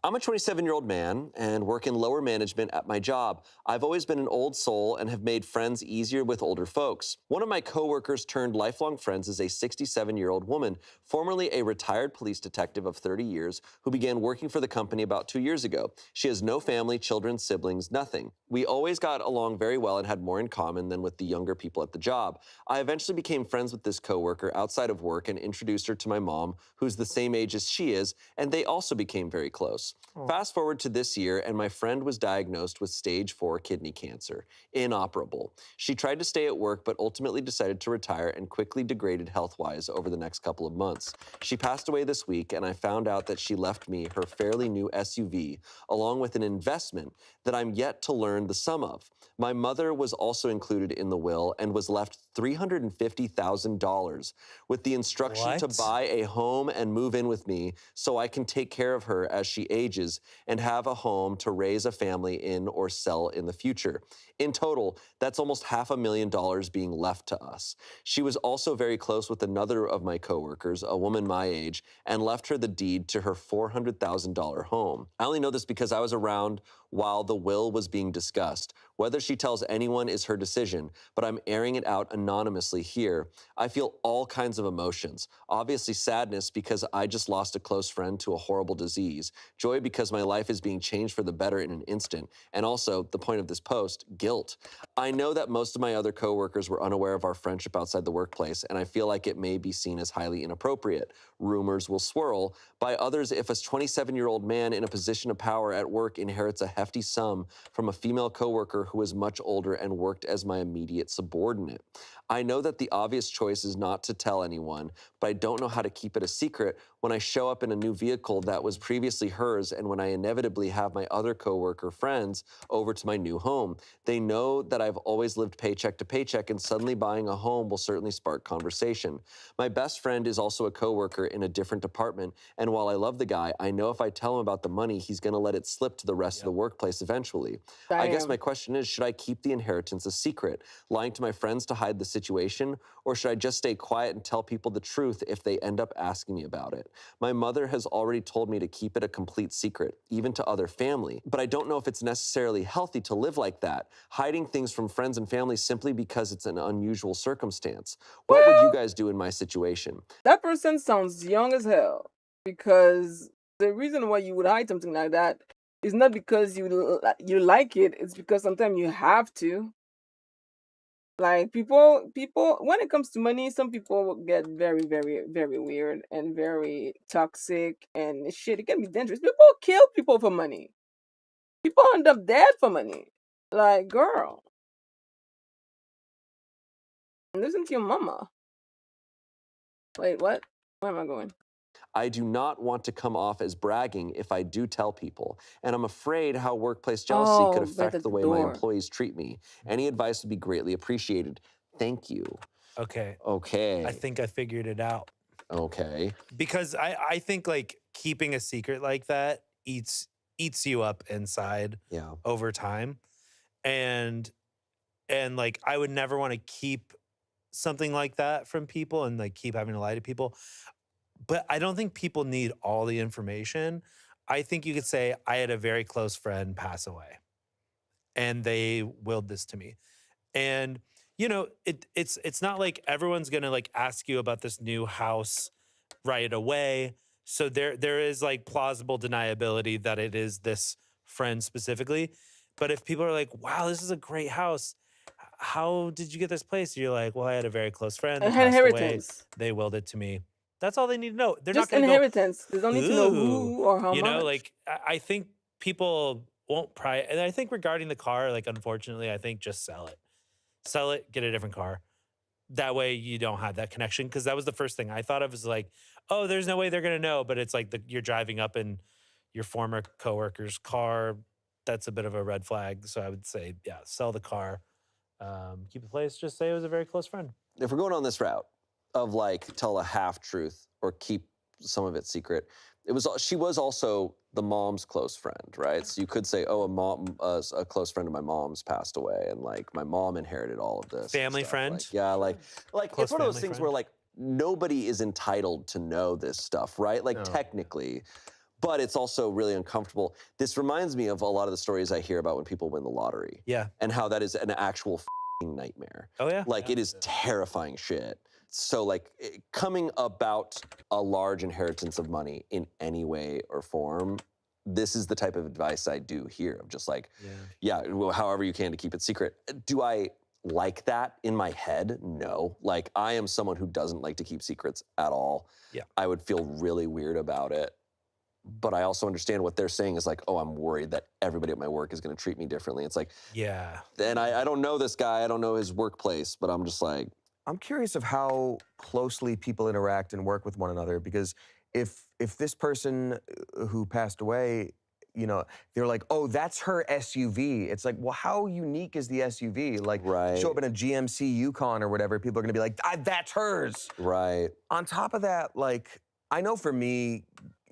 I'm a 27-year-old man and work in lower management at my job. I've always been an old soul and have made friends easier with older folks. One of my coworkers turned lifelong friends is a 67-year-old woman, formerly a retired police detective of 30 years, who began working for the company about 2 years ago. She has no family, children, siblings, nothing. We always got along very well and had more in common than with the younger people at the job. I eventually became friends with this coworker outside of work and introduced her to my mom, who's the same age as she is, and they also became very close. Fast forward to this year, and my friend was diagnosed with stage 4 kidney cancer, inoperable. She tried to stay at work, but ultimately decided to retire and quickly degraded health-wise over the next couple of months. She passed away this week, and I found out that she left me her fairly new SUV, along with an investment that I'm yet to learn the sum of. My mother was also included in the will and was left $350,000 with the instruction to buy a home and move in with me so I can take care of her as she ages and have a home to raise a family in or sell in the future. In total, that's almost $500,000 being left to us. She was also very close with another of my coworkers, a woman my age, and left her the deed to her $400,000 home. I only know this because I was around while the will was being discussed. Whether she tells anyone is her decision, but I'm airing it out anonymously here. I feel all kinds of emotions. Obviously sadness because I just lost a close friend to a horrible disease. Joy because my life is being changed for the better in an instant. And also, the point of this post, guilt. I know that most of my other coworkers were unaware of our friendship outside the workplace, and I feel like it may be seen as highly inappropriate. Rumors will swirl. By others, if a 27-year-old man in a position of power at work inherits a hefty sum from a female coworker coworker who was much older and worked as my immediate subordinate. I know that the obvious choice is not to tell anyone, but I don't know how to keep it a secret when I show up in a new vehicle that was previously hers and when I inevitably have my other coworker friends over to my new home. They know that I've always lived paycheck to paycheck, and suddenly buying a home will certainly spark conversation. My best friend is also a coworker in a different department, and while I love the guy, I know if I tell him about the money, he's going to let it slip to the rest of the workplace eventually. I guess my question is, should I keep the inheritance a secret, lying to my friends to hide the situation, or should I just stay quiet and tell people the truth if they end up asking me about it? My mother has already told me to keep it a complete secret, even to other family, but I don't know if it's necessarily healthy to live like that, hiding things from friends and family simply because it's an unusual circumstance. What would you guys do in my situation? That person sounds young as hell, because the reason why you would hide something like that is not because you like it. It's because sometimes you have to. Like people, when it comes to money, some people get very, very, very weird and very toxic and shit. It can be dangerous. People kill people for money. People end up dead for money. Like, girl, listen to your mama. Wait, what? Where am I going? I do not want to come off as bragging if I do tell people, and I'm afraid how workplace jealousy could right affect at the the way my door. employees treat me. Any advice would be greatly appreciated. Thank you. Okay. Okay. I think I figured it out. Okay. Because I think like keeping a secret like that eats you up inside Yeah. over time. And like I would never want to keep something like that from people and like keep having to lie to people. But I don't think people need all the information. I think you could say I had a very close friend pass away and they willed this to me. And you know, it's not like everyone's gonna like ask you about this new house right away. So there is like plausible deniability that it is this friend specifically. But if people are like, wow, this is a great house. How did you get this place? You're like, well, I had a very close friend that passed away. Inheritance. They willed it to me. That's all they need to know. They're not Just going to go, inheritance. They don't need to know ooh, who or how you know, much. like I think people won't pry. And I think regarding the car, like, unfortunately, I think just sell it, get a different car. That way you don't have that connection. Cause that was the first thing I thought of is like, oh, there's no way they're going to know. But it's like you're driving up in your former coworker's car. That's a bit of a red flag. So I would say, yeah, sell the car. Keep the place, just say it was a very close friend. If we're going on this route of like tell a half truth or keep some of it secret, she was also the mom's close friend, right? So you could say, oh, a close friend of my mom's passed away, and like my mom inherited all of this. Family friend? Like, yeah, like Close it's one of those family things friend. where like nobody is entitled to know this stuff, right? Like technically. But it's also really uncomfortable. This reminds me of a lot of the stories I hear about when people win the lottery. Yeah. And how that is an actual nightmare. Oh, yeah. Like it is terrifying shit. So like coming about a large inheritance of money in any way or form, this is the type of advice I do here of just like, yeah, well, however you can to keep it secret. Do I like that in my head? No. Like I am someone who doesn't like to keep secrets at all. Yeah. I would feel really weird about it. But I also understand what they're saying is like, oh, I'm worried that everybody at my work is going to treat me differently. It's like, yeah. And I don't know this guy. I don't know his workplace, but I'm just like. I'm curious of how closely people interact and work with one another, because if this person who passed away, you know, they're like, oh, that's her SUV. It's like, well, how unique is the SUV? Like, show up in a GMC Yukon or whatever, people are gonna be like, that's hers. Right. On top of that, like, I know for me,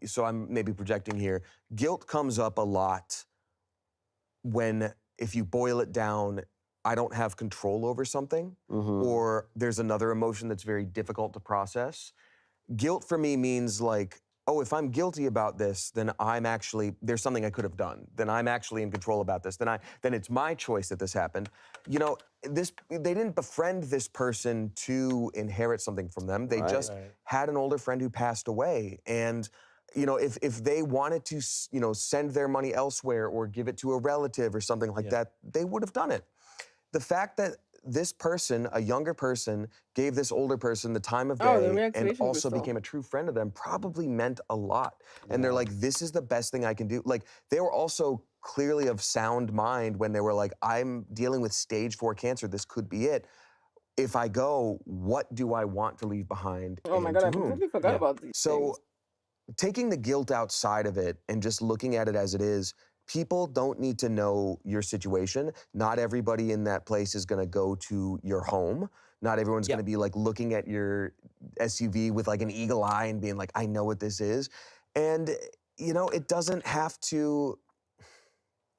so I'm maybe projecting here, guilt comes up a lot when, if you boil it down, I don't have control over something, or there's another emotion that's very difficult to process. Guilt for me means like, oh, if I'm guilty about this, then I'm actually, there's something I could have done. Then I'm actually in control about this. Then it's my choice that this happened. You know, they didn't befriend this person to inherit something from them. They just had an older friend who passed away. And you know, if they wanted to, you know, send their money elsewhere or give it to a relative or something like that, they would have done it. The fact that this person, a younger person, gave this older person the time of day and also became a true friend of them probably meant a lot. And they're like, this is the best thing I can do. Like, they were also clearly of sound mind when they were like, I'm dealing with stage 4 cancer, this could be it. If I go, what do I want to leave behind? Oh my and God, to I whom? completely forgot about these So things. taking the guilt outside of it and just looking at it as it is, people don't need to know your situation. Not everybody in that place is gonna go to your home. Not everyone's gonna be like looking at your SUV with like an eagle eye and being like, I know what this is. And you know, it doesn't have to,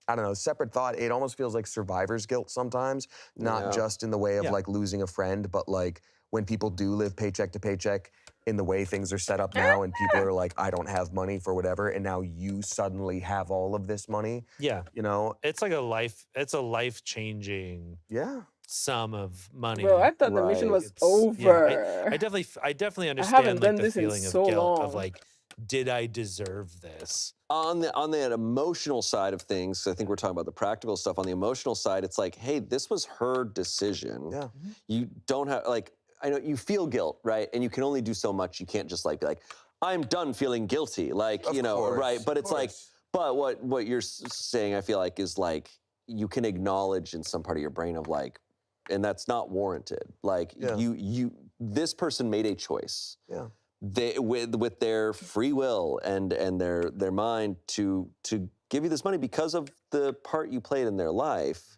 I don't know, separate thought, it almost feels like survivor's guilt sometimes, not just in the way of like losing a friend, but like when people do live paycheck to paycheck in the way things are set up now and people are like, I don't have money for whatever, and now you suddenly have all of this money. Yeah. You know? It's like it's a life-changing sum of money. Bro, I thought the mission was Yeah, over. I definitely I understand haven't like done the this in feeling of so guilt of long. like, did I deserve this? On the emotional side of things, I think we're talking about the practical stuff. On the emotional side, it's like, hey, this was her decision. Yeah. You don't have, like, I know you feel guilt, right? And you can only do so much. You can't just like be like, I'm done feeling guilty. Like, Of you know, course, right? But of it's like, course. but what you're saying, I feel like, is like, you can acknowledge in some part of your brain of like, and that's not warranted. Like, this person made a choice. Yeah. They with their free will and their mind to give you this money because of the part you played in their life,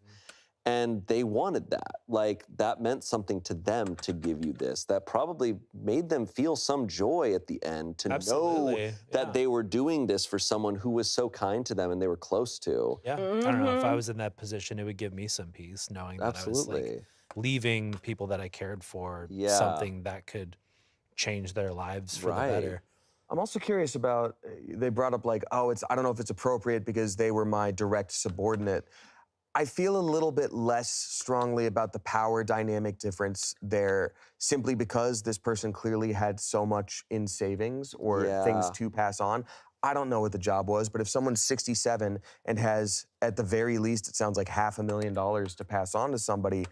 and they wanted that. Like, that meant something to them to give you this. That probably made them feel some joy at the end to know that they were doing this for someone who was so kind to them and they were close to. Yeah, I don't know, if I was in that position, it would give me some peace knowing that I was like leaving people that I cared for something that could change their lives for the better. I'm also curious about, they brought up like, oh, I don't know if it's appropriate because they were my direct subordinate. I feel a little bit less strongly about the power dynamic difference there simply because this person clearly had so much in savings or things to pass on. I don't know what the job was, but if someone's 67 and has, at the very least, it sounds like $500,000 to pass on to somebody,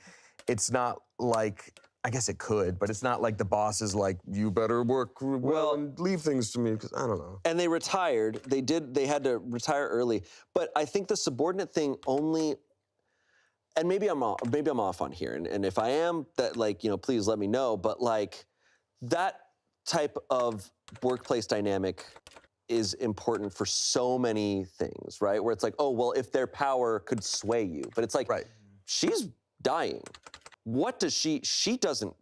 it's not like, I guess it could, but it's not like the boss is like, you better work well and leave things to me, because I don't know. And they retired. They had to retire early. But I think the subordinate thing only, and maybe I'm off on here. And if I am, that, like, you know, please let me know. But like, that type of workplace dynamic is important for so many things, right? Where it's like, oh, well, if their power could sway you. But it's like, she's dying. What does she doesn't,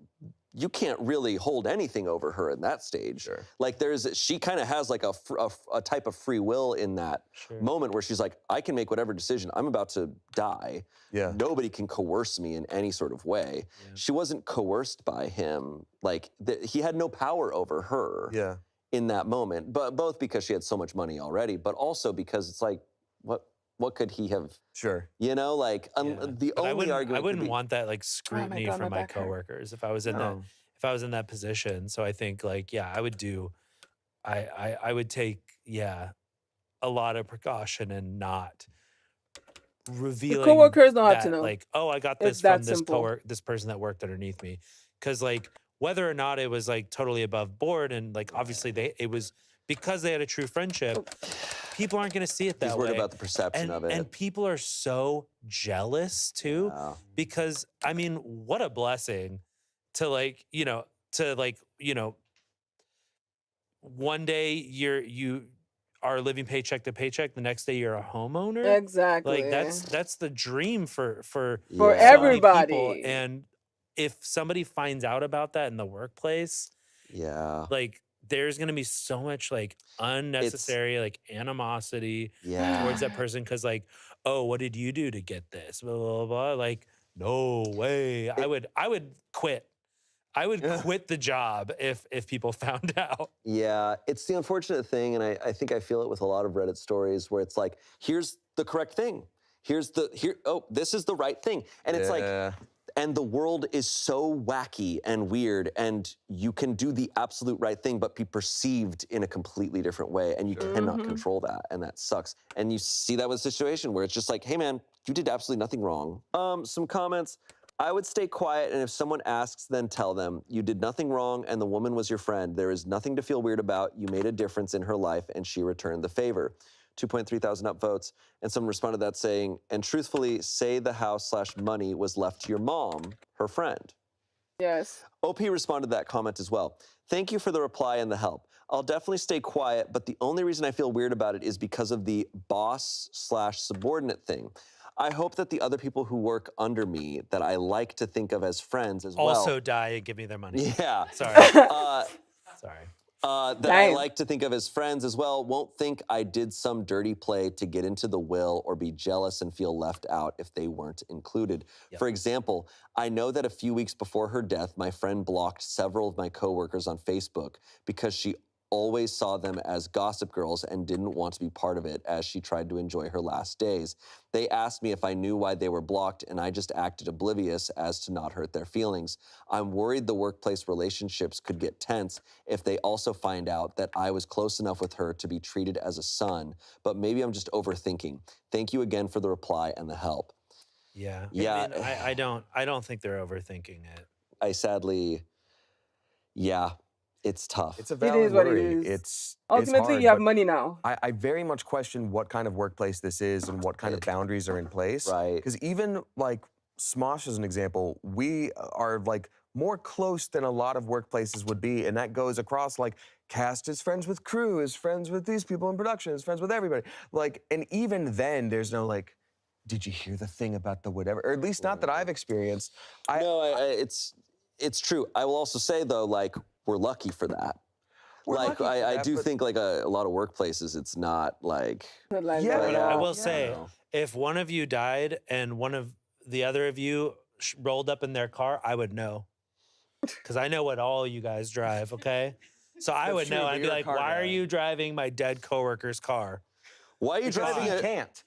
you can't really hold anything over her in that stage. Like, she kind of has like a type of free will in that moment where she's like, I can make whatever decision. I'm about to die. Yeah. Nobody can coerce me in any sort of way. She wasn't coerced by him. Like, he had no power over her in that moment, but both because she had so much money already, but also because it's like, what could he have? You know, like, the But only argument I wouldn't could be, want that like scrutiny God, from my my back hurt. coworkers if I was in that position. So I think like, yeah, I would take a lot of precaution and not revealing coworkers don't have to that, know. like, oh, I got It's this that from this simple. this person that worked underneath me. Cause like, whether or not it was like totally above board and like, obviously it was because they had a true friendship, people aren't gonna see it that he's way. worried about the perception of it. And people are so jealous too, because I mean, what a blessing to like, one day you are living paycheck to paycheck, the next day you're a homeowner. Exactly. Like that's the dream for For so many everybody. people. And if somebody finds out about that in the workplace, like there's gonna be so much like unnecessary like animosity towards that person because like, oh, what did you do to get this? Blah blah blah. Like, no way. I would quit. I would quit the job if people found out. Yeah, it's the unfortunate thing, and I think I feel it with a lot of Reddit stories where it's like, here's the correct thing. This is the right thing. And it's like, and the world is so wacky and weird, and you can do the absolute right thing, but be perceived in a completely different way, and you cannot control that, and that sucks. And you see that with a situation where it's just like, hey man, you did absolutely nothing wrong. Some comments. I would stay quiet, and if someone asks, then tell them. You did nothing wrong, and the woman was your friend. There is nothing to feel weird about. You made a difference in her life, and she returned the favor. 2.3 thousand upvotes. And someone responded to that saying, and truthfully, say the house/money was left to your mom, her friend. Yes. OP responded to that comment as well. Thank you for the reply and the help. I'll definitely stay quiet, but the only reason I feel weird about it is because of the boss/subordinate thing. I hope that the other people who work under me that I like to think of as friends as well. Also die and give me their money. Yeah. Sorry. Sorry. That Dang. I like to think of as friends as well won't think I did some dirty play to get into the will or be jealous and feel left out if they weren't included. Yep. For example, I know that a few weeks before her death, my friend blocked several of my coworkers on Facebook because she always saw them as gossip girls and didn't want to be part of it as she tried to enjoy her last days. They asked me if I knew why they were blocked, and I just acted oblivious as to not hurt their feelings. I'm worried the workplace relationships could get tense if they also find out that I was close enough with her to be treated as a son, but maybe I'm just overthinking. Thank you again for the reply and the help. Yeah. Yeah. I mean, I don't think they're overthinking it. I sadly, yeah, it's tough. It's a It valid is what it worry. is. It's Ultimately, hard, you have but money now. I very much question what kind of workplace this is and what kind of boundaries are in place. Right. Because even like Smosh as an example, we are like more close than a lot of workplaces would be, and that goes across like cast is friends with crew, is friends with these people in production, is friends with everybody. Like, and even then, there's no like, did you hear the thing about the whatever? Or at least not that I've experienced. It's true. I will also say though, like, we're lucky for that. We're Like, lucky for I that, do but- think like a lot of workplaces, it's not like. Not like Yeah, that But at I all. will say, know. if one of you died and one of the other of you rolled up in their car, I would know. Because I know what all you guys drive, okay? So I That's would true, know. but I'd be you're a like, car why are guy." you driving my dead coworker's car? Why are you driving He a? can't.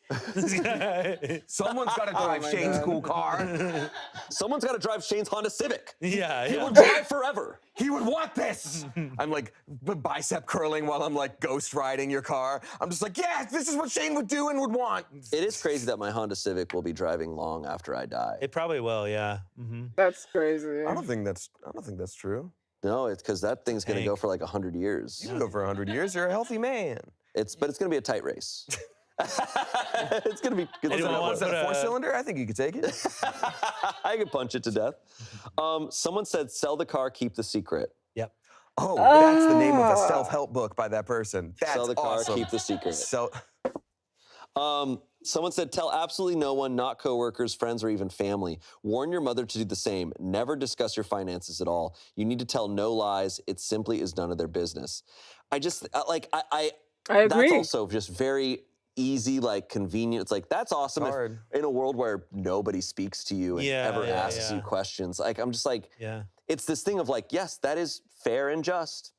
Someone's got to drive my Shane's God. cool car. Someone's got to drive Shane's Honda Civic. Yeah, He yeah. will drive forever. He would want this. I'm like bicep curling while I'm like ghost riding your car. I'm just like, yeah, this is what Shane would do and would want. It is crazy that my Honda Civic will be driving long after I die. It probably will, yeah. Mm-hmm. That's crazy. I don't think that's true. No, it's because that thing's going to go Tank. for like 100 years. You can go for 100 years. You're a healthy man. But it's going to be a tight race. It's going to be. Anyone What's want that, a to- four-cylinder? I think you could take it. I could punch it to death. Someone said, "Sell the car, keep the secret." Yep. Oh, that's the name of a self-help book by that person. That's Sell the car, awesome. keep the secret. So, Someone said, "Tell absolutely no one, not coworkers, friends, or even family. Warn your mother to do the same. Never discuss your finances at all. You need to tell no lies. It simply is none of their business." I just I That's agree. also just very easy, like convenient. It's like that's awesome if, hard. in a world where nobody speaks to you and Yeah, ever yeah, asks yeah. you questions. Like I'm just like, Yeah. it's this thing of like, yes, that is fair and just,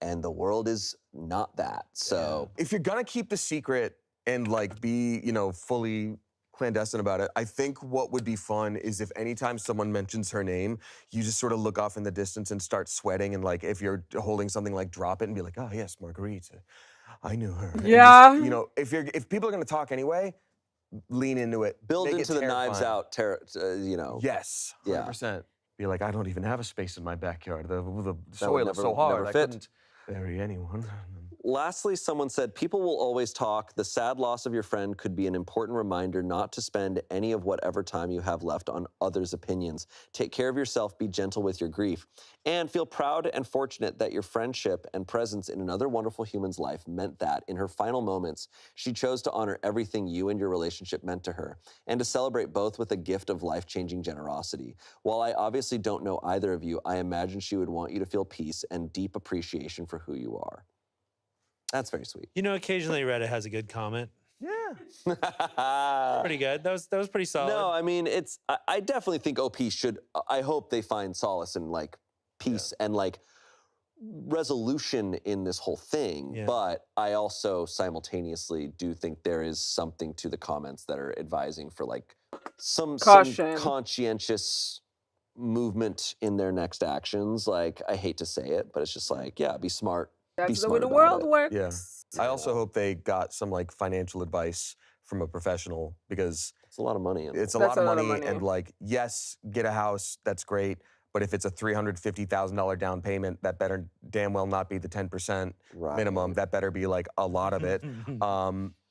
and the world is not that. So if you're gonna keep the secret and like be, fully clandestine about it, I think what would be fun is if anytime someone mentions her name, you just sort of look off in the distance and start sweating, and like if you're holding something, like drop it and be like, oh yes, Marguerite, I knew her. And Yeah. just, if people are gonna talk anyway, lean into it. build Make it into the knives terrifying. out, Yes, Yeah. 100%. Be like, I don't even have a space in my backyard. The would soil is never- so hard, never I fit. couldn't bury anyone. Lastly, someone said, "People will always talk. The sad loss of your friend could be an important reminder not to spend any of whatever time you have left on others' opinions. Take care of yourself, be gentle with your grief, and feel proud and fortunate that your friendship and presence in another wonderful human's life meant that, in her final moments, she chose to honor everything you and your relationship meant to her, and to celebrate both with a gift of life-changing generosity. While I obviously don't know either of you, I imagine she would want you to feel peace and deep appreciation for who you are." That's very sweet. Occasionally Reddit has a good comment. Yeah. Pretty good. That was pretty solid. No, I mean, I definitely think OP should, I hope they find solace in like peace and like resolution in this whole thing. Yeah. But I also simultaneously do think there is something to the comments that are advising for like some Caution. conscientious movement in their next actions. Like, I hate to say it, but it's just like, yeah, be smart. That's the smart way the about world it. works. Yeah. I also hope they got some like financial advice from a professional, because It's a lot of money. it's a That's lot a lot of of money, money. and like, yes, get a house, that's great, but if it's a $350,000 down payment, that better damn well not be the 10% Right. minimum. That better be like a lot of it.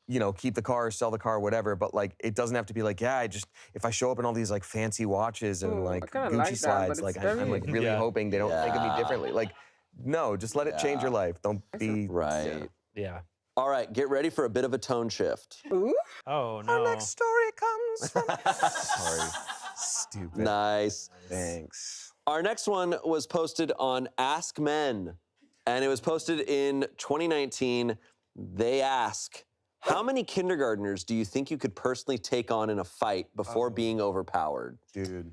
you know, keep the car, sell the car, whatever. But like, it doesn't have to be like, yeah, if I show up in all these like fancy watches and Ooh, I like kinda Gucci like that, slides, but like it's I'm like very- really Yeah. hoping they don't think of me Yeah. differently. Like, no, just let it change your life. Don't be Right. Yeah. All right, get ready for a bit of a tone shift. Ooh. Oh no. Our next story comes from. Sorry, stupid. Nice. Thanks. Our next one was posted on Ask Men, and it was posted in 2019. They ask, how many kindergartners do you think you could personally take on in a fight before being overpowered? Dude.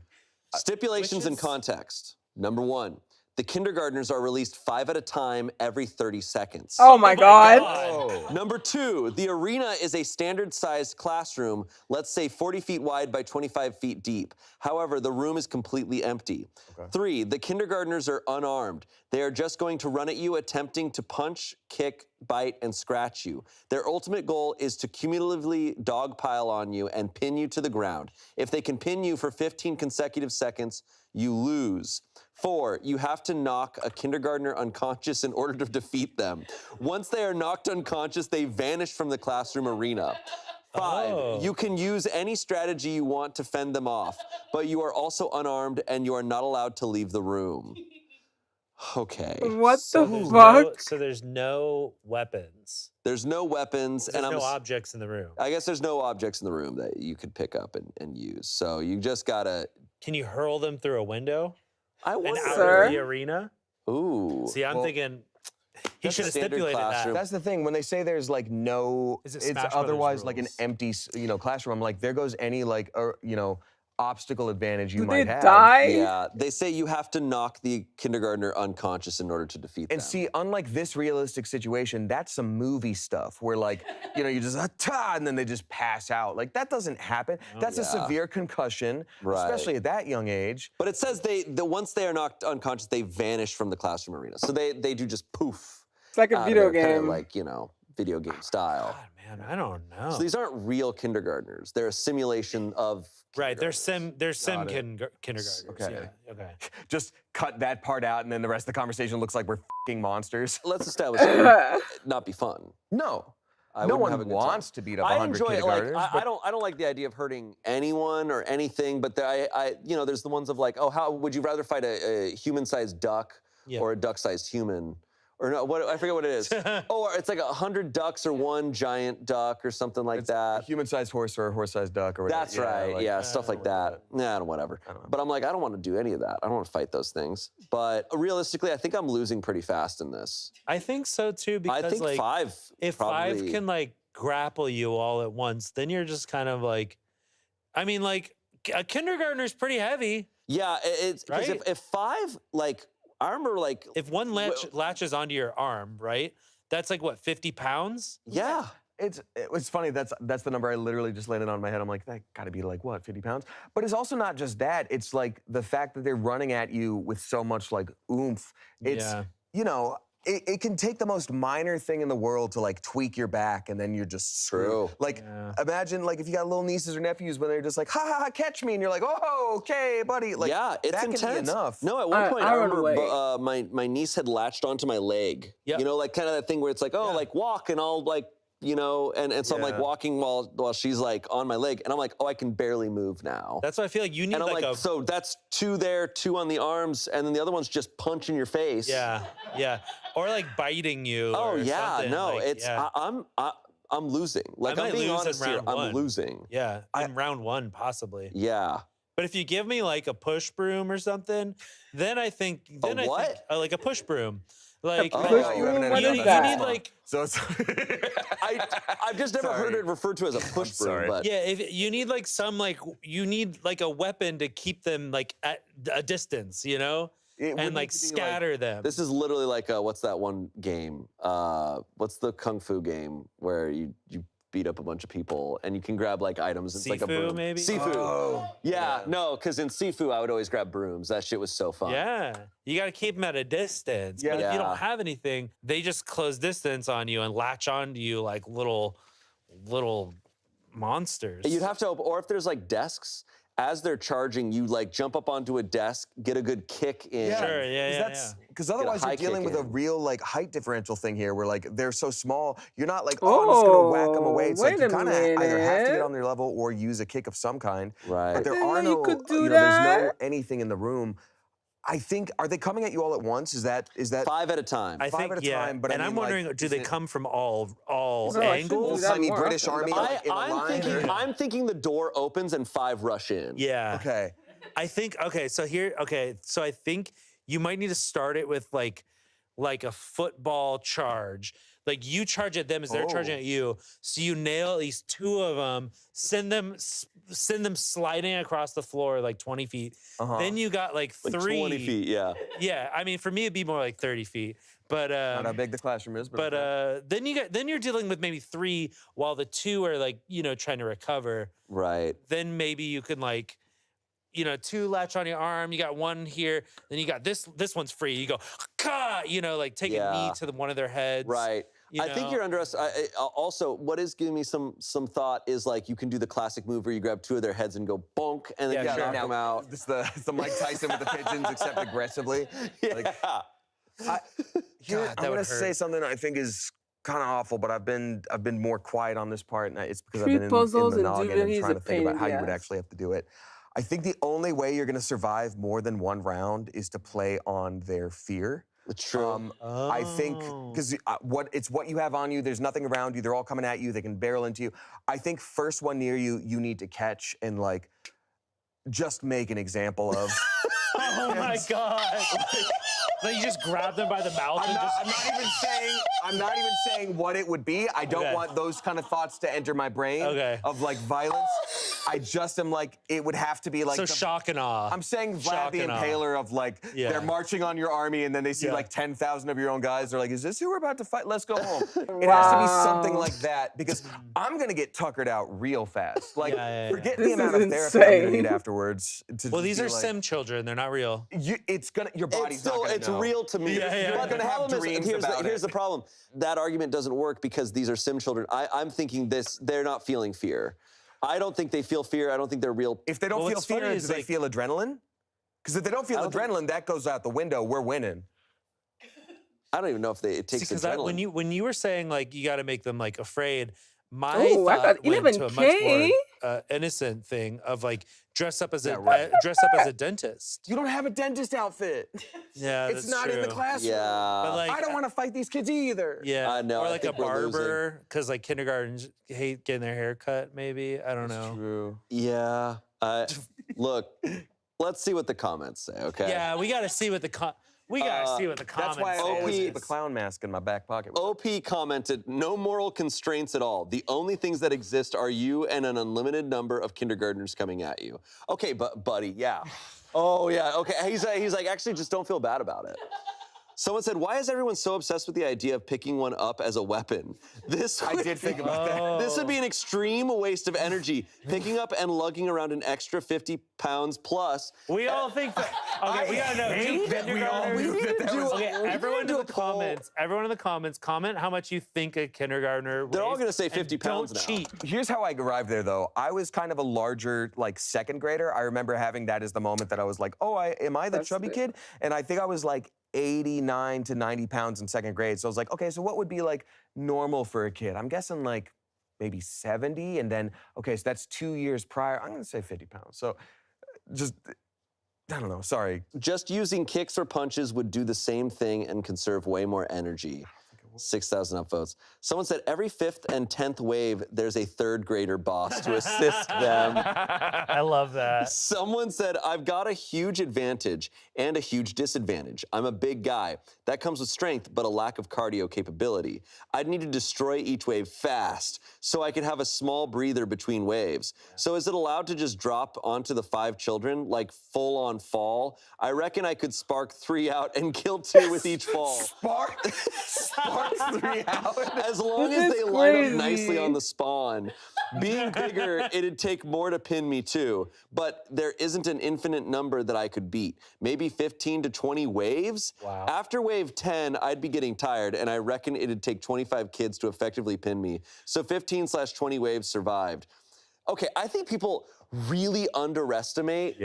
Stipulations and context. Number 1, the kindergartners are released 5 at a time every 30 seconds. Oh my god. Oh. Number 2, the arena is a standard-sized classroom, let's say 40 feet wide by 25 feet deep. However, the room is completely empty. 3, the kindergartners are unarmed. They are just going to run at you, attempting to punch, kick, bite, and scratch you. Their ultimate goal is to cumulatively dogpile on you and pin you to the ground. If they can pin you for 15 consecutive seconds, you lose. 4, you have to knock a kindergartner unconscious in order to defeat them. Once they are knocked unconscious, they vanish from the classroom arena. 5, you can use any strategy you want to fend them off, but you are also unarmed and you are not allowed to leave the room. Okay. What So the there's fuck? so there's no weapons. There's no weapons, There's and no objects in the room. I guess there's no objects in the room that you could pick up and use. So you just gotta. Can you hurl them through a window? I And wonder. out Sir? of the arena? Ooh. See, I'm Well, thinking he that's should a have standard stipulated classroom. that. That's the thing. When they say there's like no, Is it it's Smash Brothers otherwise like an rules? empty, classroom. I'm like, there goes any like, obstacle advantage you Do might they have. die? Yeah, they say you have to knock the kindergartner unconscious in order to defeat them. And see, unlike this realistic situation, that's some movie stuff where like, you just and then they just pass out. Like that doesn't happen. That's a Yeah. severe concussion, Right. especially at that young age. But it says once they are knocked unconscious, they vanish from the classroom arena. So they do just poof. It's like a out of video there, kinda game. like, video game style. God, man, I don't know. So these aren't real kindergartners. They're a simulation of Right, they're kindergartners. sim Got it. kindergartners. Okay. Yeah, okay. Just cut that part out, and then the rest of the conversation looks like we're f***ing monsters. Let's establish it would not be fun. No. I No wouldn't have a one good time. wants to beat up I 100 enjoy it. Like kindergartners. I don't like the idea of hurting anyone or anything. But there's the ones of like, oh, how would you rather fight a human-sized duck Yeah. or a duck-sized human? Or no, I forget what it is. Oh, or it's like 100 ducks or one giant duck or something like It's a that. human-sized horse or a horse-sized duck or whatever. That's right. like- yeah, stuff like that. Nah, whatever. I don't know. But I'm like, I don't want to do any of that. I don't want to fight those things. But realistically, I think I'm losing pretty fast in this. I think so too, because I think like 5. if probably, 5 can like grapple you all at once, then you're just kind of like, I mean, like a kindergartner's pretty heavy. Yeah, it's because Right? if 5 like. I remember like If one latches onto your arm, right? That's like what, 50 pounds? yeah. It's funny. That's the number I literally just landed on my head. I'm like, that got to be like what, 50 pounds? But it's also not just that. It's like the fact that they're running at you with so much like oomph. It's Yeah. it can take the most minor thing in the world to like tweak your back, and then you're just screwed. True. Like Yeah. imagine like if you got little nieces or nephews when they're just like, ha ha ha, catch me, and you're like, oh, okay, buddy. Like yeah, it's that intense. can be enough. No, at one point I I run remember away. my niece had latched onto my leg. Yep. Like kind of that thing where it's like, oh, Yeah. like walk, and I'll like, and so I'm like Yeah. walking while she's like on my leg, and I'm like, oh, I can barely move now. That's why I feel like you need and I'm like like, a so that's 2 there, 2 on the arms, and then the other one's just punching your face. yeah, or like biting you. Oh or yeah, something, no, like, it's yeah. I'm losing. Like might I'm being lose in honest here, round I'm 1. losing. Yeah, in round 1 possibly. Yeah. But if you give me like a push broom or something, then I think what? Like a push broom. Like push Oh, you broom? haven't What had is that. you that? need like So it's I've just never heard Sorry. it referred to as a push broom, sorry. but yeah, if you need like you need like a weapon to keep them like at a distance, It and wouldn't like it be, scatter them. this is literally like what's that one game? What's the kung fu game where you beat up a bunch of people and you can grab like items? It's like a Sifu, broom. maybe? Sifu. Oh, yeah, no, because in Sifu I would always grab brooms. That shit was so fun. Yeah, you got to keep them at a distance. But if you Yeah. don't have anything, they just close distance on you and latch onto you like little monsters. You'd have to open, or if there's like desks as they're charging, you like jump up onto a desk, get a good kick in. Sure, Because otherwise you're high dealing kick with a in. real like height differential thing here where like they're so small, you're not like, oh, I'm just gonna whack them away. It's like wait you a kind of either have to get minute. on their level or use a kick of some kind. Right. But there Didn't are know you no, could do there's no that. anything in the room. I think, are they coming at you all at once? Is that 5 at a time. I Five think, at a time, but I and I'm mean, like, wondering, do is they it- come from all Bro, I should do angles? that Old-timey more British often. Army, like, in a line, or- I'm thinking the door opens and 5 rush in. Yeah. Okay. I think so I think you might need to start it with like a football charge. Like you charge at them as they're charging at you, so you nail at least 2 of them, send them sliding across the floor like 20 feet. Then you got like 3. 20 feet, yeah. Yeah, I mean for me it'd be more like 30 feet. But Not how big the classroom is, but then you're dealing with maybe 3 while the 2 are like, trying to recover. Right. Then maybe you can like 2 latch on your arm. You got 1 here. Then you got this one's free. You go, like take a knee to one of their heads. Right. I think know? you're underestimating. Also, what is giving me some thought is like you can do the classic move where you grab 2 of their heads and go bonk and then you knock them out. It's the Mike Tyson with the pigeons, except aggressively. Yeah. I'm gonna say something I think is kind of awful, but I've been more quiet on this part, and it's because I've been in puzzles the and noggin doing and he's trying a to think pain about in how the you would ass. actually have to do it. I think the only way you're gonna survive more than 1 round is to play on their fear. True. I think because it's what you have on you. There's nothing around you. They're all coming at you. They can barrel into you. I think first one near you, you need to catch and like just make an example of. Oh my God. Like you just grab them by the mouth I'm not even saying what it would be. I don't want those kind of thoughts to enter my brain of like violence. I just am like, it would have to be like shock and awe. I'm saying Vlad Shock the and awe. Impaler of like, they're marching on your army and then they see like 10,000 of your own guys. They're like, is this who we're about to fight? Let's go home. It has to be something like that because I'm gonna get tuckered out real fast. Like, forget the This amount is of therapy I'm gonna insane. need afterwards. Well, these are like, sim children. They're not real. your body's not gonna It's know. real to me. You're But the gonna have problem dreams is, about here's it. the problem. That argument doesn't work because these are sim children. I'm thinking they're not feeling fear. I don't think they feel fear. I don't think they're real. If they don't feel fear, do they feel adrenaline? Because if they don't feel adrenaline, that goes out the window. We're winning. I don't even know if it takes adrenaline. When you were saying like you got to make them like afraid, my Ooh, I thought got went to a much 11K. more innocent thing of like dress up as a dentist. You don't have a dentist outfit. Yeah, It's that's not in the true. classroom. Yeah. But like, I don't want to fight these kids either. Yeah, I know, or I like a think we're losing. barber because like kindergartens hate getting their hair cut. Maybe I don't know. True. Yeah. Look, let's see what the comments say, okay? Yeah, we got to see what the comments. That's why I always say. keep a clown mask in my back pocket. OP commented, no moral constraints at all. The only things that exist are you and an unlimited number of kindergartners coming at you. Okay, but buddy, yeah. Oh, yeah, okay. He's like, actually, just don't feel bad about it. Someone said, why is everyone so obsessed with the idea of picking one up as a weapon? I did think about that. This would be an extreme waste of energy. Picking up and lugging around an extra 50 pounds plus. We all think that. Okay, we gotta know. hate that we all Kindergartners. knew that was- Okay, everyone in do the a poll. comments. Everyone in the comments, comment how much you think a kindergartner weighs. They're all gonna say and 50 pounds don't now. cheat. Here's how I arrived there, though. I was kind of a larger, like, second grader. I remember having that as the moment that I was like, oh, am I the That's chubby fair. kid? And I think I was like 89 to 90 pounds in second grade. So I was like, okay, so what would be like normal for a kid? I'm guessing like maybe 70. And then, okay, so that's 2 years prior. I'm gonna say 50 pounds. So just, I don't know, sorry. Just using kicks or punches would do the same thing and conserve way more energy. 6,000 upvotes. Someone said every 5th and 10th wave, there's a 3rd grader boss to assist them. I love that. Someone said, I've got a huge advantage and a huge disadvantage. I'm a big guy. That comes with strength, but a lack of cardio capability. I'd need to destroy each wave fast so I could have a small breather between waves. So is it allowed to just drop onto the 5 children, like full on fall? I reckon I could spark 3 out and kill 2 with each fall. Spark 3 out. As long This as is they line up crazy. nicely on the spawn. Being bigger, it'd take more to pin me too. But there isn't an infinite number that I could beat. Maybe 15 to 20 waves? Wow. After wave 10, I'd be getting tired, and I reckon it'd take 25 kids to effectively pin me. So 15/20 waves survived. Okay, I think people really underestimate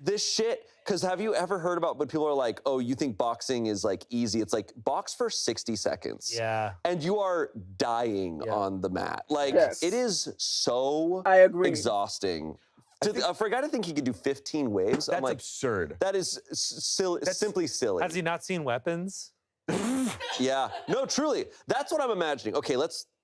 this shit. Because have you ever heard about when people are like, oh, you think boxing is like easy? It's like box for 60 seconds. Yeah. And you are dying on the mat. Like, Yes. it is so I agree. exhausting. For a guy to think he could do 15 waves, I'm That's like, absurd. that is simply silly. Has he not seen Weapons? Yeah. No, truly. That's what I'm imagining. Okay,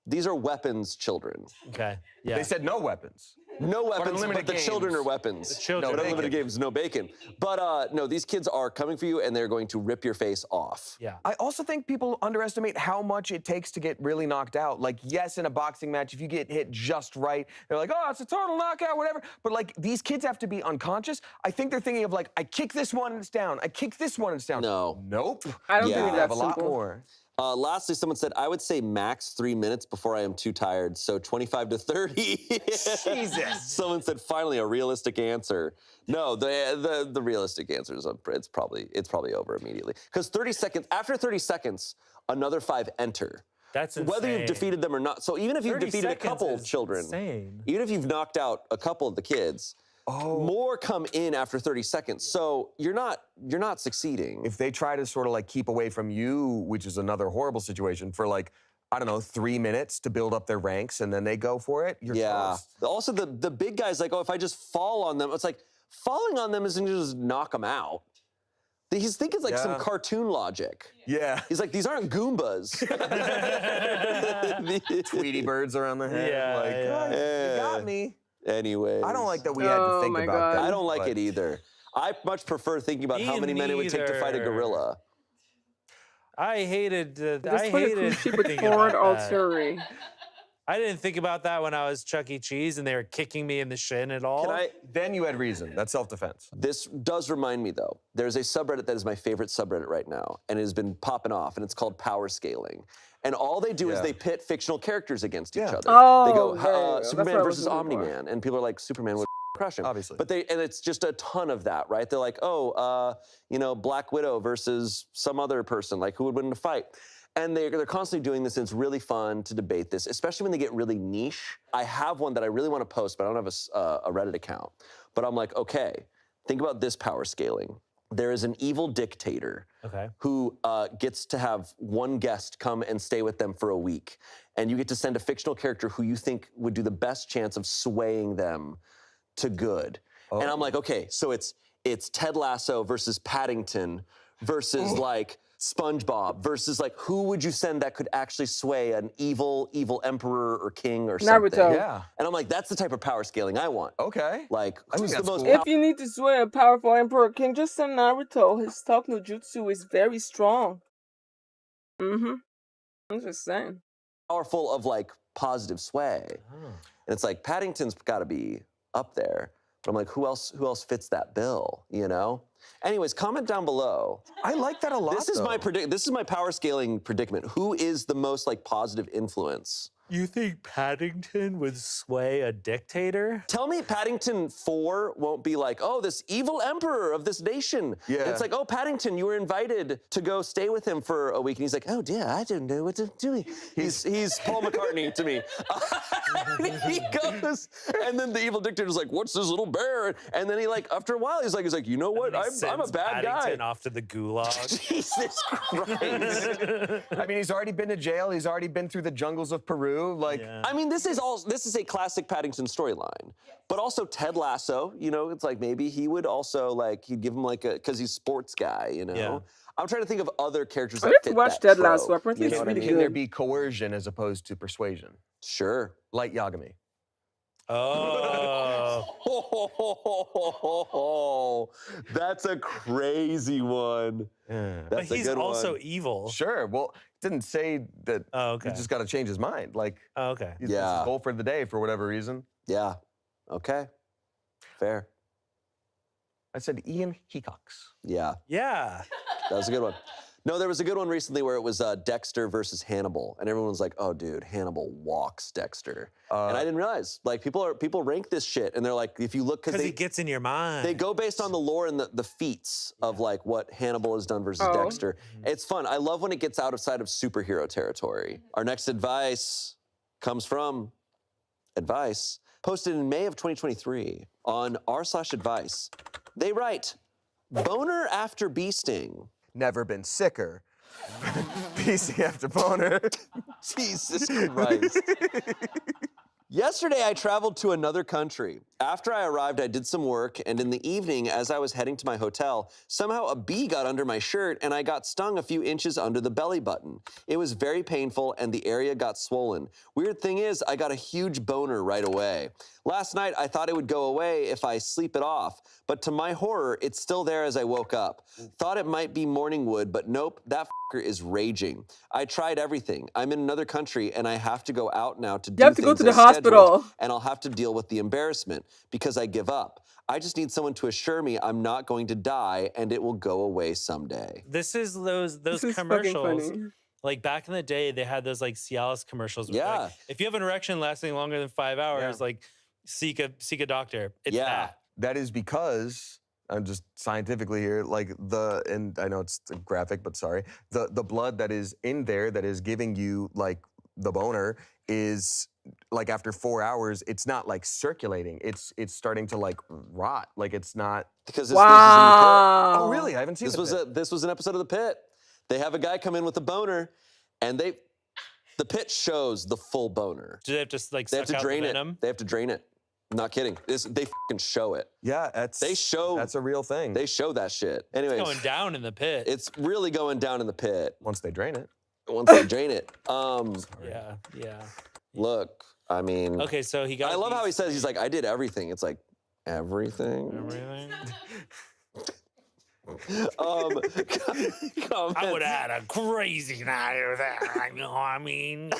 these are weapons children. Okay. Yeah. They said no weapons. No weapons, unlimited but the children games. are weapons. The children. No No unlimited bacon. games, no bacon. But no, these kids are coming for you and they're going to rip your face off. Yeah. I also think people underestimate how much it takes to get really knocked out. Like, yes, in a boxing match, if you get hit just right, they're like, oh, it's a total knockout, whatever. But like, these kids have to be unconscious. I think they're thinking of like, I kick this one and it's down. I kick this one and it's down. No. Nope. I don't Yeah. think They have that's a lot simple. more. Lastly, someone said, I would say max 3 minutes before I am too tired, so 25 to 30. Jesus. Someone said, finally, a realistic answer. No, the realistic answer is it's probably over immediately. Because 30 seconds, after 30 seconds, another 5 enter. That's insane. Whether you've defeated them or not. So even if you've 30 defeated a seconds couple is of children, insane. even if you've knocked out a couple of the kids, more come in after 30 seconds. So you're not succeeding. If they try to sort of like keep away from you, which is another horrible situation, for like, I don't know, 3 minutes to build up their ranks and then they go for it, you're toast. Also, the big guy's like, oh, if I just fall on them, it's like, falling on them isn't just knock them out. He's thinking like some cartoon logic. Yeah. He's like, these aren't Goombas. Tweety birds around the head. Yeah, like, yeah. "Oh, you got me. Anyway. I don't like that we had to think my about God. that. I don't like but- it either. I much prefer thinking about how Me many men it would take to fight a neither. gorilla. I hated. Just I put a hated cruise ship with thinking Ford about that. artillery. I didn't think about that when I was Chuck E. Cheese and they were kicking me in the shin at all. Then you had reason. That's self-defense. This does remind me, though. There's a subreddit that is my favorite subreddit right now, and it has been popping off, and it's called Power Scaling. And all they do is they pit fictional characters against each other. Oh, they go yeah, yeah. That's Superman what I was versus looking for. Omni-Man, and people are like, Superman would crush him. Obviously. But and it's just a ton of that, right? They're like, Black Widow versus some other person, like who would win in a fight? And they're constantly doing this, and it's really fun to debate this, especially when they get really niche. I have one that I really want to post, but I don't have a Reddit account. But I'm like, okay, think about this power scaling. There is an evil dictator who gets to have one guest come and stay with them for a week. And you get to send a fictional character who you think would do the best chance of swaying them to good. And I'm like, okay, so it's Ted Lasso versus Paddington versus like SpongeBob versus like who would you send that could actually sway an evil emperor or king or something? Naruto. Yeah. And I'm like, that's the type of power scaling I want. Okay. Like, I think who's the that's most cool. If you need to sway a powerful emperor king, just send Naruto. His talk no jutsu is very strong. I'm just saying. powerful of like positive sway? And it's like Paddington's got to be up there. But I'm like, who else fits that bill? You know? Anyways, comment down below. I like that a lot. This is my power scaling predicament. Who is the most like positive influence? You think Paddington would sway a dictator? Tell me Paddington 4 won't be like, oh, this evil emperor of this nation. Yeah. And it's like, oh, Paddington, you were invited to go stay with him for a week. And he's like, oh, dear, I don't know what to do. He's Paul McCartney to me. And he goes, and then the evil dictator's like, what's this little bear? And then he like, after a while, he's like, you know what? I'm a Sends bad Paddington guy. off to the gulag. Jesus Christ. I mean, he's already been to jail. He's already been through the jungles of Peru. Like, I mean, this is a classic Paddington storyline, but also Ted Lasso. You know, it's like maybe he would also like he'd give him like because he's a sports guy. You know, Yeah. I'm trying to think of other characters. I that need to fit watch that Ted trope. Lasso. Apparently You know it's what I really mean? can there good. be coercion as opposed to persuasion? Sure. Like Yagami. Oh. That's a crazy one. Yeah. But That's a he's good also one. evil. Sure. Well, it didn't say that Oh, okay. he just got to change his mind. Like, Oh, okay. that's Yeah. his goal for the day for whatever reason. Yeah. Okay. Fair. I said Ian Hecox. Yeah. Yeah. That was a good one. No, there was a good one recently where it was Dexter versus Hannibal, and everyone was like, "Oh, dude, Hannibal walks Dexter," and I didn't realize. Like, people rank this shit, and they're like, if you look, Because he gets in your mind. they go based on the lore and the feats of like what Hannibal has done versus Oh. Dexter. It's fun. I love when it gets outside of superhero territory. Our next advice comes from advice, posted in May of 2023 on r/advice. They write, boner after bee sting. Never been sicker. BC after boner. Jesus Christ. Yesterday, I traveled to another country. After I arrived, I did some work, and in the evening, as I was heading to my hotel, somehow a bee got under my shirt, and I got stung a few inches under the belly button. It was very painful, and the area got swollen. Weird thing is, I got a huge boner right away. Last night, I thought it would go away if I sleep it off, but to my horror, it's still there as I woke up. Thought it might be morning wood, but nope, that is raging. I tried everything. I'm in another country and I have to go out now to do You have to go things to the as scheduled, hospital. and I'll have to deal with the embarrassment because I give up. I just need someone to assure me I'm not going to die and it will go away someday. This is those This is fucking commercials. funny. Like back in the day, they had those like Cialis commercials. Where Yeah. like, if you have an erection lasting longer than 5 hours, like seek a doctor. It's that. That is because I'm just scientifically here, like and I know it's graphic, but sorry, the blood that is in there that is giving you like the boner is like after 4 hours, it's not like circulating. It's starting to like rot. Like it's not because this is in the pit. Oh really? I haven't seen This was an episode of The Pit. They have a guy come in with a boner, and the pit shows the full boner. Do they have to like They have suck to out drain the it. venom? They have to drain it. Not kidding. They fucking show it. Yeah, that's a real thing. They show that shit. Anyways, It's going down in the pit. it's really going down in the pit once they drain it. Once they drain it. Yeah. Look, I mean. Okay, so he got. I love how he says he's like, I did everything. It's like everything. Everything. I would add a crazy night of that. You know what I mean?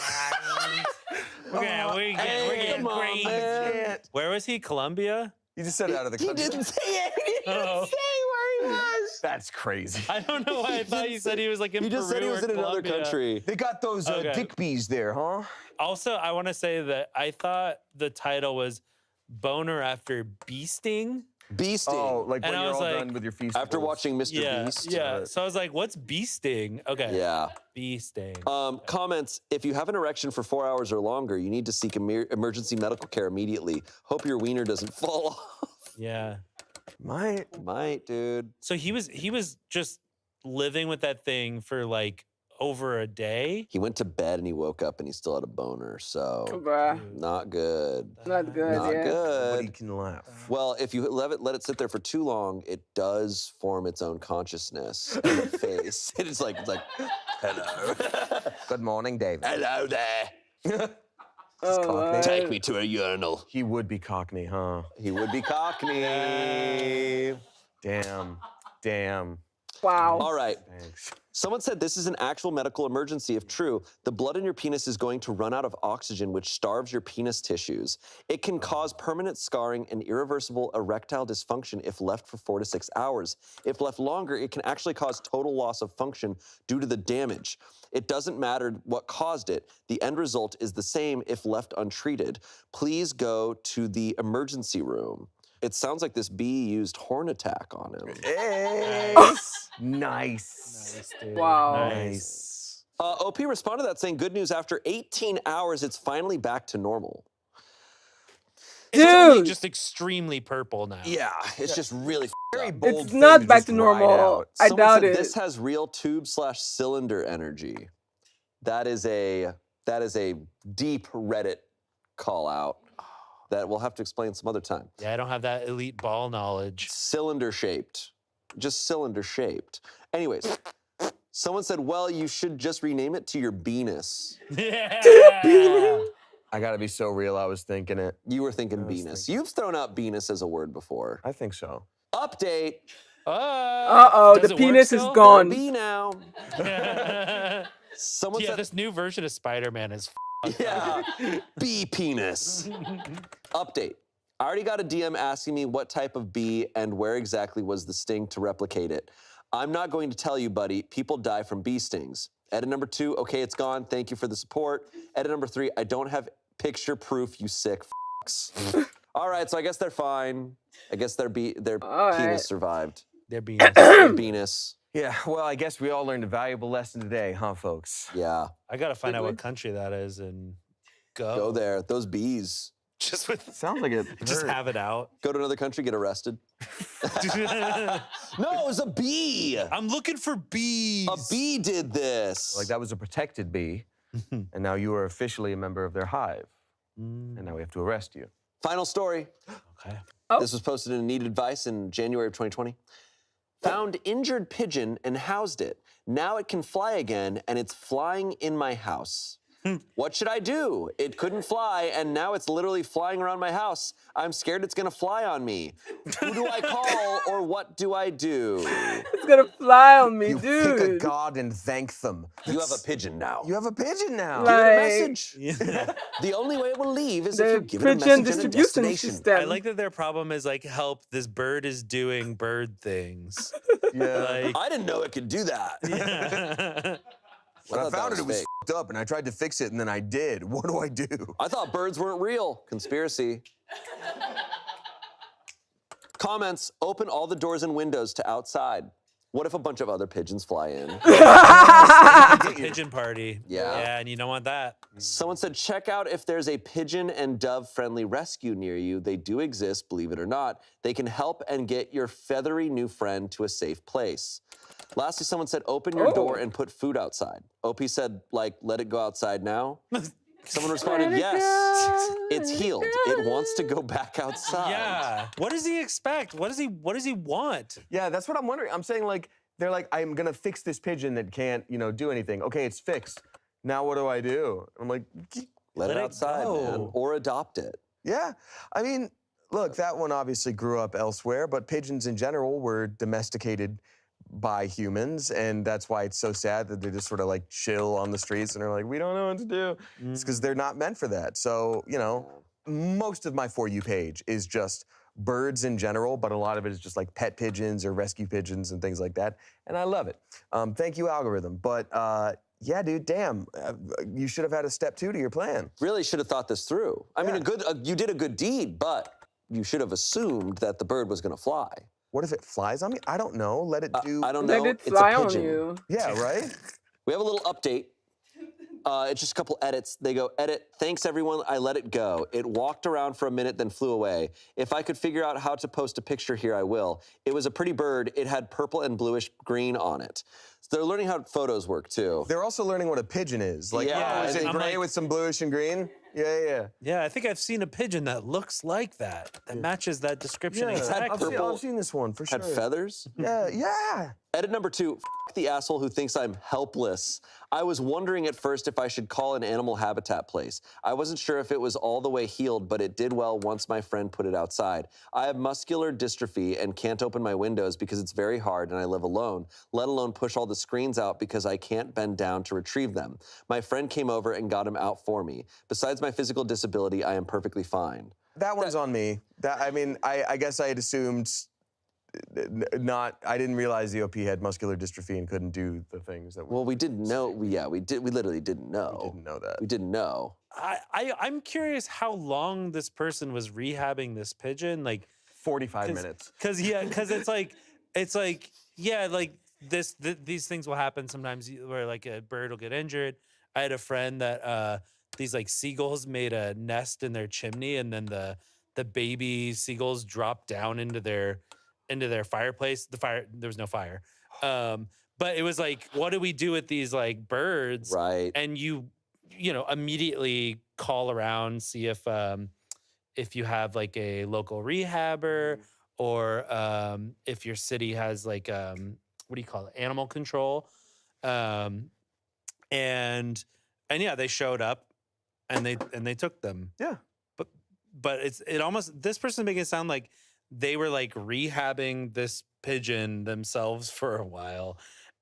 We're getting crazy. Where was he? Colombia? You just said it out of the country. He didn't say it. He didn't Oh. say where he was. That's crazy. I don't know why I thought you said he was like in He Peru just said he was or in another Colombia. country. They got those Okay. dick bees there, huh? Also, I want to say that I thought the title was Boner After Bee Sting. Bee sting. Oh, like when And I you're was all like- done with your feast. After watching Mr. Yeah, Beast. yeah. So I was like, what's bee sting? Okay. Yeah. Bee sting. Comments, if you have an erection for 4 hours or longer, you need to seek emergency medical care immediately. Hope your wiener doesn't fall off. Yeah. Might, dude. So he was just living with that thing for like over a day. He went to bed and he woke up and he still had a boner, so Bruh. not good. Not good, Not yeah. good. Nobody can laugh. Well, if you let it sit there for too long, it does form its own consciousness in the face. It's like, hello. Good morning, David. Hello there. Oh, Take me to a urinal. He would be Cockney, huh? He would be Cockney. Damn. Wow. All right. Thanks. Someone said this is an actual medical emergency. If true, the blood in your penis is going to run out of oxygen, which starves your penis tissues. It can cause permanent scarring and irreversible erectile dysfunction if left for 4 to 6 hours. If left longer, it can actually cause total loss of function due to the damage. It doesn't matter what caused it. The end result is the same if left untreated. Please go to the emergency room. It sounds like this bee used horn attack on him. Nice. Dude. Wow. Nice. OP responded to that saying, good news, after 18 hours, it's finally back to normal. It's only Dude. just extremely purple now. Yeah, it's just really Very up. bold. It's thing not to back just to ride normal. out. I Someone doubt said it. this has real tube/cylinder energy. That is a deep Reddit call out that we'll have to explain some other time. Yeah, I don't have that elite ball knowledge. Cylinder shaped. Just cylinder shaped. Anyways, someone said, well, you should just rename it to your Venus. Yeah. I gotta be so real, I was thinking it. You were thinking Venus. You've thrown out Venus as a word before. I think so. Update. Uh-oh, Does the it work penis is still? gone. B now. Someone Yeah, said, this new version of Spider-Man is yeah, bee penis. Update. I already got a DM asking me what type of bee and where exactly was the sting to replicate it. I'm not going to tell you, buddy. People die from bee stings. Edit number 2, okay, it's gone. Thank you for the support. Edit number 3, I don't have picture proof, you sick f***s. All right, so I guess they're fine. I guess their All penis right. survived. They're being Their penis. Yeah, well, I guess we all learned a valuable lesson today, huh, folks? Yeah. I gotta find Did out we? what country that is and go. Go there. Those bees. Just with Sounds like it. just have it out. Go to another country, get arrested. No, it was a bee. I'm looking for bees. A bee did this. Like that was a protected bee, and now you are officially a member of their hive, and now we have to arrest you. Final story. Okay. Oh. This was posted in Needed Advice in January of 2020. Found injured pigeon and housed it. Now it can fly again, and it's flying in my house. What should I do? It couldn't fly, and now it's literally flying around my house. I'm scared it's gonna fly on me. Who do I call, or what do I do? It's gonna fly on me, You dude. pick a god and thank them. You have a pigeon now. You have a pigeon now. Give it a Like- message. The only way it will leave is if you The give it a pigeon message and a distribution destination. system. I like that their problem is like, help, this bird is doing bird things. Yeah. Like, I didn't know it could do that. yeah. When I thought that found it, it was fake. f***ed up, and I tried to fix it, and then I did. What do I do? I thought birds weren't real. Conspiracy. Comments, open all the doors and windows to outside. What if a bunch of other pigeons fly in? It's a pigeon party. Yeah. Yeah, and you don't want that. Someone said, check out if there's a pigeon and dove friendly rescue near you. They do exist, believe it or not. They can help and get your feathery new friend to a safe place. Lastly, someone said, open your door and put food outside. OP said, like, let it go outside now. Someone responded, yes, it's healed. It wants to go back outside. Yeah. What does he expect? What does he want? Yeah, that's what I'm wondering. I'm saying, like, they're like, I'm gonna fix this pigeon that can't, do anything. Okay, it's fixed. Now what do I do? I'm like, Let it outside, go. man, or adopt it. yeah. I mean, look, that one obviously grew up elsewhere, but pigeons in general were domesticated by humans, and that's why it's so sad that they just sort of like chill on the streets and are like, we don't know what to do. It's because they're not meant for that. So, most of my For You page is just birds in general, but a lot of it is just like pet pigeons or rescue pigeons and things like that, and I love it. Thank you, algorithm. But yeah, dude, damn, you should have had a step 2 to your plan. Really should have thought this through. I mean, you did a good deed, but you should have assumed that the bird was gonna fly. What if it flies on me? I don't know. Let it do. I don't know. Let it It's fly a on pigeon. you. Yeah, right? We have a little update. It's just a couple edits. They go, edit, thanks everyone, I let it go. It walked around for a minute, then flew away. If I could figure out how to post a picture here, I will. It was a pretty bird. It had purple and bluish green on it. So they're learning how photos work too. They're also learning what a pigeon is. Like, Yeah, oh, is it I'm gray like- with some bluish and green? Yeah. Yeah, I think I've seen a pigeon that looks like that matches that description exactly. I've seen this one for sure. Had feathers? Yeah. Edit number 2, f the asshole who thinks I'm helpless. I was wondering at first if I should call an animal habitat place. I wasn't sure if it was all the way healed, but it did well once my friend put it outside. I have muscular dystrophy and can't open my windows because it's very hard and I live alone, let alone push all the screens out because I can't bend down to retrieve them. My friend came over and got him out for me. Besides my physical disability, I am perfectly fine. That one's on me. I guess I had assumed I didn't realize the OP had muscular dystrophy and couldn't do the things that Well, we didn't know. We literally didn't know. We didn't know that. We didn't know. I'm curious how long this person was rehabbing this pigeon. Like 45 minutes. Because it's like these things will happen sometimes where like a bird will get injured. I had a friend that these like seagulls made a nest in their chimney, and then the baby seagulls dropped down into their fireplace. There was no fire. But it was like, what do we do with these like birds? Right. And you immediately call around, see if you have like a local rehabber, or if your city has like what do you call it? Animal control. And yeah, they showed up and they took them. Yeah. But this person making it sound like they were like rehabbing this pigeon themselves for a while,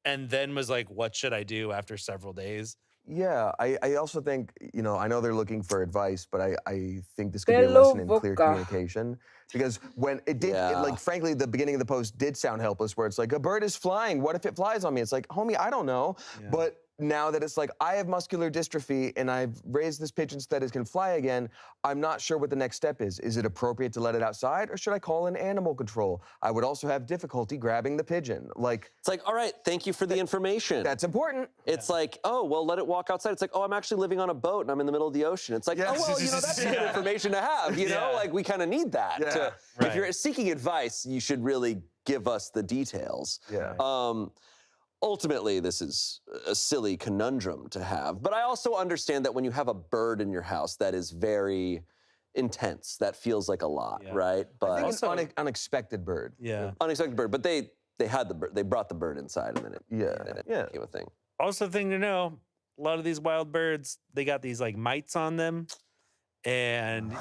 and then was like, what should I do after several days? Yeah, I also think, I know they're looking for advice, but I think this could be a lesson in clear communication. Because when it did, frankly, the beginning of the post did sound helpless, where it's like, a bird is flying. What if it flies on me? It's like, homie, I don't know. Yeah. But now that it's like, I have muscular dystrophy and I've raised this pigeon so that it can fly again, I'm not sure what the next step is. Is it appropriate to let it outside or should I call in animal control? I would also have difficulty grabbing the pigeon. Like, It's like, all right, thank you for the information. that's important. It's like, oh, well, let it walk outside. It's like, oh, I'm actually living on a boat and I'm in the middle of the ocean. It's like, Yeah. oh, well, that's good information to have, you know? Yeah. Like, we kind of need that. Yeah. If you're seeking advice, you should really give us the details. Yeah. Ultimately, this is a silly conundrum to have, but I also understand that when you have a bird in your house, that is very intense. That feels like a lot, right? But I think it's an unexpected bird. Yeah. unexpected bird. But they had the bird. They brought the bird inside, and then it Yeah. became a thing. Also, thing to know, a lot of these wild birds, they got these like mites on them, and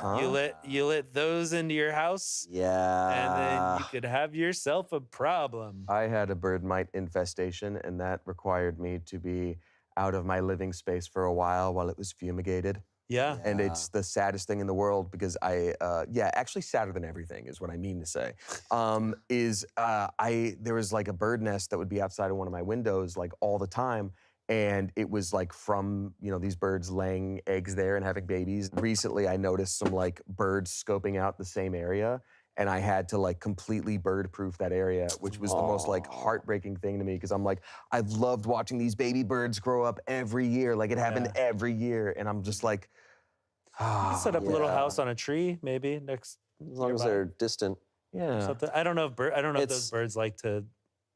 you let those into your house, Yeah. and then you could have yourself a problem. I had a bird mite infestation, and that required me to be out of my living space for a while it was fumigated. Yeah. And it's the saddest thing in the world because actually sadder than everything is what I mean to say. There was like a bird nest that would be outside of one of my windows like all the time. And it was like from, these birds laying eggs there and having babies. Recently, I noticed some like birds scoping out the same area. And I had to like completely bird-proof that area, which was the most like heartbreaking thing to me because I'm like, I've loved watching these baby birds grow up every year. Like it happened every year. And I'm just like, You can set up a little house on a tree, maybe next. As long as they're distant. yeah. Something. I don't know if those birds like to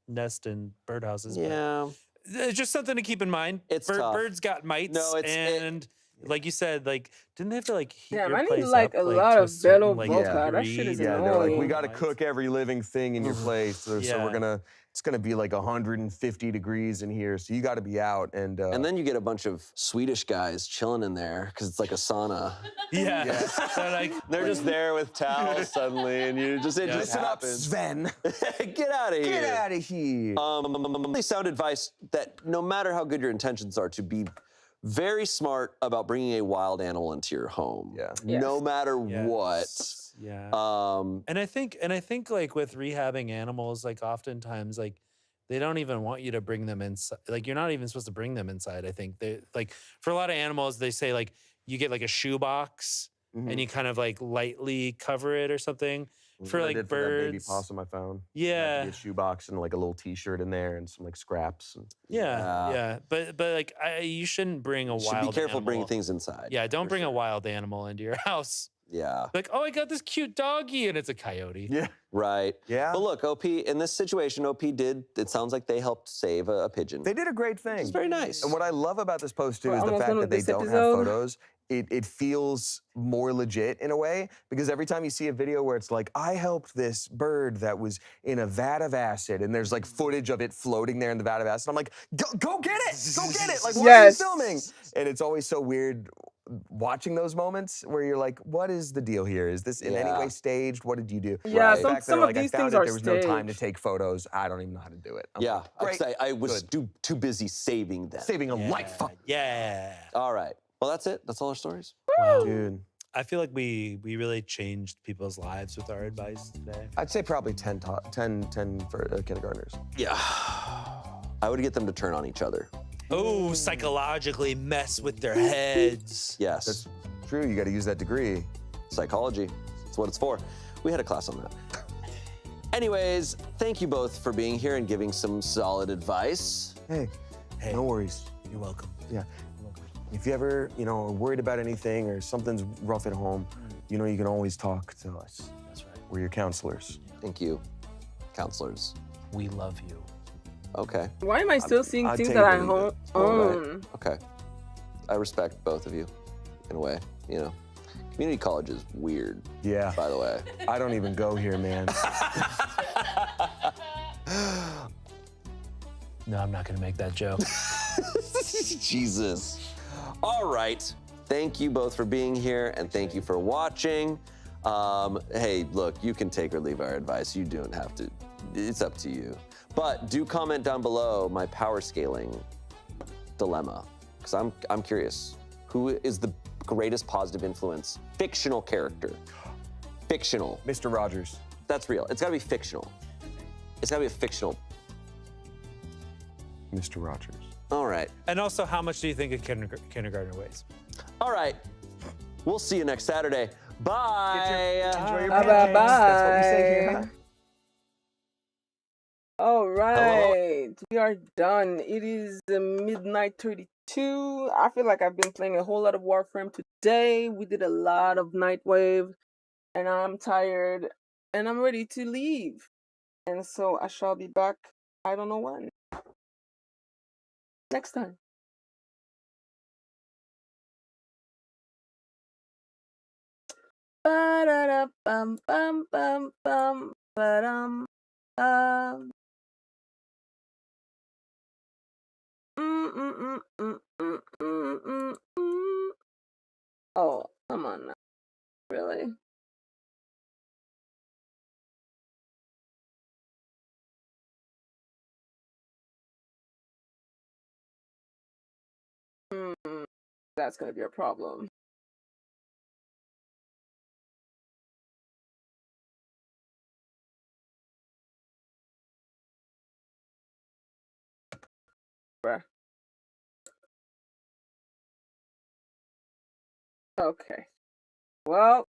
nest in birdhouses. Yeah. It's just something to keep in mind. It's tough. Birds got mites, No, and like you said, like didn't they have to like heat Yeah, your I place need like up, a lot to of certain, bellow like, vodka. That shit is degree? Yeah, they're like, we annoying. got to cook every living thing in your place. So Yeah. it's gonna be like 150 degrees in here. So you got to be out and. And then you get a bunch of Swedish guys chilling in there because it's like a sauna. Yeah. They're like, They're just there with towels suddenly, and you just it just listen up, happens. Sven. Get out of here. Get out of here. Really sound advice that no matter how good your intentions are, to be very smart about bringing a wild animal into your home. Yeah. No matter what. Yeah. Um, And I think like with rehabbing animals, like oftentimes like they don't even want you to bring them inside. Like you're not even supposed to bring them inside. I think they like for a lot of animals, they say like you get like a shoebox and you kind of like lightly cover it or something. For What I like did for that baby birds. possum I found. Yeah. Had a shoebox and like a little T-shirt in there and some like scraps. And, Yeah. But like you shouldn't bring a you should wild be careful bringing animal. things inside. Yeah, don't bring a wild animal into your house. Yeah. Like, oh, I got this cute doggy, and it's a coyote. Yeah. Right. Yeah. But look, OP, in this situation, OP did, it sounds like they helped save a pigeon. They did a great thing. It's very nice. And what I love about this post too We're is the almost fact done that with they this don't have episode. photos. It feels more legit in a way because every time you see a video where it's like, I helped this bird that was in a vat of acid and there's like footage of it floating there in the vat of acid, I'm like, go get it! Go get it! Like, why are you Yes. filming? And it's always so weird watching those moments where you're like, what is the deal here? Is this in any Yeah. way staged? What did you do? Yeah, The some- fact that some they're of like, these I found things it, are there was no time to staged. take photos. I don't even know how to do it. I'm Yeah, like, great. I was too busy saving them. Saving a life. Yeah. All right. Well, that's it. That's all our stories. Wow. Dude. I feel like we really changed people's lives with our advice today. I'd say probably 10 for kindergartners. Yeah. I would get them to turn on each other. Oh, psychologically mess with their heads. Yes. That's true. You got to use that degree. Psychology. That's what it's for. We had a class on that. Anyways, thank you both for being here and giving some solid advice. Hey, no worries. You're welcome. Yeah. If you ever, are worried about anything or something's rough at home, you can always talk to us. That's right. We're your counselors. Thank you, counselors. We love you. Okay. Why am I still seeing I'll things take that I it. own? All right. Okay. I respect both of you, in a way. Community college is weird. Yeah. By the way. I don't even go here, man. No, I'm not gonna make that joke. Jesus. All right. Thank you both for being here, and thank you for watching. Hey, look, you can take or leave our advice. You don't have to. It's up to you. But do comment down below my power scaling dilemma, because I'm curious. Who is the greatest positive influence? Fictional character. Fictional. Mr. Rogers. That's real. It's got to be fictional. It's got to be a fictional. Mr. Rogers. All right. And also, how much do you think a kindergartner weighs? All right. We'll see you next Saturday. Bye. Enjoy your Bye, pancakes. bye, That's what we say here. bye. Huh? All Hello. right, we are done. It is midnight 32. I feel like I've been playing a whole lot of Warframe today. We did a lot of Nightwave, and I'm tired, and I'm ready to leave. And so I shall be back, I don't know when. Next time. Ba-da-da-bum-bum-bum-bum, ba-dum, bum. Mm. Oh, come on now. Really? That's gonna be a problem. Bruh. Okay. Well,